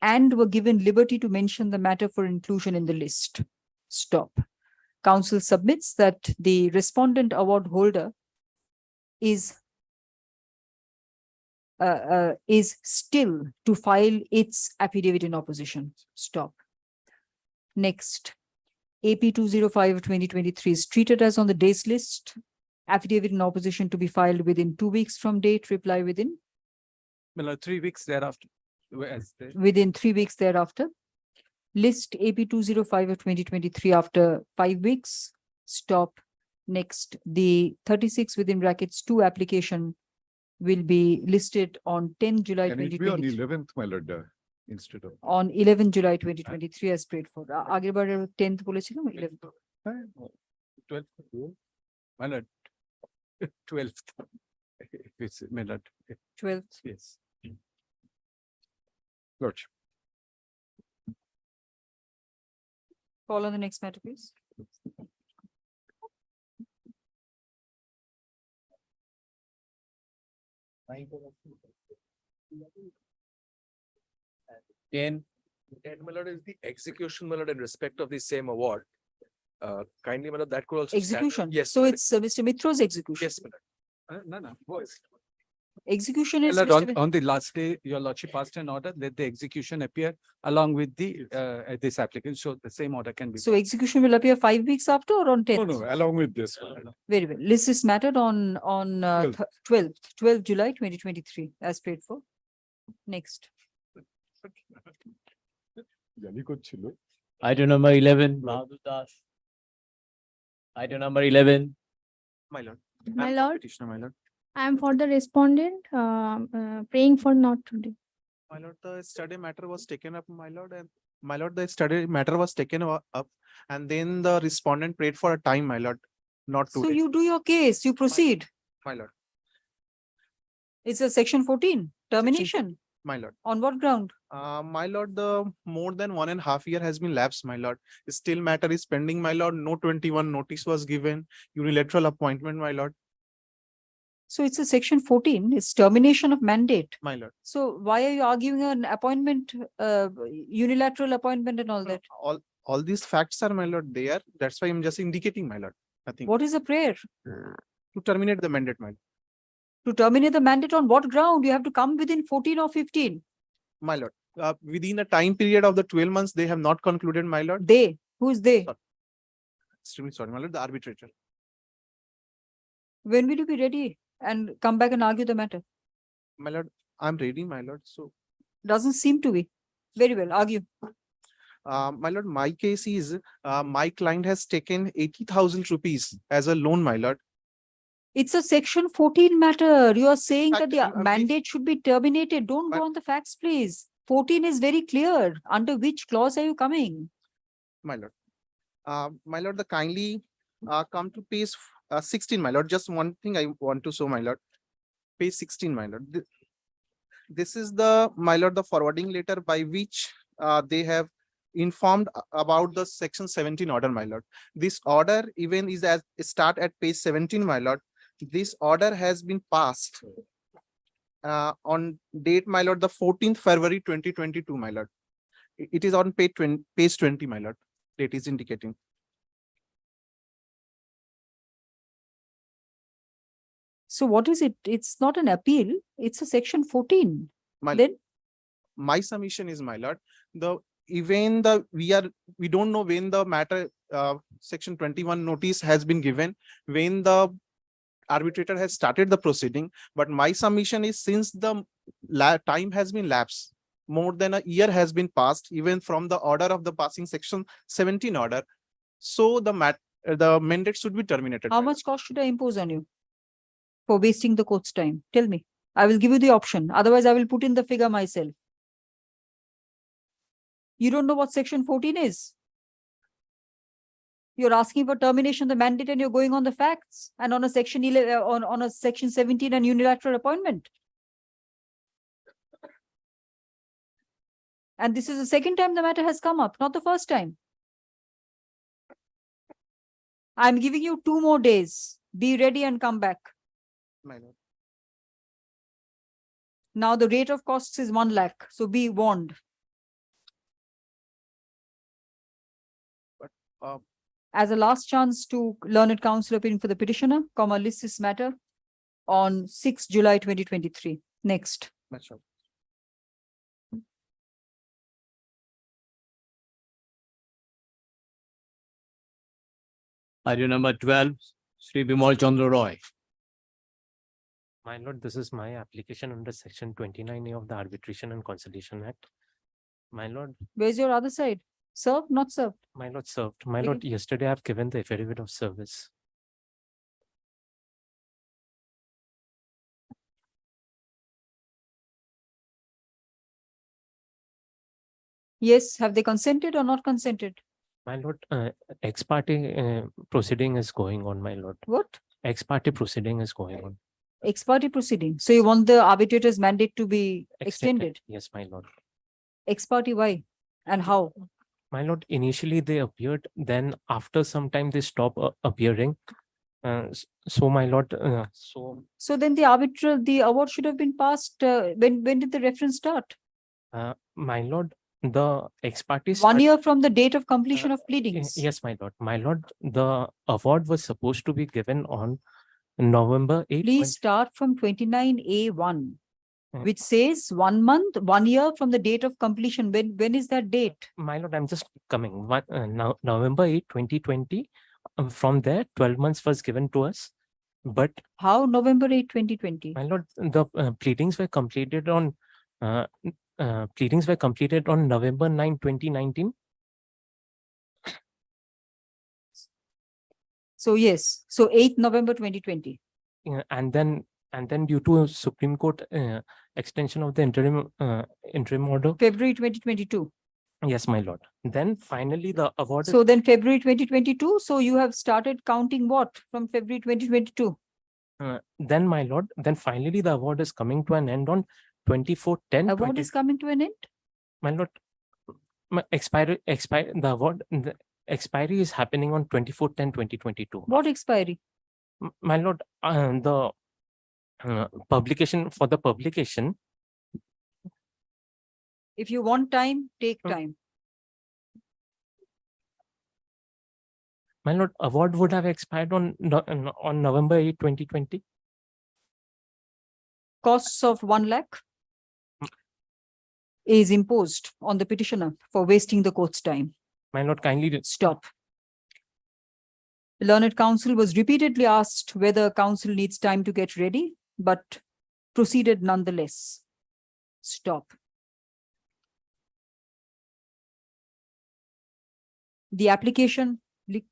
and were given liberty to mention the matter for inclusion in the list. Stop. Counsel submits that the respondent award holder is still to file its affidavit in opposition. Stop. Next, AP 205 of 2023 is treated as on the days list. Affidavit in opposition to be filed within 2 weeks from date, reply within? 3 weeks thereafter. Within 3 weeks thereafter. List AP 205 of 2023 after 5 weeks. Stop. Next, the 36 within brackets 2 application will be listed on 10 July Can it be on 2023. 11th, my lord, instead of? On 11 July 2023 as prayed for. আগের বারের 10th বলেছিলাম 11th. 12th. My lord, 12th. If it's, my lord. 12th. Yes. Lordship. Call on the next matter, please. Ten, my lord, is the execution, my lord, in respect of the same award. Kindly, my lord, that could also. stand. Execution. Yes. So my lord. it's Mr. Mitra's execution. Yes, my lord. No, voice. Execution is Lord, Mr. on the last day, your lordship passed an order, let the execution appear along with the this application, so the same order can be. So execution will appear 5 weeks after or on 10th? No, along with this. Very well. List is mattered on 12th July 2023 as prayed for. Next. Item number 11, Bahadur Das. Item number 11. My lord. My lord. Petitioner, my lord. I am for the respondent, praying for not today. My lord, the study matter was taken up, my lord, and my lord, the study matter was taken up, and then the respondent prayed for a time, my lord, not So today. you do your case, you proceed. My lord. It's a section 14, termination. My lord. On what ground? My lord, the more than 1.5 year has been lapsed, my lord. Still matter is pending, my lord. No 21 notice was given. Unilateral appointment, my lord. So it's a section 14, it's termination of mandate. My lord. So why are you arguing an appointment, unilateral appointment and all that? All these facts are, my lord, there. That's why I'm just indicating, my lord. Nothing. What is a prayer? To terminate the mandate, my lord. To terminate the mandate on what ground? You have to come within 14 or 15. My lord. Within a time period of the 12 months, they have not concluded, my lord. They? Who's they? Sorry. Extremely sorry, my lord. The arbitrator. When will you be ready and come back and argue the matter? My lord, I'm ready, my lord. So, Doesn't seem to be. Very well, argue. my lord, my case is my client has taken 80,000 rupees as a loan, my lord. It's a section 14 matter. You are saying that the Fact, mandate should be terminated. Don't go on the facts, please. 14 is very clear. Under which clause are you coming? My lord. My lord, the kindly come to page 16, my lord. Just one thing I want to show, my lord. Page 16, my lord. This is the, my lord, the forwarding letter by which they have informed about the section 17 order, my lord. This order even is as start at page 17, my lord. This order has been passed on date, my lord, the 14th February 2022, my lord. It is on page 20, my lord. Date is indicating. So what is it? It's not an appeal. It's a section 14. My submission is, my lord, we don't know when the matter section 21 notice has been given, when the arbitrator has started the proceeding, but my submission is since the time has been lapsed, more than a year has been passed, even from the order of the passing section 17 order. So the mandate should be terminated. How much cost should I impose on you for wasting the court's time? Tell me. I will give you the option. Otherwise, I will put in the figure myself. You don't know what section 14 is. You're asking for termination of the mandate and you're going on the facts and on a section 11, on a section 17 and unilateral appointment. And this is the second time the matter has come up, not the first time. I'm giving you 2 more days. Be ready and come back. My lord. Now the rate of costs is 1 lakh. So be warned. But, as a last chance to learned counsel opinion for the petitioner, list this matter on 6 July 2023. Next. Item number 12, Sri Bimal Chandra Roy. My lord, this is my application under section 29A of the Arbitration and Conciliation Act. My lord. Where's your other side? Served, not served? My lord, served. My lord, yesterday I have given the affidavit of service. Yes, have they consented or not consented? My lord, ex parte proceeding is going on, my lord. What? Ex parte proceeding is going on. Ex parte proceeding. So you want the arbitrator's mandate to be extended? Yes, my lord. Ex parte, why? And how? My lord, initially they appeared, then after some time they stopped appearing. So my lord, So then the award should have been passed. When did the reference start? my lord, the ex parte 1 year from the date of completion of pleadings. Yes, my lord. My lord, the award was supposed to be given on November 8th. Please start from 29A1, which says 1 month, 1 year from the date of completion. When is that date? My lord, I'm just coming. Now, November 8, 2020. From there, 12 months was given to us. But how November 8, 2020? My lord, the pleadings were completed on November 9, 2019. So yes, so 8th November 2020. And then due to Supreme Court extension of the interim order. February 2022. Yes, my lord. Then finally the award. So then February 2022. So you have started counting what from February 2022? Then my lord, then finally the award is coming to an end on 24/10. Award is coming to an end? My lord, the award, the expiry is happening on 24/10/2022. What expiry? My lord, the publication, for the publication, If you want time, take Hmm. time. my lord, award would have expired on November 8, 2020. Costs of 1 lakh is imposed on the petitioner for wasting the court's time. My lord, kindly Stop. The learned counsel was repeatedly asked whether counsel needs time to get ready, but proceeded nonetheless. Stop. The application, the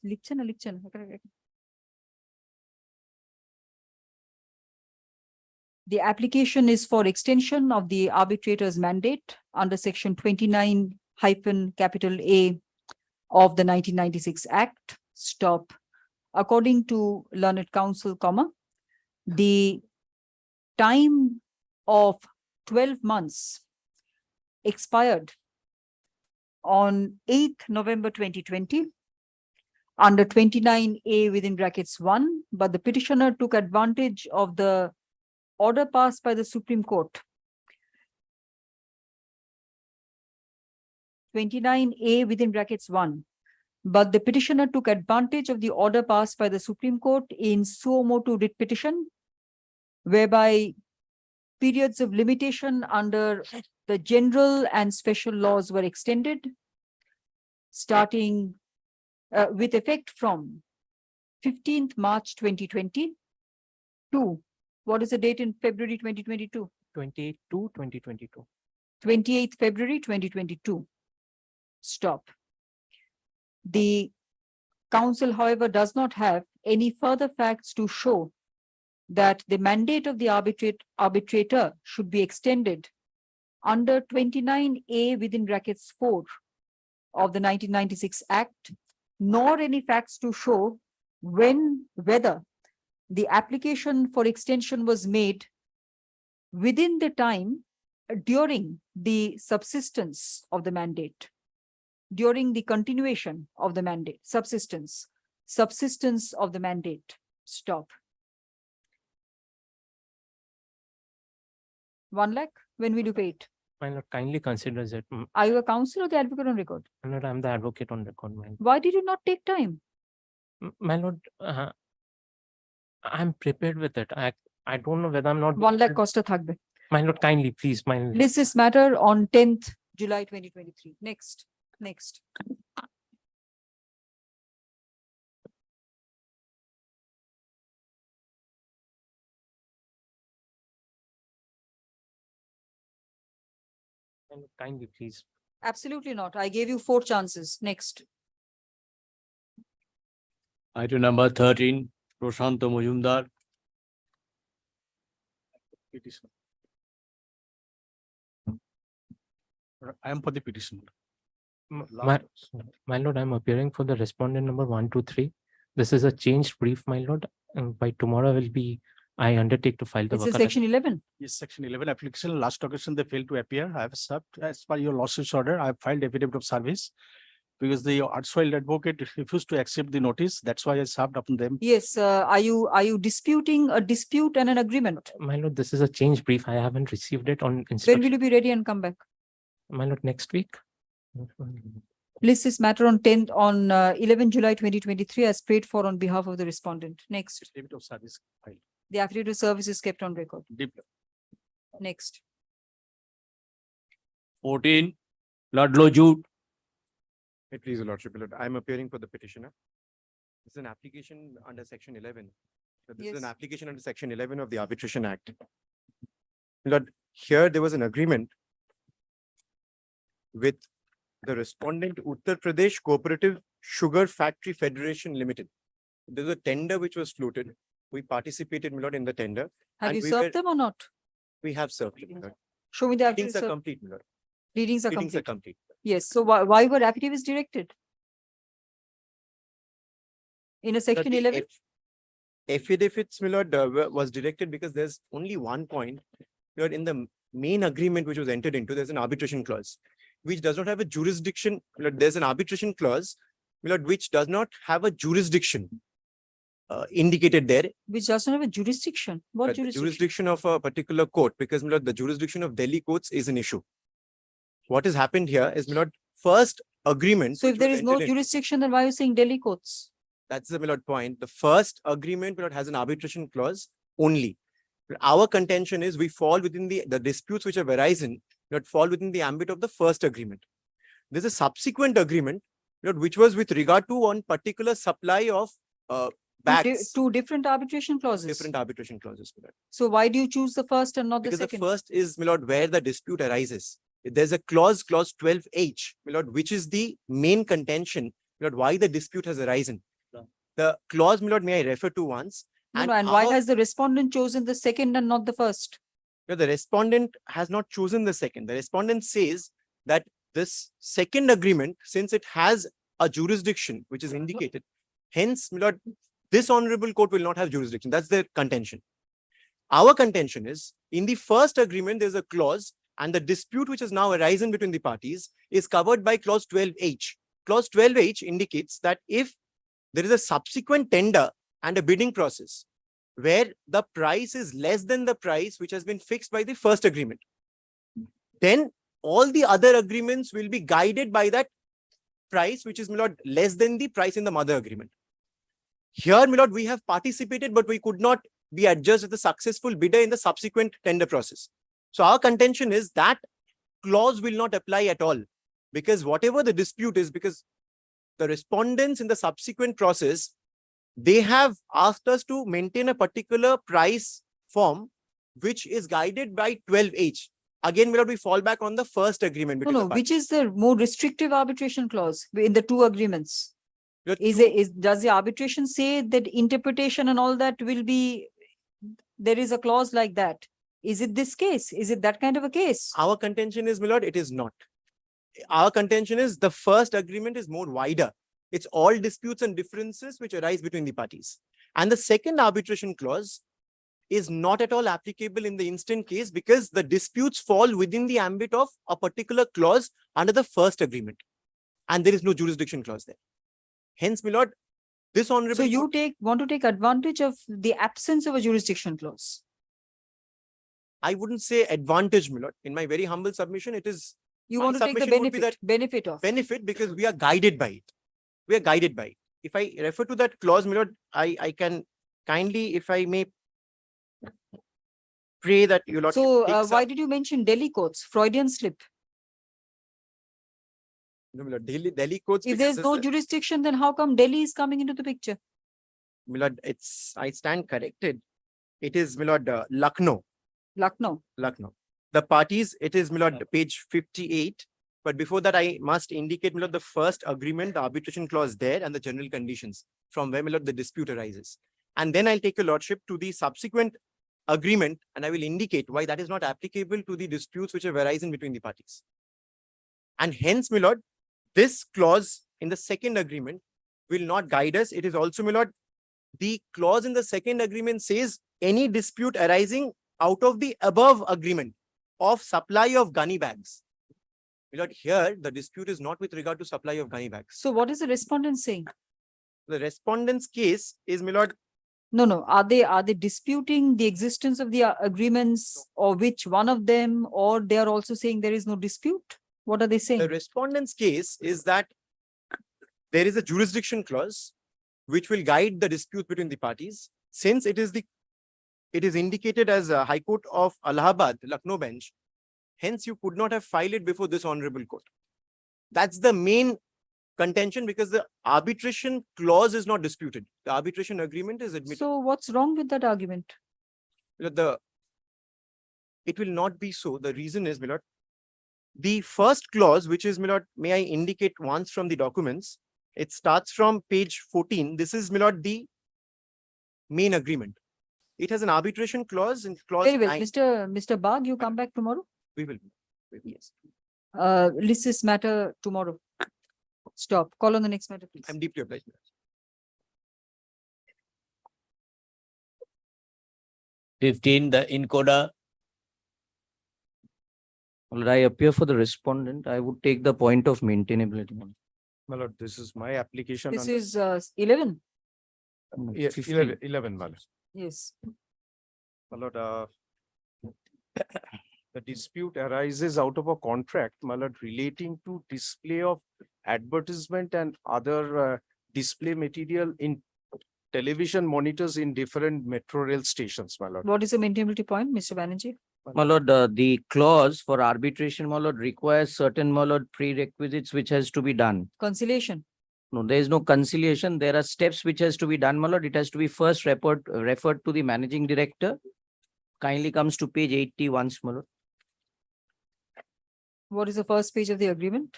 application is for extension of the arbitrator's mandate under section 29-A of the 1996 Act. Stop. According to learned counsel, the time of 12 months expired on 8th November 2020 under 29A within brackets 1, but the petitioner took advantage of the order passed by the Supreme Court 29A within brackets 1. But the petitioner took advantage of the order passed by the Supreme Court in suo motu writ petition, whereby periods of limitation under the general and special laws were extended, starting with effect from 15th March 2020 to, what is the date in February 2022? 28/2/2022. 28th February 2022. Stop. The council, however, does not have any further facts to show that the mandate of the arbitrator should be extended under 29A within brackets 4 of the 1996 Act, nor any facts to show whether the application for extension was made within the time during the subsistence of the mandate, during the continuation of the mandate, subsistence of the mandate. Stop. 1 lakh, when will you pay it? My lord, kindly consider that. Are you a counsel or the advocate on record? My lord, I'm the advocate on record. My lord. Why did you not take time? My lord, I'm prepared with it. I don't know whether I'm not. 1 lakh costa thakbe. My lord, kindly, please, my lord. List this matter on 10th July 2023. Next. My lord, kindly, please. Absolutely not. I gave you 4 chances. Next. Item number 13, Prashanto Mujumdar. Petition. I am for the petition. My lord, I'm appearing for the respondent number 123. This is a changed brief, my lord. And by tomorrow I undertake to file the. This is section 11. Yes, section 11 application. Last occasion they failed to appear. I have served as per your lawsuit's order. I have filed affidavit of service because the erstwhile advocate refused to accept the notice. That's why I served upon them. Yes. Are you disputing a dispute and an agreement? My lord, this is a changed brief. I haven't received it on When instruction. will you be ready and come back? My lord, next week. List this matter on 11 July 2023 as paid for on behalf of the respondent. Next. Affidavit of service filed. The affidavit of service is kept on record. Deep. Next. 14, Ludlow Jude. Please, Your Lordship, I am appearing for the petitioner. This is an application under section 11. So this is an application under section 11 of the Arbitration Act. Lord, here there was an agreement with the respondent Uttar Pradesh Cooperative Sugar Factory Federation Limited. There's a tender which was floated. We participated, my lord, in the tender. Have and you we served were- them or not? We have served it, my lord. Show me the Readings affidavit. are complete, my lord. Readings are Readings are complete. complete. Yes. So why were affidavits directed? In a section The 11? Affidavits, my lord, was directed because there's only one point. Lord, in the main agreement which was entered into, there's an arbitration clause, which does not have a jurisdiction. There's an arbitration clause, which does not have a jurisdiction indicated there. Which does not have a jurisdiction. What The jurisdiction? jurisdiction of a particular court, because the jurisdiction of Delhi courts is an issue. What has happened here is first agreement. So if which there was is no entered into- jurisdiction, then why are you saying Delhi courts? That's the point. The first agreement has an arbitration clause only. Our contention is we fall within the disputes which have arisen, fall within the ambit of the first agreement. There's a subsequent agreement, which was with regard to one particular supply of bags. Two different arbitration clauses. Different arbitration clauses. So why do you choose the first and not Because the the second? first is, where the dispute arises. There's a clause 12H, which is the main contention, why the dispute has arisen. The clause, may I refer to once? No, and why has the respondent chosen the second and not the first? The respondent has not chosen the second. The respondent says that this second agreement, since it has a jurisdiction which is indicated, hence, this honorable court will not have jurisdiction. That's their contention. Our contention is, in the first agreement, there's a clause, and the dispute which has now arisen between the parties is covered by clause 12H. Clause 12H indicates that if there is a subsequent tender and a bidding process where the price is less than the price which has been fixed by the first agreement, then all the other agreements will be guided by that price which is less than the price in the mother agreement. Here, we have participated, but we could not be adjudged as the successful bidder in the subsequent tender process. So our contention is that clause will not apply at all, because whatever the dispute is, because the respondents in the subsequent process, they have asked us to maintain a particular price form which is guided by 12H. Again, we fall back on the first agreement. No, between the which parties. is the more restrictive arbitration clause in the two agreements? Does the arbitration say that interpretation and all that will be, there is a clause like that? Is it this case? Is it that kind of a case? Our contention is, it is not. Our contention is the first agreement is more wider. It's all disputes and differences which arise between the parties. And the second arbitration clause is not at all applicable in the instant case, because the disputes fall within the ambit of a particular clause under the first agreement. And there is no jurisdiction clause there. Hence, my lord, this honorable... So you want to take advantage of the absence of a jurisdiction clause? I wouldn't say advantage, my lord. In my very humble submission, it is... You my want to take the submission would be benefit of? Benefit, because we are guided by it. We are guided by it. If I refer to that clause, my lord, I can kindly, if I may, pray that you lord. So why did you mention Delhi courts? Freudian slip. No, my lord, Delhi courts. If there's no jurisdiction, then how come Delhi is coming into the picture? My lord, I stand corrected. It is, my lord, Lucknow. Lucknow. The parties, it is, my lord, page 58. But before that, I must indicate, my lord, the first agreement, the arbitration clause there, and the general conditions from where, my lord, the dispute arises. And then I'll take your lordship to the subsequent agreement, and I will indicate why that is not applicable to the disputes which have arisen between the parties. And hence, my lord, this clause in the second agreement will not guide us. It is also, my lord, the clause in the second agreement says any dispute arising out of the above agreement of supply of gunny bags. My lord, here the dispute is not with regard to supply of gunny bags. So what is the respondent saying? The respondent's case is, my lord. No. Are they disputing the existence of the agreements, or which one of them, or they are also saying there is no dispute? What are they saying? The respondent's case is that there is a jurisdiction clause which will guide the dispute between the parties. Since it is indicated as a High Court of Allahabad, Lucknow bench, hence you could not have filed it before this honorable court. That's the main contention, because the arbitration clause is not disputed. The arbitration agreement is admitted. So what's wrong with that argument? It will not be so. The reason is, my lord, the first clause, which is, my lord, may I indicate once from the documents, it starts from page 14. This is, my lord, the main agreement. It has an arbitration clause in clause Very well. 9. Mr. Bagh, you come back tomorrow? We will. Yes. List this matter tomorrow. Stop. Call on the next matter, please. I'm deeply obliged. 15, the encoder Well, I appear for the respondent. I would take the point of maintainability. My lord, this is my application. This under- is 11. Yeah, 15. 11, my lord. Yes. My lord, the dispute arises out of a contract, my lord, relating to display of advertisement and other display material in television monitors in different metro rail stations, my lord. What is the maintainability point, Mr. Banerjee? My lord, the clause for arbitration, my lord, requires certain, my lord, prerequisites which has to be done. Conciliation. No, there is no conciliation. There are steps which has to be done, my lord. It has to be first referred to the managing director. Kindly comes to page 80 once, my lord. What is the first page of the agreement?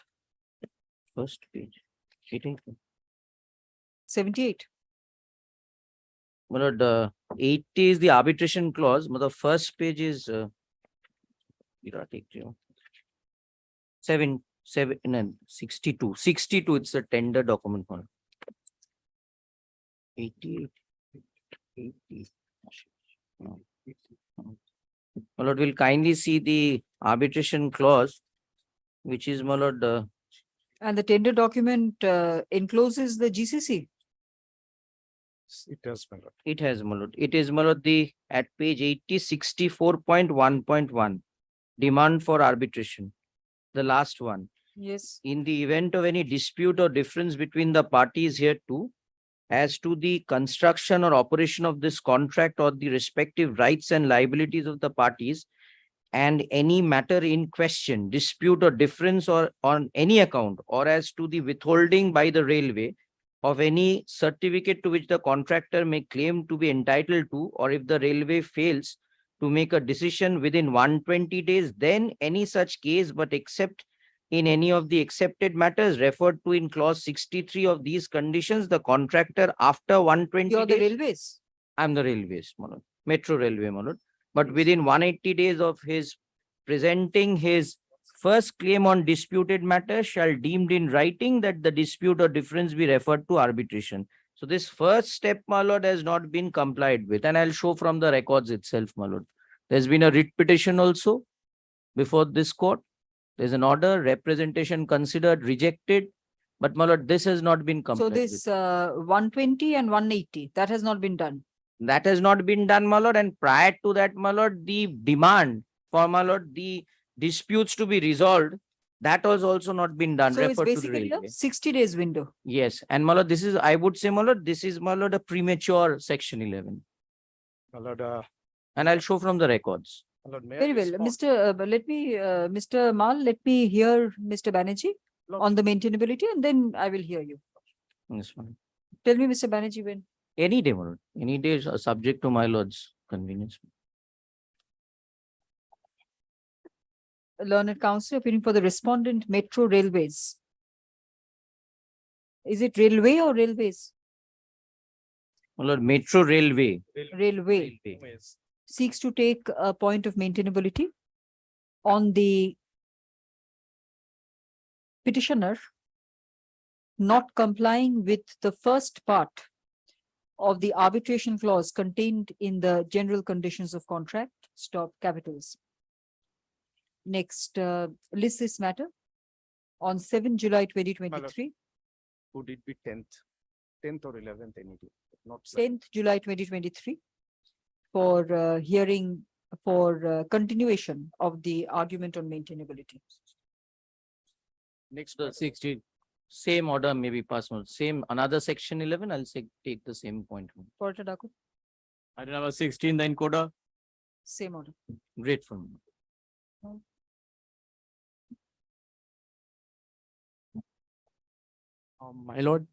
First page. 80. 78. My lord, 80 is the arbitration clause, but the first page is 62. 62, it's a tender document. My lord. 88. 80. No. My lord, will kindly see the arbitration clause, which is, my lord, And the tender document encloses the GCC. It does, my lord. it has, my lord. It is, my lord, at page 80, 64.1.1, demand for arbitration. The last one. Yes. In the event of any dispute or difference between the parties hereto, as to the construction or operation of this contract or the respective rights and liabilities of the parties, and any matter in question, dispute or difference or on any account, or as to the withholding by the railway of any certificate to which the contractor may claim to be entitled to, or if the railway fails to make a decision within 120 days, then any such case, but except in any of the accepted matters referred to in clause 63 of these conditions, the contractor after 120 You're the days. railways. I'm the railways, my lord. Metro railway, my lord. But within 180 days of his presenting his first claim on disputed matter shall deemed in writing that the dispute or difference be referred to arbitration. So this first step, my lord, has not been complied with, and I'll show from the records itself, my lord. There's been a writ petition also before this court. There's an order, representation considered, rejected, but my lord, this has not been complied So this 120 and 180, that has not been done. That has not been done, my lord. And prior to that, my lord, the demand for, my lord, the disputes to be resolved, that was also not been done. So it's referred to the basically a railway. 60 days window. Yes. And my lord, this is, I would say, my lord, this is, my lord, a premature section 11. My lord, And I'll show from the records. my lord, may I Very well, respond? Mr. Mal, let me hear Mr. Banerjee on the maintainability, and then I will hear you. Yes, my lord. Tell me, Mr. Banerjee, when. Any day, my lord. Any day is subject to my lord's convenience. Learned counsel appearing for the respondent, Metro Railways. Is it railway or railways? My lord, Metro Railway. Railway seeks to take a point of maintainability on the petitioner not complying with the first part of the arbitration clause contained in the general conditions of contract, stop capitals. Next, list this matter on 7 July 2023, Would it be 10th or 11th, any day, not 10th July 2023, for hearing for continuation of the argument on maintainability. Next, 16. Same order may be passed on. Same, another section 11, I'll say, take the same point. Porter Daku, Item number 16, the encoder. same order. Grateful. My lord,